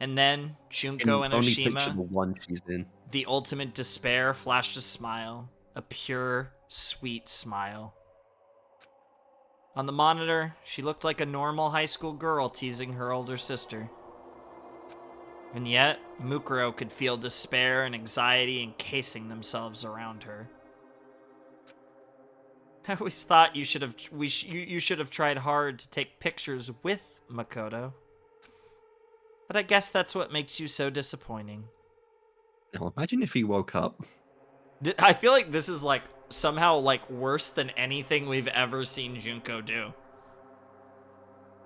Speaker 2: And then Junko and
Speaker 1: only picture
Speaker 2: Oshima,
Speaker 1: the one she's in.
Speaker 2: the ultimate despair, flashed a smile, a pure, sweet smile. On the monitor, she looked like a normal high school girl teasing her older sister. And yet, Mukuro could feel despair and anxiety encasing themselves around her. I always thought you should have tried hard to take pictures with Makoto. But I guess that's what makes you so disappointing.
Speaker 1: Now imagine if he woke up.
Speaker 2: I feel like this is like somehow like worse than anything we've ever seen Junko do.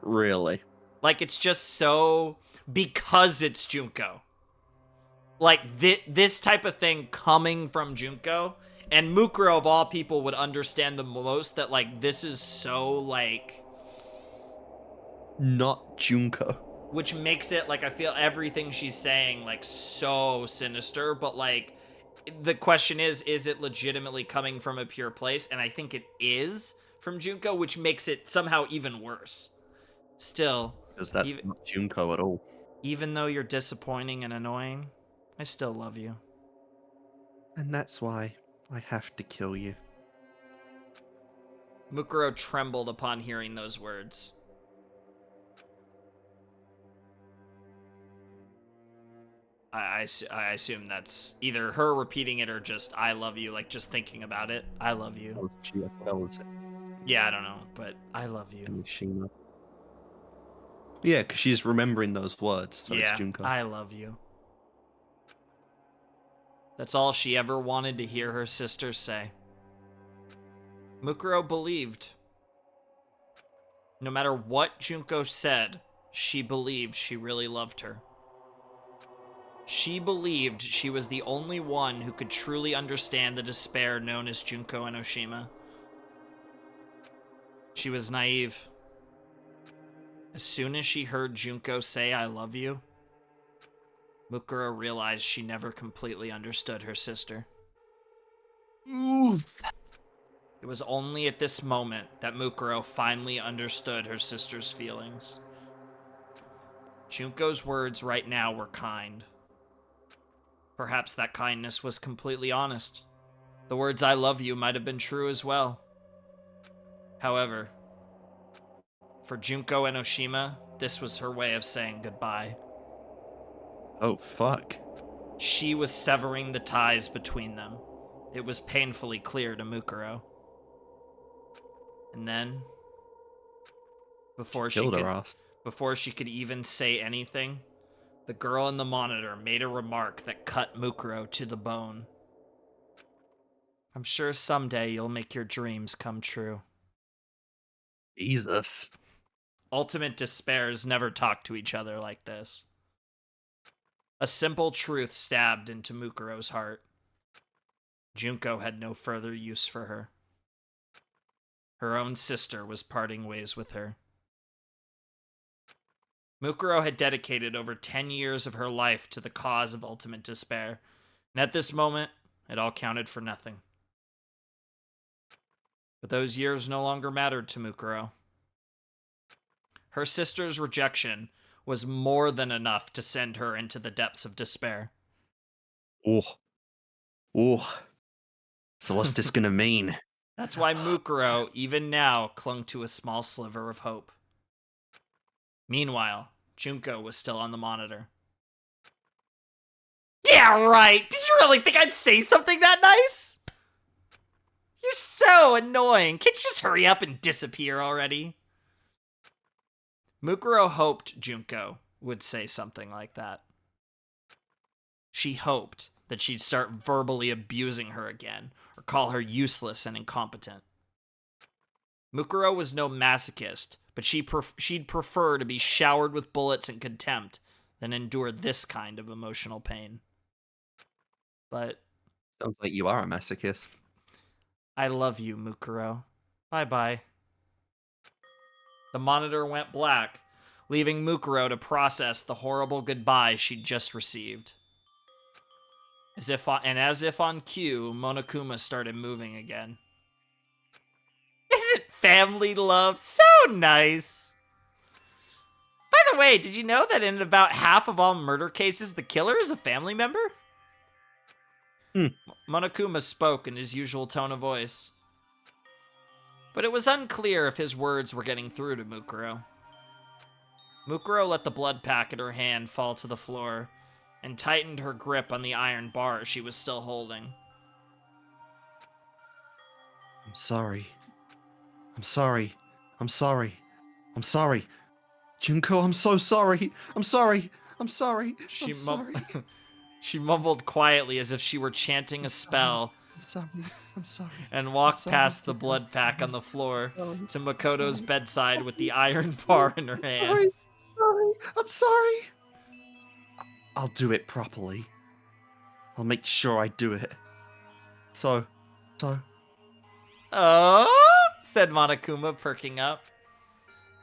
Speaker 1: Really?
Speaker 2: Like it's just so because it's Junko. Like this type of thing coming from Junko, and Mukuro of all people would understand the most that like this is so like
Speaker 1: Not Junko.
Speaker 2: which makes it like I feel everything she's saying like so sinister, but like the question is it legitimately coming from a pure place? And I think it is from Junko, which makes it somehow even worse. Still,
Speaker 1: Because that's
Speaker 2: even,
Speaker 1: not Junko at all.
Speaker 2: even though you're disappointing and annoying, I still love you.
Speaker 1: And that's why I have to kill you.
Speaker 2: Mukuro trembled upon hearing those words. I assume that's either her repeating it or just I love you, like just thinking about it. I love you.
Speaker 1: Oh, gee, I thought that was
Speaker 2: Yeah, I don't know, but I love you.
Speaker 1: Mishima. Yeah, because she's remembering those words, so it's
Speaker 2: Yeah,
Speaker 1: Junko.
Speaker 2: I love you. That's all she ever wanted to hear her sister say. Mukuro believed. No matter what Junko said, she believed she really loved her. She believed she was the only one who could truly understand the despair known as Junko Enoshima. She was naive. As soon as she heard Junko say I love you, Mukuro realized she never completely understood her sister.
Speaker 1: Oof.
Speaker 2: It was only at this moment that Mukuro finally understood her sister's feelings. Junko's words right now were kind. Perhaps that kindness was completely honest. The words I love you might have been true as well. However, for Junko Enoshima, this was her way of saying goodbye.
Speaker 1: Oh, fuck.
Speaker 2: She was severing the ties between them. It was painfully clear to Mukuro. And then, before
Speaker 1: Killed her ass.
Speaker 2: before she could even say anything, the girl in the monitor made a remark that cut Mukuro to the bone. I'm sure someday you'll make your dreams come true.
Speaker 1: Jesus.
Speaker 2: Ultimate despairs never talk to each other like this. A simple truth stabbed into Mukuro's heart. Junko had no further use for her. Her own sister was parting ways with her. Mukuro had dedicated over 10 years of her life to the cause of ultimate despair, and at this moment, it all counted for nothing. But those years no longer mattered to Mukuro. Her sister's rejection was more than enough to send her into the depths of despair.
Speaker 1: Oh. Oh. So what's this gonna mean?
Speaker 2: That's why Mukuro, even now, clung to a small sliver of hope. Meanwhile, Junko was still on the monitor. Yeah, right! Did you really think I'd say something that nice? You're so annoying. Can't you just hurry up and disappear already? Mukuro hoped Junko would say something like that. She hoped that she'd start verbally abusing her again, or call her useless and incompetent. Mukuro was no masochist, but she'd prefer to be showered with bullets and contempt than endure this kind of emotional pain. But
Speaker 1: Sounds like you are a masochist.
Speaker 2: I love you, Mukuro. Bye-bye. The monitor went black, leaving Mukuro to process the horrible goodbye she'd just received. As if on cue, Monokuma started moving again. Isn't family love so nice? By the way, did you know that in about half of all murder cases, the killer is a family member? Monokuma spoke in his usual tone of voice. But it was unclear if his words were getting through to Mukuro. Mukuro let the blood pack in her hand fall to the floor, and tightened her grip on the iron bar she was still holding.
Speaker 1: I'm sorry. I'm sorry. I'm sorry. I'm sorry. Junko, I'm so sorry. I'm sorry. I'm sorry. I'm sorry.
Speaker 2: She mumbled quietly as if she were chanting a spell
Speaker 1: I'm sorry. I'm sorry.
Speaker 2: and
Speaker 1: I'm
Speaker 2: walked
Speaker 1: sorry,
Speaker 2: past the
Speaker 1: Junko.
Speaker 2: blood pack on the floor
Speaker 1: Sorry.
Speaker 2: to Makoto's
Speaker 1: Sorry.
Speaker 2: bedside with the iron bar in her
Speaker 1: Sorry.
Speaker 2: hands.
Speaker 1: Sorry. I'm sorry. I'll do it properly. I'll make sure I do it. So.
Speaker 2: Oh, said Monokuma, perking up.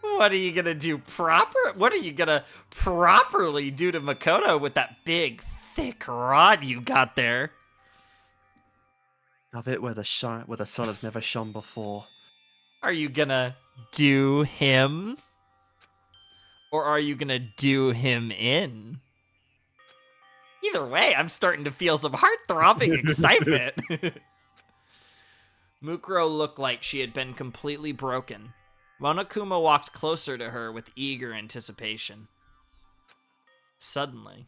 Speaker 2: What are you gonna do What are you gonna properly do to Makoto with that big, thick rod you got there?
Speaker 1: Have it where the sun has never shone before.
Speaker 2: Are you gonna do him? Or are you gonna do him in? Either way, I'm starting to feel some heart-throbbing excitement. Mukuro looked like she had been completely broken. Monokuma walked closer to her with eager anticipation. Suddenly,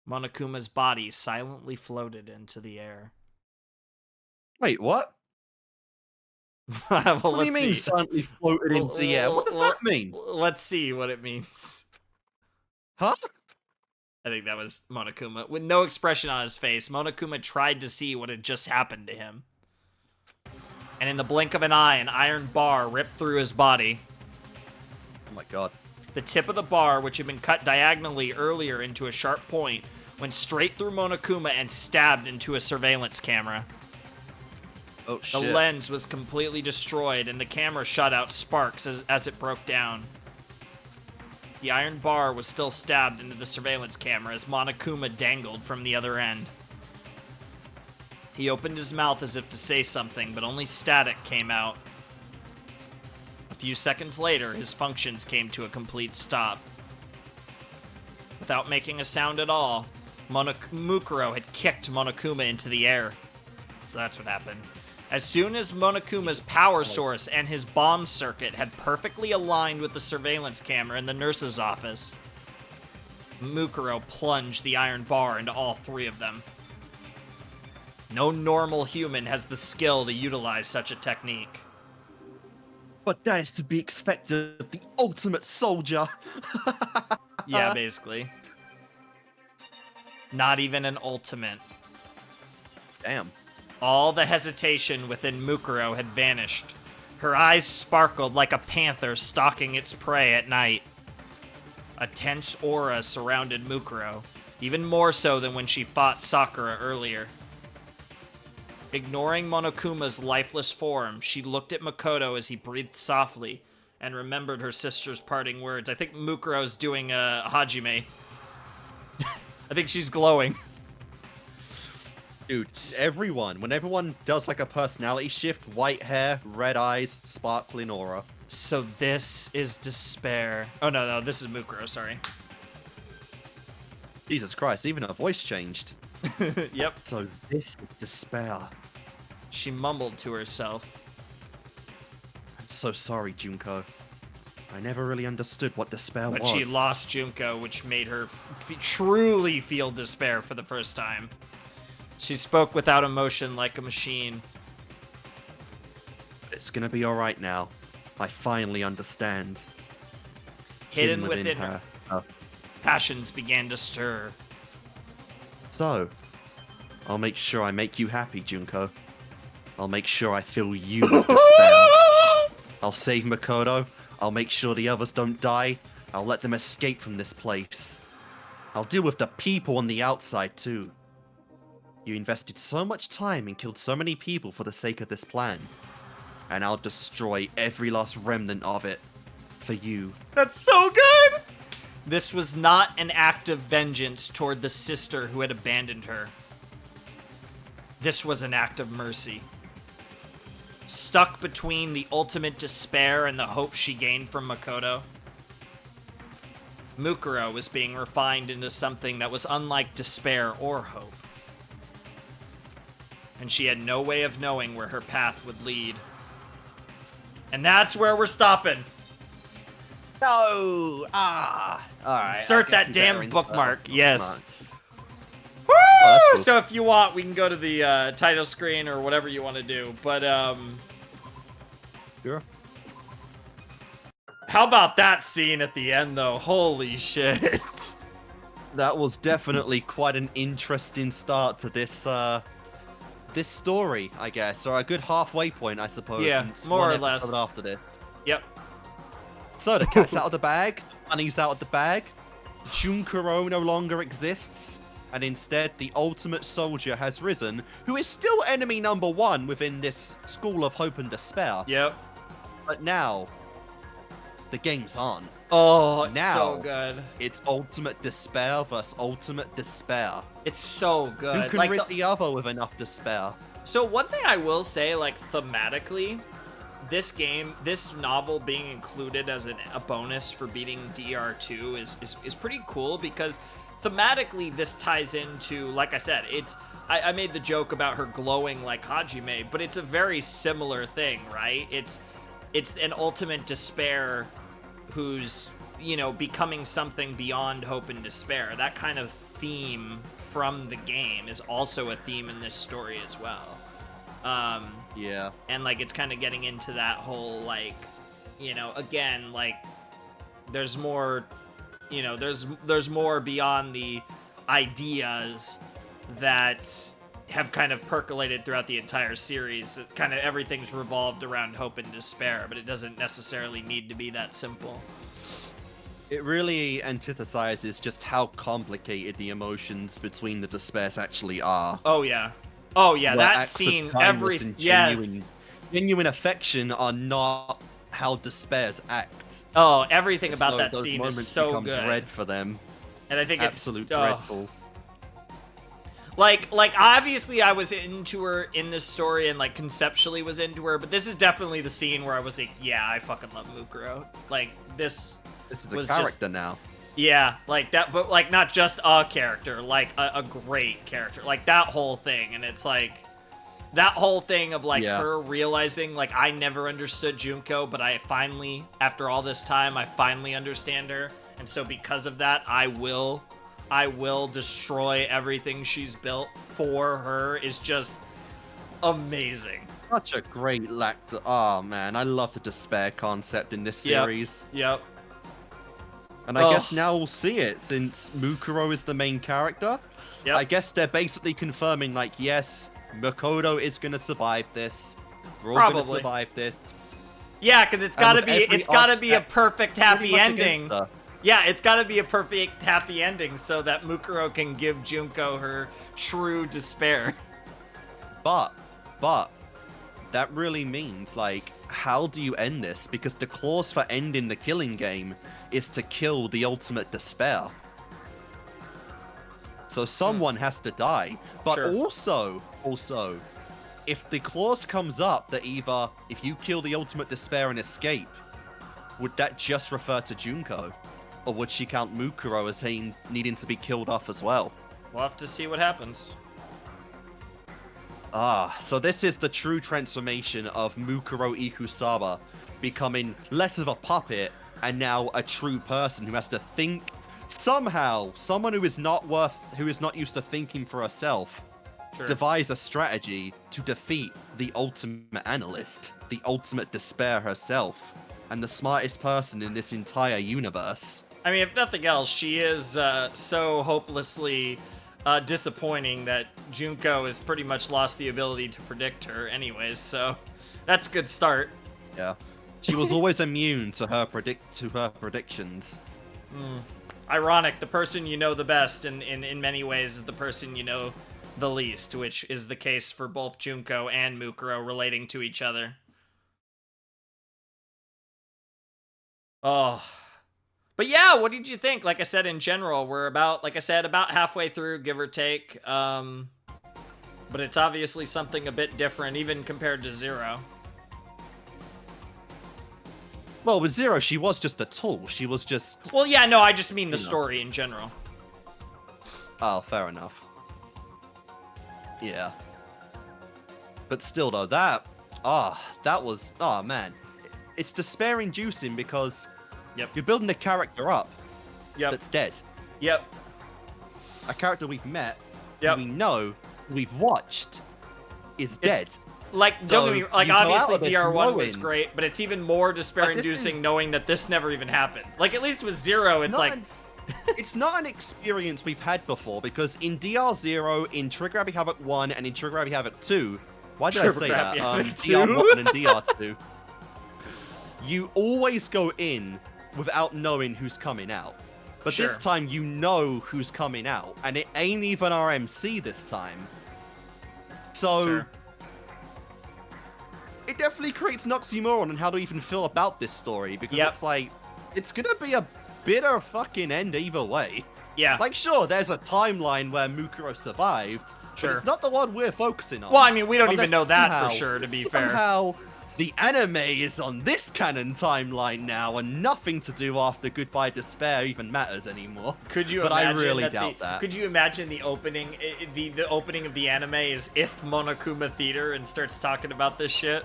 Speaker 2: Monokuma's body silently floated into the air.
Speaker 1: Wait, what?
Speaker 2: Well,
Speaker 1: What do you mean silently floated into the air? What does that mean?
Speaker 2: Let's see what it means.
Speaker 1: Huh?
Speaker 2: I think that was Monokuma. With no expression on his face, Monokuma tried to see what had just happened to him. And in the blink of an eye, an iron bar ripped through his body.
Speaker 1: Oh my god.
Speaker 2: The tip of the bar, which had been cut diagonally earlier into a sharp point, went straight through Monokuma and stabbed into a surveillance camera.
Speaker 1: Oh shit.
Speaker 2: The lens was completely destroyed, and the camera shot out sparks as it broke down. The iron bar was still stabbed into the surveillance camera as Monokuma dangled from the other end. He opened his mouth as if to say something, but only static came out. A few seconds later, his functions came to a complete stop. Without making a sound at all, Mukuro had kicked Monokuma into the air. So that's what happened. As soon as Monokuma's power source and his bomb circuit had perfectly aligned with the surveillance camera in the nurse's office, Mukuro plunged the iron bar into all three of them. No normal human has the skill to utilize such a technique.
Speaker 1: But that is to be expected of the ultimate soldier.
Speaker 2: Yeah, basically. Not even an ultimate.
Speaker 1: Damn.
Speaker 2: All the hesitation within Mukuro had vanished. Her eyes sparkled like a panther stalking its prey at night. A tense aura surrounded Mukuro, even more so than when she fought Sakura earlier. Ignoring Monokuma's lifeless form, she looked at Makoto as he breathed softly and remembered her sister's parting words. I think Mukuro's doing a Hajime. I think she's glowing.
Speaker 1: Dude, when everyone does like a personality shift, white hair, red eyes, sparkling aura.
Speaker 2: So this is despair. Oh, no, this is Mukuro, sorry.
Speaker 1: Jesus Christ, even her voice changed.
Speaker 2: Yep.
Speaker 1: So this is despair.
Speaker 2: She mumbled to herself.
Speaker 1: I'm so sorry, Junko. I never really understood what despair was.
Speaker 2: But she lost Junko, which made her truly feel despair for the first time. She spoke without emotion like a machine.
Speaker 1: It's gonna be alright now. I finally understand.
Speaker 2: Hidden within her, passions began to stir.
Speaker 1: So, I'll make sure I make you happy, Junko. I'll make sure I fill you with despair. I'll save Makoto. I'll make sure the others don't die. I'll let them escape from this place. I'll deal with the people on the outside, too. You invested so much time and killed so many people for the sake of this plan. And I'll destroy every last remnant of it. For you.
Speaker 2: That's so good! This was not an act of vengeance toward the sister who had abandoned her. This was an act of mercy. Stuck between the ultimate despair and the hope she gained from Makoto, Mukuro was being refined into something that was unlike despair or hope. And she had no way of knowing where her path would lead. And that's where we're stopping.
Speaker 1: No! Ah! Alright.
Speaker 2: Insert that damn bookmark. Yes. Woo!
Speaker 1: Oh, that's cool.
Speaker 2: So if you want, we can go to the title screen or whatever you want to do. But
Speaker 1: Sure.
Speaker 2: how about that scene at the end, though? Holy shit!
Speaker 1: That was definitely quite an interesting start to this this story, I guess, or a good halfway point, I suppose.
Speaker 2: Yeah,
Speaker 1: since
Speaker 2: more
Speaker 1: one
Speaker 2: or less.
Speaker 1: episode after this.
Speaker 2: Yep.
Speaker 1: So the cat's out of the bag, Honey's out of the bag, Junkuro no longer exists, and instead the ultimate soldier has risen, who is still enemy number one within this school of hope and despair.
Speaker 2: Yep.
Speaker 1: But now, the game's on.
Speaker 2: Oh, it's
Speaker 1: Now,
Speaker 2: so good.
Speaker 1: It's ultimate despair versus ultimate despair.
Speaker 2: It's so good.
Speaker 1: Who can
Speaker 2: like
Speaker 1: rid the other with enough despair?
Speaker 2: So one thing I will say, like thematically, this game, this novel being included as a bonus for beating DR2 is pretty cool because thematically this ties into, like I said, I made the joke about her glowing like Hajime, but it's a very similar thing, right? It's an ultimate despair who's, you know, becoming something beyond hope and despair. That kind of theme from the game is also a theme in this story as well.
Speaker 1: Yeah.
Speaker 2: And like it's kind of getting into that whole like, you know, again, like there's more, you know, there's more beyond the ideas that have kind of percolated throughout the entire series. Kind of everything's revolved around hope and despair, but it doesn't necessarily need to be that simple.
Speaker 1: It really antithesis just how complicated the emotions between the despairs actually are.
Speaker 2: Oh yeah. Oh yeah,
Speaker 1: Where
Speaker 2: that
Speaker 1: acts of
Speaker 2: scene,
Speaker 1: kindness and
Speaker 2: yes.
Speaker 1: genuine affection are not how despairs act.
Speaker 2: Oh, everything about
Speaker 1: So
Speaker 2: that
Speaker 1: those
Speaker 2: scene
Speaker 1: moments
Speaker 2: is so
Speaker 1: become
Speaker 2: good.
Speaker 1: dread for them.
Speaker 2: And I think
Speaker 1: Absolute
Speaker 2: it's
Speaker 1: dreadful.
Speaker 2: Like obviously I was into her in this story and like conceptually was into her, but this is definitely the scene where I was like, yeah, I fucking love Mukuro. Like this
Speaker 1: is
Speaker 2: was
Speaker 1: a character
Speaker 2: just,
Speaker 1: now.
Speaker 2: Yeah, like that, but like not just a character, like a great character, like that whole thing. And it's like that whole thing of like her realizing like I never understood Junko, but I finally, after all this time, I finally understand her. And so because of that, I will destroy everything she's built for her is just amazing.
Speaker 1: Such a great lacto. Oh man, I love the despair concept in this series.
Speaker 2: Yep.
Speaker 1: And I guess now we'll see it since Mukuro is the main character.
Speaker 2: Yep.
Speaker 1: I guess they're basically confirming like, yes, Makoto is gonna survive this. We're all gonna survive this.
Speaker 2: Yeah, because it's gotta be a perfect happy ending. Yeah, it's gotta be a perfect happy ending so that Mukuro can give Junko her true despair.
Speaker 1: But that really means like, how do you end this? Because the clause for ending the killing game is to kill the ultimate despair. So someone has to die. But also, if the clause comes up that either if you kill the ultimate despair and escape, would that just refer to Junko? Or would she count Mukuro as needing to be killed off as well?
Speaker 2: We'll have to see what happens.
Speaker 1: So this is the true transformation of Mukuro Ikusaba becoming less of a puppet and now a true person who has to think somehow. Someone who is not used to thinking for herself, devise a strategy to defeat the ultimate analyst, the ultimate despair herself, and the smartest person in this entire universe.
Speaker 2: I mean, if nothing else, she is so hopelessly disappointing that Junko has pretty much lost the ability to predict her anyways, so that's a good start.
Speaker 1: Yeah. She was always immune to her predictions.
Speaker 2: Ironic, the person you know the best in many ways is the person you know the least, which is the case for both Junko and Mukuro relating to each other. Oh. But yeah, what did you think? Like I said, in general, we're about halfway through, give or take. But it's obviously something a bit different, even compared to Zero.
Speaker 1: Well, with Zero, she was just a tool. She was just...
Speaker 2: Well, yeah, no, I just mean the story in general.
Speaker 1: Oh, fair enough. Yeah. But still, though, that was... Oh, man. It's despair-inducing because
Speaker 2: Yep.
Speaker 1: You're building a character up
Speaker 2: Yep.
Speaker 1: that's dead.
Speaker 2: Yep.
Speaker 1: A character we've met,
Speaker 2: Yep.
Speaker 1: who we know, we've watched, is dead.
Speaker 2: Like, don't
Speaker 1: So,
Speaker 2: get me like,
Speaker 1: you go out
Speaker 2: obviously
Speaker 1: of this
Speaker 2: DR1 was
Speaker 1: knowing-
Speaker 2: great, but it's even more despair-inducing knowing that this never even happened. Like, at least with Zero, it's like...
Speaker 1: It's not an experience we've had before, because in DR0, in Trigger Happy Havoc 1, and in Trigger Happy Havoc 2... Why did I say that? DR1 and DR2. You always go in without knowing who's coming out. But this time, you know who's coming out, and it ain't even our MC this time. So... It definitely creates an oxymoron on how to even feel about this story, because it's like, it's gonna be a bitter fucking end either way.
Speaker 2: Yeah.
Speaker 1: Like, sure, there's a timeline where Mukuro survived, but it's not the one we're focusing on.
Speaker 2: Well, I mean, we don't even know that for sure, to be fair.
Speaker 1: Somehow, the anime is on this canon timeline now, and nothing to do after Goodbye Despair even matters anymore.
Speaker 2: Could you
Speaker 1: but
Speaker 2: imagine
Speaker 1: I really doubt that.
Speaker 2: Could you imagine the opening, the opening of the anime is If Monokuma Theater and starts talking about this shit?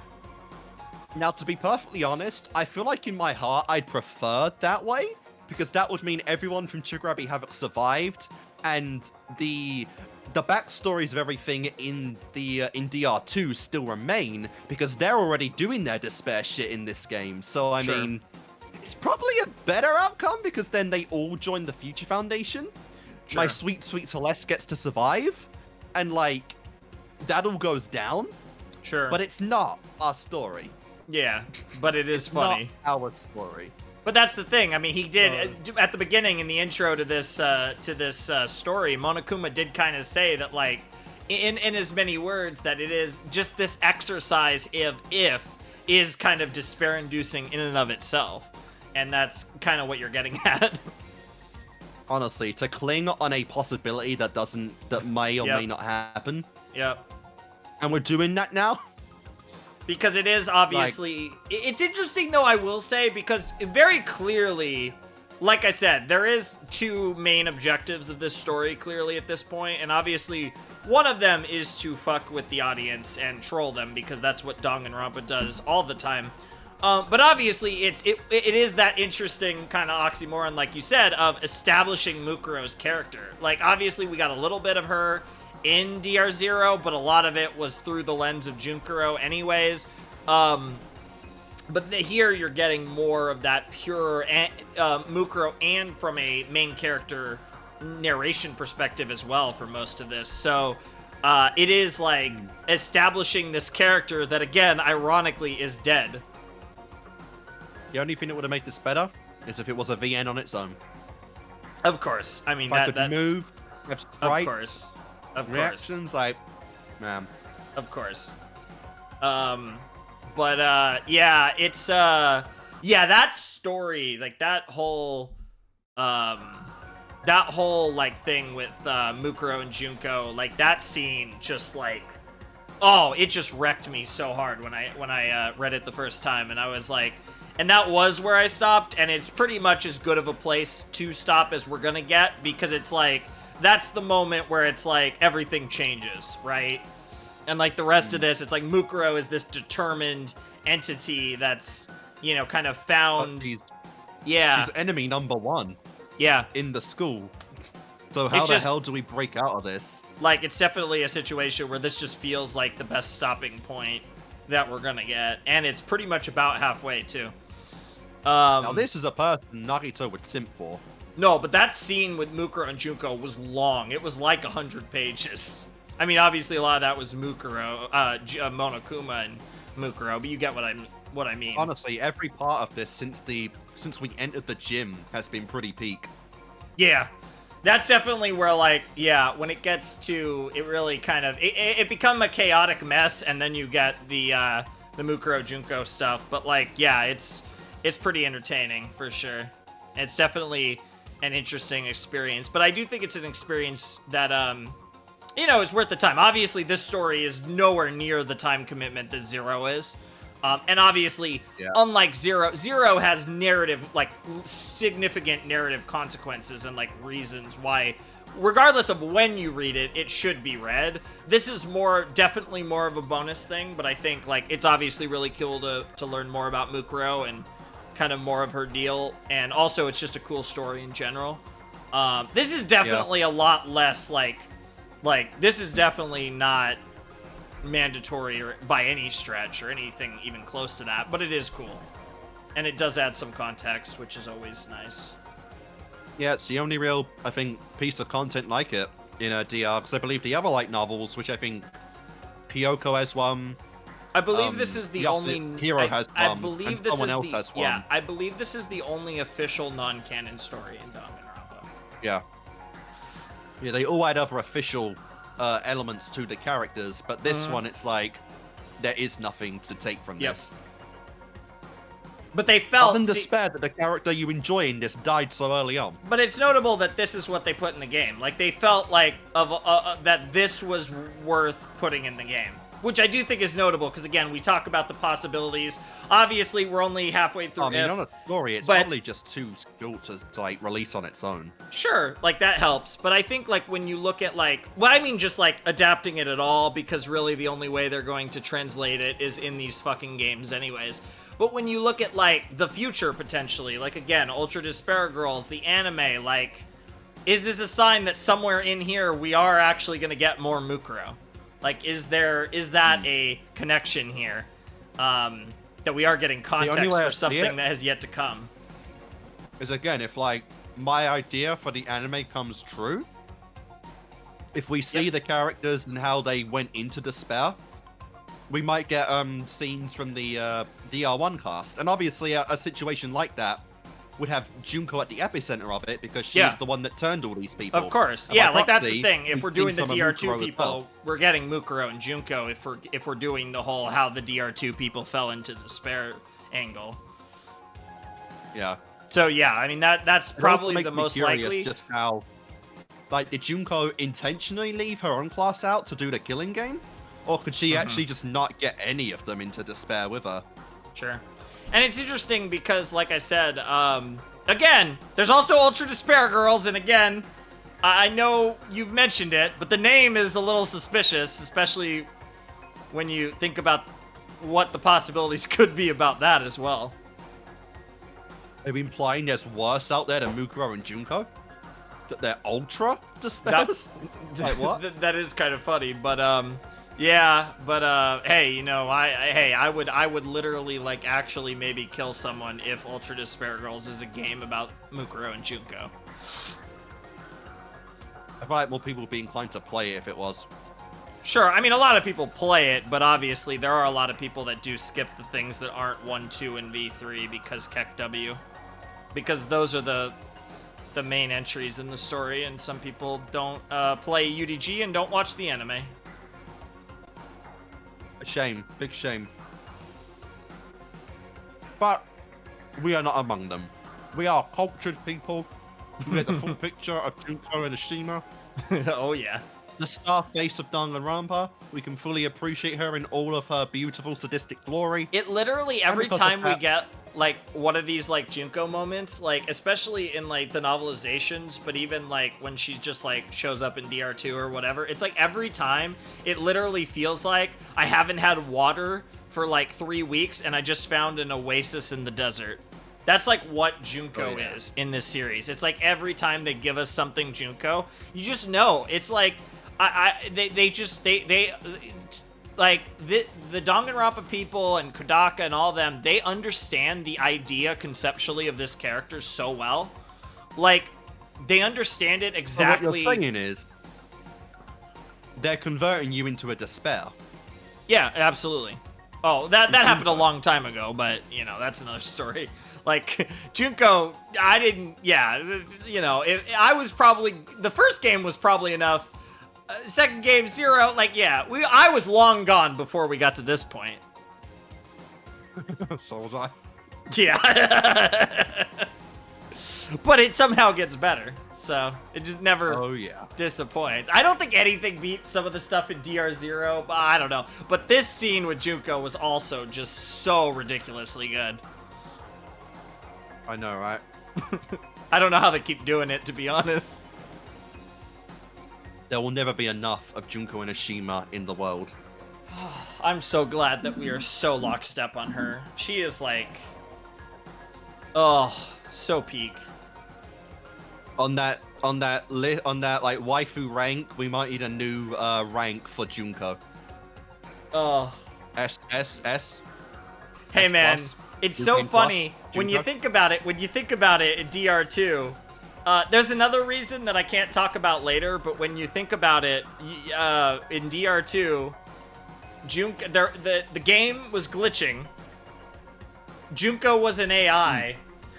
Speaker 1: Now, to be perfectly honest, I feel like in my heart I'd prefer that way, because that would mean everyone from Trigger Happy Havoc survived, and the backstories of everything in DR2 still remain, because they're already doing their despair shit in this game. So I mean, it's probably a better outcome, because then they all join the Future Foundation. My sweet Celeste gets to survive, and like that all goes down. But it's not our story.
Speaker 2: Yeah, but it is funny.
Speaker 1: Not our story.
Speaker 2: But that's the thing. I mean, he did at the beginning in the intro to this story. Monokuma did kind of say that, like, in as many words, that it is just this exercise if is kind of despair-inducing in and of itself, and that's kind of what you're getting at.
Speaker 1: Honestly, to cling on a possibility that may or may not happen.
Speaker 2: Yep.
Speaker 1: And we're doing that now.
Speaker 2: Because it is obviously... it's interesting, though, I will say, because very clearly, like I said, there is two main objectives of this story, clearly, at this point, and obviously, one of them is to fuck with the audience and troll them, because that's what Danganronpa does all the time. But obviously, it is that interesting kind of oxymoron, like you said, of establishing Mukuro's character. Like, obviously, we got a little bit of her in DR0, but a lot of it was through the lens of Junkuro anyways. But here you're getting more of that pure Mukuro, and from a main character narration perspective as well for most of this. So it is like establishing this character that, again, ironically is dead.
Speaker 1: The only thing that would have made this better is if it was a VN on its own.
Speaker 2: Of course. I mean,
Speaker 1: if I could move, have sprites, reactions, like, man.
Speaker 2: Of course. But yeah, it's yeah, that story, like that whole like thing with Mukuro and Junko, like that scene just like, oh, it just wrecked me so hard when I read it the first time, and I was like, and that was where I stopped, and it's pretty much as good of a place to stop as we're gonna get, because it's like, that's the moment where it's like everything changes, right? And like the rest of this, it's like Mukuro is this determined entity that's, you know, kind of found.
Speaker 1: She's
Speaker 2: yeah.
Speaker 1: She's enemy number one.
Speaker 2: Yeah.
Speaker 1: In the school. So how the hell do we break out of this?
Speaker 2: Like, it's definitely a situation where this just feels like the best stopping point that we're gonna get, and it's pretty much about halfway too.
Speaker 1: Now this is a person Naruto would simp for.
Speaker 2: No, but that scene with Mukuro and Junko was long. It was like 100 pages. I mean, obviously a lot of that was Mukuro, Monokuma and Mukuro, but you get what I mean.
Speaker 1: Honestly, every part of this since we entered the gym has been pretty peak.
Speaker 2: Yeah. That's definitely where, like, yeah, when it gets to, it really kind of, it become a chaotic mess, and then you get the Mukuro Junko stuff, but, like, yeah, it's pretty entertaining, for sure. It's definitely an interesting experience, but I do think it's an experience that, you know, is worth the time. Obviously, this story is nowhere near the time commitment that Zero is. And obviously, unlike Zero has narrative, like, significant narrative consequences and, like, reasons why, regardless of when you read it, it should be read. This is definitely more of a bonus thing, but I think, like, it's obviously really cool to learn more about Mukuro, and kind of more of her deal, and also it's just a cool story in general. This is definitely a lot less like this is definitely not mandatory or by any stretch or anything even close to that, but it is cool. And it does add some context, which is always nice.
Speaker 1: Yeah, it's the only real, I think, piece of content like it in a DR, because I believe the other light novels, which I think Kyoko has one.
Speaker 2: I believe this is the only
Speaker 1: Hero has one.
Speaker 2: I believe
Speaker 1: and
Speaker 2: this
Speaker 1: someone
Speaker 2: is
Speaker 1: else
Speaker 2: the
Speaker 1: has one.
Speaker 2: yeah. I believe this is the only official non-canon story in Danganronpa.
Speaker 1: Yeah. Yeah, they all add other official elements to the characters, but this one, it's like there is nothing to take from this.
Speaker 2: But they felt
Speaker 1: Other than despair that the character you enjoy in this died so early on.
Speaker 2: But it's notable that this is what they put in the game. Like they felt like that this was worth putting in the game, which I do think is notable because again, we talk about the possibilities. Obviously, we're only halfway through.
Speaker 1: I mean, on a story, it's probably just too short to like release on its own.
Speaker 2: Sure, like that helps, but I think like when you look at like, well, I mean just like adapting it at all, because really the only way they're going to translate it is in these fucking games anyways. But when you look at, like, the future, potentially, like, again, Ultra Despair Girls, the anime, like, is this a sign that somewhere in here we are actually going to get more Mukuro? Like, is that a connection here? That we are getting context for something that has yet to come?
Speaker 1: Is, again, if, like, my idea for the anime comes true, if we see the characters and how they went into despair, we might get scenes from the DR1 cast. And obviously a situation like that would have Junko at the epicenter of it because she's the one that turned all these people.
Speaker 2: Of course.
Speaker 1: And
Speaker 2: Yeah,
Speaker 1: by
Speaker 2: like that's
Speaker 1: proxy,
Speaker 2: the thing. If we're doing the DR2 people,
Speaker 1: well.
Speaker 2: we're getting Mukuro and Junko if we're doing the whole how the DR2 people fell into despair angle.
Speaker 1: Yeah.
Speaker 2: So yeah, I mean that's probably the most likely.
Speaker 1: Just how, like, did Junko intentionally leave her own class out to do the killing game? Or could she actually just not get any of them into despair with her?
Speaker 2: Sure. And it's interesting because, like I said, again, there's also Ultra Despair Girls, and again, I know you've mentioned it, but the name is a little suspicious, especially when you think about what the possibilities could be about that as well.
Speaker 1: Are you implying there's worse out there than Mukuro and Junko? That they're Ultra Despairs? Like, what?
Speaker 2: That is kind of funny, but, yeah, but hey, you know, I would literally like actually maybe kill someone if Ultra Despair Girls is a game about Mukuro and Junko.
Speaker 1: I feel like more people would be inclined to play it if it was.
Speaker 2: Sure, I mean a lot of people play it, but obviously there are a lot of people that do skip the things that aren't 1, 2, and V3 because KEKW, because those are the main entries in the story, and some people don't play UDG and don't watch the anime.
Speaker 1: A shame. Big shame. But we are not among them. We are cultured people. We get the full picture of Junko and Ashima.
Speaker 2: Oh, yeah.
Speaker 1: The star face of Danganronpa. We can fully appreciate her in all of her beautiful sadistic glory.
Speaker 2: It literally, every time we get, like, one of these, like, Junko moments, like, especially in, like, the novelizations, but even, like, when she just, like, shows up in DR2 or whatever, it's like every time, it literally feels like I haven't had water for, like, 3 weeks, and I just found an oasis in the desert. That's, like, what Junko is in this series. It's like every time they give us something Junko, you just know. It's like, like, the Danganronpa people and Kodaka and all them, they understand the idea conceptually of this character so well. Like, they understand it exactly.
Speaker 1: So what you're saying is, they're converting you into a despair.
Speaker 2: Yeah, absolutely. Oh, that happened a long time ago, but, you know, that's another story. Like, Junko, I didn't, yeah, you know, I was probably, the first game was probably enough. Second game, 0, like, yeah, I was long gone before we got to this point.
Speaker 1: So was I.
Speaker 2: Yeah. But it somehow gets better, so it just never disappoints. I don't think anything beats some of the stuff in DR0, but I don't know. But this scene with Junko was also just so ridiculously good.
Speaker 1: I know, right?
Speaker 2: I don't know how they keep doing it, to be honest.
Speaker 1: There will never be enough of Junko and Ashima in the world.
Speaker 2: I'm so glad that we are so lockstep on her. She is like... Oh, so peak.
Speaker 1: On that like waifu rank, we might need a new rank for Junko.
Speaker 2: Oh.
Speaker 1: S.
Speaker 2: Hey
Speaker 1: S
Speaker 2: man,
Speaker 1: plus,
Speaker 2: it's
Speaker 1: Junko
Speaker 2: so funny
Speaker 1: plus,
Speaker 2: when you
Speaker 1: Junko.
Speaker 2: think about it. When you think about it in DR2, there's another reason that I can't talk about later. But when you think about it, in DR2, Junko, the game was glitching. Junko was an AI.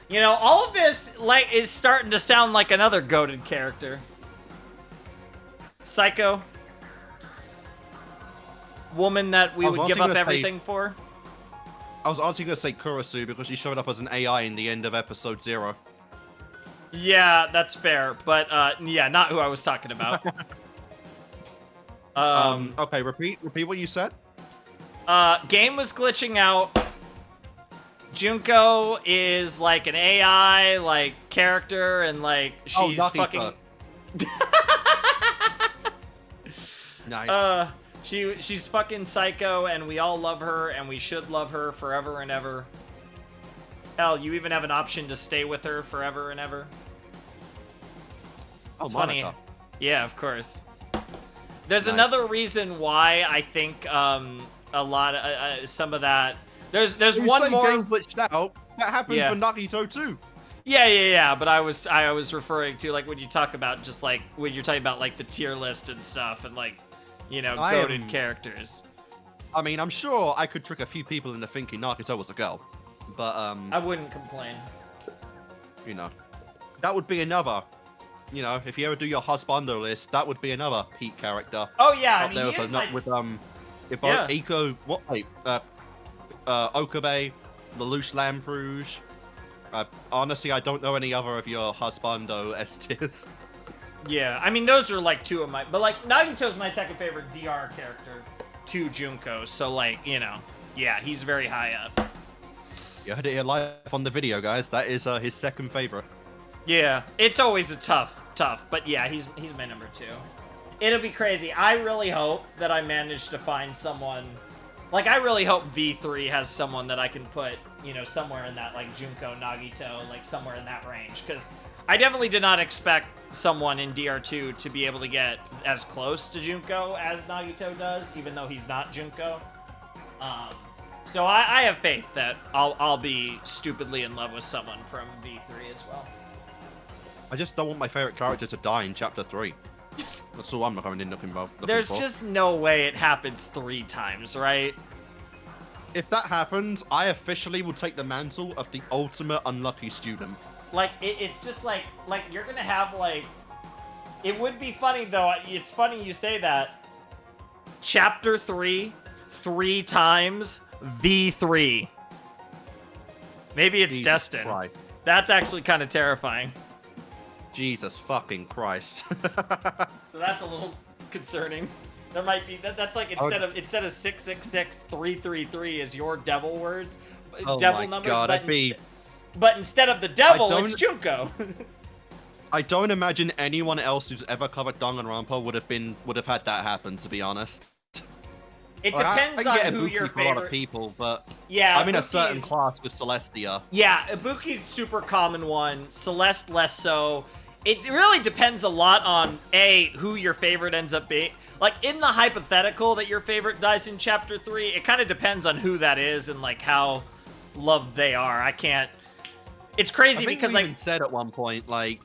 Speaker 2: You know, all of this like is starting to sound like another goated character. Psycho. Woman that we
Speaker 1: I was
Speaker 2: would give
Speaker 1: honestly
Speaker 2: up
Speaker 1: gonna say-
Speaker 2: everything for.
Speaker 1: I was honestly gonna say Kurisu because she showed up as an AI in the end of episode 0.
Speaker 2: Yeah, that's fair, but yeah, not who I was talking about.
Speaker 1: Okay, repeat what you said.
Speaker 2: Game was glitching out. Junko is like an AI like character, and like she's
Speaker 1: Nagita.
Speaker 2: fucking.
Speaker 1: Nice.
Speaker 2: She's fucking psycho, and we all love her, and we should love her forever and ever. Hell, you even have an option to stay with her forever and ever.
Speaker 1: Oh,
Speaker 2: It's funny.
Speaker 1: Monica.
Speaker 2: Yeah, of course. There's
Speaker 1: Nice.
Speaker 2: another reason why I think a lot of some of that. There's
Speaker 1: You
Speaker 2: one
Speaker 1: say
Speaker 2: more.
Speaker 1: game glitched out. That happened
Speaker 2: Yeah.
Speaker 1: for Nagito too.
Speaker 2: Yeah. But I was referring to like when you talk about just like when you're talking about like the tier list and stuff and like, you know,
Speaker 1: I
Speaker 2: goated
Speaker 1: am-
Speaker 2: characters.
Speaker 1: I mean, I'm sure I could trick a few people into thinking Nagito was a girl, but
Speaker 2: I wouldn't complain.
Speaker 1: you know, that would be another. You know, if you ever do your husbando list, that would be another peak character.
Speaker 2: Oh yeah, I
Speaker 1: Up
Speaker 2: mean
Speaker 1: there
Speaker 2: he is nice.
Speaker 1: with if
Speaker 2: Yeah.
Speaker 1: Eco what like Okabe, Lelouch Lamperouge. Honestly, I don't know any other of your husbando S tiers.
Speaker 2: Yeah, I mean those are like two of my, but like Nagito's my second favorite DR character to Junko, so like, you know, yeah, he's very high up.
Speaker 1: You heard it here live on the video, guys. That is his second favorite.
Speaker 2: Yeah, it's always a tough, but yeah, he's my number 2. It'll be crazy. I really hope that I manage to find someone, like I really hope V3 has someone that I can put, you know, somewhere in that like Junko, Nagito, like somewhere in that range, because I definitely did not expect someone in DR2 to be able to get as close to Junko as Nagito does, even though he's not Junko. So I have faith that I'll be stupidly in love with someone from V3 as well.
Speaker 1: I just don't want my favorite character to die in chapter 3. That's all I'm going to looking for.
Speaker 2: There's just no way it happens 3 times, right?
Speaker 1: If that happens, I officially will take the mantle of the ultimate unlucky student.
Speaker 2: Like, it's just like you're gonna have, like... It would be funny, though. It's funny you say that. Chapter 3, 3 times, V3. Maybe it's
Speaker 1: Jesus
Speaker 2: destined.
Speaker 1: Christ.
Speaker 2: That's actually kind of terrifying.
Speaker 1: Jesus fucking Christ.
Speaker 2: So that's a little concerning. There might be that's like instead of 666 333 is your devil words,
Speaker 1: Oh
Speaker 2: devil
Speaker 1: my
Speaker 2: numbers.
Speaker 1: God,
Speaker 2: but,
Speaker 1: I'd be-
Speaker 2: but instead of the devil,
Speaker 1: I
Speaker 2: it's Junko.
Speaker 1: I don't imagine anyone else who's ever covered Danganronpa would have had that happen, to be honest.
Speaker 2: It
Speaker 1: Like,
Speaker 2: depends
Speaker 1: I get
Speaker 2: on who
Speaker 1: Ibuki
Speaker 2: your
Speaker 1: for a lot of
Speaker 2: favorite.
Speaker 1: people, but
Speaker 2: Yeah,
Speaker 1: I'm in a
Speaker 2: Ibuki's-
Speaker 1: certain class with Celestia.
Speaker 2: Yeah, Ibuki's super common one. Celeste less so. It really depends a lot on who your favorite ends up being. Like in the hypothetical that your favorite dies in chapter 3, it kind of depends on who that is and like how loved they are. I can't. It's crazy
Speaker 1: I think
Speaker 2: because
Speaker 1: we
Speaker 2: like
Speaker 1: even said at one point, like,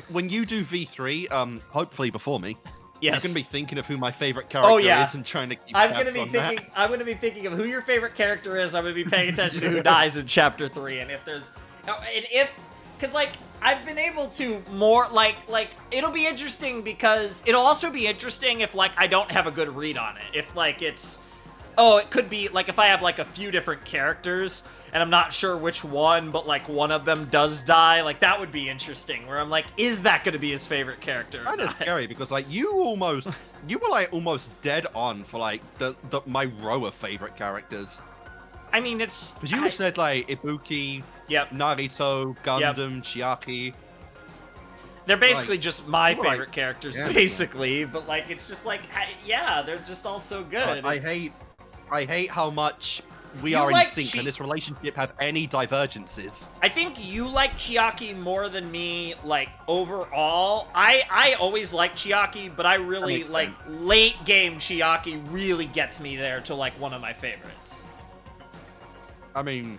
Speaker 1: when you do V3, hopefully before me,
Speaker 2: yes.
Speaker 1: you're gonna be thinking of who my favorite character
Speaker 2: yeah.
Speaker 1: is and trying to keep
Speaker 2: I'm
Speaker 1: tabs
Speaker 2: gonna be
Speaker 1: on
Speaker 2: thinking.
Speaker 1: that.
Speaker 2: I'm gonna be thinking of who your favorite character is. I'm gonna be paying attention to who dies in chapter 3, and if there's, because like I've been able to more like it'll be interesting because it'll also be interesting if like I don't have a good read on it. If like it could be like if I have like a few different characters and I'm not sure which one, but like one of them does die, like that would be interesting. Where I'm like, is that gonna be his favorite character? or
Speaker 1: Kind of
Speaker 2: not?
Speaker 1: scary because like you were like almost dead on for like my row of favorite characters.
Speaker 2: I mean, it's
Speaker 1: Because you said like Ibuki,
Speaker 2: Yep.
Speaker 1: Naruto, Gundam, Chiaki.
Speaker 2: They're basically just my
Speaker 1: you're right.
Speaker 2: favorite characters,
Speaker 1: Yeah.
Speaker 2: basically. But like, it's just like, yeah, they're just all so good.
Speaker 1: I
Speaker 2: It's-
Speaker 1: hate how much we
Speaker 2: You
Speaker 1: are in
Speaker 2: like
Speaker 1: sync,
Speaker 2: Chi-
Speaker 1: and this relationship have any divergences.
Speaker 2: I think you like Chiaki more than me, like, overall. I always like Chiaki, but I really,
Speaker 1: makes
Speaker 2: like,
Speaker 1: sense.
Speaker 2: late game Chiaki really gets me there to, like, one of my favorites.
Speaker 1: I mean,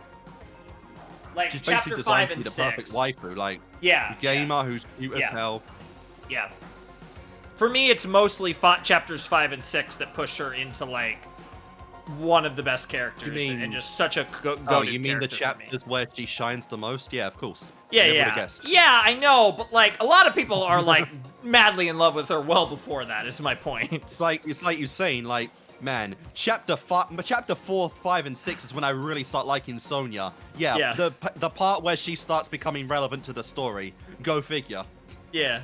Speaker 2: Like,
Speaker 1: she's
Speaker 2: chapter
Speaker 1: basically
Speaker 2: 5
Speaker 1: designed to be
Speaker 2: and
Speaker 1: the
Speaker 2: 6.
Speaker 1: perfect waifu, like,
Speaker 2: Yeah.
Speaker 1: gamer who's cute
Speaker 2: Yeah.
Speaker 1: as hell.
Speaker 2: Yeah. For me, it's mostly chapters 5 and 6 that push her into, like, one of the best characters and just such a goated
Speaker 1: Oh, you mean the
Speaker 2: character for me.
Speaker 1: chapters where she shines the most? Yeah, of course.
Speaker 2: Yeah,
Speaker 1: Never
Speaker 2: yeah.
Speaker 1: would've guessed.
Speaker 2: Yeah, I know, but, like, a lot of people are, like, madly in love with her well before that, is my point.
Speaker 1: It's like you're saying, like, man, chapter 4, 5, and 6 is when I really start liking Sonya. Yeah. The part where she starts becoming relevant to the story. Go figure.
Speaker 2: Yeah.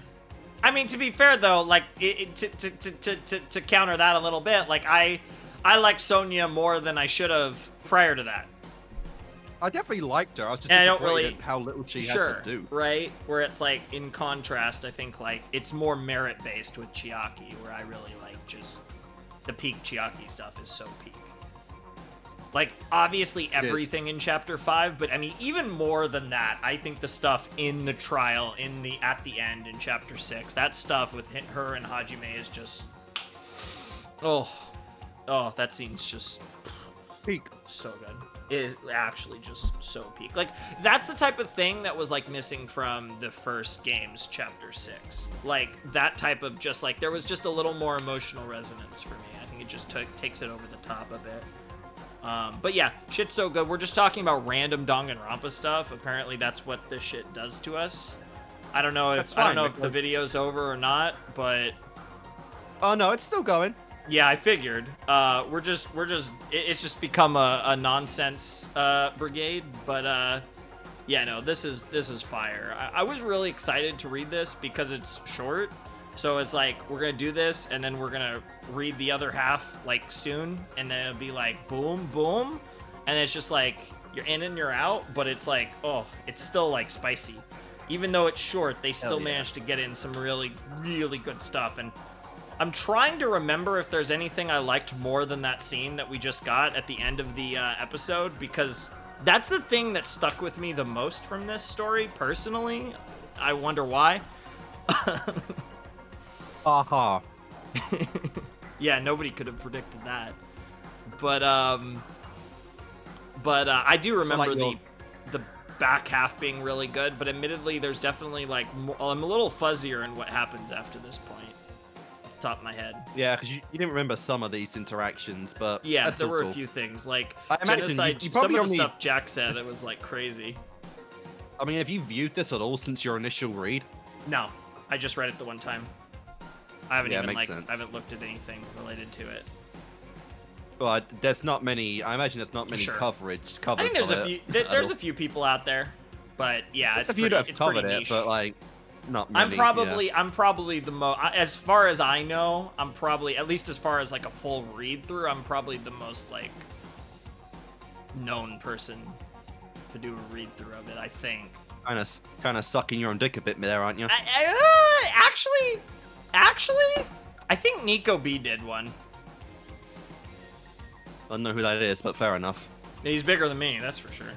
Speaker 2: I mean, to be fair, though, like, to counter that a little bit, like, I liked Sonya more than I should have prior to that.
Speaker 1: I definitely liked her. I was just
Speaker 2: And I don't
Speaker 1: disappointed
Speaker 2: really
Speaker 1: at how little she had to do.
Speaker 2: Right? Where it's like, in contrast, I think, like, it's more merit based with Chiaki, where I really like just the peak Chiaki stuff is so peak. Like, obviously everything in chapter 5, but I mean, even more than that, I think the stuff in the trial, at the end in chapter 6, that stuff with her and Hajime is just, oh, that scene's just
Speaker 1: Peak.
Speaker 2: so good. It is actually just so peak. Like, that's the type of thing that was, like, missing from the first game's chapter 6. Like, that type of just, like, there was just a little more emotional resonance for me. I think it just takes it over the top a bit. But yeah, shit's so good. We're just talking about random Danganronpa stuff. Apparently that's what this shit does to us. I don't know if the video's over or not, but
Speaker 1: Oh no, it's still going.
Speaker 2: yeah, I figured. It's just become a nonsense brigade. But yeah, no, this is fire. I was really excited to read this because it's short. So it's like, we're gonna do this, and then we're gonna read the other half, like, soon, and then it'll be like, boom, boom, and it's just like, you're in and you're out, but it's like, oh, it's still, like, spicy. Even though it's short, they still managed to get in some really, really good stuff, and I'm trying to remember if there's anything I liked more than that scene that we just got at the end of the episode, because that's the thing that stuck with me the most from this story, personally. I wonder why.
Speaker 1: Aha.
Speaker 2: Yeah, nobody could have predicted that. But I do remember the back half being really good, but admittedly there's definitely, like, I'm a little fuzzier in what happens after this point, off the top of my head.
Speaker 1: Yeah, because you didn't remember some of these interactions, but
Speaker 2: yeah,
Speaker 1: that's
Speaker 2: there
Speaker 1: all
Speaker 2: were
Speaker 1: cool.
Speaker 2: a few things, like
Speaker 1: I imagine
Speaker 2: genocide.
Speaker 1: you
Speaker 2: Some
Speaker 1: probably
Speaker 2: of the
Speaker 1: only-
Speaker 2: stuff Jack said, it was, like, crazy.
Speaker 1: I mean, have you viewed this at all since your initial read?
Speaker 2: No, I just read it the one time. I haven't
Speaker 1: Yeah,
Speaker 2: even,
Speaker 1: makes
Speaker 2: like,
Speaker 1: sense.
Speaker 2: I haven't looked at anything related to it.
Speaker 1: But there's not many. I imagine there's not many
Speaker 2: Sure.
Speaker 1: coverage.
Speaker 2: I think there's
Speaker 1: of
Speaker 2: a
Speaker 1: it
Speaker 2: few.
Speaker 1: at
Speaker 2: There's
Speaker 1: all.
Speaker 2: a few people out there, but yeah,
Speaker 1: There's
Speaker 2: it's
Speaker 1: a few
Speaker 2: pretty,
Speaker 1: that have
Speaker 2: it's pretty
Speaker 1: covered it,
Speaker 2: niche.
Speaker 1: but like not many.
Speaker 2: I'm probably the most, as far as I know, I'm probably, at least as far as, like, a full read through, I'm probably the most, like, known person to do a read through of it, I think.
Speaker 1: Kind of sucking your own dick a bit there, aren't you?
Speaker 2: Actually, I think Nico B did one.
Speaker 1: I don't know who that is, but fair enough.
Speaker 2: He's bigger than me, that's for sure.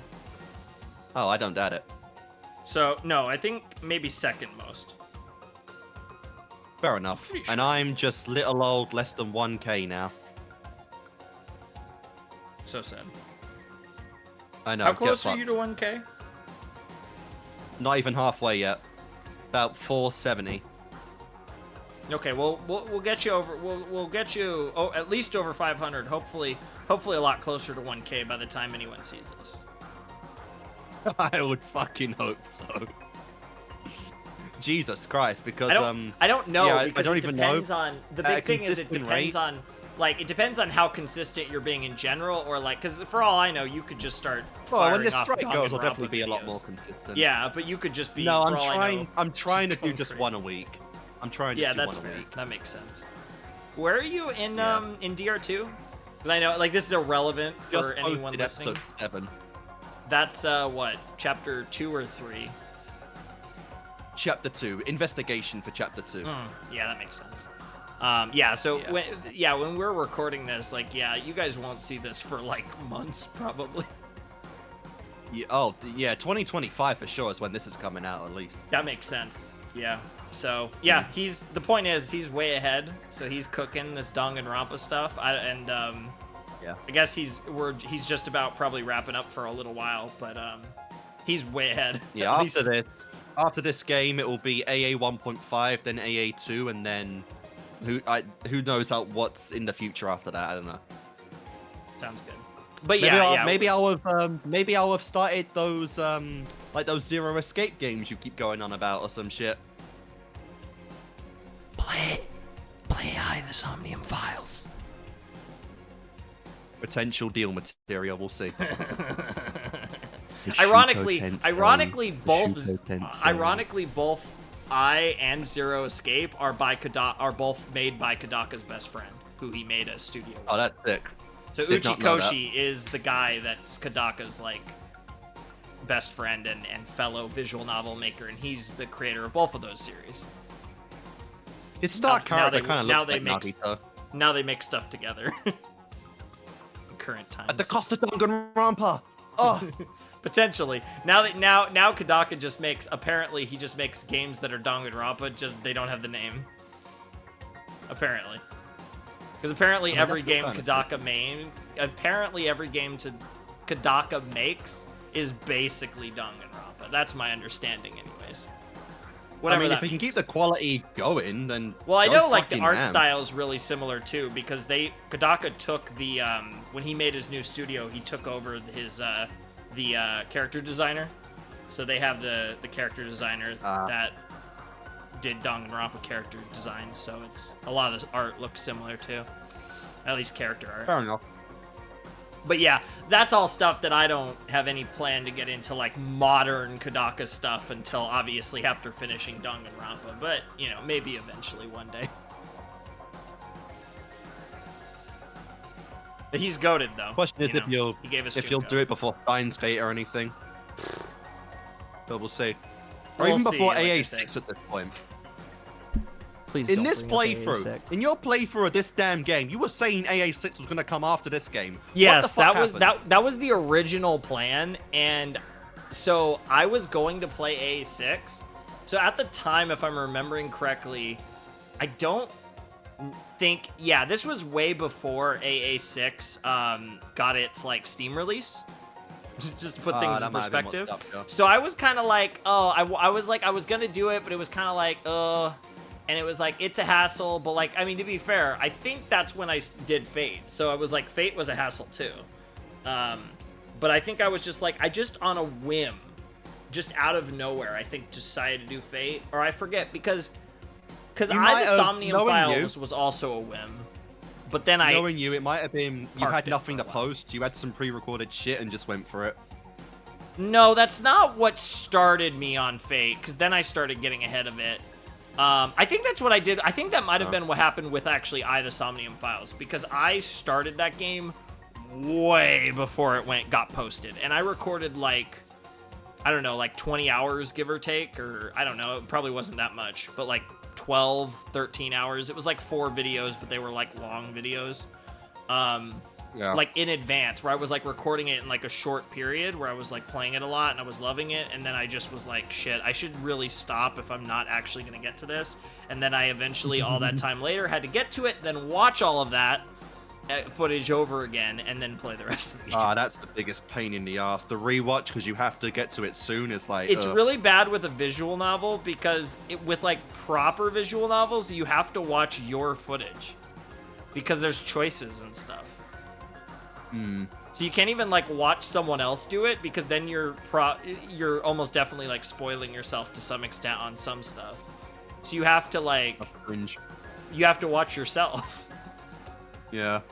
Speaker 1: Oh, I don't doubt it.
Speaker 2: So, no, I think maybe second most.
Speaker 1: Fair enough.
Speaker 2: Pretty
Speaker 1: And
Speaker 2: sure.
Speaker 1: I'm just little old, less than 1K now.
Speaker 2: So sad.
Speaker 1: I know.
Speaker 2: How
Speaker 1: get
Speaker 2: close are you
Speaker 1: fucked.
Speaker 2: to 1K?
Speaker 1: Not even halfway yet. About 470.
Speaker 2: Okay, well, we'll get you over. We'll get you at least over 500. Hopefully a lot closer to 1K by the time anyone sees this.
Speaker 1: I would fucking hope so. Jesus Christ, because
Speaker 2: I don't know.
Speaker 1: yeah, I
Speaker 2: because
Speaker 1: don't
Speaker 2: it
Speaker 1: even know.
Speaker 2: depends on the big thing is it
Speaker 1: consistent
Speaker 2: depends
Speaker 1: rate.
Speaker 2: on, like, it depends on how consistent you're being in general, or, like, because for all I know, you could just start.
Speaker 1: Well, when
Speaker 2: firing
Speaker 1: this
Speaker 2: off
Speaker 1: strike goes, I'll
Speaker 2: Danganronpa
Speaker 1: definitely be a lot
Speaker 2: videos.
Speaker 1: more consistent.
Speaker 2: Yeah, but you could just be.
Speaker 1: No,
Speaker 2: for all I know,
Speaker 1: I'm trying to do
Speaker 2: going
Speaker 1: just
Speaker 2: crazy.
Speaker 1: one a week. I'm trying to
Speaker 2: Yeah,
Speaker 1: do
Speaker 2: that's
Speaker 1: one
Speaker 2: fair.
Speaker 1: a week.
Speaker 2: That makes sense. Where are you in
Speaker 1: Yeah.
Speaker 2: in DR2? Because I know, like, this is irrelevant for
Speaker 1: Just
Speaker 2: anyone
Speaker 1: posted
Speaker 2: listening.
Speaker 1: episode 7.
Speaker 2: That's what, chapter 2 or 3?
Speaker 1: Chapter 2. Investigation for chapter 2.
Speaker 2: Yeah, that makes sense. Yeah, so when we're recording this, like, yeah, you guys won't see this for like months probably.
Speaker 1: Yeah, 2025 for sure is when this is coming out, at least.
Speaker 2: That makes sense. Yeah. So yeah, the point is he's way ahead. So he's cooking this Danganronpa stuff.
Speaker 1: Yeah.
Speaker 2: I guess he's just about probably wrapping up for a little while, but he's way ahead.
Speaker 1: Yeah, after this game, it will be AA 1.5, then AA 2, and then who knows what's in the future after that? I don't know.
Speaker 2: Sounds good. But
Speaker 1: maybe I'll have started those like those Zero Escape games you keep going on about or some shit.
Speaker 2: Play the Somnium Files.
Speaker 1: Potential deal material, we'll see.
Speaker 2: Ironically, both I and Zero Escape are both made by Kadaka's best friend, who he made a studio with.
Speaker 1: Oh, that's sick.
Speaker 2: So Uchikoshi is the guy that's Kadaka's like best friend and fellow visual novel maker, and he's the creator of both of those series.
Speaker 1: His star character kind of looks like Nagito.
Speaker 2: Now they make stuff together. In current times.
Speaker 1: At the cost of Danganronpa. Oh.
Speaker 2: Potentially. Now Kadaka just makes games that are Danganronpa, just they don't have the name. Apparently. Because apparently every game Kadaka makes is basically Danganronpa. That's my understanding anyways. Whatever.
Speaker 1: I mean, if we can keep the quality going, then
Speaker 2: well, I know like the art style is really similar too, because Kadaka took the when he made his new studio, he took over his the character designer. So they have the character designer that did Danganronpa character designs, so it's a lot of this art looks similar too. At least character art.
Speaker 1: Fair enough.
Speaker 2: But yeah, that's all stuff that I don't have any plan to get into, like modern Kadaka stuff until obviously after finishing Danganronpa. But, you know, maybe eventually one day. But he's goated though.
Speaker 1: Question is if you'll do it before Steins Gate or anything. But we'll see. Or even before AA6 at this point.
Speaker 3: Please
Speaker 1: in
Speaker 3: don't
Speaker 1: this
Speaker 3: bring up
Speaker 1: playthrough,
Speaker 3: AA6.
Speaker 1: in your playthrough of this damn game, you were saying AA6 was gonna come after this game.
Speaker 2: Yes,
Speaker 1: what the fuck
Speaker 2: that was the original plan, and so I was going to play AA6. So at the time, if I'm remembering correctly, I don't think this was way before AA6 got its like Steam release. Just to put things in perspective. So I was kind of like, I was gonna do it, but it was kind of like, and it was like, it's a hassle, but like, I mean, to be fair, I think that's when I did Fate. So I was like, Fate was a hassle too. But I think I was just like, I just on a whim, just out of nowhere, I think decided to do Fate, or I forget, because the Somnium Files was also a whim. But then
Speaker 1: knowing you, it might have been you had nothing to post, you had some pre-recorded shit and just went for it.
Speaker 2: No, that's not what started me on Fate, because then I started getting ahead of it. I think that's what I did. I think that might have been what happened with actually the Somnium Files, because I started that game way before it got posted, and I recorded like, I don't know, like 20 hours give or take, or I don't know, it probably wasn't that much, but like 12, 13 hours. It was like 4 videos, but they were like long videos. Like in advance, where I was like recording it in like a short period, where I was like playing it a lot and I was loving it, and then I just was like, shit, I should really stop if I'm not actually gonna get to this. And then I eventually, all that time later, had to get to it, then watch all of that footage over again, and then play the rest of the game.
Speaker 1: That's the biggest pain in the ass. The rewatch, because you have to get to it soon, is like...
Speaker 2: It's really bad with a visual novel, because with like proper visual novels, you have to watch your footage, because there's choices and stuff. So you can't even like watch someone else do it, because then you're almost definitely like spoiling yourself to some extent on some stuff. So you have to like you have to watch yourself.
Speaker 1: Yeah.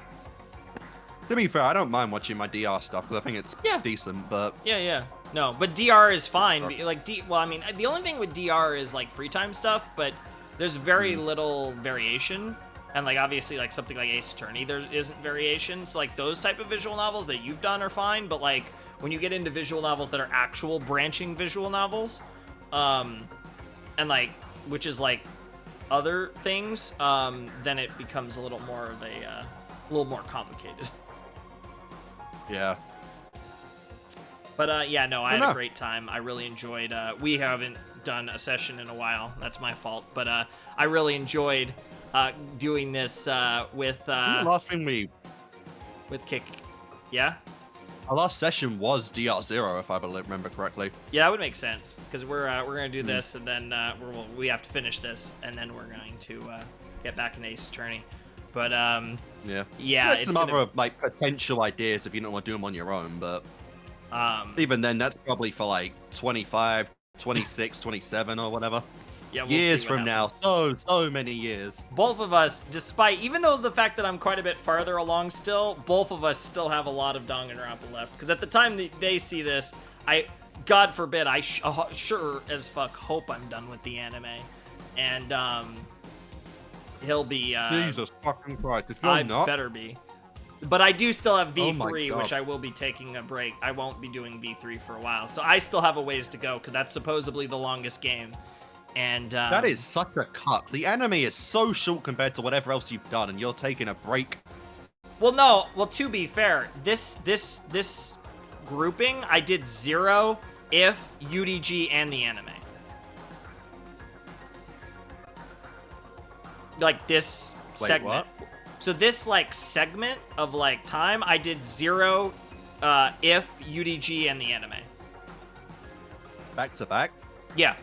Speaker 1: To be fair, I don't mind watching my DR stuff because I think it's decent, but
Speaker 2: No, but DR is fine. Like well, I mean, the only thing with DR is like free time stuff, but there's very little variation. And like obviously like something like Ace Attorney, there isn't variation. So like those type of visual novels that you've done are fine, but like when you get into visual novels that are actual branching visual novels, and like which is like other things, then it becomes a little more of a little more complicated.
Speaker 1: Yeah.
Speaker 2: But yeah, no, I had a great time. I really enjoyed. We haven't done a session in a while. That's my fault. But I really enjoyed doing this with
Speaker 1: The last thing
Speaker 2: Kick. Yeah.
Speaker 1: our last session was DR0, if I remember correctly.
Speaker 2: Yeah, that would make sense because we're gonna do this and then we have to finish this and then we're going to get back in Ace Attorney. But
Speaker 1: Yeah.
Speaker 2: yeah,
Speaker 1: There's
Speaker 2: it's
Speaker 1: some other like potential ideas if you don't want to do them on your own, but even then, that's probably for like 25, 26, 27 or whatever.
Speaker 2: yeah, we'll
Speaker 1: Years
Speaker 2: see what
Speaker 1: from now,
Speaker 2: happens.
Speaker 1: so many years.
Speaker 2: Both of us, despite, even though the fact that I'm quite a bit farther along still, both of us still have a lot of Danganronpa left. Because at the time they see this, God forbid, I sure as fuck hope I'm done with the anime. And, he'll be,
Speaker 1: Jesus fucking Christ, if you're not...
Speaker 2: better be. But I do still have V3,
Speaker 1: God.
Speaker 2: which I will be taking a break. I won't be doing V3 for a while. So I still have a ways to go, because that's supposedly the longest game. And
Speaker 1: that is such a cut. The anime is so short compared to whatever else you've done, and you're taking a break.
Speaker 2: Well, no. Well, to be fair, this grouping, I did 0, IF, UDG, and the anime. Like this segment.
Speaker 1: What?
Speaker 2: So this like segment of like time, I did 0, IF, UDG, and the anime.
Speaker 1: Back to back?
Speaker 2: Yeah.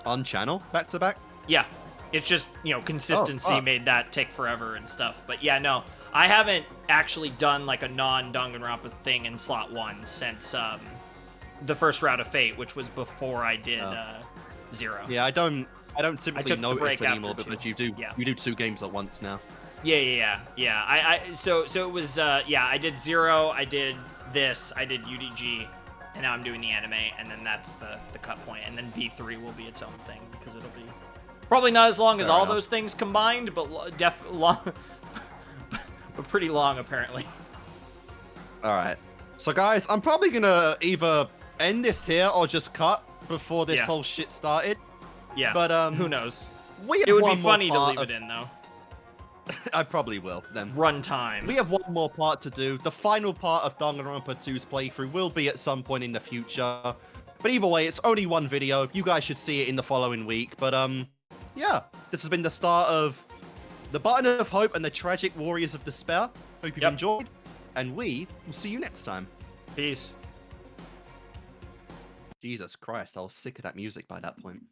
Speaker 1: On channel? Back to back?
Speaker 2: Yeah. It's just, you know, consistency
Speaker 1: fuck.
Speaker 2: made that take forever and stuff. But yeah, no. I haven't actually done like a non-Danganronpa thing in slot 1 since the first Route of Fate, which was before I did 0.
Speaker 1: Yeah, I don't typically
Speaker 2: took the break
Speaker 1: notice anymore
Speaker 2: after
Speaker 1: because
Speaker 2: 2.
Speaker 1: you do 2 games at once now.
Speaker 2: Yeah. So it was yeah, I did 0, I did this, I did UDG, and now I'm doing the anime, and then that's the cut point, and then V3 will be its own thing because it'll be probably not as long as
Speaker 1: Fair
Speaker 2: all
Speaker 1: enough.
Speaker 2: those things combined, but long, but pretty long apparently.
Speaker 1: All right. So guys, I'm probably gonna either end this here or just cut before this
Speaker 2: Yeah.
Speaker 1: whole shit started.
Speaker 2: Yeah.
Speaker 1: But
Speaker 2: who knows?
Speaker 1: We have
Speaker 2: It would be
Speaker 1: one more
Speaker 2: funny to
Speaker 1: part
Speaker 2: leave
Speaker 1: of-
Speaker 2: it in though.
Speaker 1: I probably will then.
Speaker 2: Runtime.
Speaker 1: We have one more part to do. The final part of Danganronpa 2's playthrough will be at some point in the future. But either way, it's only one video. You guys should see it in the following week. But yeah, this has been the start of the Button of Hope and the Tragic Warriors of Despair. Hope you've enjoyed, and we will see you next time.
Speaker 2: Peace.
Speaker 1: Jesus Christ, I was sick of that music by that point.